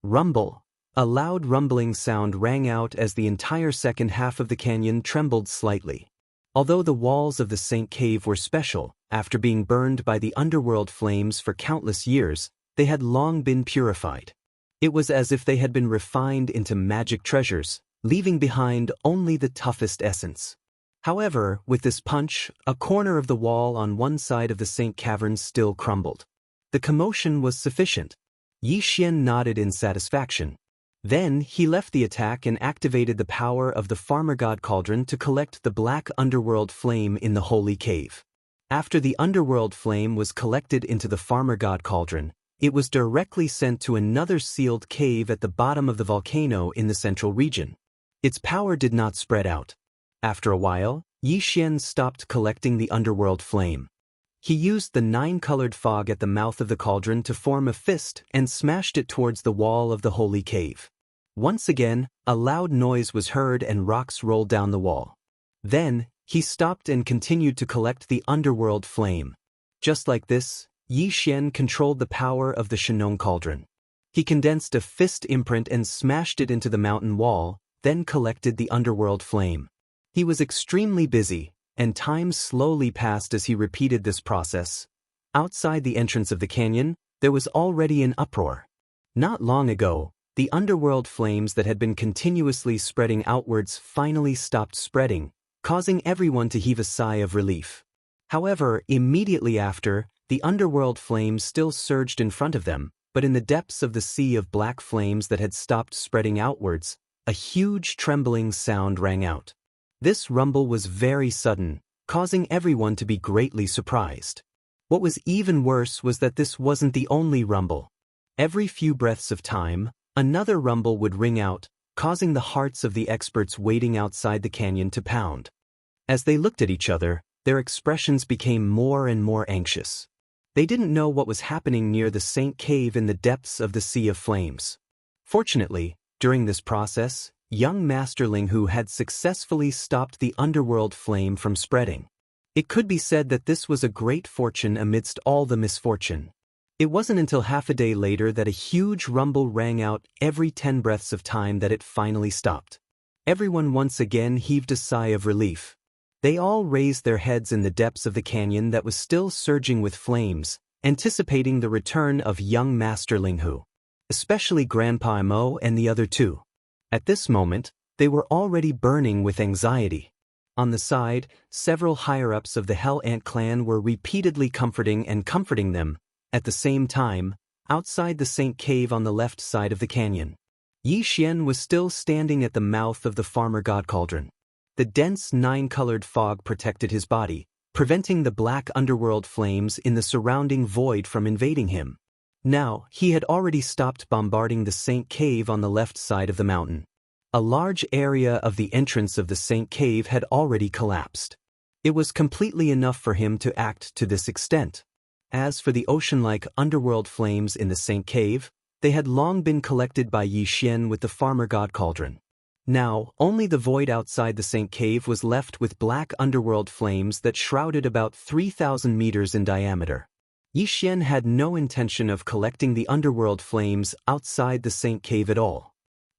A: Rumble! A loud rumbling sound rang out as the entire second half of the canyon trembled slightly. Although the walls of the Saint Cave were special, after being burned by the underworld flames for countless years, they had long been purified. It was as if they had been refined into magic treasures, leaving behind only the toughest essence. However, with this punch, a corner of the wall on one side of the Saint Cavern still crumbled. The commotion was sufficient. Yi Xian nodded in satisfaction. Then he left the attack and activated the power of the farmer god cauldron to collect the black underworld flame in the holy cave. After the underworld flame was collected into the farmer god cauldron, it was directly sent to another sealed cave at the bottom of the volcano in the central region. Its power did not spread out. After a while, Yi Xian stopped collecting the underworld flame. He used the 9-colored fog at the mouth of the cauldron to form a fist and smashed it towards the wall of the holy cave. Once again, a loud noise was heard and rocks rolled down the wall. Then, he stopped and continued to collect the underworld flame. Just like this, Yi Xian controlled the power of the Shenong cauldron. He condensed a fist imprint and smashed it into the mountain wall, then collected the underworld flame. He was extremely busy, and time slowly passed as he repeated this process. Outside the entrance of the canyon, there was already an uproar. Not long ago, the underworld flames that had been continuously spreading outwards finally stopped spreading, causing everyone to heave a sigh of relief. However, immediately after, the underworld flames still surged in front of them, but in the depths of the sea of black flames that had stopped spreading outwards, a huge trembling sound rang out. This rumble was very sudden, causing everyone to be greatly surprised. What was even worse was that this wasn't the only rumble. Every few breaths of time, another rumble would ring out, causing the hearts of the experts waiting outside the canyon to pound. As they looked at each other, their expressions became more and more anxious. They didn't know what was happening near the Saint Cave in the depths of the Sea of Flames. Fortunately, during this process, young Master Ling Hu had successfully stopped the underworld flame from spreading. It could be said that this was a great fortune amidst all the misfortune. It wasn't until half a day later that a huge rumble rang out every 10 breaths of time that it finally stopped. Everyone once again heaved a sigh of relief. They all raised their heads in the depths of the canyon that was still surging with flames, anticipating the return of young Master Ling Hu. Especially Grandpa Mo and the other two. At this moment, They were already burning with anxiety. On the side, several higher-ups of the Hell Ant clan were repeatedly comforting them. At the same time, outside the Saint Cave on the left side of the canyon, Yi Xian was still standing at the mouth of the Farmer God Cauldron. The dense nine-colored fog protected his body, preventing the black underworld flames in the surrounding void from invading him. Now, he had already stopped bombarding the Saint Cave on the left side of the mountain. A large area of the entrance of the Saint Cave had already collapsed. It was completely enough for him to act to this extent. As for the ocean-like underworld flames in the Saint Cave, they had long been collected by Yi Xian with the Farmer God Cauldron. Now, only the void outside the Saint Cave was left with black underworld flames that shrouded about 3,000 meters in diameter. Yi Xian had no intention of collecting the underworld flames outside the Saint Cave at all.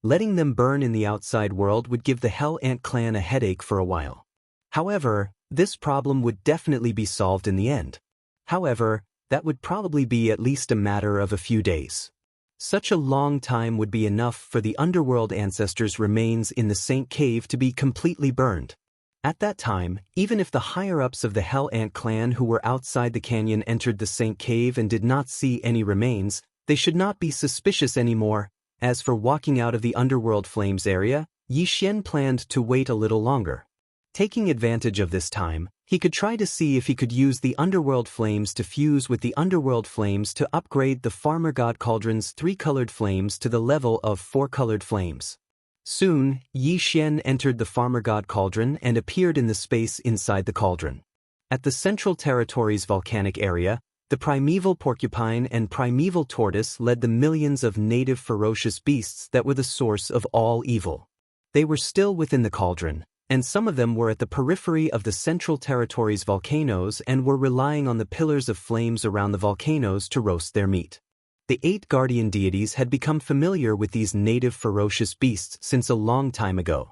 A: Letting them burn in the outside world would give the Hell Ant clan a headache for a while. However, this problem would definitely be solved in the end. However, that would probably be at least a matter of a few days. Such a long time would be enough for the underworld ancestors' remains in the Saint Cave to be completely burned. At that time, even if the higher-ups of the Hell Ant clan who were outside the canyon entered the Saint Cave and did not see any remains, they should not be suspicious anymore. As for walking out of the underworld flames area, Yi Xian planned to wait a little longer. Taking advantage of this time, he could try to see if he could use the underworld flames to fuse with the underworld flames to upgrade the Farmer God Cauldron's 3-colored flames to the level of 4-colored flames. Soon, Yi Xian entered the Farmer God Cauldron and appeared in the space inside the cauldron. At the Central Territory's volcanic area, the primeval porcupine and primeval tortoise led the millions of native ferocious beasts that were the source of all evil. They were still within the cauldron, and some of them were at the periphery of the Central Territory's volcanoes and were relying on the pillars of flames around the volcanoes to roast their meat. The 8 guardian deities had become familiar with these native ferocious beasts since a long time ago.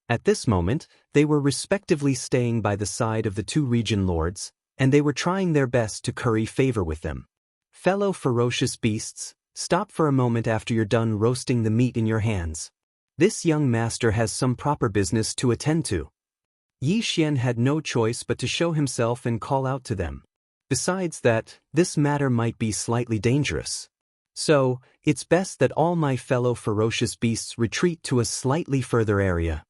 A: At this moment, they were respectively staying by the side of the 2 region lords, and they were trying their best to curry favor with them. Fellow ferocious beasts, stop for a moment after you're done roasting the meat in your hands. This young master has some proper business to attend to. Yi Xian had no choice but to show himself and call out to them. Besides that, this matter might be slightly dangerous. So, it's best that all my fellow ferocious beasts retreat to a slightly further area.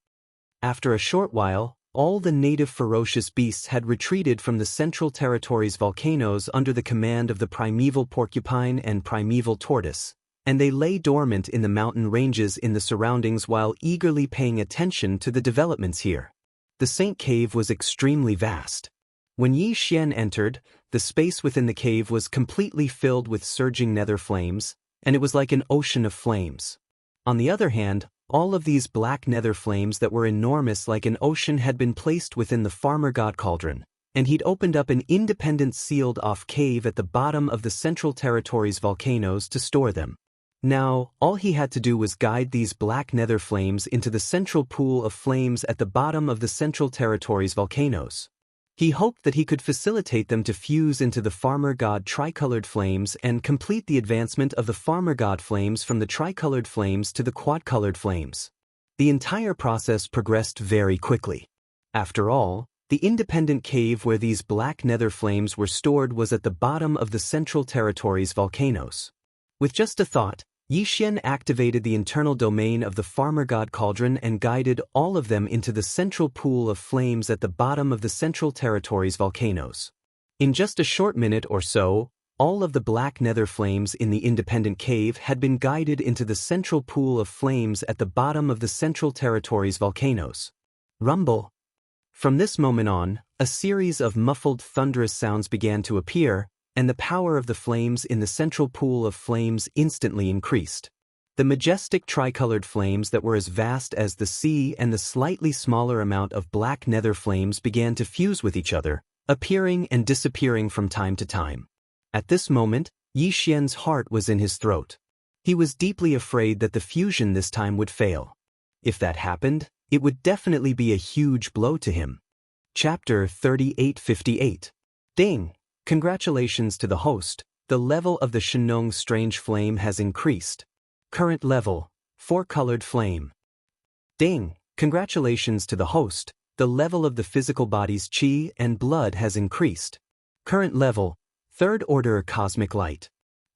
A: After a short while, all the native ferocious beasts had retreated from the Central Territory's volcanoes under the command of the primeval porcupine and primeval tortoise, and they lay dormant in the mountain ranges in the surroundings while eagerly paying attention to the developments here. The Saint Cave was extremely vast. When Yi Xian entered, the space within the cave was completely filled with surging nether flames, and it was like an ocean of flames. On the other hand, all of these black nether flames that were enormous like an ocean had been placed within the Farmer God Cauldron, and he'd opened up an independent sealed-off cave at the bottom of the Central Territory's volcanoes to store them. Now, all he had to do was guide these black nether flames into the central pool of flames at the bottom of the Central Territory's volcanoes. He hoped that he could facilitate them to fuse into the Farmer God tricolored flames and complete the advancement of the Farmer God flames from the tricolored flames to the quad-colored flames. The entire process progressed very quickly. After all, the independent cave where these black nether flames were stored was at the bottom of the Central Territory's volcanoes. With just a thought, Yi Xian activated the internal domain of the Farmer God Cauldron and guided all of them into the central pool of flames at the bottom of the Central Territory's volcanoes. In just a short minute or so, all of the black nether flames in the independent cave had been guided into the central pool of flames at the bottom of the Central Territory's volcanoes. Rumble. From this moment on, a series of muffled thunderous sounds began to appear, and the power of the flames in the central pool of flames instantly increased. The majestic tricolored flames that were as vast as the sea and the slightly smaller amount of black nether flames began to fuse with each other, appearing and disappearing from time to time. At this moment, Yi Xian's heart was in his throat. He was deeply afraid that the fusion this time would fail. If that happened, it would definitely be a huge blow to him. Chapter 3858. Ding! Congratulations to the host, the level of the Shenong Strange Flame has increased. Current level, 4-colored flame. Ding! Congratulations to the host, the level of the physical body's qi and blood has increased. Current level, 3rd order cosmic light.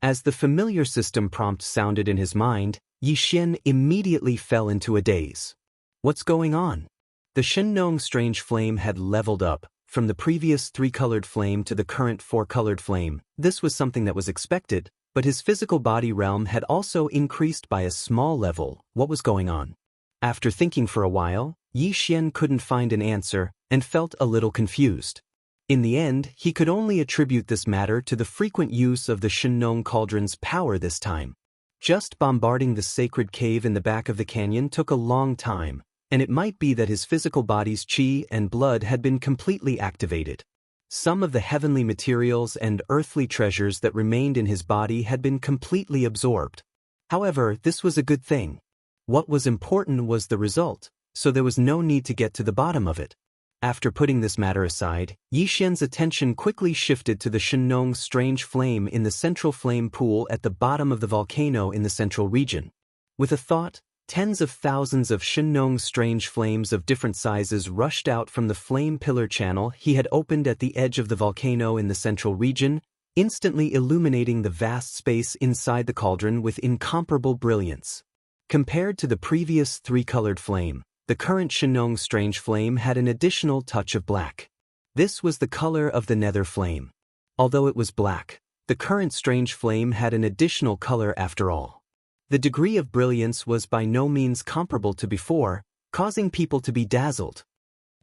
A: As the familiar system prompt sounded in his mind, Yi Xian immediately fell into a daze. What's going on? The Shengnong strange flame had leveled up, from the previous 3-colored flame to the current 4-colored flame. This was something that was expected, but his physical body realm had also increased by a small level. What was going on? After thinking for a while, Yi Xian couldn't find an answer and felt a little confused. In the end, he could only attribute this matter to the frequent use of the Shengnong cauldron's power this time. Just bombarding the sacred cave in the back of the canyon took a long time, and it might be that his physical body's qi and blood had been completely activated. Some of the heavenly materials and earthly treasures that remained in his body had been completely absorbed. However, this was a good thing. What was important was the result, so there was no need to get to the bottom of it. After putting this matter aside, Yi Xian's attention quickly shifted to the Shengnong strange flame in the central flame pool at the bottom of the volcano in the central region. With a thought, tens of thousands of Shengnong strange flames of different sizes rushed out from the flame pillar channel he had opened at the edge of the volcano in the central region, instantly illuminating the vast space inside the cauldron with incomparable brilliance. Compared to the previous 3-colored flame, the current Shengnong strange flame had an additional touch of black. This was the color of the nether flame. Although it was black, the current strange flame had an additional color after all. The degree of brilliance was by no means comparable to before, causing people to be dazzled.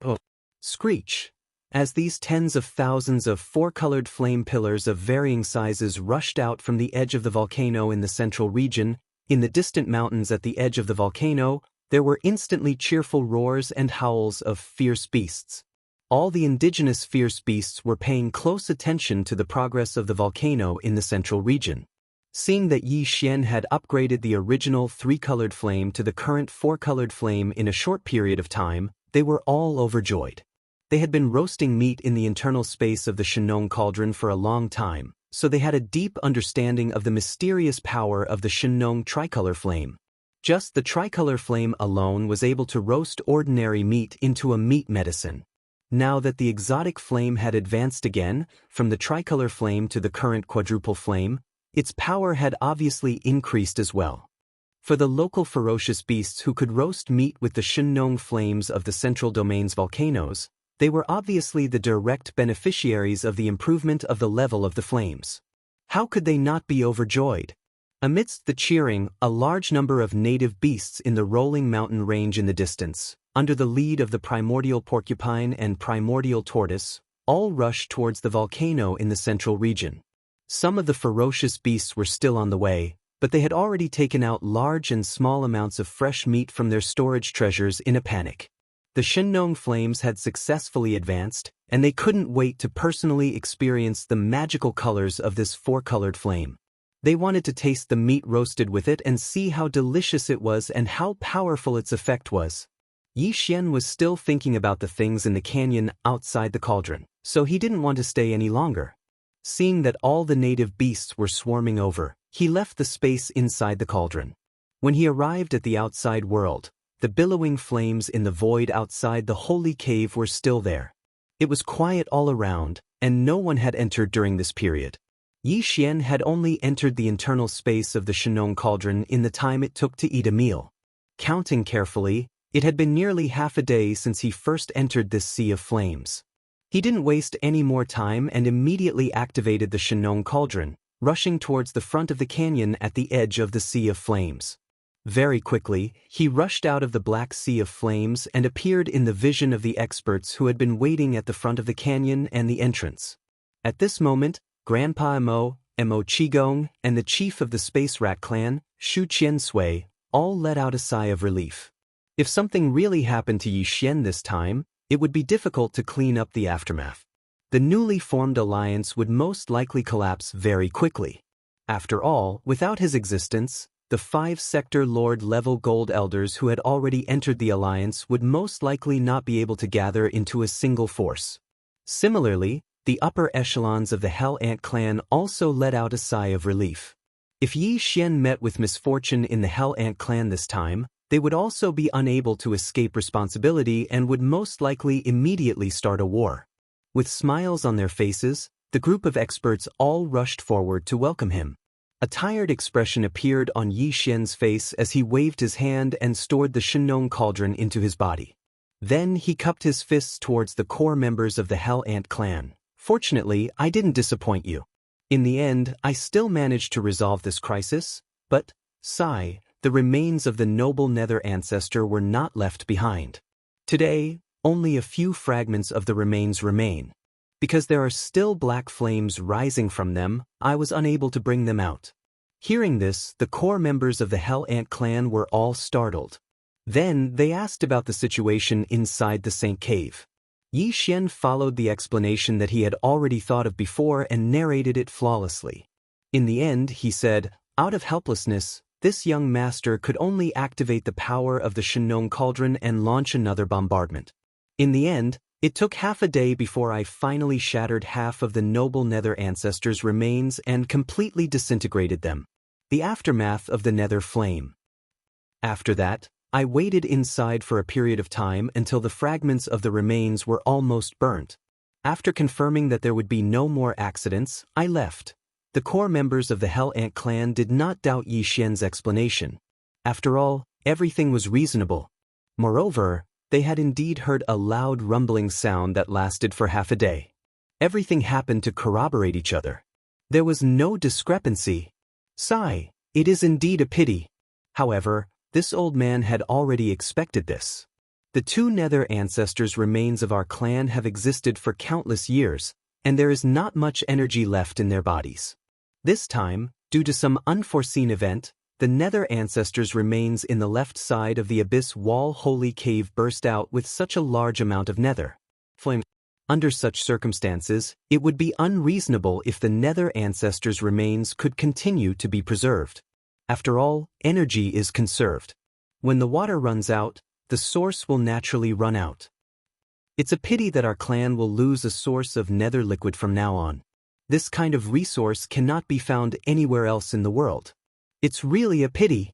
A: Oh! Screech! As these tens of thousands of 4-colored flame pillars of varying sizes rushed out from the edge of the volcano in the central region, in the distant mountains at the edge of the volcano, there were instantly cheerful roars and howls of fierce beasts. All the indigenous fierce beasts were paying close attention to the progress of the volcano in the central region. Seeing that Yi Xian had upgraded the original 3-colored flame to the current 4-colored flame in a short period of time, they were all overjoyed. They had been roasting meat in the internal space of the Shengnong cauldron for a long time, so they had a deep understanding of the mysterious power of the Shengnong tricolor flame. Just the tricolor flame alone was able to roast ordinary meat into a meat medicine. Now that the exotic flame had advanced again, from the tricolor flame to the current quadruple flame, its power had obviously increased as well. For the local ferocious beasts who could roast meat with the Shengnong flames of the central domain's volcanoes, they were obviously the direct beneficiaries of the improvement of the level of the flames. How could they not be overjoyed? Amidst the cheering, a large number of native beasts in the rolling mountain range in the distance, under the lead of the primordial porcupine and primordial tortoise, all rushed towards the volcano in the central region. Some of the ferocious beasts were still on the way, but they had already taken out large and small amounts of fresh meat from their storage treasures in a panic. The Shengnong flames had successfully advanced, and they couldn't wait to personally experience the magical colors of this 4-colored flame. They wanted to taste the meat roasted with it and see how delicious it was and how powerful its effect was. Yi Xian was still thinking about the things in the canyon outside the cauldron, so he didn't want to stay any longer. Seeing that all the native beasts were swarming over, he left the space inside the cauldron. When he arrived at the outside world, the billowing flames in the void outside the holy cave were still there. It was quiet all around, and no one had entered during this period. Yi Xian had only entered the internal space of the Shengnong cauldron in the time it took to eat a meal. Counting carefully, it had been nearly half a day since he first entered this sea of flames. He didn't waste any more time and immediately activated the Shengnong cauldron, rushing towards the front of the canyon at the edge of the sea of flames. Very quickly, he rushed out of the black sea of flames and appeared in the vision of the experts who had been waiting at the front of the canyon and the entrance. At this moment, Grandpa Mo Qigong, and the chief of the Space Rat clan, Shu Qiansui, all let out a sigh of relief. If something really happened to Yi Xian this time, it would be difficult to clean up the aftermath. The newly formed alliance would most likely collapse very quickly. After all, without his existence, the 5-sector Lord-level Gold Elders who had already entered the alliance would most likely not be able to gather into a single force. Similarly, the upper echelons of the Hell Ant clan also let out a sigh of relief. If Yi Xian met with misfortune in the Hell Ant clan this time, They would also be unable to escape responsibility and would most likely immediately start a war. With smiles on their faces, the group of experts all rushed forward to welcome him. A tired expression appeared on Yi Xian's face as he waved his hand and stored the Shenong cauldron into his body. Then he cupped his fists towards the core members of the Hell Ant clan. Fortunately, I didn't disappoint you. In the end, I still managed to resolve this crisis, but, sigh, the remains of the noble Nether ancestor were not left behind. Today, only a few fragments of the remains remain. Because there are still black flames rising from them, I was unable to bring them out. Hearing this, the core members of the Hell Ant clan were all startled. Then they asked about the situation inside the Saint Cave. Yi Xian followed the explanation that he had already thought of before and narrated it flawlessly. In the end, he said, out of helplessness, this young master could only activate the power of the Shenong cauldron and launch another bombardment. In the end, it took half a day before I finally shattered half of the noble Nether ancestors' remains and completely disintegrated them. The aftermath of the Nether flame. After that, I waited inside for a period of time until the fragments of the remains were almost burnt. After confirming that there would be no more accidents, I left. The core members of the Hell Ant clan did not doubt Yi Xian's explanation. After all, everything was reasonable. Moreover, they had indeed heard a loud rumbling sound that lasted for half a day. Everything happened to corroborate each other. There was no discrepancy. Sigh, it is indeed a pity. However, this old man had already expected this. The two Nether ancestors' remains of our clan have existed for countless years, and there is not much energy left in their bodies. This time, due to some unforeseen event, the Nether ancestors' remains in the left side of the abyss wall holy cave burst out with such a large amount of Nether flame. Under such circumstances, it would be unreasonable if the Nether ancestors' remains could continue to be preserved. After all, energy is conserved. When the water runs out, the source will naturally run out. It's a pity that our clan will lose a source of Nether liquid from now on. This kind of resource cannot be found anywhere else in the world. It's really a pity.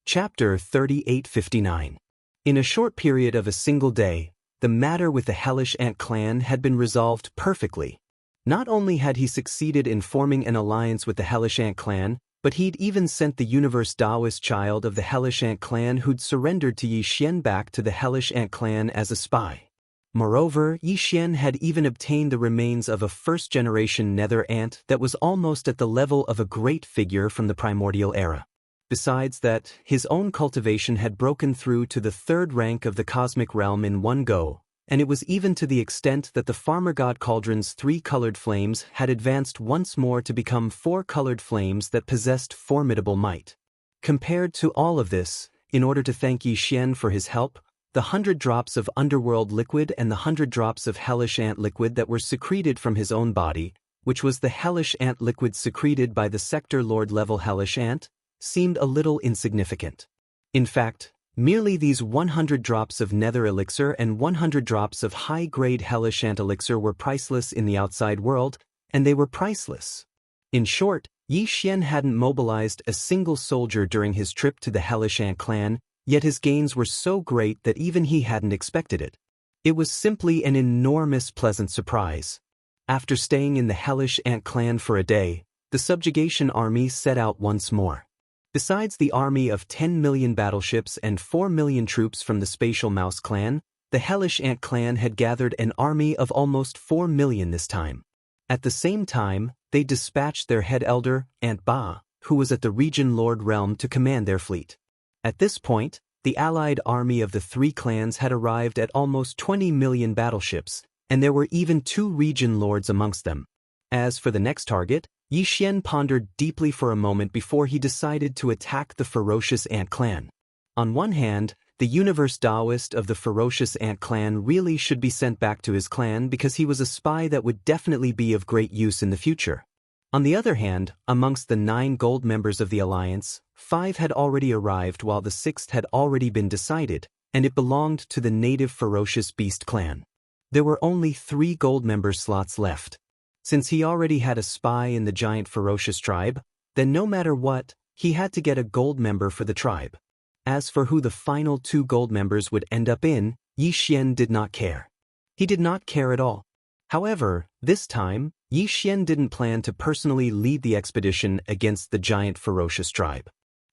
A: Chapter 3859. In a short period of a single day, the matter with the Hellish Ant clan had been resolved perfectly. Not only had he succeeded in forming an alliance with the Hellish Ant clan, but he'd even sent the universe Daoist child of the Hellish Ant clan who'd surrendered to Yi Xian back to the Hellish Ant clan as a spy. Moreover, Yi Xian had even obtained the remains of a first-generation Nether ant that was almost at the level of a great figure from the primordial era. Besides that, his own cultivation had broken through to the third rank of the cosmic realm in one go, and it was even to the extent that the Farmer God Cauldron's three-colored flames had advanced once more to become four-colored flames that possessed formidable might. Compared to all of this, in order to thank Yi Xian for his help, the 100 drops of underworld liquid and the 100 drops of hellish ant liquid that were secreted from his own body, which was the hellish ant liquid secreted by the sector lord level hellish ant, seemed a little insignificant. In fact, merely these 100 drops of nether elixir and 100 drops of high-grade hellish ant elixir were priceless in the outside world, and they were priceless. In short, Yi Xian hadn't mobilized a single soldier during his trip to the hellish ant clan, yet his gains were so great that even he hadn't expected it. It was simply an enormous pleasant surprise. After staying in the hellish ant clan for a day, the subjugation army set out once more. Besides the army of 10 million battleships and 4 million troops from the Spatial Mouse clan, the hellish ant clan had gathered an army of almost 4 million this time. At the same time, they dispatched their head elder, Ant Ba, who was at the region lord realm to command their fleet. At this point, the allied army of the three clans had arrived at almost 20 million battleships, and there were even 2 region lords amongst them. As for the next target, Yi Xian pondered deeply for a moment before he decided to attack the ferocious ant clan. On one hand, the universe Daoist of the ferocious ant clan really should be sent back to his clan because he was a spy that would definitely be of great use in the future. On the other hand, amongst the 9 gold members of the alliance, 5 had already arrived while the 6th had already been decided, and it belonged to the native ferocious beast clan. There were only 3 gold member slots left. Since he already had a spy in the giant ferocious tribe, then no matter what, he had to get a gold member for the tribe. As for who the final 2 gold members would end up in, Yi Xian did not care. He did not care at all. However, this time, Yi Xian didn't plan to personally lead the expedition against the giant ferocious tribe.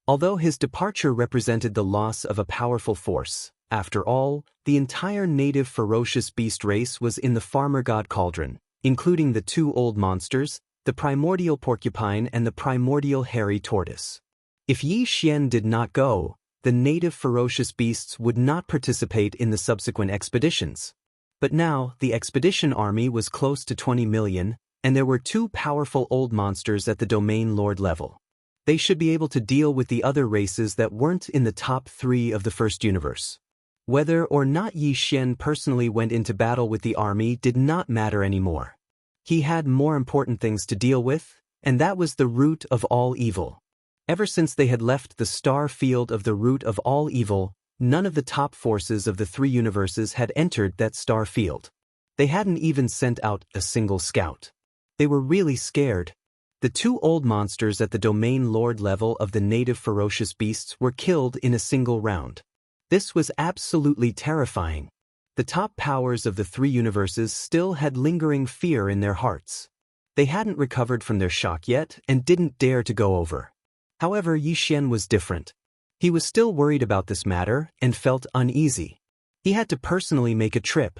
A: Although his departure represented the loss of a powerful force, after all, the entire native ferocious beast race was in the farmer god cauldron, including the 2 old monsters, the primordial porcupine and the primordial hairy tortoise. If Yi Xian did not go, the native ferocious beasts would not participate in the subsequent expeditions. But now, the expedition army was close to 20 million, and there were 2 powerful old monsters at the domain lord level. They should be able to deal with the other races that weren't in the top 3 of the first universe. Whether or not Yi Xian personally went into battle with the army did not matter anymore. He had more important things to deal with, and that was the root of all evil. Ever since they had left the star field of the root of all evil, none of the top forces of the 3 universes had entered that star field. They hadn't even sent out a single scout. They were really scared. The 2 old monsters at the domain lord level of the native ferocious beasts were killed in a single round. This was absolutely terrifying. The top powers of the 3 universes still had lingering fear in their hearts. They hadn't recovered from their shock yet and didn't dare to go over. However, Yi Xian was different. He was still worried about this matter and felt uneasy. He had to personally make a trip.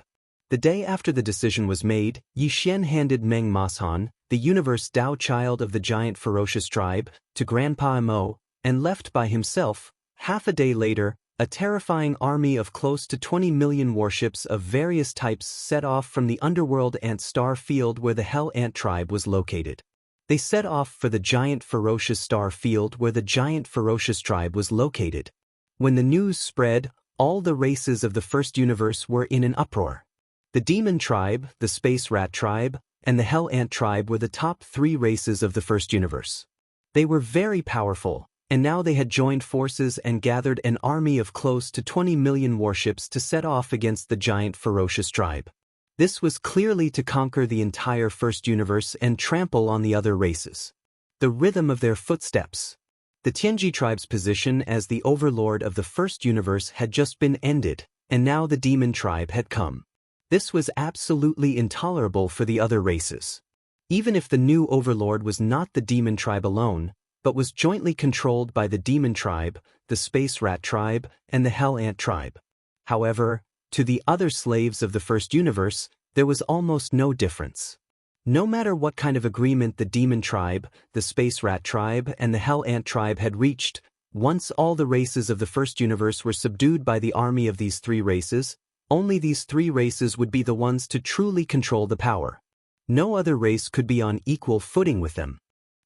A: The day after the decision was made, Yi Xian handed Meng Mashan, the universe Dao child of the giant ferocious tribe, to Grandpa Mo, and left by himself. Half a day later, a terrifying army of close to 20 million warships of various types set off from the underworld ant star field where the Hell Ant tribe was located. They set off for the giant ferocious star field where the giant ferocious tribe was located. When the news spread, all the races of the first universe were in an uproar. The demon tribe, the space rat tribe, and the hell ant tribe were the top 3 races of the first universe. They were very powerful, and now they had joined forces and gathered an army of close to 20 million warships to set off against the giant ferocious tribe. This was clearly to conquer the entire first universe and trample on the other races. The rhythm of their footsteps. The Tianji tribe's position as the overlord of the first universe had just been ended, and now the demon tribe had come. This was absolutely intolerable for the other races. Even if the new overlord was not the demon tribe alone, but was jointly controlled by the demon tribe, the space rat tribe, and the hell ant tribe. However, to the other slaves of the first universe, there was almost no difference. No matter what kind of agreement the demon tribe, the space rat tribe, and the hell ant tribe had reached, once all the races of the first universe were subdued by the army of these 3 races, only these 3 races would be the ones to truly control the power. No other race could be on equal footing with them.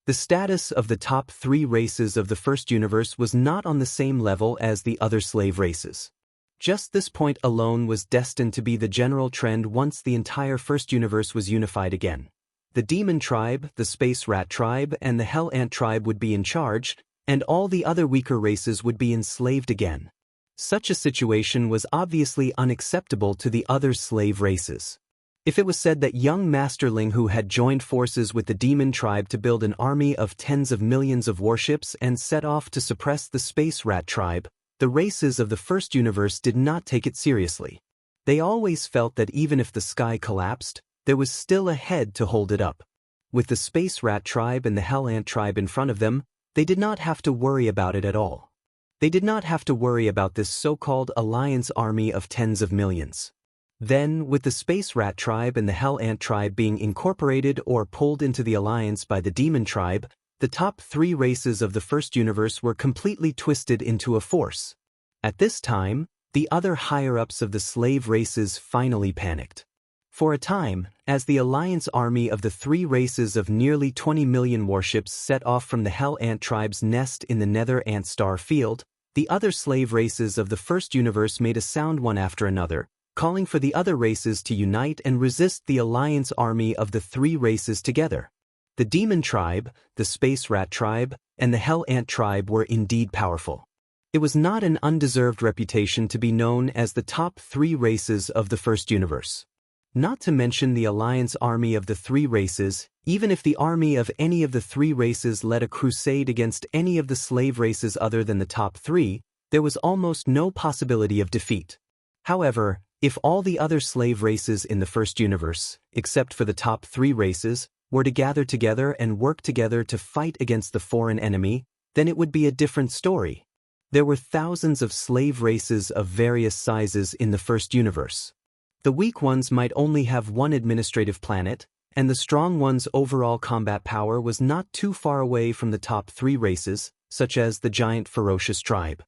A: The status of the top 3 races of the first universe was not on the same level as the other slave races. Just this point alone was destined to be the general trend once the entire first universe was unified again. The demon tribe, the space rat tribe, and the hell ant tribe would be in charge, and all the other weaker races would be enslaved again. Such a situation was obviously unacceptable to the other slave races. If it was said that young Masterling who had joined forces with the demon tribe to build an army of tens of millions of warships and set off to suppress the space rat tribe, the races of the first universe did not take it seriously. They always felt that even if the sky collapsed, there was still a head to hold it up. With the space rat tribe and the hell ant tribe in front of them, they did not have to worry about it at all. They did not have to worry about this so-called alliance army of tens of millions. Then, with the space rat tribe and the hell ant tribe being incorporated or pulled into the alliance by the demon tribe, the top 3 races of the first universe were completely twisted into a force. At this time, the other higher-ups of the slave races finally panicked. For a time, as the alliance army of the 3 races of nearly 20 million warships set off from the Hell Ant tribe's nest in the Nether Ant star field, the other slave races of the first universe made a sound one after another, calling for the other races to unite and resist the alliance army of the 3 races together. The demon tribe, the space rat tribe, and the hell ant tribe were indeed powerful. It was not an undeserved reputation to be known as the top 3 races of the first universe. Not to mention the alliance army of the 3 races, even if the army of any of the 3 races led a crusade against any of the slave races other than the top 3, There was almost no possibility of defeat. However, if all the other slave races in the first universe, except for the top 3 races, were to gather together and work together to fight against the foreign enemy, then it would be a different story. There were thousands of slave races of various sizes in the first universe. The weak ones might only have one administrative planet, and the strong ones' overall combat power was not too far away from the top 3 races, such as the giant ferocious tribe.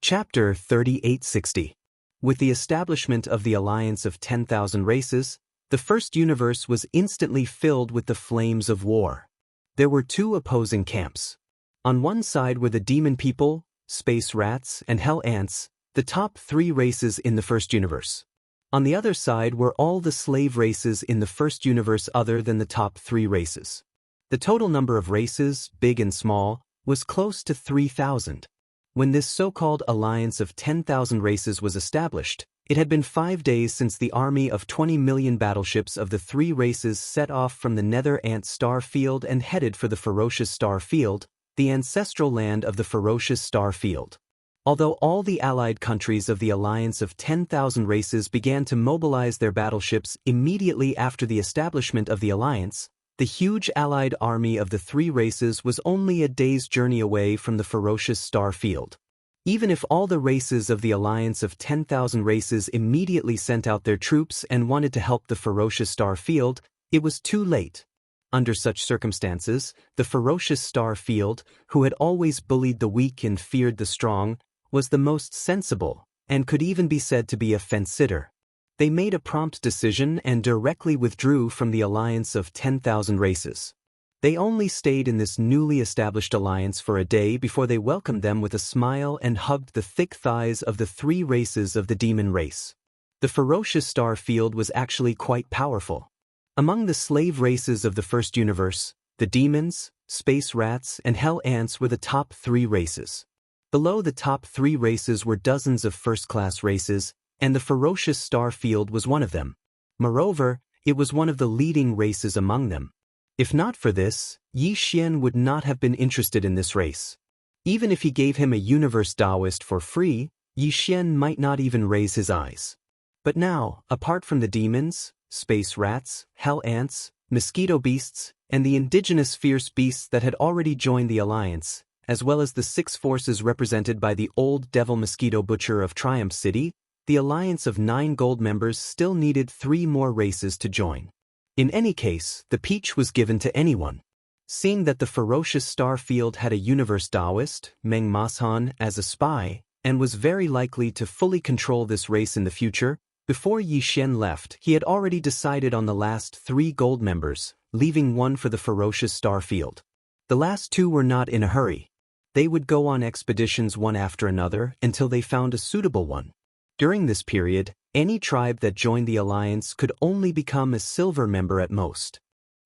A: Chapter 3860. With the establishment of the alliance of 10,000 races, the first universe was instantly filled with the flames of war. There were 2 opposing camps. On one side were the demon people, space rats, and hell ants, the top 3 races in the first universe. On the other side were all the slave races in the first universe other than the top 3 races. The total number of races, big and small, was close to 3,000. When this so-called alliance of 10,000 races was established, it had been 5 days since the army of 20 million battleships of the 3 races set off from the Nether Ant star field and headed for the ferocious star field, the ancestral land of the ferocious star field. Although all the allied countries of the alliance of 10,000 races began to mobilize their battleships immediately after the establishment of the alliance, the huge allied army of the 3 races was only a day's journey away from the ferocious star field. Even if all the races of the alliance of 10,000 races immediately sent out their troops and wanted to help the ferocious star field, it was too late. Under such circumstances, the ferocious star field, who had always bullied the weak and feared the strong, was the most sensible, and could even be said to be a fence-sitter. They made a prompt decision and directly withdrew from the alliance of 10,000 races. They only stayed in this newly established alliance for a day before they welcomed them with a smile and hugged the thick thighs of the 3 races of the demon race. The ferocious star field was actually quite powerful. Among the slave races of the first universe, the demons, space rats, and hell ants were the top 3 races. Below the top 3 races were dozens of first-class races, and the ferocious star field was one of them. Moreover, it was one of the leading races among them. If not for this, Yi Xian would not have been interested in this race. Even if he gave him a universe Daoist for free, Yi Xian might not even raise his eyes. But now, apart from the demons, space rats, hell ants, mosquito beasts, and the indigenous fierce beasts that had already joined the alliance, as well as the 6 forces represented by the old devil mosquito butcher of Triumph City, the alliance of 9 gold members still needed 3 more races to join. In any case, the peach was given to anyone. Seeing that the ferocious star field had a universe Daoist, Meng Mashan, as a spy, and was very likely to fully control this race in the future, before Yi Xian left, he had already decided on the last 3 gold members, leaving 1 for the ferocious star field. The last 2 were not in a hurry. They would go on expeditions one after another until they found a suitable one. During this period, any tribe that joined the alliance could only become a silver member at most.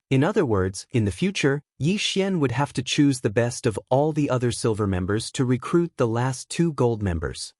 A: In other words, in the future, Yi Xian would have to choose the best of all the other silver members to recruit the last 2 gold members.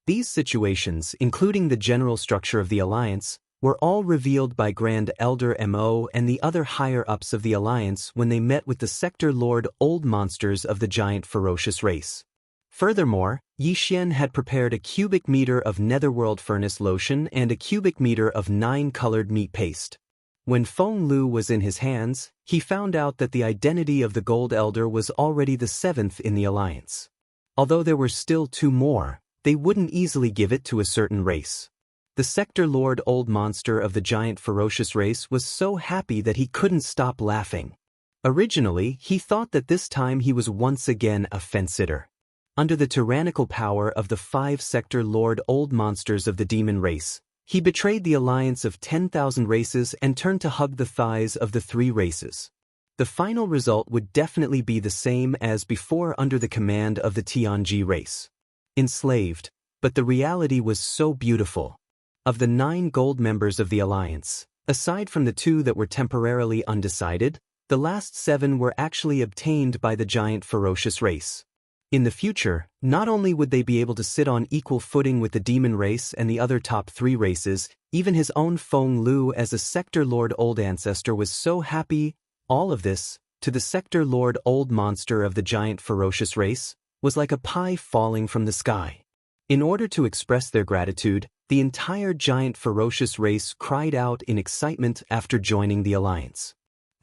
A: These situations, including the general structure of the alliance, were all revealed by Grand Elder Mo and the other higher-ups of the alliance when they met with the Sector Lord Old Monsters of the giant ferocious race. Furthermore, Yi Xian had prepared a cubic meter of netherworld furnace lotion and a cubic meter of 9-colored meat paste. When Feng Lu was in his hands, he found out that the identity of the Gold Elder was already the 7th in the alliance. Although there were still 2 more, they wouldn't easily give it to a certain race. The Sector Lord Old Monster of the giant ferocious race was so happy that he couldn't stop laughing. Originally, he thought that this time he was once again a fence-sitter. Under the tyrannical power of the 5 Sector Lord Old Monsters of the demon race, he betrayed the alliance of 10,000 races and turned to hug the thighs of the 3 races. The final result would definitely be the same as before under the command of the Tianji race. Enslaved, but the reality was so beautiful. Of the 9 gold members of the alliance, aside from the 2 that were temporarily undecided, the last 7 were actually obtained by the giant ferocious race. In the future, not only would they be able to sit on equal footing with the demon race and the other top 3 races, even his own Feng Lu as a Sector Lord Old Ancestor was so happy. All of this, to the Sector Lord Old Monster of the giant ferocious race, was like a pie falling from the sky. In order to express their gratitude, the entire giant ferocious race cried out in excitement after joining the alliance.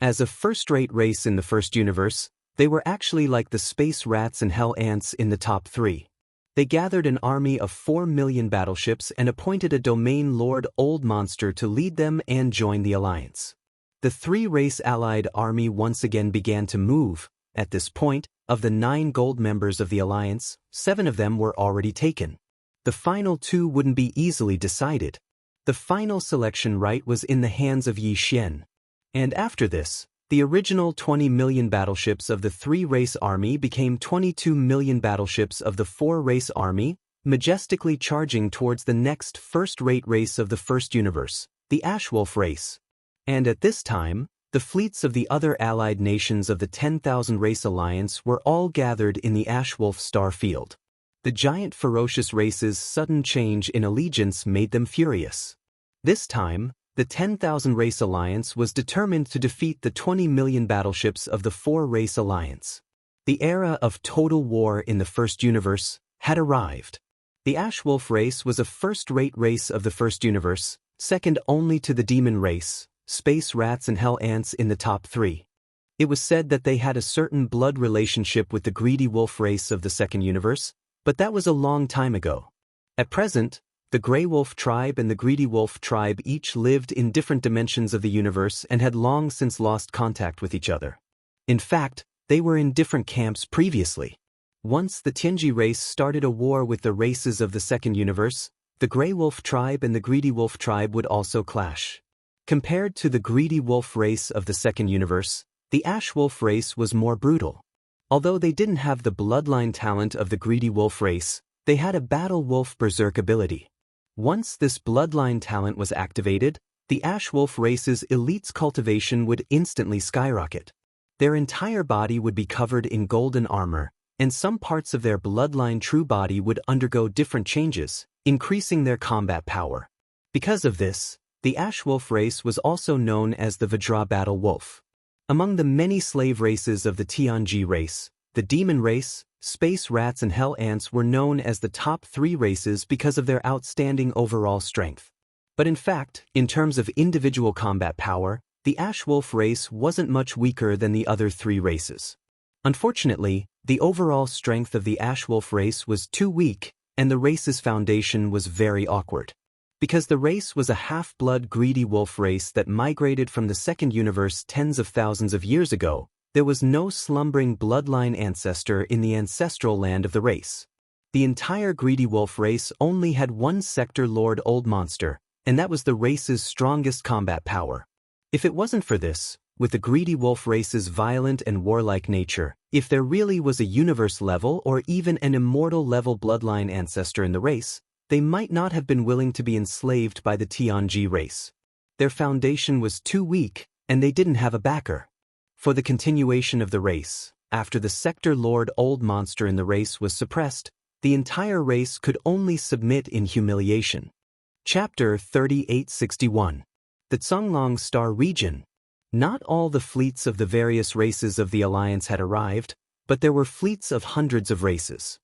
A: As a first-rate race in the first universe, they were actually like the space rats and hell ants in the top 3. They gathered an army of 4 million battleships and appointed a domain lord Old Monster to lead them and join the alliance. The 3-race allied army once again began to move. At this point, of the 9 gold members of the alliance, 7 of them were already taken. The final 2 wouldn't be easily decided. The final selection right was in the hands of Yi Xian. And after this, the original 20 million battleships of the 3-race army became 22 million battleships of the 4-race army, majestically charging towards the next first-rate race of the first universe, the Ashwolf race. And at this time, the fleets of the other allied nations of the 10,000 race alliance were all gathered in the Ashwolf star field. The giant ferocious race's sudden change in allegiance made them furious. This time, the 10,000 race alliance was determined to defeat the 20 million battleships of the 4-race alliance. The era of total war in the first universe had arrived. The Ashwolf race was a first-rate race of the first universe, second only to the demon race, space rats and hell ants in the top 3. It was said that they had a certain blood relationship with the greedy wolf race of the second universe, but that was a long time ago. At present, the Grey Wolf tribe and the Greedy Wolf tribe each lived in different dimensions of the universe and had long since lost contact with each other. In fact, they were in different camps previously. Once the Tianji race started a war with the races of the second universe, the Grey Wolf tribe and the Greedy Wolf tribe would also clash. Compared to the Greedy Wolf race of the second universe, the Ashwolf race was more brutal. Although they didn't have the bloodline talent of the Greedy Wolf race, they had a Battle Wolf Berserk ability. Once this bloodline talent was activated, the Ashwolf race's elite's cultivation would instantly skyrocket. Their entire body would be covered in golden armor, and some parts of their bloodline true body would undergo different changes, increasing their combat power. Because of this, the Ashwolf race was also known as the Vajra Battle Wolf. Among the many slave races of the Tianji race, the demon race, space rats and hell ants were known as the top 3 races because of their outstanding overall strength. But in fact, in terms of individual combat power, the Ashwolf race wasn't much weaker than the other 3 races. Unfortunately, the overall strength of the Ashwolf race was too weak, and the race's foundation was very awkward. Because the race was a half-blood greedy wolf race that migrated from the second universe tens of thousands of years ago, there was no slumbering bloodline ancestor in the ancestral land of the race. The entire greedy wolf race only had one sector lord Old Monster, and that was the race's strongest combat power. If it wasn't for this, with the greedy wolf race's violent and warlike nature, if there really was a universe-level or even an immortal-level bloodline ancestor in the race, they might not have been willing to be enslaved by the Tianji race. Their foundation was too weak, and they didn't have a backer. For the continuation of the race, after the sector lord Old Monster in the race was suppressed, the entire race could only submit in humiliation. Chapter 3861. The Zhonglong Star Region. Not all the fleets of the various races of the Alliance had arrived, but there were fleets of hundreds of races.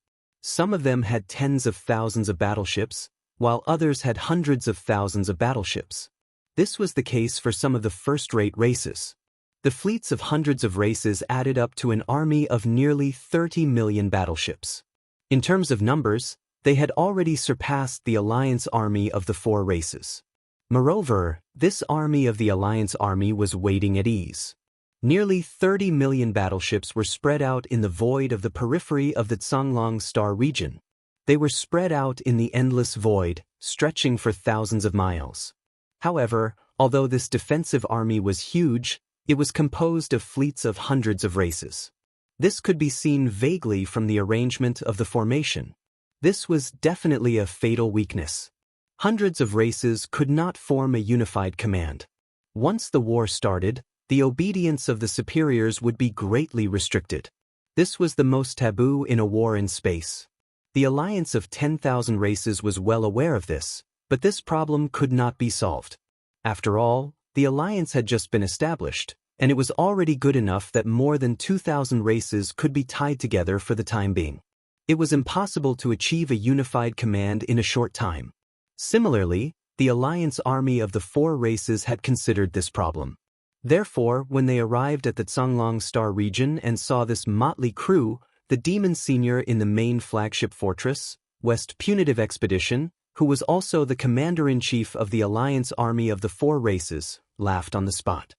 A: Some of them had tens of thousands of battleships, while others had hundreds of thousands of battleships. This was the case for some of the first-rate races. The fleets of hundreds of races added up to an army of nearly 30 million battleships. In terms of numbers, they had already surpassed the Alliance army of the 4 races. Moreover, this army of the Alliance army was waiting at ease. Nearly 30 million battleships were spread out in the void of the periphery of the Zhonglong Star region. They were spread out in the endless void, stretching for thousands of miles. However, although this defensive army was huge, it was composed of fleets of hundreds of races. This could be seen vaguely from the arrangement of the formation. This was definitely a fatal weakness. Hundreds of races could not form a unified command. Once the war started, the obedience of the superiors would be greatly restricted. This was the most taboo in a war in space. The alliance of 10,000 races was well aware of this, but this problem could not be solved. After all, the alliance had just been established, and it was already good enough that more than 2,000 races could be tied together for the time being. It was impossible to achieve a unified command in a short time. Similarly, the alliance army of the four races had considered this problem. Therefore, when they arrived at the Zonglong Star region and saw this motley crew, the demon senior in the main flagship fortress, West Punitive Expedition, who was also the commander-in-chief of the alliance army of the four races, laughed on the spot.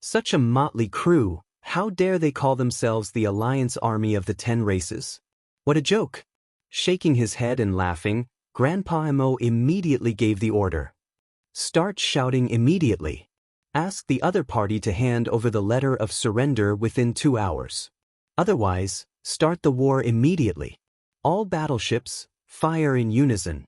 A: Such a motley crew, how dare they call themselves the alliance army of the 10 races? What a joke! Shaking his head and laughing, Grandpa Mo immediately gave the order. Start shouting immediately. Ask the other party to hand over the letter of surrender within 2 hours. Otherwise, start the war immediately. All battleships, fire in unison.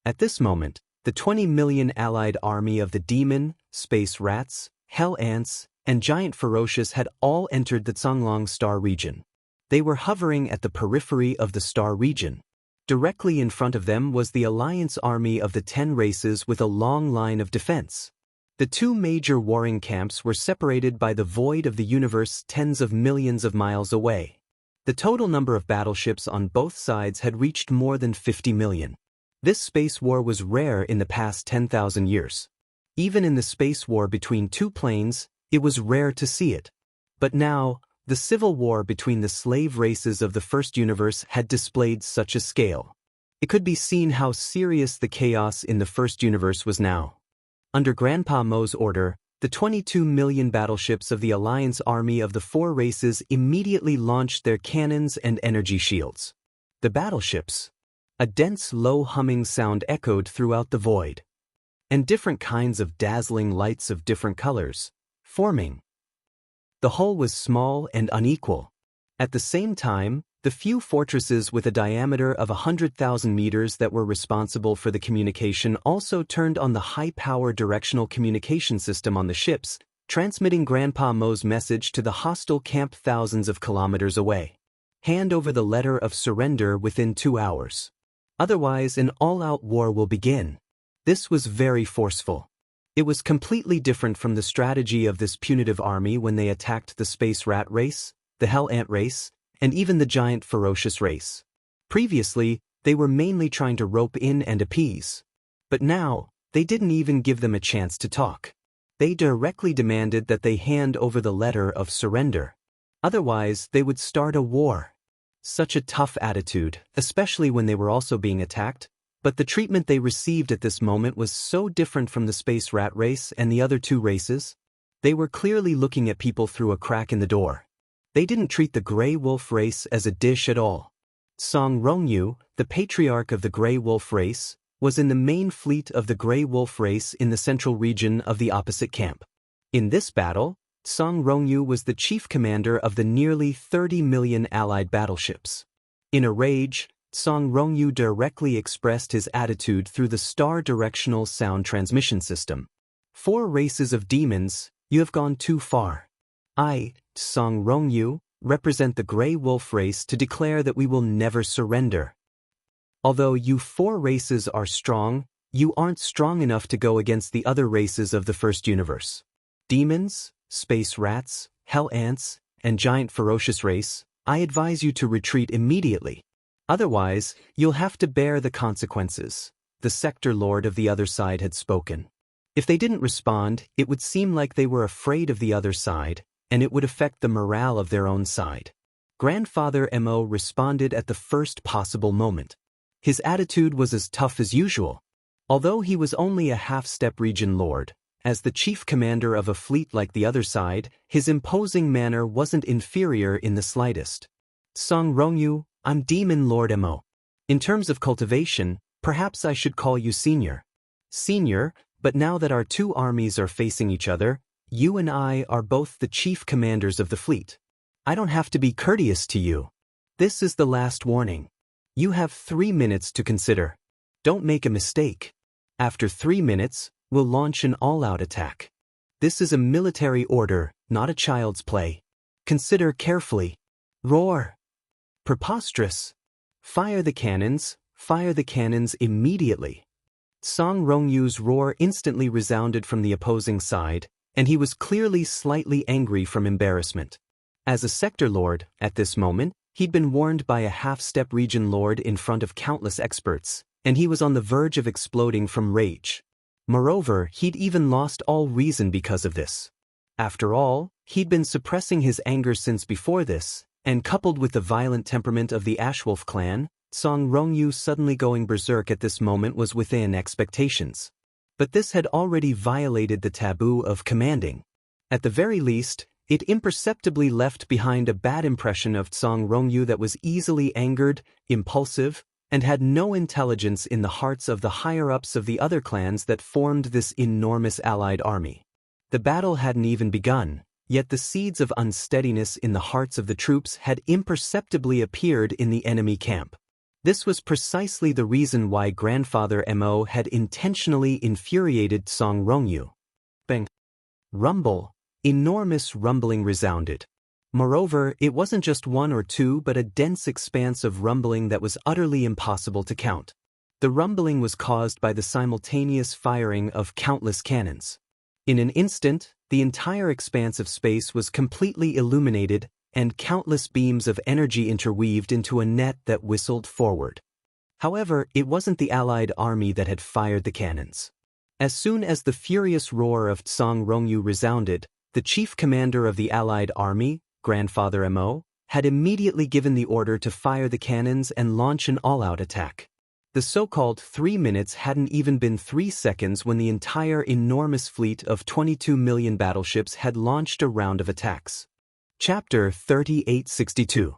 A: At this moment, the 20 million allied army of the demon, space rats, hell ants, and giant ferocious had all entered the Zonglong Star region. They were hovering at the periphery of the star region. Directly in front of them was the alliance army of the 10 races with a long line of defense. The two major warring camps were separated by the void of the universe tens of millions of miles away. The total number of battleships on both sides had reached more than 50 million. This space war was rare in the past 10,000 years. Even in the space war between two planes, it was rare to see it. But now, the civil war between the slave races of the first universe had displayed such a scale. It could be seen how serious the chaos in the first universe was now. Under Grandpa Mo's order, the 22 million battleships of the Alliance Army of the four races immediately launched their cannons and energy shields. The battleships. A dense low humming sound echoed throughout the void. And different kinds of dazzling lights of different colors, forming. The hull was small and unequal. At the same time, the few fortresses with a diameter of 100,000 meters that were responsible for the communication also turned on the high-power directional communication system on the ships, transmitting Grandpa Mo's message to the hostile camp thousands of kilometers away. Hand over the letter of surrender within 2 hours. Otherwise, an all-out war will begin. This was very forceful. It was completely different from the strategy of this punitive army when they attacked the space rat race, the hell ant race, and even the giant ferocious race. Previously, they were mainly trying to rope in and appease. But now, they didn't even give them a chance to talk. They directly demanded that they hand over the letter of surrender. Otherwise, they would start a war. Such a tough attitude, especially when they were also being attacked. But the treatment they received at this moment was so different from the space rat race and the other two races. They were clearly looking at people through a crack in the door. They didn't treat the gray wolf race as a dish at all. Song Rongyu, the patriarch of the gray wolf race, was in the main fleet of the gray wolf race in the central region of the opposite camp. In this battle, Song Rongyu was the chief commander of the nearly 30 million allied battleships. In a rage, Song Rongyu directly expressed his attitude through the star directional sound transmission system. Four races of demons, you have gone too far. I, Song Rongyu, represent the Grey Wolf race to declare that we will never surrender. Although you four races are strong, you aren't strong enough to go against the other races of the first universe. Demons, space rats, hell ants, and giant ferocious race, I advise you to retreat immediately. Otherwise, you'll have to bear the consequences, the sector lord of the other side had spoken. If they didn't respond, it would seem like they were afraid of the other side, and it would affect the morale of their own side. Grandfather Mo responded at the first possible moment. His attitude was as tough as usual. Although he was only a half-step region lord, as the chief commander of a fleet like the other side, his imposing manner wasn't inferior in the slightest. Song Rongyu, I'm Demon Lord Mo. In terms of cultivation, perhaps I should call you Senior. Senior, but now that our two armies are facing each other, you and I are both the chief commanders of the fleet. I don't have to be courteous to you. This is the last warning. You have 3 minutes to consider. Don't make a mistake. After 3 minutes, we'll launch an all-out attack. This is a military order, not a child's play. Consider carefully. Roar. Preposterous. Fire the cannons immediately. Song Rongyu's roar instantly resounded from the opposing side, and he was clearly slightly angry from embarrassment. As a sector lord, at this moment, He'd been warned by a half-step region lord in front of countless experts, and he was on the verge of exploding from rage. Moreover, he'd even lost all reason because of this. After all, he'd been suppressing his anger since before this, and coupled with the violent temperament of the Ashwolf clan, Song Rongyu suddenly going berserk at this moment was within expectations. But this had already violated the taboo of commanding. At the very least, it imperceptibly left behind a bad impression of Song Rongyu that was easily angered, impulsive, and had no intelligence in the hearts of the higher-ups of the other clans that formed this enormous allied army. The battle hadn't even begun, yet the seeds of unsteadiness in the hearts of the troops had imperceptibly appeared in the enemy camp. This was precisely the reason why Grandfather Mo had intentionally infuriated Song Rongyu. Bang! Rumble! Enormous rumbling resounded. Moreover, it wasn't just one or two but a dense expanse of rumbling that was utterly impossible to count. The rumbling was caused by the simultaneous firing of countless cannons. In an instant, the entire expanse of space was completely illuminated, and countless beams of energy interweaved into a net that whistled forward. However, it wasn't the allied army that had fired the cannons. As soon as the furious roar of Song Rongyu resounded, the chief commander of the allied army, Grandfather Mo, had immediately given the order to fire the cannons and launch an all-out attack. The so-called 3 minutes hadn't even been 3 seconds when the entire enormous fleet of 22 million battleships had launched a round of attacks. Chapter 3862.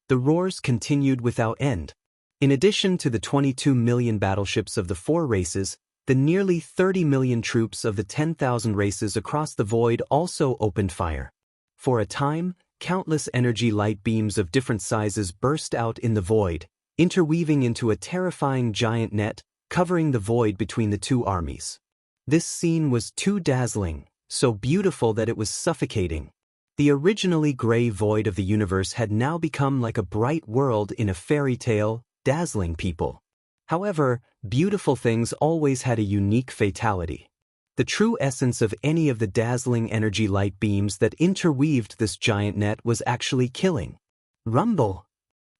A: The roars continued without end. In addition to the 22 million battleships of the 4 races, the nearly 30 million troops of the 10,000 races across the void also opened fire. For a time, countless energy light beams of different sizes burst out in the void, interweaving into a terrifying giant net, covering the void between the two armies. This scene was too dazzling, so beautiful that it was suffocating. The originally gray void of the universe had now become like a bright world in a fairy tale, dazzling people. However, beautiful things always had a unique fatality. The true essence of any of the dazzling energy light beams that interweaved this giant net was actually killing. Rumble!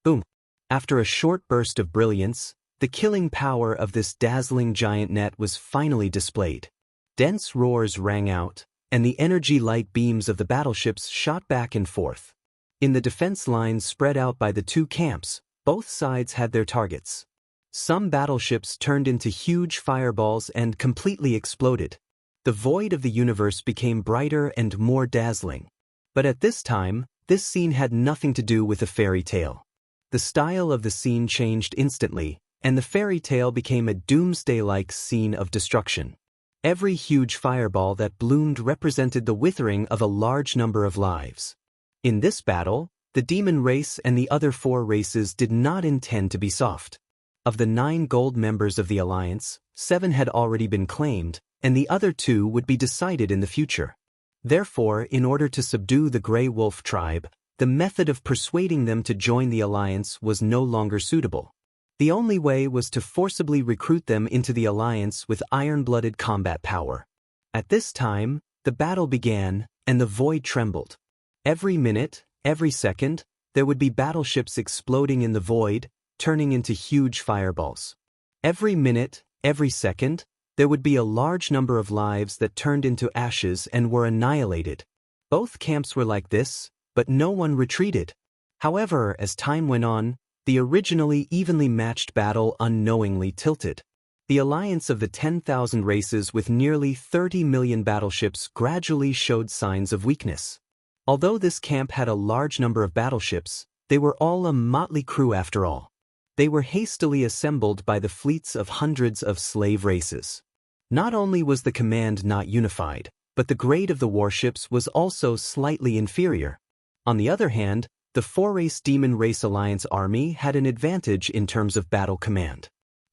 A: Boom! After a short burst of brilliance, the killing power of this dazzling giant net was finally displayed. Dense roars rang out, and the energy light beams of the battleships shot back and forth. In the defense lines spread out by the two camps, both sides had their targets. Some battleships turned into huge fireballs and completely exploded. The void of the universe became brighter and more dazzling. But at this time, this scene had nothing to do with a fairy tale. The style of the scene changed instantly, and the fairy tale became a doomsday-like scene of destruction. Every huge fireball that bloomed represented the withering of a large number of lives. In this battle, the demon race and the other 4 races did not intend to be soft. Of the 9 gold members of the alliance, 7 had already been claimed, and the other 2 would be decided in the future. Therefore, in order to subdue the Grey Wolf tribe, the method of persuading them to join the alliance was no longer suitable. The only way was to forcibly recruit them into the alliance with iron-blooded combat power. At this time, the battle began, and the void trembled. Every minute, every second, there would be battleships exploding in the void, turning into huge fireballs. Every minute, every second, there would be a large number of lives that turned into ashes and were annihilated. Both camps were like this, but no one retreated. However, as time went on, the originally evenly matched battle unknowingly tilted. The alliance of the 10,000 races with nearly 30 million battleships gradually showed signs of weakness. Although this camp had a large number of battleships, they were all a motley crew after all. They were hastily assembled by the fleets of hundreds of slave races. Not only was the command not unified, but the grade of the warships was also slightly inferior. On the other hand, the 4-race Demon Race Alliance army had an advantage in terms of battle command.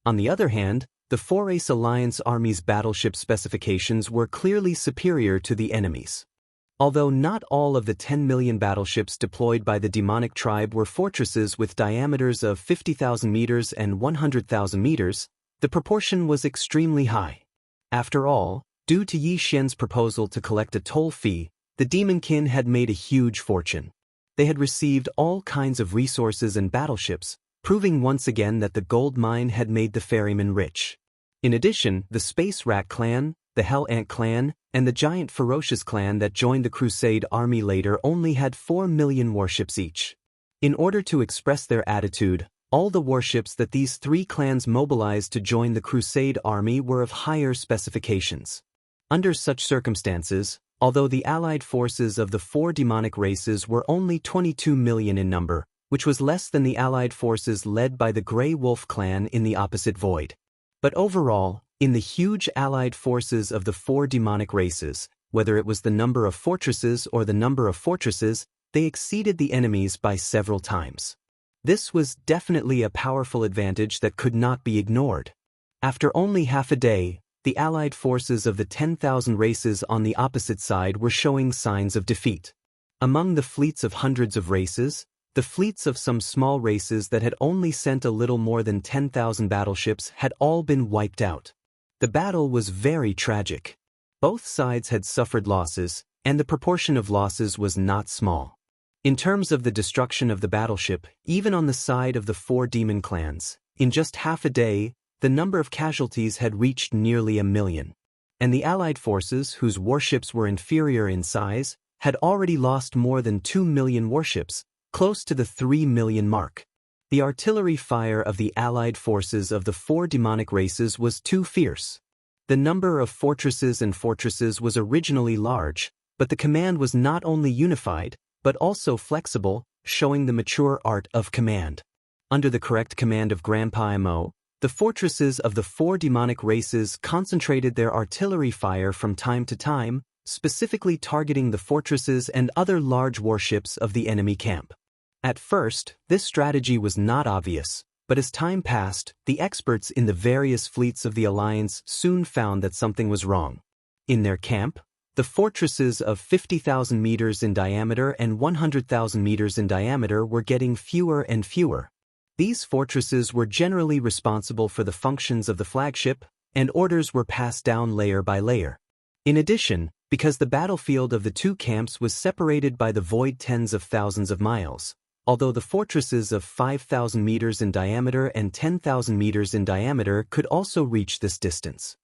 A: On the other hand, the 4-race Alliance army's battleship specifications were clearly superior to the enemy's. Although not all of the 10 million battleships deployed by the demonic tribe were fortresses with diameters of 50,000 meters and 100,000 meters, the proportion was extremely high. After all, due to Yi Xian's proposal to collect a toll fee, the Demonkin had made a huge fortune. They had received all kinds of resources and battleships, proving once again that the gold mine had made the ferryman rich. In addition, the Space Rat clan, the Hell Ant clan, and the Giant Ferocious clan that joined the Crusade army later only had 4 million warships each. In order to express their attitude, all the warships that these three clans mobilized to join the Crusade army were of higher specifications. Under such circumstances, although the allied forces of the four demonic races were only 22 million in number, which was less than the allied forces led by the Grey Wolf clan in the opposite void. But overall, in the huge allied forces of the four demonic races, whether it was the number of fortresses or the number of fortresses, they exceeded the enemies by several times. This was definitely a powerful advantage that could not be ignored. After only half a day, the allied forces of the 10,000 races on the opposite side were showing signs of defeat. Among the fleets of hundreds of races, the fleets of some small races that had only sent a little more than 10,000 battleships had all been wiped out. The battle was very tragic. Both sides had suffered losses, and the proportion of losses was not small. In terms of the destruction of the battleship, even on the side of the four demon clans, in just half a day, the number of casualties had reached nearly 1 million. And the allied forces, whose warships were inferior in size, had already lost more than 2 million warships, close to the 3 million mark. The artillery fire of the allied forces of the four demonic races was too fierce. The number of fortresses was originally large, but the command was not only unified, but also flexible, showing the mature art of command. Under the correct command of Grandpa Mo, the fortresses of the four demonic races concentrated their artillery fire from time to time, specifically targeting the fortresses and other large warships of the enemy camp. At first, this strategy was not obvious, but as time passed, the experts in the various fleets of the Alliance soon found that something was wrong. In their camp, the fortresses of 50,000 meters in diameter and 100,000 meters in diameter were getting fewer and fewer. These fortresses were generally responsible for the functions of the flagship, and orders were passed down layer by layer. In addition, because the battlefield of the two camps was separated by the void tens of thousands of miles, although the fortresses of 5,000 meters in diameter and 10,000 meters in diameter could also reach this distance.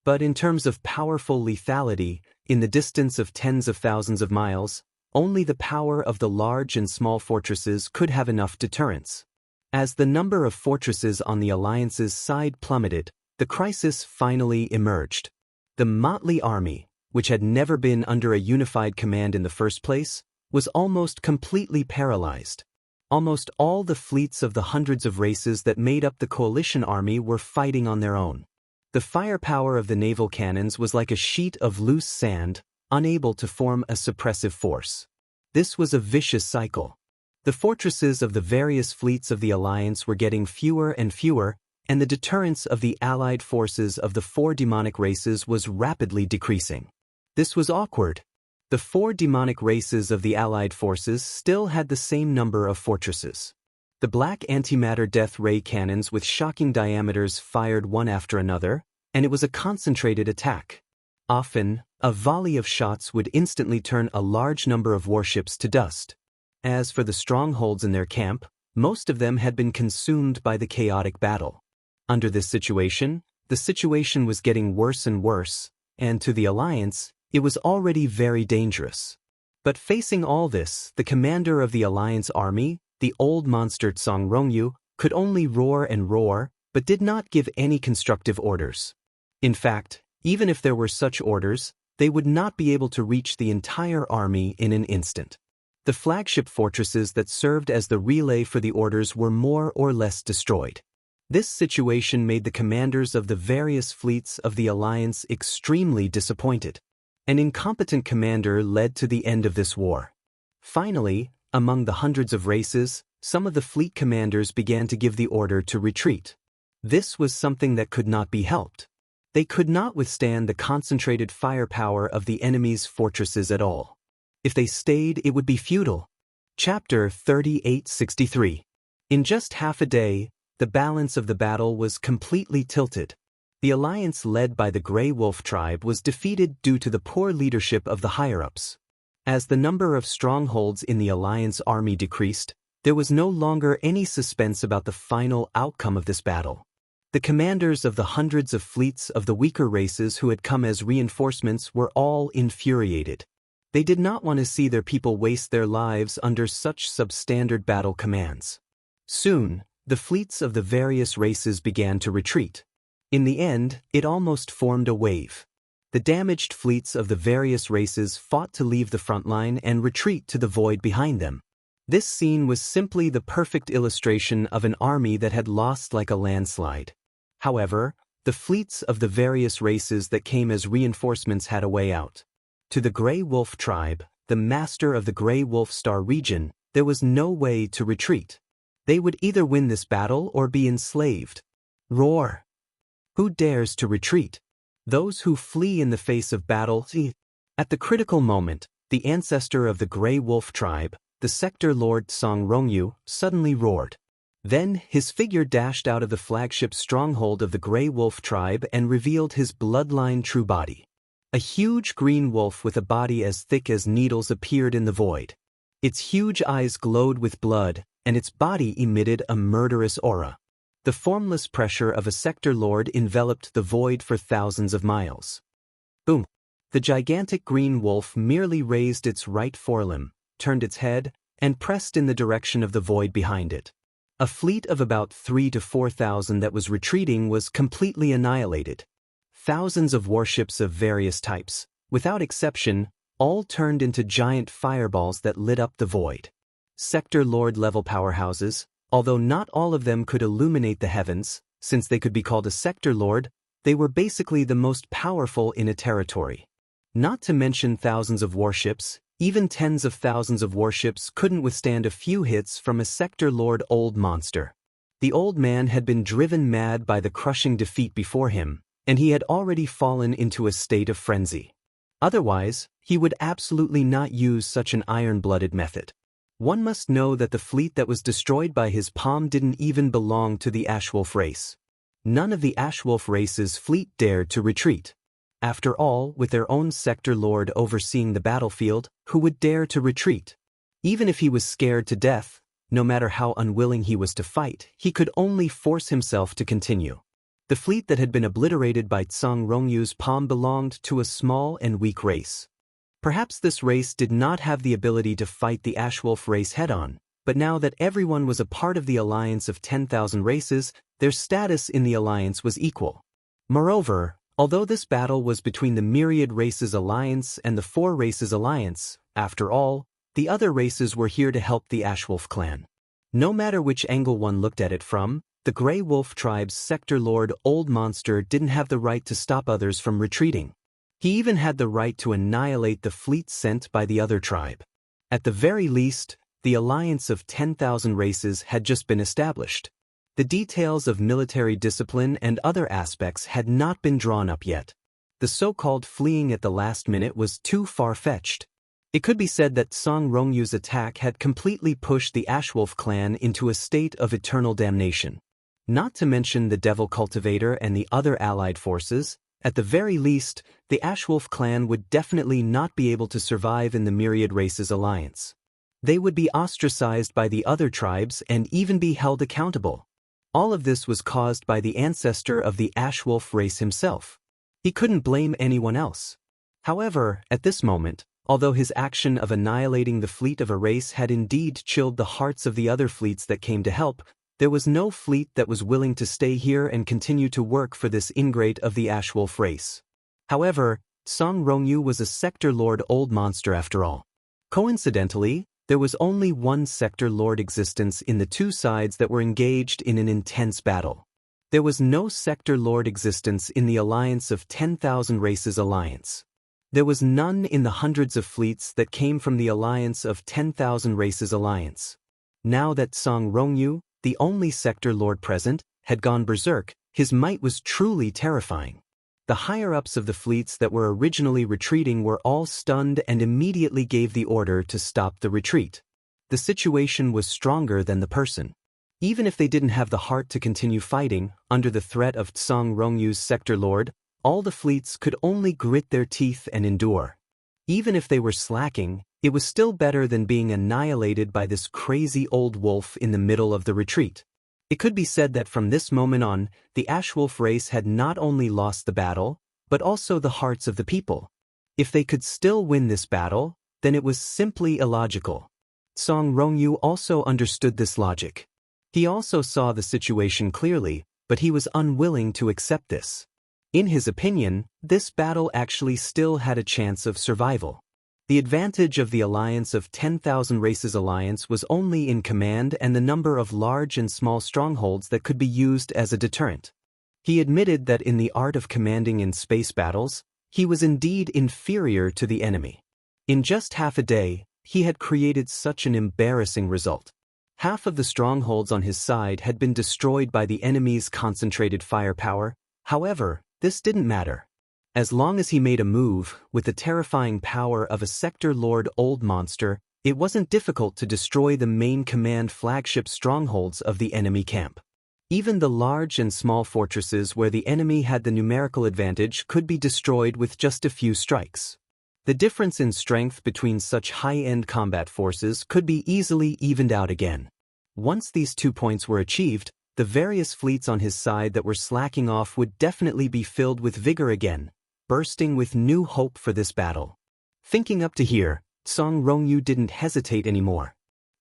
A: But in terms of powerful lethality, in the distance of tens of thousands of miles, only the power of the large and small fortresses could have enough deterrence. As the number of fortresses on the Alliance's side plummeted, the crisis finally emerged. The motley army, which had never been under a unified command in the first place, was almost completely paralyzed. Almost all the fleets of the hundreds of races that made up the coalition army were fighting on their own. The firepower of the naval cannons was like a sheet of loose sand, unable to form a suppressive force. This was a vicious cycle. The fortresses of the various fleets of the Alliance were getting fewer and fewer, and the deterrence of the allied forces of the four demonic races was rapidly decreasing. This was awkward. The four demonic races of the allied forces still had the same number of fortresses. The black antimatter death ray cannons with shocking diameters fired one after another, and it was a concentrated attack. Often, a volley of shots would instantly turn a large number of warships to dust. As for the strongholds in their camp, most of them had been consumed by the chaotic battle. Under this situation, the situation was getting worse and worse, and to the Alliance, it was already very dangerous. But facing all this, the commander of the Alliance army, the old monster Tsang Rongyu, could only roar and roar, but did not give any constructive orders. In fact, even if there were such orders, they would not be able to reach the entire army in an instant. The flagship fortresses that served as the relay for the orders were more or less destroyed. This situation made the commanders of the various fleets of the Alliance extremely disappointed. An incompetent commander led to the end of this war. Finally, among the hundreds of races, some of the fleet commanders began to give the order to retreat. This was something that could not be helped. They could not withstand the concentrated firepower of the enemy's fortresses at all. If they stayed, it would be futile. Chapter 3863. In just half a day, the balance of the battle was completely tilted. The alliance led by the Grey Wolf tribe was defeated due to the poor leadership of the higher-ups. As the number of strongholds in the Alliance army decreased, there was no longer any suspense about the final outcome of this battle. The commanders of the hundreds of fleets of the weaker races who had come as reinforcements were all infuriated. They did not want to see their people waste their lives under such substandard battle commands. Soon, the fleets of the various races began to retreat. In the end, it almost formed a wave. The damaged fleets of the various races fought to leave the front line and retreat to the void behind them. This scene was simply the perfect illustration of an army that had lost like a landslide. However, the fleets of the various races that came as reinforcements had a way out. To the Grey Wolf tribe, the master of the Grey Wolf Star region, there was no way to retreat. They would either win this battle or be enslaved. Roar! Who dares to retreat? Those who flee in the face of battle. At the critical moment, the ancestor of the Grey Wolf tribe, the sector lord Song Rongyu, suddenly roared. Then, his figure dashed out of the flagship stronghold of the Grey Wolf tribe and revealed his bloodline true body. A huge green wolf with a body as thick as needles appeared in the void. Its huge eyes glowed with blood, and its body emitted a murderous aura. The formless pressure of a sector lord enveloped the void for thousands of miles. Boom! The gigantic green wolf merely raised its right forelimb, turned its head, and pressed in the direction of the void behind it. A fleet of about 3,000 to 4,000 that was retreating was completely annihilated. Thousands of warships of various types, without exception, all turned into giant fireballs that lit up the void. Sector Lord-level powerhouses, although not all of them could illuminate the heavens, since they could be called a Sector Lord, they were basically the most powerful in a territory. Not to mention thousands of warships, even tens of thousands of warships couldn't withstand a few hits from a Sector Lord old monster. The old man had been driven mad by the crushing defeat before him, and he had already fallen into a state of frenzy. Otherwise, he would absolutely not use such an iron-blooded method. One must know that the fleet that was destroyed by his palm didn't even belong to the Ashwolf race. None of the Ashwolf race's fleet dared to retreat. After all, with their own sector lord overseeing the battlefield, who would dare to retreat? Even if he was scared to death, no matter how unwilling he was to fight, he could only force himself to continue. The fleet that had been obliterated by Tsang Rongyu's palm belonged to a small and weak race. Perhaps this race did not have the ability to fight the Ashwolf race head-on, but now that everyone was a part of the alliance of 10,000 races, their status in the alliance was equal. Moreover, although this battle was between the Myriad Races Alliance and the Four Races Alliance, after all, the other races were here to help the Ashwolf clan. No matter which angle one looked at it from, the Grey Wolf tribe's sector lord Old Monster didn't have the right to stop others from retreating. He even had the right to annihilate the fleet sent by the other tribe. At the very least, the alliance of 10,000 races had just been established. The details of military discipline and other aspects had not been drawn up yet. The so-called fleeing at the last minute was too far-fetched. It could be said that Song Rongyu's attack had completely pushed the Ashwolf clan into a state of eternal damnation. Not to mention the Devil Cultivator and the other allied forces. At the very least, the Ashwolf clan would definitely not be able to survive in the Myriad Races Alliance. They would be ostracized by the other tribes and even be held accountable. All of this was caused by the ancestor of the Ashwolf race himself. He couldn't blame anyone else. However, at this moment, although his action of annihilating the fleet of a race had indeed chilled the hearts of the other fleets that came to help, there was no fleet that was willing to stay here and continue to work for this ingrate of the Ashwolf race. However, Song Rongyu was a sector lord old monster after all. Coincidentally, there was only one sector lord existence in the two sides that were engaged in an intense battle. There was no sector lord existence in the alliance of 10,000 races alliance. There was none in the hundreds of fleets that came from the alliance of 10,000 races alliance. Now that Song Rongyu, the only sector lord present, had gone berserk, his might was truly terrifying. The higher-ups of the fleets that were originally retreating were all stunned and immediately gave the order to stop the retreat. The situation was stronger than the person. Even if they didn't have the heart to continue fighting, under the threat of Tsang Rongyu's sector lord, all the fleets could only grit their teeth and endure. Even if they were slacking, It was still better than being annihilated by this crazy old wolf in the middle of the retreat. It could be said that from this moment on, the Ashwolf race had not only lost the battle, but also the hearts of the people. If they could still win this battle, then it was simply illogical. Song Rongyu also understood this logic. He also saw the situation clearly, but he was unwilling to accept this. In his opinion, this battle actually still had a chance of survival. The advantage of the alliance of 10,000 races alliance was only in command and the number of large and small strongholds that could be used as a deterrent. He admitted that in the art of commanding in space battles, he was indeed inferior to the enemy. In just half a day, he had created such an embarrassing result. Half of the strongholds on his side had been destroyed by the enemy's concentrated firepower. However, this didn't matter. As long as he made a move, with the terrifying power of a Sector Lord Old Monster, it wasn't difficult to destroy the main command flagship strongholds of the enemy camp. Even the large and small fortresses where the enemy had the numerical advantage could be destroyed with just a few strikes. The difference in strength between such high-end combat forces could be easily evened out again. Once these 2 points were achieved, the various fleets on his side that were slacking off would definitely be filled with vigor again, bursting with new hope for this battle. Thinking up to here, Song Rongyu didn't hesitate anymore.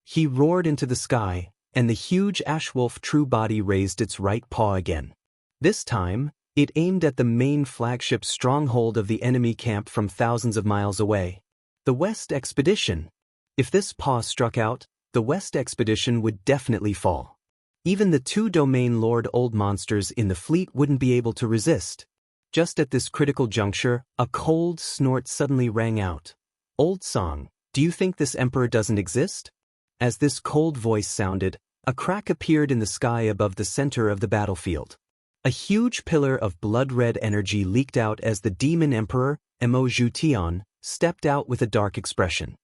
A: He roared into the sky, and the huge Ashwolf true body raised its right paw again. This time, it aimed at the main flagship stronghold of the enemy camp from thousands of miles away. The West Expedition. If this paw struck out, the West Expedition would definitely fall. Even the 2 domain Lord Old Monsters in the fleet wouldn't be able to resist. Just at this critical juncture, a cold snort suddenly rang out. "Old Song, do you think this emperor doesn't exist?" As this cold voice sounded, a crack appeared in the sky above the center of the battlefield. A huge pillar of blood-red energy leaked out as the demon emperor, Mo Zhutian, stepped out with a dark expression.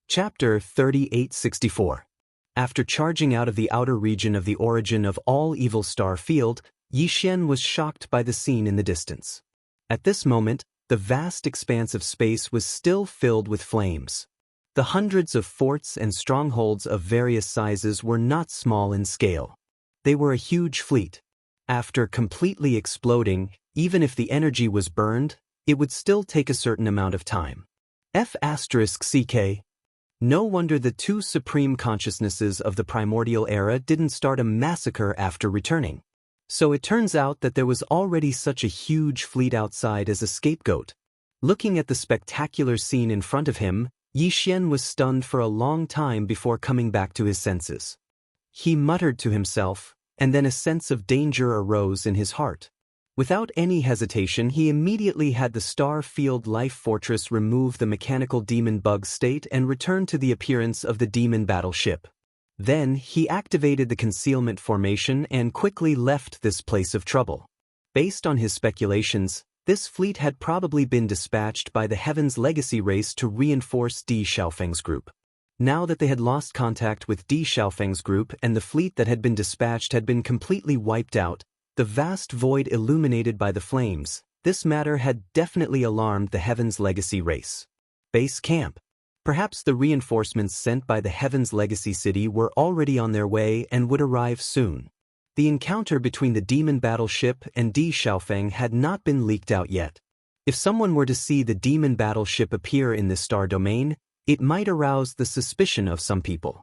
A: Chapter 3864. After charging out of the outer region of the origin of all evil star field, Yi Xian was shocked by the scene in the distance. At this moment, the vast expanse of space was still filled with flames. The hundreds of forts and strongholds of various sizes were not small in scale. They were a huge fleet. After completely exploding, even if the energy was burned, it would still take a certain amount of time. F***CK. No wonder the 2 supreme consciousnesses of the primordial era didn't start a massacre after returning. So it turns out that there was already such a huge fleet outside as a scapegoat. Looking at the spectacular scene in front of him, Yi Xian was stunned for a long time before coming back to his senses. He muttered to himself, and then a sense of danger arose in his heart. Without any hesitation, he immediately had the Star Field Life Fortress remove the mechanical demon bug state and return to the appearance of the demon battleship. Then, he activated the concealment formation and quickly left this place of trouble. Based on his speculations, this fleet had probably been dispatched by the Heaven's Legacy race to reinforce Di Xiaofeng's group. Now that they had lost contact with Di Xiaofeng's group and the fleet that had been dispatched had been completely wiped out, the vast void illuminated by the flames, this matter had definitely alarmed the Heaven's Legacy race. Base camp. Perhaps the reinforcements sent by the Heaven's Legacy city were already on their way and would arrive soon. The encounter between the demon battleship and Di Xiaofeng had not been leaked out yet. If someone were to see the demon battleship appear in this star domain, it might arouse the suspicion of some people.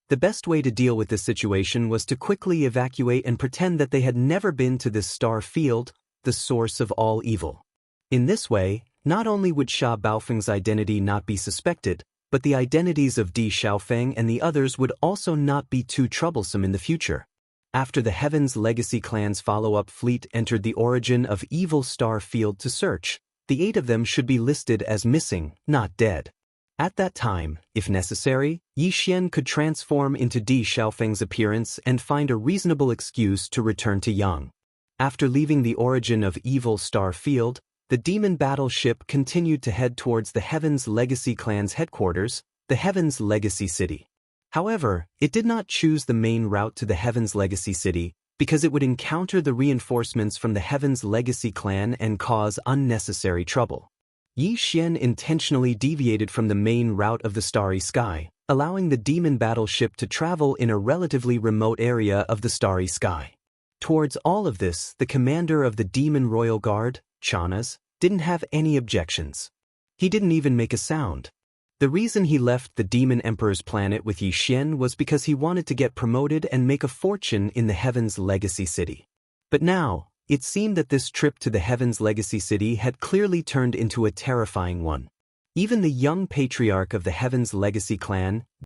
A: The best way to deal with this situation was to quickly evacuate and pretend that they had never been to this star field, the source of all evil. In this way, not only would Sha Baofeng's identity not be suspected, but the identities of Di Xiaofeng and the others would also not be too troublesome in the future. After the Heaven's Legacy clan's follow-up fleet entered the origin of Evil Star Field to search, the 8 of them should be listed as missing, not dead. At that time, if necessary, Yi Xian could transform into Di Xiaofeng's appearance and find a reasonable excuse to return to Yang. After leaving the origin of Evil Star Field, the demon battleship continued to head towards the Heaven's Legacy clan's headquarters, the Heaven's Legacy City. However, it did not choose the main route to the Heaven's Legacy City because it would encounter the reinforcements from the Heaven's Legacy clan and cause unnecessary trouble. Yi Xian intentionally deviated from the main route of the starry sky, allowing the demon battleship to travel in a relatively remote area of the starry sky. Towards all of this, the commander of the Demon Royal Guard, Chanas, didn't have any objections. He didn't even make a sound. The reason he left the Demon Emperor's planet with Yi Xian was because he wanted to get promoted and make a fortune in the Heaven's Legacy City. But now, it seemed that this trip to the Heaven's Legacy City had clearly turned into a terrifying one. Even the young patriarch of the Heaven's Legacy clan,